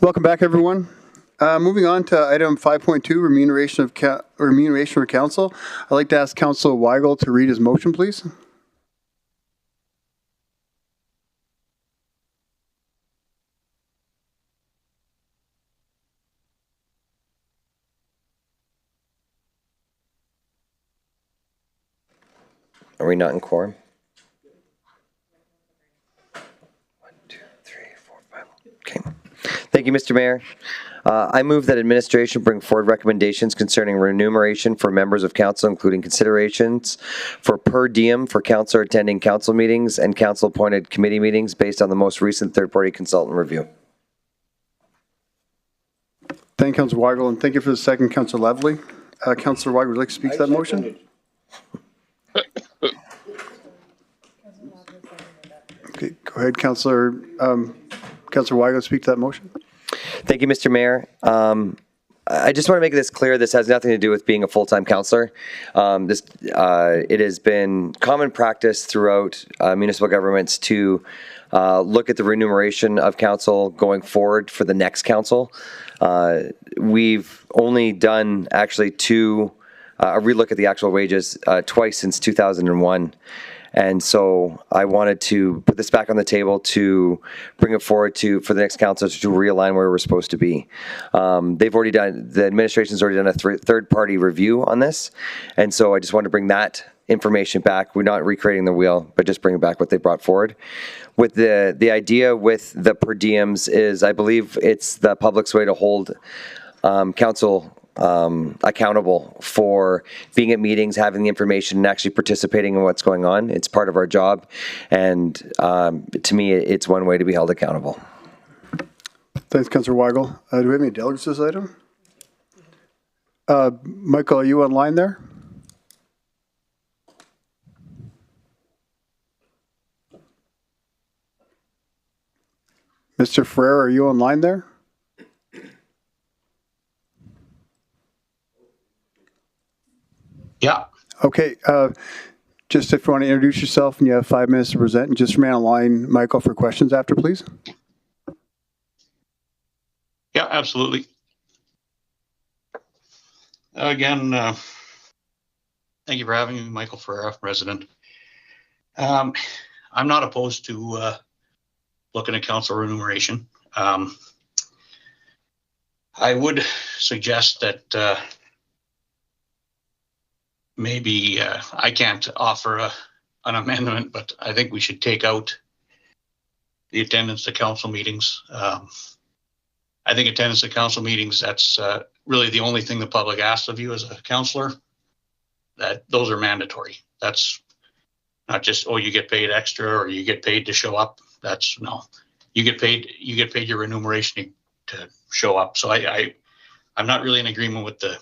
Welcome back, everyone. Moving on to item 5.2, remuneration for council. I'd like to ask Councillor Weigel to read his motion, please. Are we not in quorum? 1, 2, 3, 4, 5. Okay. Thank you, Mr. Mayor. I move that administration bring forward recommendations concerning remuneration for members of council, including considerations for per diem for councillor attending council meetings and council-appointed committee meetings based on the most recent third-party consultant review. Thank you, Councillor Weigel, and thank you for the second, Councillor Lovely. Councillor Weigel, would you like to speak to that motion? Okay, go ahead, Councillor Weigel, speak to that motion. Thank you, Mr. Mayor. I just want to make this clear. This has nothing to do with being a full-time councillor. It has been common practice throughout municipal governments to look at the remuneration of council going forward for the next council. We've only done actually a relook at the actual wages twice since 2001. And so I wanted to put this back on the table to bring it forward for the next council to realign where we're supposed to be. The administration's already done a third-party review on this. And so I just wanted to bring that information back. We're not recreating the wheel, but just bringing back what they brought forward. With the idea with the per diems is I believe it's the public's way to hold council accountable for being at meetings, having the information, and actually participating in what's going on. It's part of our job, and to me, it's one way to be held accountable. Thanks, Councillor Weigel. Do we have any delegates to this item? Michael, are you online there? Mr. Ferrer, are you online there? Yeah. Okay. Just if you want to introduce yourself and you have 5 minutes to present, and just remain online, Michael, for questions after, please. Yeah, absolutely. Again, thank you for having me, Michael Ferrer, resident. I'm not opposed to looking at council remuneration. I would suggest that maybe I can't offer an amendment, but I think we should take out the attendance to council meetings. I think attendance to council meetings, that's really the only thing the public asks of you as a councillor. That those are mandatory. That's not just, oh, you get paid extra or you get paid to show up. That's no. You get paid your remuneration to show up. So I'm not really in agreement with the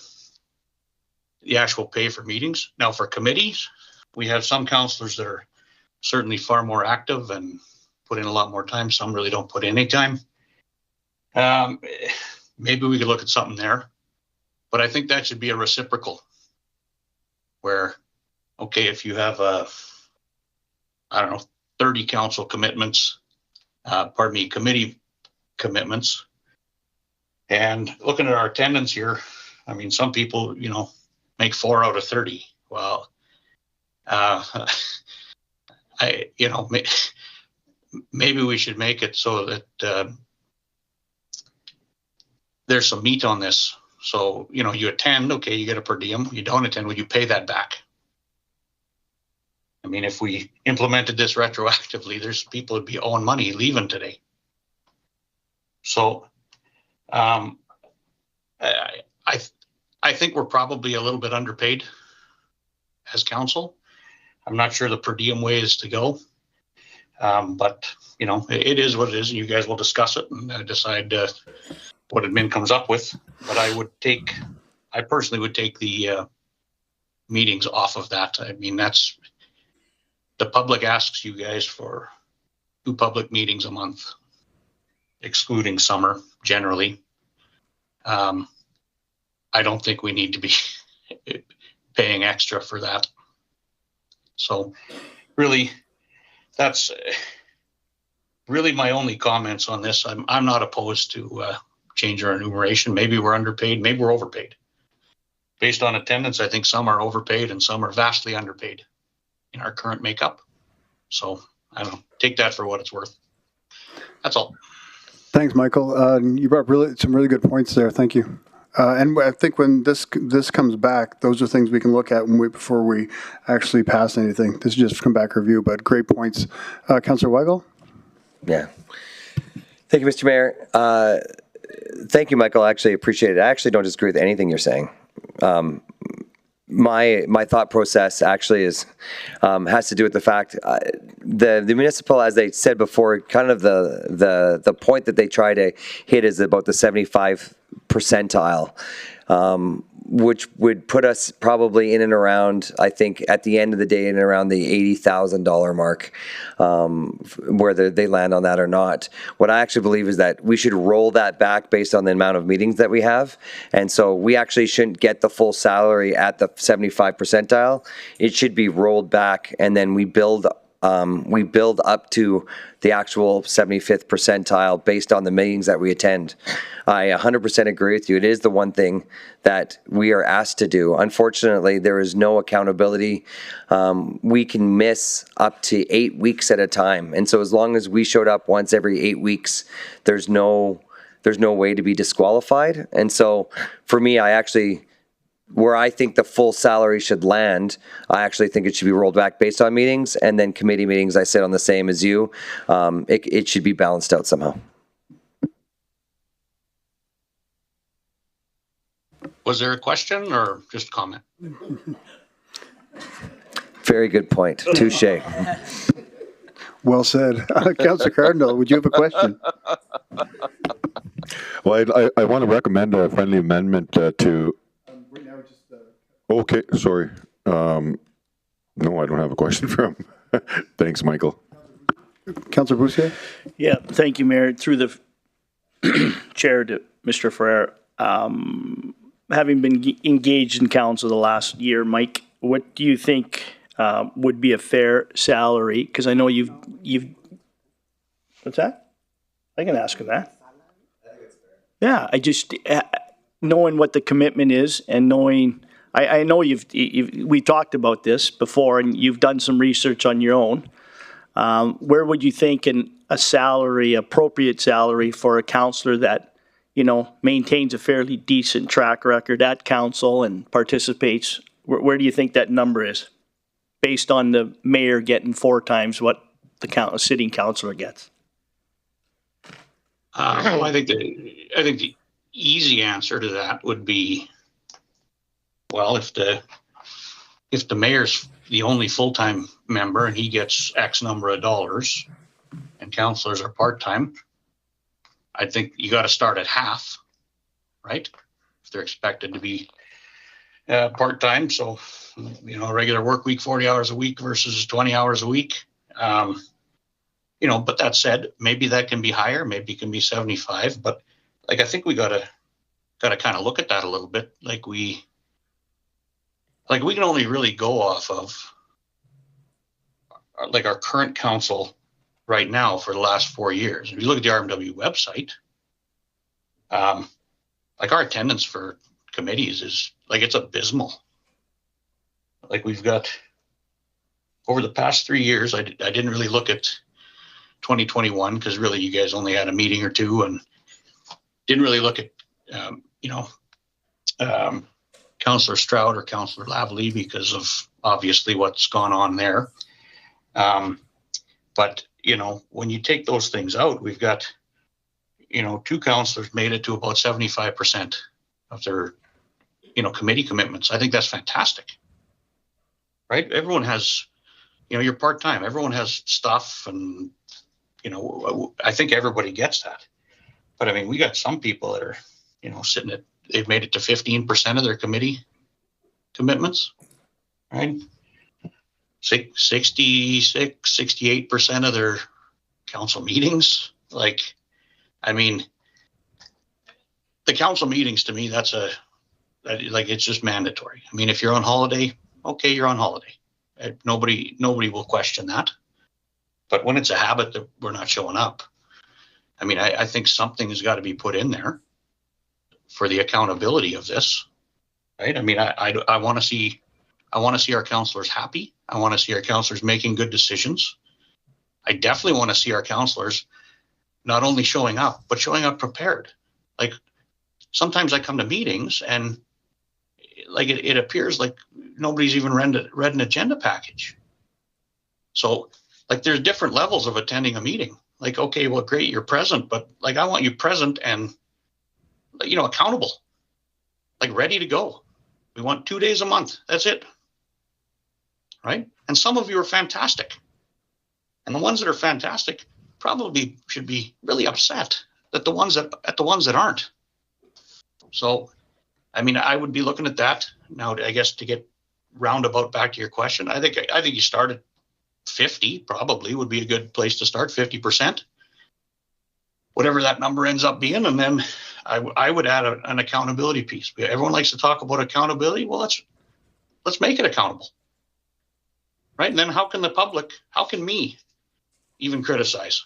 actual pay for meetings. Now for committees, we have some councillors that are certainly far more active and put in a lot more time. Some really don't put in any time. Maybe we could look at something there, but I think that should be a reciprocal where, okay, if you have 30 council commitments, committee commitments, and looking at our attendance here, I mean, some people, make 4 out of 30. Well, maybe we should make it so that there's some meat on this. So, you attend, okay, you get a per diem. You don't attend, would you pay that back? I mean, if we implemented this retroactively, there's people would be owing money leaving today. So, I think we're probably a little bit underpaid as council. I'm not sure the per diem way is to go. But, it is what it is, and you guys will discuss it and decide what admin comes up with. But I personally would take the meetings off of that. I mean, that's the public asks you guys for 2 public meetings a month, excluding summer generally. I don't think we need to be paying extra for that. So really, that's really my only comments on this, I'm not opposed to change our enumeration. Maybe we're underpaid, maybe we're overpaid. Based on attendance, I think some are overpaid and some are vastly underpaid in our current makeup. So I don't know, take that for what it's worth. That's all. Thanks, Michael. You brought up some really good points there. Thank you. And I think when this comes back, those are things we can look at before we actually pass anything. This is just come back review, but great points. Councillor Weigel? Yeah. Thank you, Mr. Mayor. Thank you, Michael. I actually appreciate it. I actually don't disagree with anything you're saying. My thought process actually has to do with the fact the municipal, as they said before, kind of the point that they try to hit is about the 75 percentile, which would put us probably in and around, I think, at the end of the day, in and around the $80,000 mark, whether they land on that or not. What I actually believe is that we should roll that back based on the amount of meetings that we have. And so we actually shouldn't get the full salary at the 75 percentile. It should be rolled back, and then we build up to the actual 75th percentile based on the meetings that we attend. I 100% agree with you. It is the one thing that we are asked to do. Unfortunately, there is no accountability. We can miss up to 8 weeks at a time. And so as long as we showed up once every 8 weeks, there's no way to be disqualified. And so for me, where I think the full salary should land, I actually think it should be rolled back based on meetings, and then committee meetings, I said on the same as you. It should be balanced out somehow. Was there a question or just a comment? Very good point. Touche. Well said. Councillor Cardinal, would you have a question? Well, I want to recommend a friendly amendment to... Okay, sorry. No, I don't have a question for him. Thanks, Michael. Councillor Boussier? Yeah, thank you, Mayor. Through the chair to Mr. Ferrer, having been engaged in council the last year, Mike, what do you think would be a fair salary? Because I know you've. What's that? I can ask him that. Yeah, I just knowing what the commitment is and knowing. I know we talked about this before, and you've done some research on your own. Where would you think appropriate salary for a councillor that, maintains a fairly decent track record at council and participates? Where do you think that number is, based on the mayor getting 4 times what the sitting councillor gets? I think the easy answer to that would be, well, if the mayor's the only full-time member and he gets X number of dollars and councillors are part-time, I think you got to start at half, right? If they're expected to be part-time. So, a regular work week, 40 hours a week versus 20 hours a week. But that said, maybe that can be higher, maybe it can be 75, but I think we got to kind of look at that a little bit. We can only really go off of our current council right now for the last 4 years. If you look at the RMWB website, our attendance for committees is it's abysmal. We've got over the past 3 years, I didn't really look at 2021 because really you guys only had a meeting or two, and didn't really look at Councillor Stroud or Councillor Lavalley because of obviously what's gone on there. But when you take those things out, we've got 2 councillors made it to about 75% of their committee commitments. I think that's fantastic, right? Everyone has, you're part-time. Everyone has stuff, and I think everybody gets that. But I mean, we got some people that are sitting at, they've made it to 15% of their committee commitments, right? 66, 68% of their council meetings. The council meetings, to me, it's just mandatory. I mean, if you're on holiday, okay, you're on holiday. Nobody will question that. But when it's a habit that we're not showing up, I mean, I think something has got to be put in there for the accountability of this, right? I mean, I want to see our councillors happy. I want to see our councillors making good decisions. I definitely want to see our councillors not only showing up, but showing up prepared. Like sometimes I come to meetings and like it appears like nobody's even read an agenda package. So like there's different levels of attending a meeting. Like, okay, well, great, you're present, but like I want you present and, you know, accountable, like ready to go. We want 2 days a month. That's it. Right? And some of you are fantastic. And the ones that are fantastic probably should be really upset at the ones that aren't. So, I mean, I would be looking at that now. I guess to get roundabout back to your question, I think you started 50 probably would be a good place to start. 50%, whatever that number ends up being, and then I would add an accountability piece. Everyone likes to talk about accountability. Well, let's make it accountable, right? And then how can me even criticize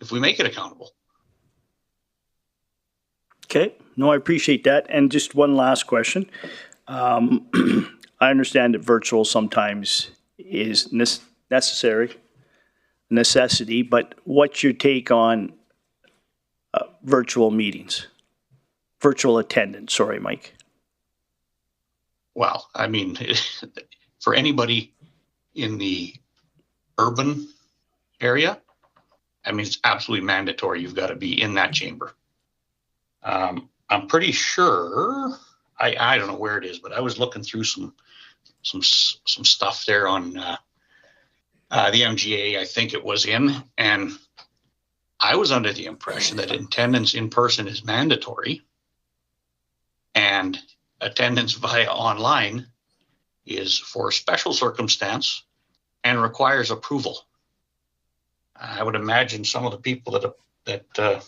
if we make it accountable? Okay, no, I appreciate that. And just one last question. I understand that virtual sometimes is necessity, but what's your take on virtual meetings? Virtual attendance, sorry, Mike. Well, I mean, for anybody in the urban area, I mean, it's absolutely mandatory. You've got to be in that chamber. I'm pretty sure, I don't know where it is, but I was looking through some stuff there on the MGA, I think it was in, and I was under the impression that attendance in person is mandatory and attendance via online is for special circumstance and requires approval. I would imagine some of the people that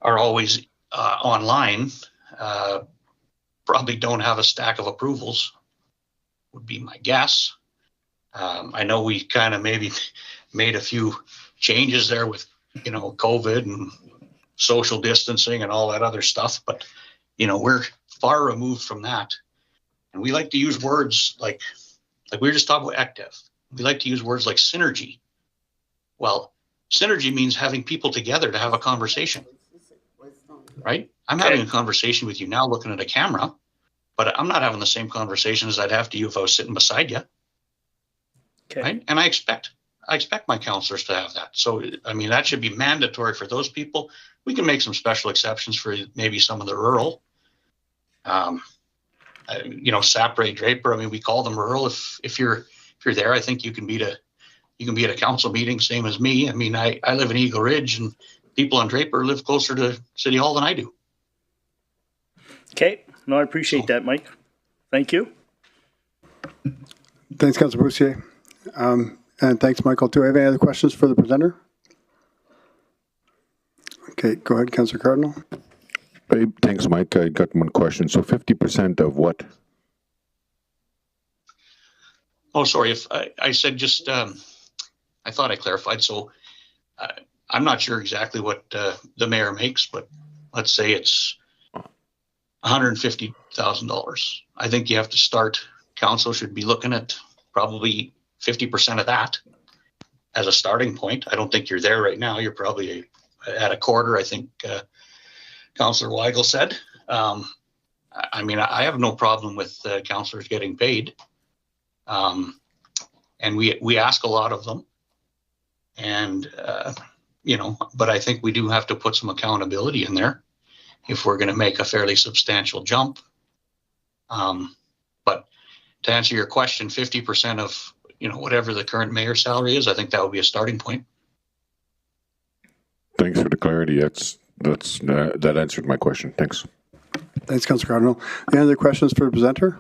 are always online probably don't have a stack of approvals, would be my guess. I know we kind of maybe made a few changes there with, you know, COVID and social distancing and all that other stuff, but, you know, we're far removed from that. And we like to use words like we were just talking about active. We like to use words like synergy. Well, synergy means having people together to have a conversation, right? I'm having a conversation with you now looking at a camera, but I'm not having the same conversation as I'd have to you if I was sitting beside you. Okay. Right? And I expect my counselors to have that. So, I mean, that should be mandatory for those people. We can make some special exceptions for maybe some of the rural, you know, Sapre, Draper. I mean, we call them rural. If you're there, I think you can be at a council meeting, same as me. I mean, I live in Eagle Ridge and people on Draper live closer to City Hall than I do. Okay, no, I appreciate that, Mike. Thank you. Thanks, Councilor Boussier. And thanks, Michael. Do I have any other questions for the presenter? Okay, go ahead, Councilor Cardinal. Hey, thanks, Mike. I got one question. So 50% of what? Oh, sorry. If I said just, I thought I clarified. So I'm not sure exactly what the mayor makes, but let's say it's $150,000. I think you have to start, council should be looking at probably 50% of that as a starting point. I don't think you're there right now. You're probably at a quarter, I think Councillor Weigel said. I mean, I have no problem with councillors getting paid. And we ask a lot of them. And, you know, but I think we do have to put some accountability in there if we're going to make a fairly substantial jump. But to answer your question, 50% of, you know, whatever the current mayor's salary is, I think that would be a starting point. Thanks for the clarity. That answered my question. Thanks. Thanks, Councilor Cardinal. Any other questions for the presenter?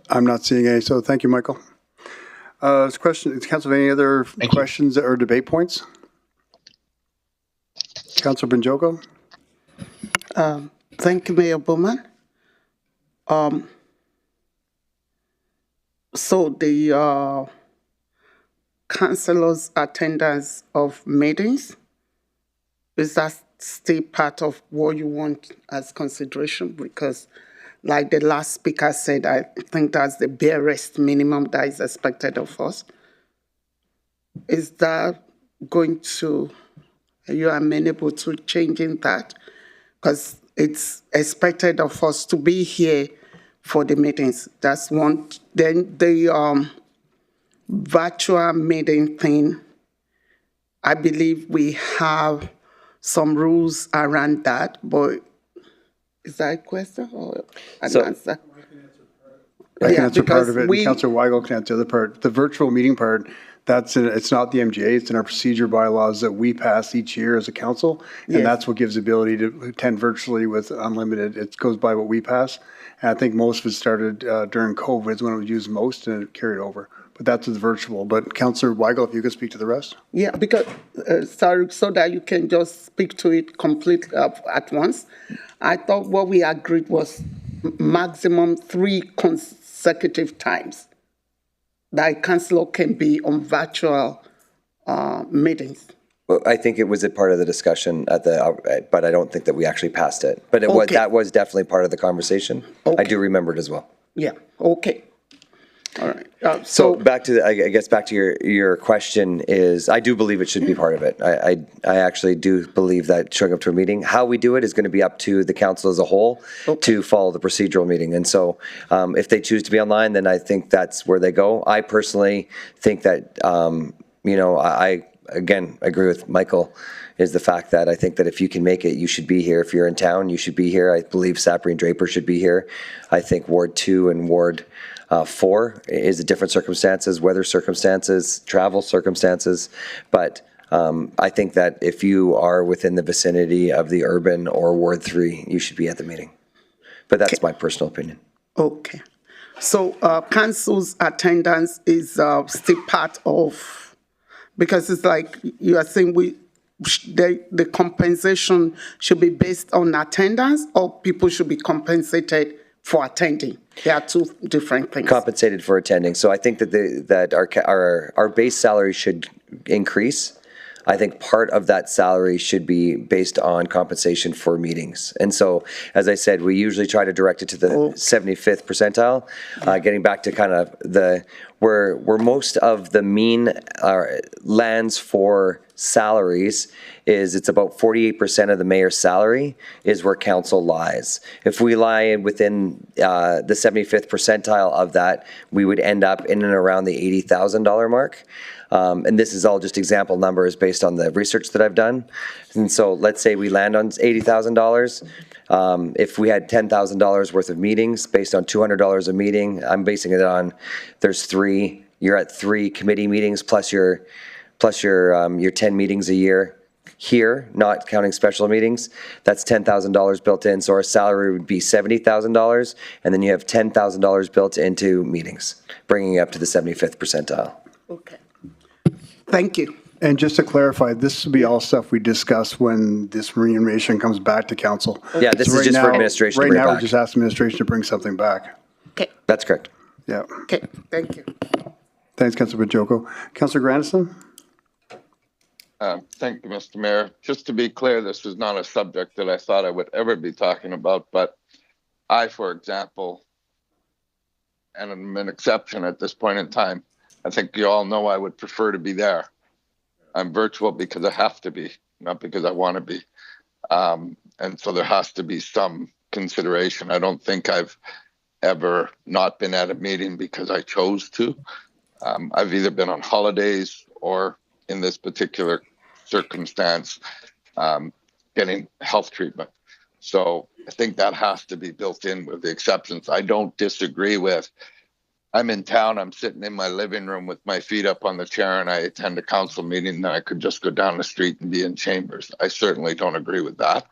I'm not seeing any, so thank you, Michael. Council, have any other questions or debate points? Councilor Benjogo. Thank you, Mayor Bowman. So the councillors' attendance of meetings? Is that still part of what you want as consideration? Because like the last speaker said, I think that's the barest minimum that is expected of us. Is that going to, are you amenable to changing that? Because it's expected of us to be here for the meetings. That's one. Then the virtual meeting thing, I believe we have some rules around that, but is that a question or an answer? I can answer part of it, and Councillor Weigel can answer the other part. The virtual meeting part, it's not the MGA, it's in our procedure bylaws that we pass each year as a council, and that's what gives the ability to attend virtually with unlimited. It goes by what we pass, and I think most of it started during COVID is when it was used most, and it carried over. But that's the virtual. But Councillor Weigel, if you could speak to the rest. Yeah, because, sorry, so that you can just speak to it completely at once. I thought what we agreed was maximum 3 consecutive times that a councillor can be on virtual meetings. Well, I think it was a part of the discussion at the, but I don't think that we actually passed it. But it was, that was definitely part of the conversation. I do remember it as well. Yeah, okay. All right. So back to, I guess back to your question is, I do believe it should be part of it. I actually do believe that showing up to a meeting, how we do it is going to be up to the council as a whole to follow the procedural meeting. And so if they choose to be online, then I think that's where they go. I personally think that, you know, I again agree with Michael, is the fact that I think that if you can make it, you should be here. If you're in town, you should be here. I believe Sapri and Draper should be here. I think Ward 2 and Ward 4 is a different circumstances, weather circumstances, travel circumstances. But I think that if you are within the vicinity of the urban or Ward 3, you should be at the meeting. But that's my personal opinion. Okay. So council's attendance is still part of, because it's like you are saying the compensation should be based on attendance, or people should be compensated for attending. They are two different things. Compensated for attending. So I think that that our base salary should increase. I think part of that salary should be based on compensation for meetings. And so, as I said, we usually try to direct it to the 75th percentile, getting back to kind of where most of the mean lands for salaries is. It's about 48% of the mayor's salary is where council lies. If we lie within the 75th percentile of that, we would end up in and around the $80,000 mark. And this is all just example numbers based on the research that I've done. And so let's say we land on $80,000. If we had $10,000 worth of meetings based on $200 a meeting, I'm basing it on you're at 3 committee meetings plus your 10 meetings a year here, not counting special meetings. That's $10,000 built in. So our salary would be $70,000, and then you have $10,000 built into meetings, bringing it up to the 75th percentile. Okay. Thank you. And just to clarify, this will be all stuff we discuss when this remuneration comes back to council. Yeah, this is just for administration to bring back. Right now, back. we're just asking administration to bring something back. Okay. That's correct. Yeah. Okay, thank you. Thanks, Councillor Bajoko. Councillor Grandison? Thank you, Mr. Mayor. Just to be clear, this is not a subject that I thought I would ever be talking about, but I, for example, and I'm an exception at this point in time, I think you all know I would prefer to be there. I'm virtual because I have to be, not because I want to be. And so there has to be some consideration. I don't think I've ever not been at a meeting because I chose to. I've either been on holidays or in this particular circumstance, getting health treatment. So I think that has to be built in with the exceptions. I don't disagree with, I'm in town, I'm sitting in my living room with my feet up on the chair and I attend a council meeting and I could just go down the street and be in chambers. I certainly don't agree with that.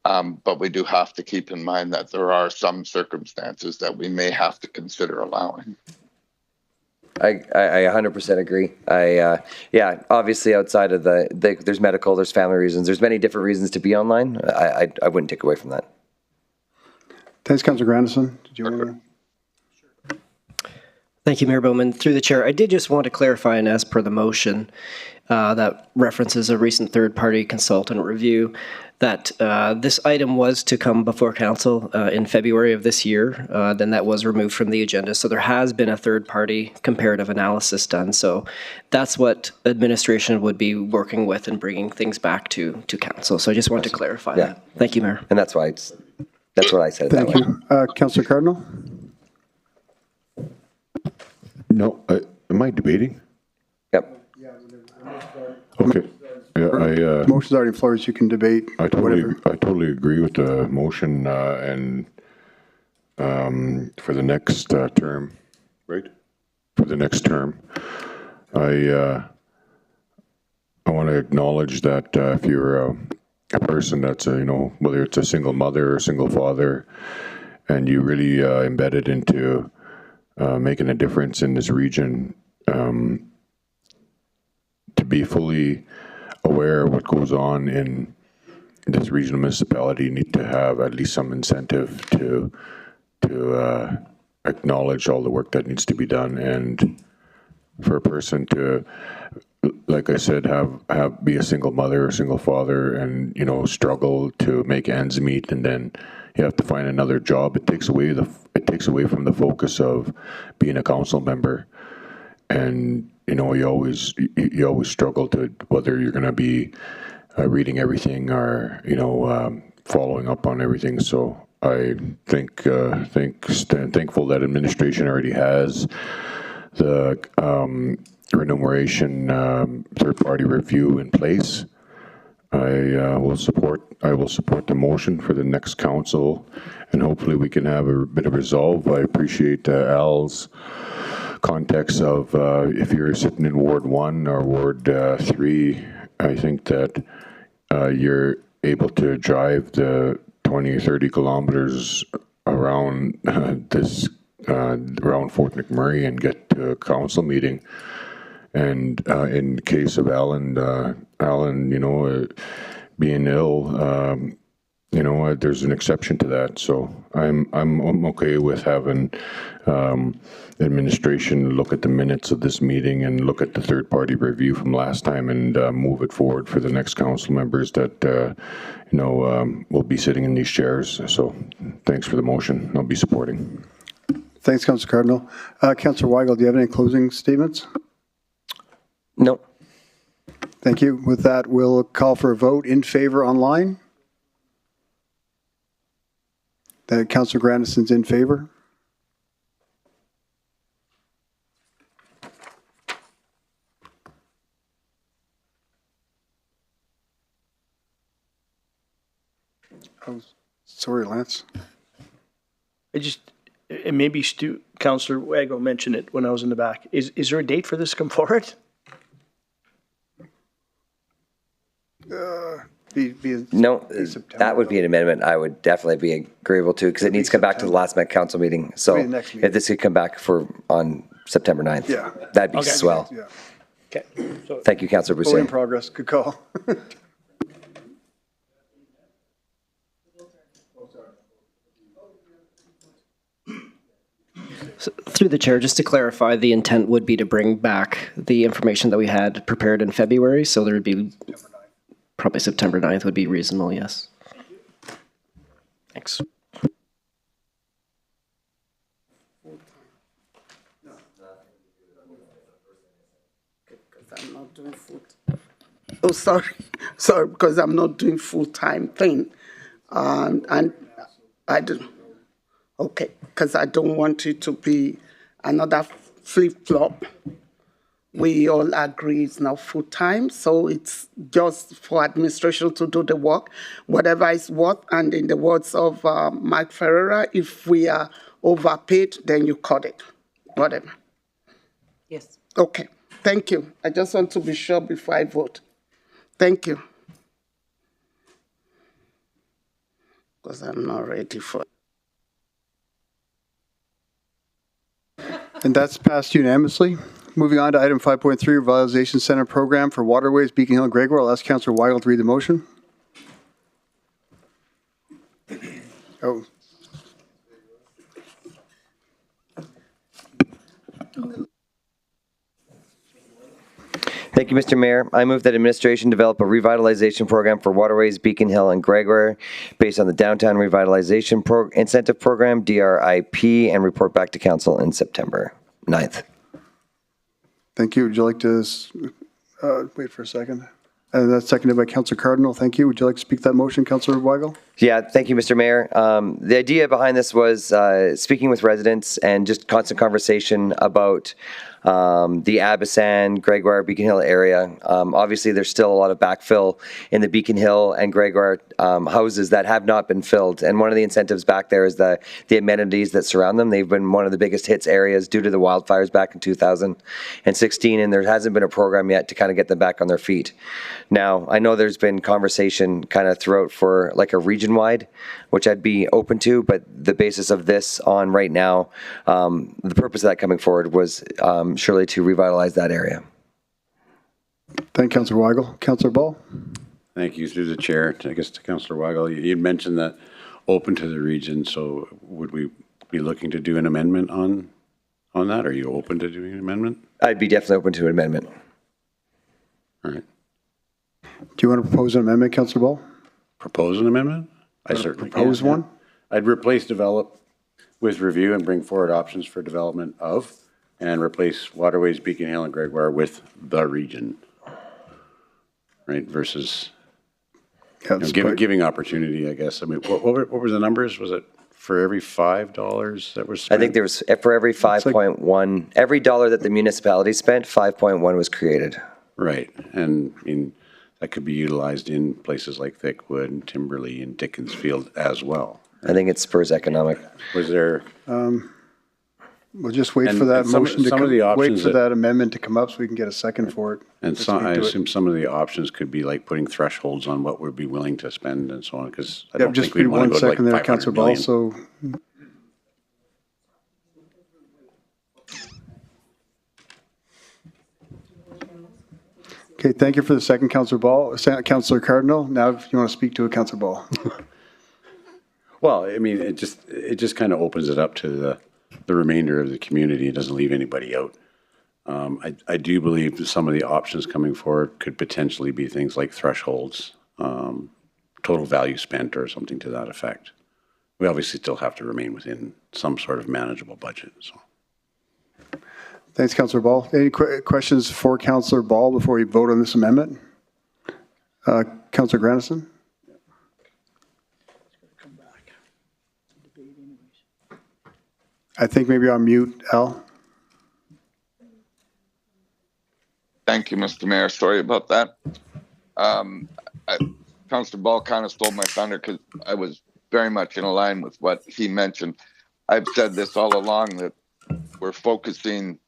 But we do have to keep in mind that there are some circumstances that we may have to consider allowing. I 100% agree. Yeah, obviously outside of there's medical, there's family reasons, there's many different reasons to be online. I wouldn't take away from that. Thanks, Councillor Grandison. Did you want to? Thank you, Mayor Bowman. Through the chair, I did just want to clarify, and as per the motion that references a recent third-party consultant review, that this item was to come before council in February of this year. Then that was removed from the agenda. So there has been a third-party comparative analysis done. So that's what administration would be working with and bringing things back to council. So I just wanted to clarify that. Thank you, Mayor. And that's why that's what I said. Thank you. Councillor Cardinal? No, am I debating? Yep. Okay. Yeah, Motion's already on the floor, so you can debate. I totally agree with the motion and for the next term, right? For the next term, I want to acknowledge that if you're a person that's whether it's a single mother or single father, and you really embedded into making a difference in this region, to be fully aware of what goes on in this regional municipality, you need to have at least some incentive to acknowledge all the work that needs to be done, and for a person to, like I said, be a single mother or single father and struggle to make ends meet, and then you have to find another job. It takes away from the focus of being a council member, and you always struggle to whether you're going to be reading everything or following up on everything. So I thankful that administration already has the remuneration third-party review in place. I will support the motion for the next council, and hopefully we can have a bit of resolve. I appreciate Al's context of if you're sitting in Ward 1 or Ward 3, I think that you're able to drive the 20 or 30 kilometers around around Fort McMurray and get to a council meeting. And in the case of Alan, being ill, there's an exception to that. So I'm okay with having administration look at the minutes of this meeting and look at the third-party review from last time and move it forward for the next council members that will be sitting in these chairs. So thanks for the motion. I'll be supporting. Thanks, Councillor Cardinal. Councillor Weigel, do you have any closing statements? No. Thank you. With that, we'll call for a vote in favor online. Councillor Grandison's in favor. Oh, sorry, Lance. And maybe Councillor Wago mentioned it when I was in the back. Is there a date for this to come forward? No, that would be an amendment I would definitely be agreeable to, because it needs to come back to the last council meeting. So if this could come back on September 9th, that'd be swell. Yeah. Okay. So thank you, Councillor Vote in Bousset. progress. Good call. So, through the chair, just to clarify, the intent would be to bring back the information that we had prepared in February. So there would be probably September 9th would be reasonable, yes. Thanks. I'm not doing oh, sorry, because I'm not doing full-time thing. And I don't, okay, because I don't want it to be another flip-flop. We all agree it's now full-time, so it's just for administration to do the work, whatever is what. And in the words of Mike Ferreira, if we are overpaid, then you cut it, whatever. Yes. Okay, thank you. I just want to be sure before I vote. Thank you. Because I'm not ready for it. And that's passed unanimously. Moving on to item 5.3, Revitalization Center Program for Waterways, Beacon Hill, Gregor. I'll ask Councillor Weigel to read the motion. Thank you, Mr. Mayor. I move that administration develop a revitalization program for Waterways, Beacon Hill, and Gregoire based on the Downtown Revitalization Incentive Program, DRIP, and report back to council in September 9th. Thank you. Would you like to wait for a second? And that's seconded by Councillor Cardinal. Thank you. Would you like to speak to that motion, Councillor Weigel? Yeah, thank you, Mr. Mayor. The idea behind this was speaking with residents and just constant conversation about the Abisan, Gregoire, Beacon Hill area. Obviously, there's still a lot of backfill in the Beacon Hill and Gregoire houses that have not been filled. And one of the incentives back there is the amenities that surround them. They've been one of the biggest hits areas due to the wildfires back in 2016, and there hasn't been a program yet to kind of get them back on their feet. Now, I know there's been conversation kind of throughout for like a region-wide, which I'd be open to, but the basis of this on right now, the purpose of that coming forward was surely to revitalize that area. Thank you, Councillor Weigel. Councillor Ball? Thank you, through the chair. I guess to Councillor Weigel, you mentioned that open to the region, so would we be looking to do an amendment on that? Are you open to doing an amendment? I'd be definitely open to an amendment. All right. Do you want to propose an amendment, Councillor Ball? Propose an amendment? I certainly propose can, one. Yeah. I'd replace develop with review and bring forward options for development of, and replace Waterways, Beacon Hill, and Gregoire with the region. Right, versus giving opportunity, I guess. I mean, what were the numbers? Was it for every $5 that was spent? I think there was, for every 5.1, every dollar that the municipality spent, 5.1 was created. Right, and I mean, that could be utilized in places like Thickwood and Timberley and Dickinsfield as well. Right? I think it spurs economic. Was there? We'll just wait for that motion to come. Wait for that amendment to come up so we can get a second for it. And some, I assume some of the options could be like putting thresholds on what we'd be willing to spend and so on, because I don't think we'd want to go to like 500 million. So okay, thank you for the second, Councillor Ball. Councillor Cardinal, now if you want to speak to it, Councillor Ball. Well, I mean, it just kind of opens it up to the remainder of the community. It doesn't leave anybody out. I do believe that some of the options coming forward could potentially be things like thresholds, total value spent, or something to that effect. We obviously still have to remain within some sort of manageable budget. So. Thanks, Councillor Ball. Any questions for Councillor Ball before we vote on this amendment? Councillor Grandison? I think maybe on mute, Al. Thank you, Mr. Mayor. Sorry about that. Councillor Ball kind of stole my thunder because I was very much in line with what he mentioned. I've said this all along, that we're focusing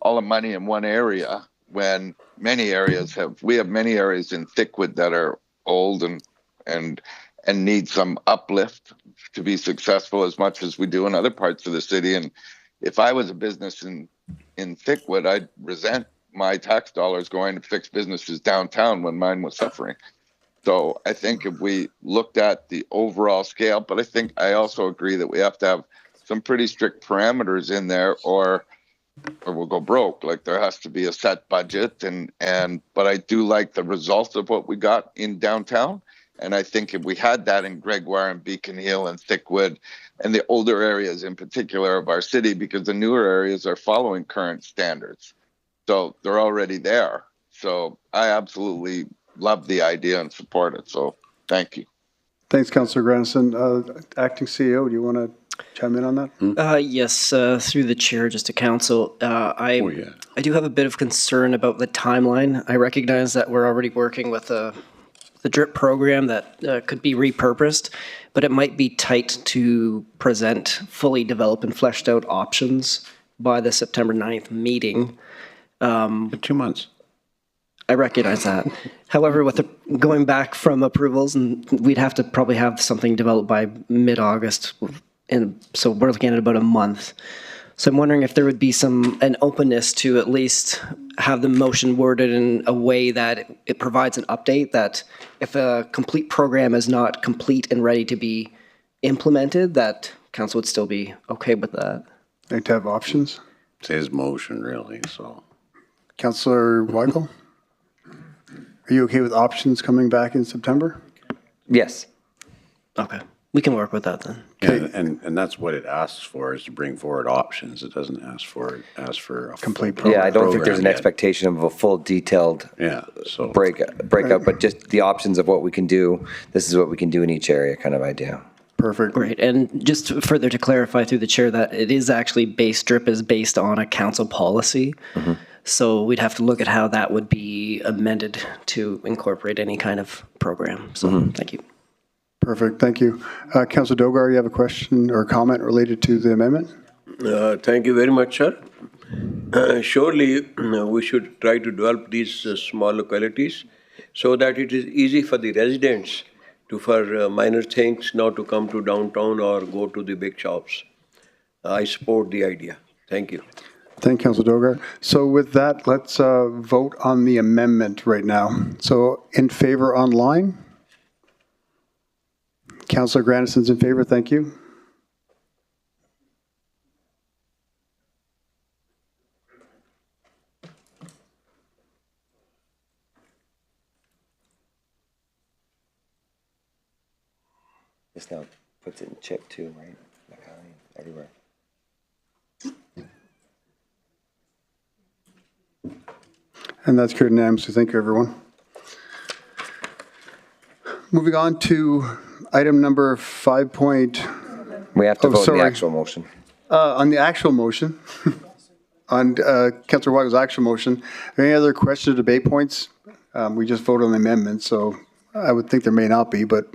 all the money in one area when many areas we have many areas in Thickwood that are old and need some uplift to be successful as much as we do in other parts of the city. And if I was a business in Thickwood, I'd resent my tax dollars going to fix businesses downtown when mine was suffering. So I think if we looked at the overall scale, but I also agree that we have to have some pretty strict parameters in there or we'll go broke. Like there has to be a set budget but I do like the results of what we got in downtown. And I think if we had that in Gregoire and Beacon Hill and Thickwood and the older areas in particular of our city, because the newer areas are following current standards. So they're already there. So I absolutely love the idea and support it. So thank you. Thanks, Councillor Grandison. Acting CEO, do you want to chime in on that? Yes, through the chair, just to council. I do have a bit of concern about the timeline. I recognize that we're already working with the DRIP program that could be repurposed, but it might be tight to present fully developed and fleshed out options by the September 9th meeting. 2 months. I recognize that. However, with going back from approvals, and we'd have to probably have something developed by mid-August, and so we're looking at about a month. So I'm wondering if there would be an openness to at least have the motion worded in a way that it provides an update that if a complete program is not complete and ready to be implemented, that council would still be okay with that. Like to have options? It's his motion, really, so. Councillor Weigel? Are you okay with options coming back in September? Yes. Okay, we can work with that then. And that's what it asks for, is to bring forward options. It doesn't ask for a complete full Yeah, I don't think there's an program yet. expectation of a full detailed so breakout, but just the options of what we can do. This is what we can do in each area kind of idea. Perfect. Great. And just further to clarify through the chair that it is actually DRIP is based on a council policy. So we'd have to look at how that would be amended to incorporate any kind of program. So thank you. Perfect, thank you. Councillor Dogar, you have a question or comment related to the amendment? Thank you very much, sir. Surely we should try to develop these small localities so that it is easy for the residents for minor things not to come to downtown or go to the big shops. I support the idea. Thank you. Thank you, Councillor Dogar. So with that, let's vote on the amendment right now. So in favor online? Councillor Grandison's in favor, thank you. This now puts it in chip too, right? Everywhere. And that's carried unanimously. Thank you, everyone. Moving on to item number 5. We have to vote on the actual motion. On the actual motion, on Councillor Weigel's actual motion, are there any other questions or debate points? We just voted on the amendment, so I would think there may not be, but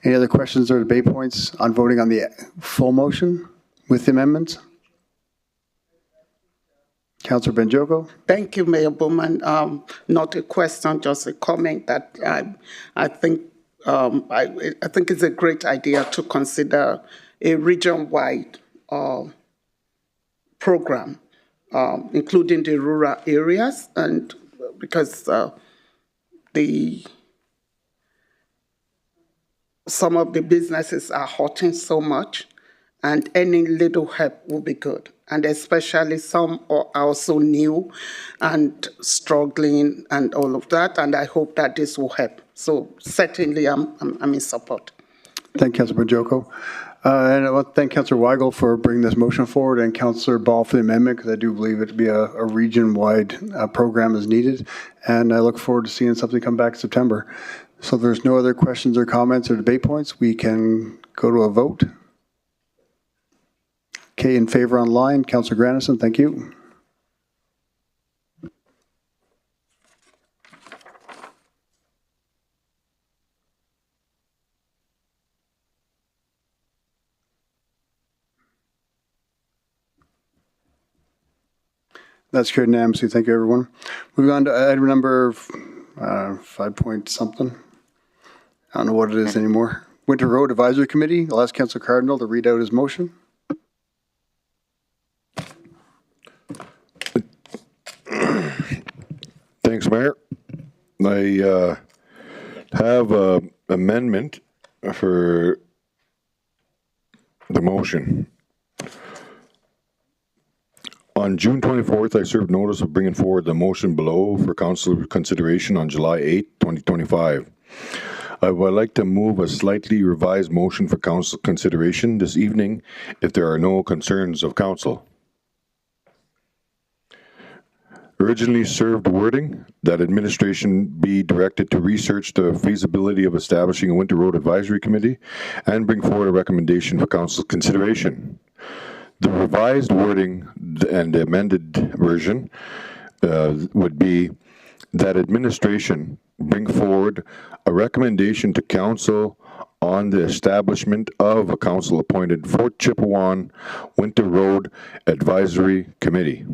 any other questions or debate points on voting on the full motion with the amendments? Councillor Benjoko? Thank you, Mayor Bowman. Not a question, just a comment that I think it's a great idea to consider a region-wide program, including the rural areas, and because some of the businesses are hurting so much, and any little help will be good. And especially some are also new and struggling and all of that, and I hope that this will help. So certainly I'm in support. Thank you, Councillor Benjoko. And I want to thank Councillor Weigel for bringing this motion forward and Councillor Ball for the amendment, because I do believe it to be a region-wide program is needed. And I look forward to seeing something come back in September. So if there's no other questions or comments or debate points, we can go to a vote. Okay, in favor online, Councillor Grandison, thank you. That's carried unanimously. Thank you, everyone. Moving on to item number 5 point something. I don't know what it is anymore. Winter Road Advisory Committee. I'll ask Councillor Cardinal to read out his motion. Thanks, Mayor. I have an amendment for the motion. On June 24th, I served notice of bringing forward the motion below for council consideration on July 8, 2025. I would like to move a slightly revised motion for council consideration this evening if there are no concerns of council. Originally served wording that administration be directed to research the feasibility of establishing a Winter Road Advisory Committee and bring forward a recommendation for council consideration. The revised wording and the amended version would be that administration bring forward a recommendation to council on the establishment of a council-appointed Fort Chipewyan Winter Road Advisory Committee.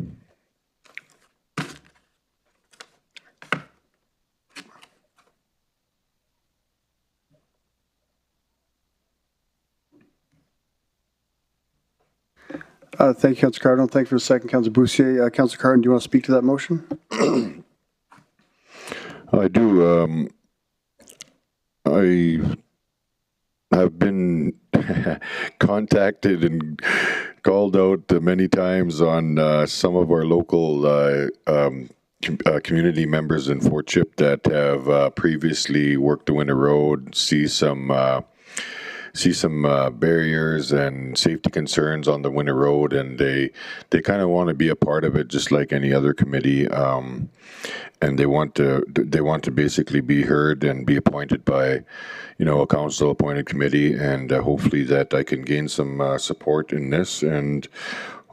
Thank you, Councillor Cardinal. Thank you for the second, Councillor Boussier. Councillor Cardinal, do you want to speak to that motion? I do. I've been contacted and called out many times on some of our local community members in Fort Chip that have previously worked the Winter Road, see some barriers and safety concerns on the Winter Road, and they kind of want to be a part of it, just like any other committee. And they want to basically be heard and be appointed by, a council-appointed committee, and hopefully that I can gain some support in this and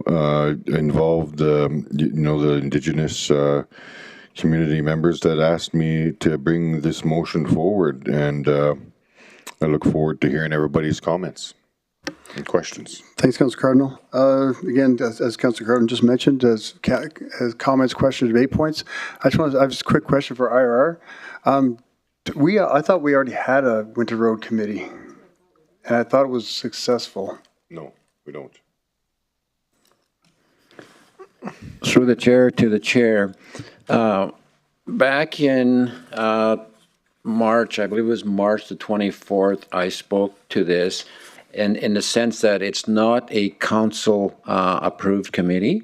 involve the Indigenous community members that asked me to bring this motion forward, and I look forward to hearing everybody's comments and questions. Thanks, Councillor Cardinal. Again, as Councillor Cardinal just mentioned, as comments, questions, debate points, I have just a quick question for IRR. I thought we already had a Winter Road Committee, and I thought it was successful. No, we don't. Through the chair to the chair, back in March, I believe it was March the 24th, I spoke to this, and in the sense that it's not a council approved committee,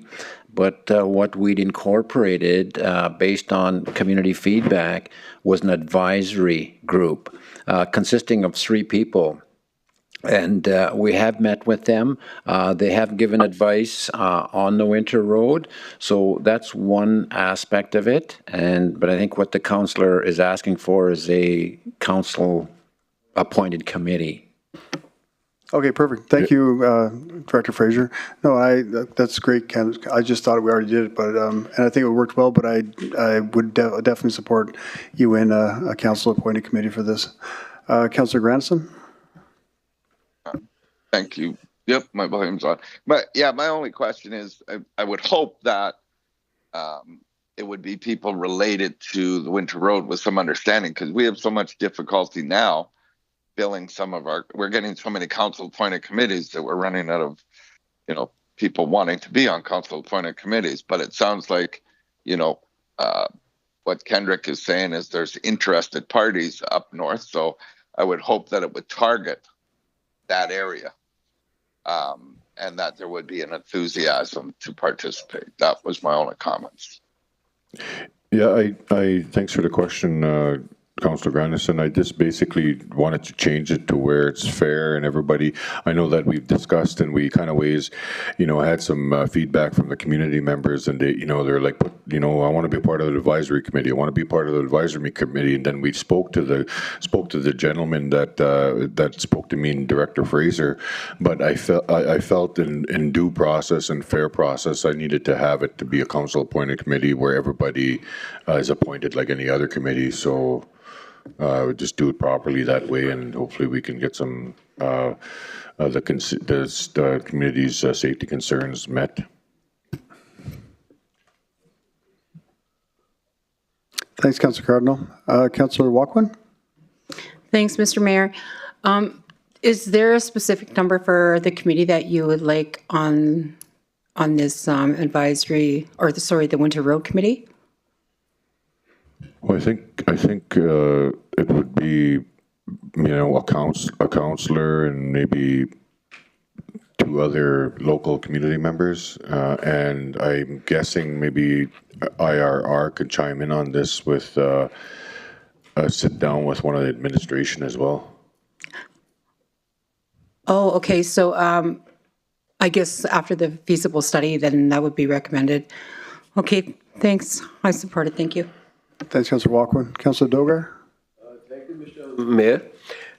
but what we'd incorporated based on community feedback was an advisory group consisting of 3 people. And we have met with them. They have given advice on the Winter Road. So that's one aspect of it. But I think what the councillor is asking for is a council-appointed committee. Okay, perfect. Thank you, Director Fraser. No, that's great, Ken. I just thought we already did it, but and I think it worked well. But I would definitely support you in a council-appointed committee for this. Councillor Granson. Thank you. Yep, my volume's on. But yeah, my only question is, I would hope that it would be people related to the Winter Road with some understanding, because we have so much difficulty now filling we're getting so many council appointed committees that we're running out of, people wanting to be on council appointed committees. But it sounds like, what Kendrick is saying is there's interested parties up north. So I would hope that it would target that area. And that there would be an enthusiasm to participate. That was my only comments. Yeah, I thanks for the question, Councillor Granison. I just basically wanted to change it to where it's fair and everybody. I know that we've discussed and we kind of had some feedback from the community members, and they're like, I want to be part of the advisory committee. I want to be part of the advisory committee. And then we spoke to the gentleman that spoke to me, and Director Fraser. But I felt in due process and fair process, I needed to have it to be a council appointed committee where everybody is appointed like any other committee. So. Just do it properly that way, and hopefully we can get some the community's safety concerns met. Thanks, Councillor Cardinal. Councillor Walkwin. Thanks, Mr. Mayor. Is there a specific number for the committee that you would like on this advisory, or the Winter Road Committee? Well, I think it would be, a councillor and maybe 2 other local community members, and I'm guessing maybe IRR could chime in on this with sit down with one of the administration as well. Oh, okay. So I guess after the feasible study, then that would be recommended. Okay, thanks. I support it. Thank you. Thanks, Councillor Walkwin. Councillor Dogar. Thank you, Mr. Mayor.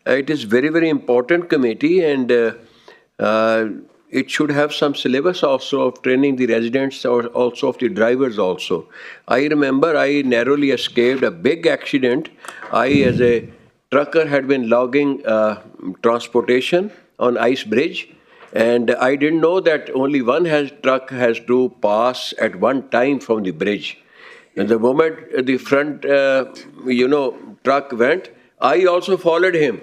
It is very, very important committee, and it should have some syllabus also of training the residents or also of the drivers also. I remember I narrowly escaped a big accident. I, as a trucker, had been logging transportation on Ice Bridge, and I didn't know that only one truck has to pass at one time from the bridge. And the moment the front, truck went, I also followed him.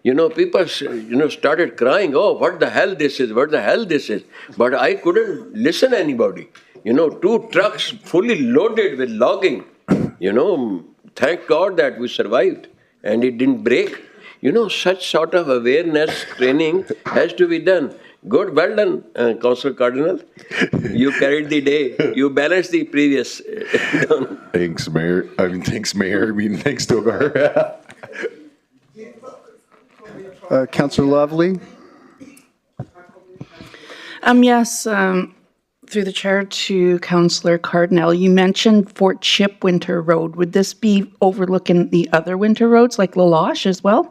People, started crying, oh, what the hell this is, what the hell this is. But I couldn't listen to anybody. 2 trucks fully loaded with logging. Thank God that we survived and it didn't break. Such sort of awareness training has to be done. Good, well done, Councillor Cardinal. You carried the day. You balanced the previous. Thanks, Mayor. Thanks, Togar. Councillor Lovely? Yes, through the chair to Councillor Cardinal, you mentioned Fort Chip Winter Road. Would this be overlooking the other winter roads like Laloche as well?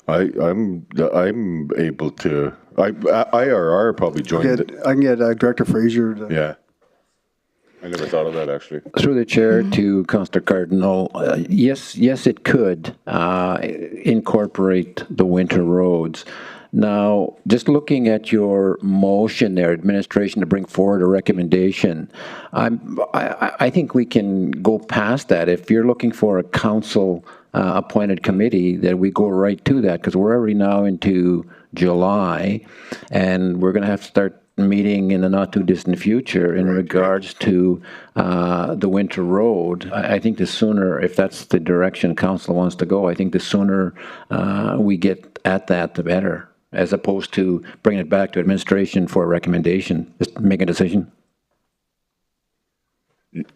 I'm able to. IRR probably joined. I can get Director Fraser to. Yeah. I never thought of that, actually. Through the chair to Councillor Cardinal, yes, it could incorporate the winter roads. Now, just looking at your motion there, administration to bring forward a recommendation, I think we can go past that. If you're looking for a council appointed committee, that we go right to that, because we're already now into July, and we're going to have to start meeting in the not too distant future in regards to the winter road. I think the sooner, if that's the direction council wants to go, I think the sooner we get at that, the better, as opposed to bringing it back to administration for a recommendation. Just make a decision.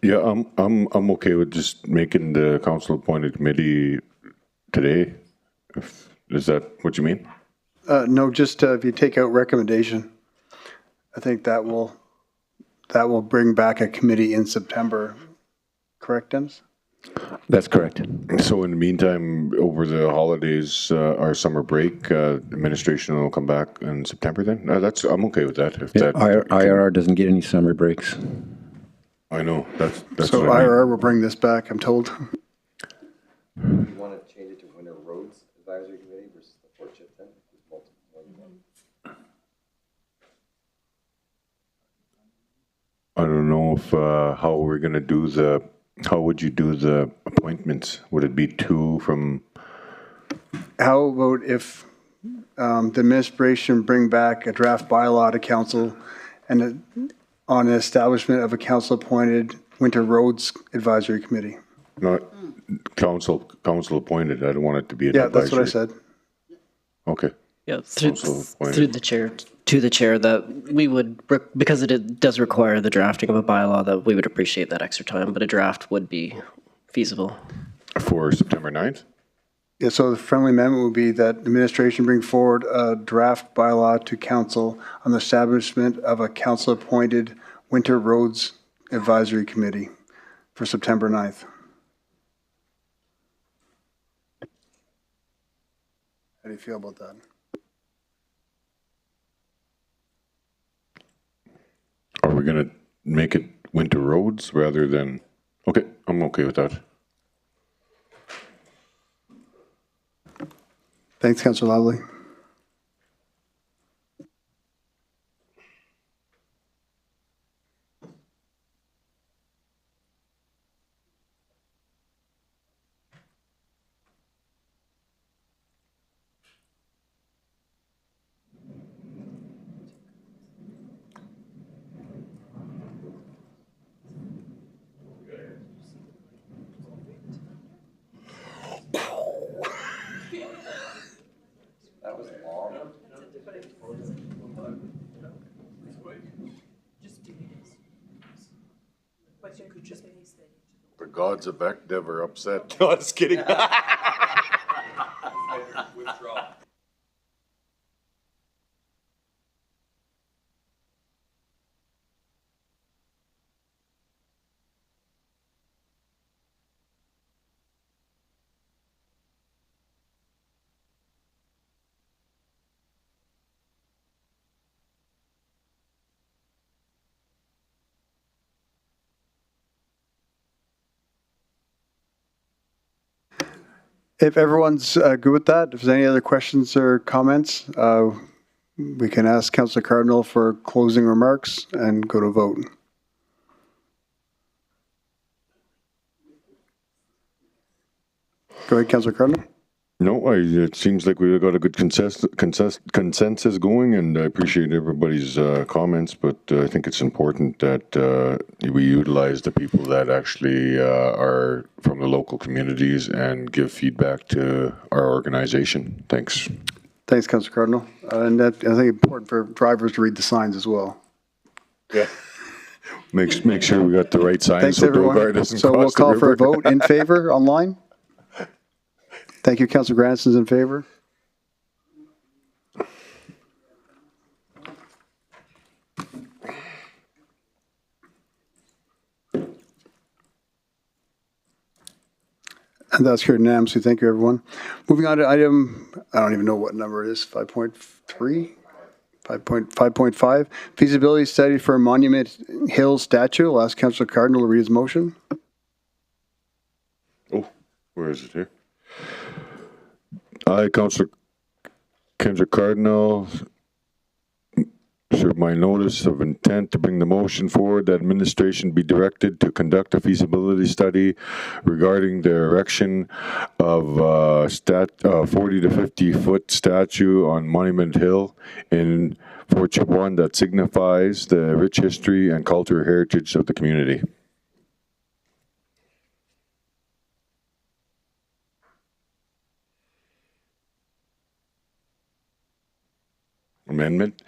Yeah, I'm okay with just making the council appointed committee today. Is that what you mean? No, just if you take out recommendation, I think that will bring back a committee in September. Correct, Dennis? That's correct. So in the meantime, over the holidays, our summer break, administration will come back in September then? I'm okay with that. If that IRR doesn't get any summer breaks. I know. That's so what I mean. IRR will bring this back, I'm told. You want to change it to Winter Roads Advisory Committee versus the Fort Chip then? I don't know if how we're going to do the. How would you do the appointments? Would it be two from? How about if the administration bring back a draft bylaw to council and on the establishment of a council-appointed Winter Roads Advisory Committee? Not council appointed. I don't want it to be an Yeah, advisory. that's what I said. Okay. Yeah, through the chair to the chair, that we would, because it does require the drafting of a bylaw, that we would appreciate that extra time, but a draft would be feasible. For September 9th? Yeah, so the friendly amendment would be that administration bring forward a draft bylaw to council on the establishment of a council-appointed Winter Roads Advisory Committee for September 9th. How do you feel about that? Are we going to make it Winter Roads rather than? Okay, I'm okay with that. Thanks, Councillor Lovely. That was long. The gods of Ekdev are upset. No, just kidding. If everyone's good with that, if there's any other questions or comments, we can ask Councillor Cardinal for closing remarks and go to vote. Go ahead, Councillor Cardinal. No, it seems like we've got a good consensus going, and I appreciate everybody's comments, but I think it's important that we utilize the people that actually are from the local communities and give feedback to our organization. Thanks. Thanks, Councillor Cardinal. And that, I think it's important for drivers to read the signs as well. Yeah. Make sure we got the right signs. Thanks, so everyone. Beauregard doesn't So we'll cross the call for a river. vote in favor online. Thank you, Councillor Granson's in favor. And that's carried unanimously. Thank you, everyone. Moving on to item, I don't even know what number it is, 5.3? 5.5, feasibility study for a Monument Hill statue. I'll ask Councillor Cardinal to read his motion. Oh, where is it here? I, Councillor Cardinal, serve my notice of intent to bring the motion forward that administration be directed to conduct a feasibility study regarding the erection of 40 to 50 foot statue on Monument Hill in Fort Chipewyan that signifies the rich history and cultural heritage of the community. Amendment?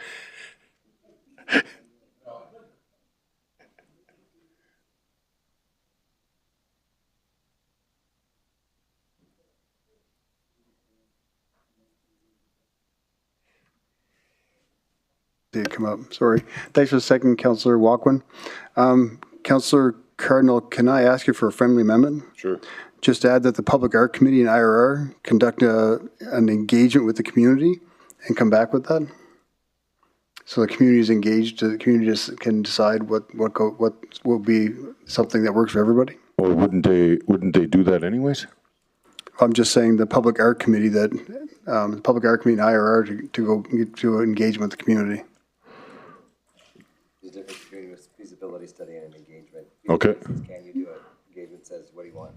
Did come up, sorry. Thanks for the second, Councillor Walkwin. Councillor Cardinal, can I ask you for a friendly amendment? Sure. Just add that the Public Art Committee and IRR conduct an engagement with the community and come back with that? So the community is engaged, the community just can decide what will be something that works for everybody? Well, wouldn't they do that anyways? I'm just saying the Public Art Committee the Public Art Committee and IRR to go to engagement with the community. There's a difference between a feasibility study and an engagement. Okay. Feasibility says, can you do it? Engagement says, what do you want?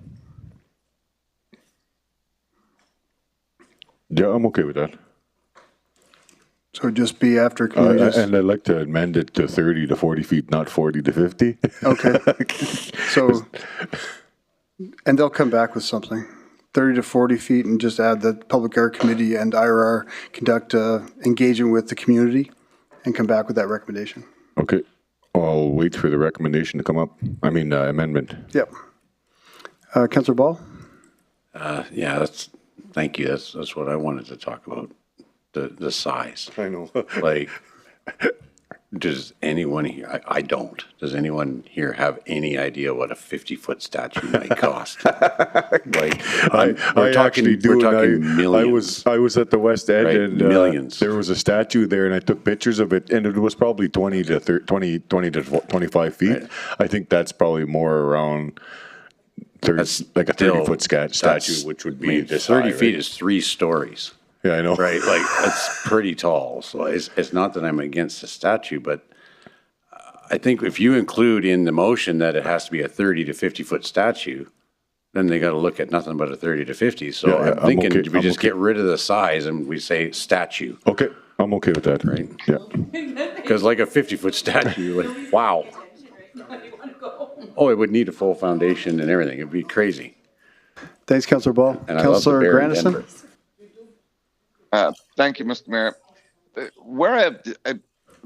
Yeah, I'm okay with that. So just be after community. And I'd like to amend it to 30 to 40 feet, not 40 to 50. Okay. So, and they'll come back with something. 30 to 40 feet, and just add that Public Art Committee and IRR conduct engagement with the community and come back with that recommendation. Okay. I'll wait for the recommendation to come up. I mean, amendment. Yep. Councillor Ball? Yeah, thank you. That's what I wanted to talk about. The size. I know. Like, does anyone here, I don't, does anyone here have any idea what a 50-foot statue might cost? Like, we're talking millions. I was at the West End, right? and Millions. there was a statue there, and I took pictures of it, and it was probably 20 to 25 feet. Right. I think that's probably more around 30, like a 30-foot statue, which would be this 30 high, feet right? is 3 stories. Yeah, I know. Right, like, that's pretty tall. So it's not that I'm against the statue, but I think if you include in the motion that it has to be a 30 to 50-foot statue, then they got to look at nothing but a 30 to 50. So Yeah, I'm thinking okay. we just get rid of the size and we say statue. Okay, I'm okay with that. Right. Yeah. Because like a 50-foot statue, like, wow. Oh, it would need a full foundation and everything. It'd be crazy. Thanks, Councillor Ball. And I love the Councillor bear in Grandison? Denver. Thank you, Mr. Mayor. Where I have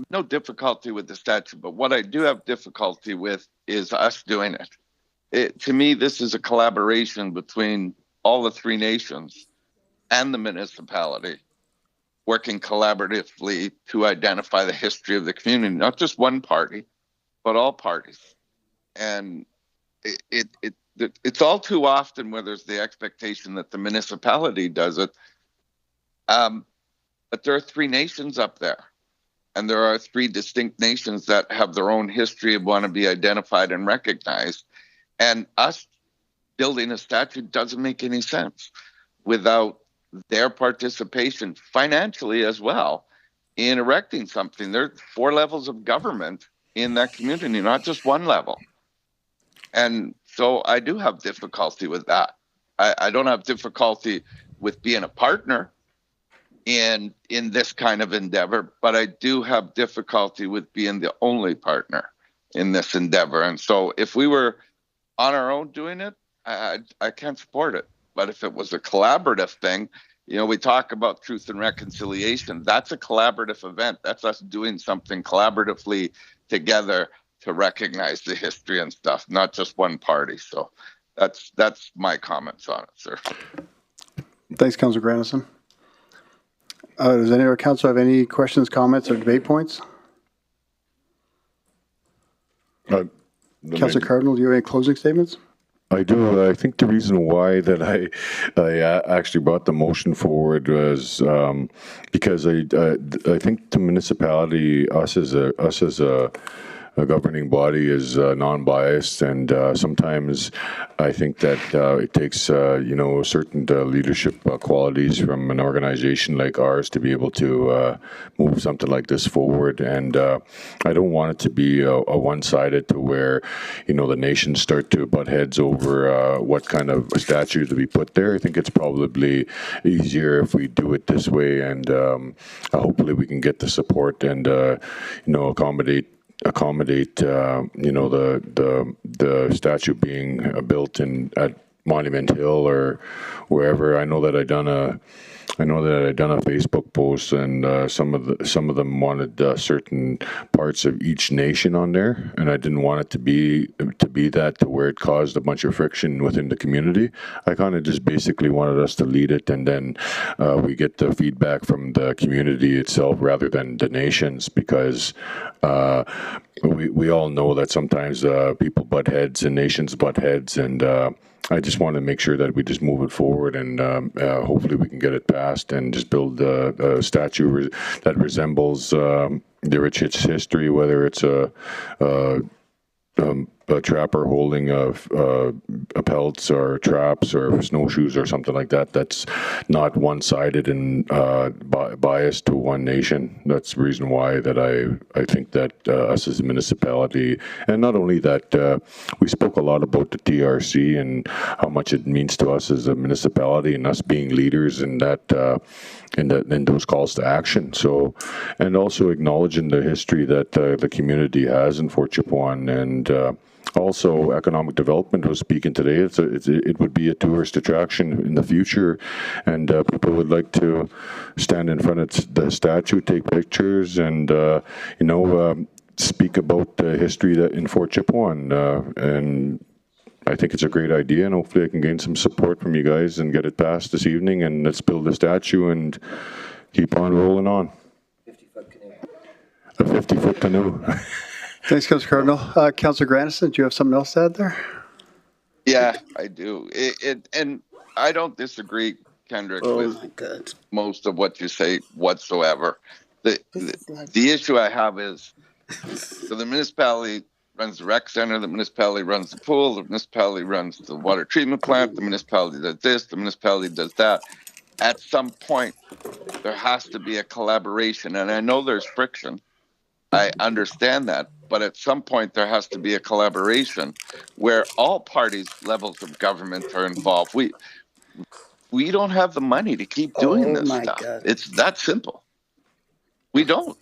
no difficulty with the statute, but what I do have difficulty with is us doing it. To me, this is a collaboration between all the 3 nations and the municipality working collaboratively to identify the history of the community, not just one party, but all parties. And it's all too often where there's the expectation that the municipality does it. But there are 3 nations up there, and there are 3 distinct nations that have their own history and want to be identified and recognized. And us building a statue doesn't make any sense without their participation financially as well in erecting something. There are 4 levels of government in that community, not just one level. And so I do have difficulty with that. I don't have difficulty with being a partner in this kind of endeavor, but I do have difficulty with being the only partner in this endeavor. And so if we were on our own doing it, I can't support it. But if it was a collaborative thing, we talk about truth and reconciliation. That's a collaborative event. That's us doing something collaboratively together to recognize the history and stuff, not just one party. So that's my comments on it, sir. Thanks, Councillor Grandison. Does any other council have any questions, comments, or debate points? Councillor Cardinal, do you have any closing statements? I do. I think the reason why that I actually brought the motion forward was because I think the municipality, us as a governing body, is non-biased, and sometimes I think that it takes certain leadership qualities from an organization like ours to be able to move something like this forward. And I don't want it to be a one-sided to where the nations start to butt heads over what kind of a statue to be put there. I think it's probably easier if we do it this way, and hopefully we can get the support and accommodate the statue being built at Monument Hill or wherever. I know that I done a Facebook post, and some of them wanted certain parts of each nation on there, and I didn't want it to be that to where it caused a bunch of friction within the community. I kind of just basically wanted us to lead it, and then we get the feedback from the community itself rather than the nations, because we all know that sometimes people butt heads and nations butt heads, and I just want to make sure that we just move it forward, and hopefully we can get it passed and just build a statue that resembles the rich history, whether it's a trapper holding pelts or traps or snowshoes or something like that. That's not one-sided and biased to one nation. That's the reason why that I think that us as a municipality, and not only that, we spoke a lot about the TRC and how much it means to us as a municipality, and us being leaders in that. In those calls to action. So, and also acknowledging the history that the community has in Fort Chipewyan, and also economic development was speaking today. It would be a tourist attraction in the future, and people would like to stand in front of the statue, take pictures, and speak about the history that in Fort Chipewyan, and I think it's a great idea, and hopefully I can gain some support from you guys and get it passed this evening, and let's build a statue and keep on rolling on. 50-foot canoe. A 50-foot canoe. Thanks, Councillor Cardinal. Councillor Grandison, do you have something else to add there? Yeah, I do. And I don't disagree, Kendrick, with most of what you say whatsoever. The issue I have is, so the municipality runs the rec center, the municipality runs the pool, the municipality runs the water treatment plant, the municipality does this, the municipality does that. At some point, there has to be a collaboration, and I know there's friction. I understand that, but at some point there has to be a collaboration where all parties, levels of government are involved. We don't have the money to keep doing this stuff. God. It's that simple. We don't.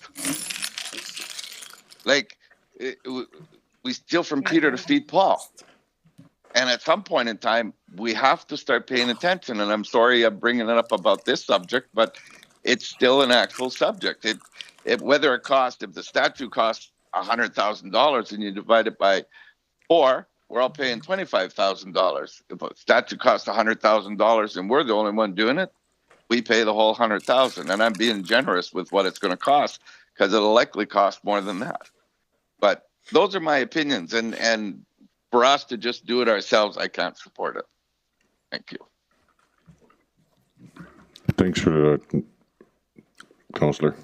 We steal from Peter to feed Paul. And at some point in time, we have to start paying attention. And I'm sorry I'm bringing it up about this subject, but it's still an actual subject. Whether it costs, if the statue costs $100,000 and you divide it by 4, we're all paying $25,000. If a statue costs $100,000 and we're the only one doing it, we pay the whole $100,000. And I'm being generous with what it's going to cost, because it'll likely cost more than that. But those are my opinions, and for us to just do it ourselves, I can't support it. Thank you. Thanks for that, Councillor.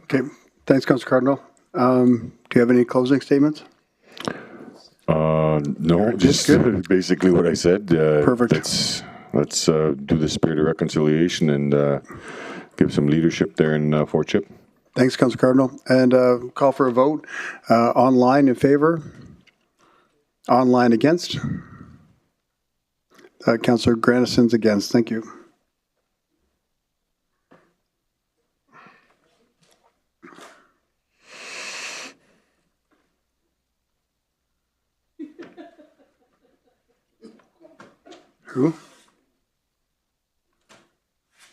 Okay, thanks, Councillor Cardinal. Do you have any closing statements? No, just basically what I said. Perfect. Let's do the spirit of reconciliation and give some leadership there in Fort Chip. Thanks, Councillor Cardinal. And call for a vote. Online in favor. Online against. Councillor Grandison's against. Thank you. Who?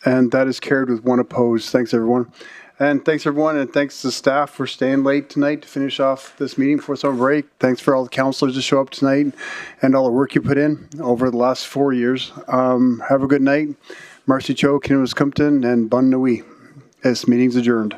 And that is carried with 1 opposed. Thanks, everyone. And thanks, everyone, and thanks to staff for staying late tonight to finish off this meeting before summer break. Thanks for all the councilors to show up tonight and all the work you put in over the last 4 years. Have a good night. Marcy Cho, Kinniscumpton, and Bun Nui. This meeting's adjourned.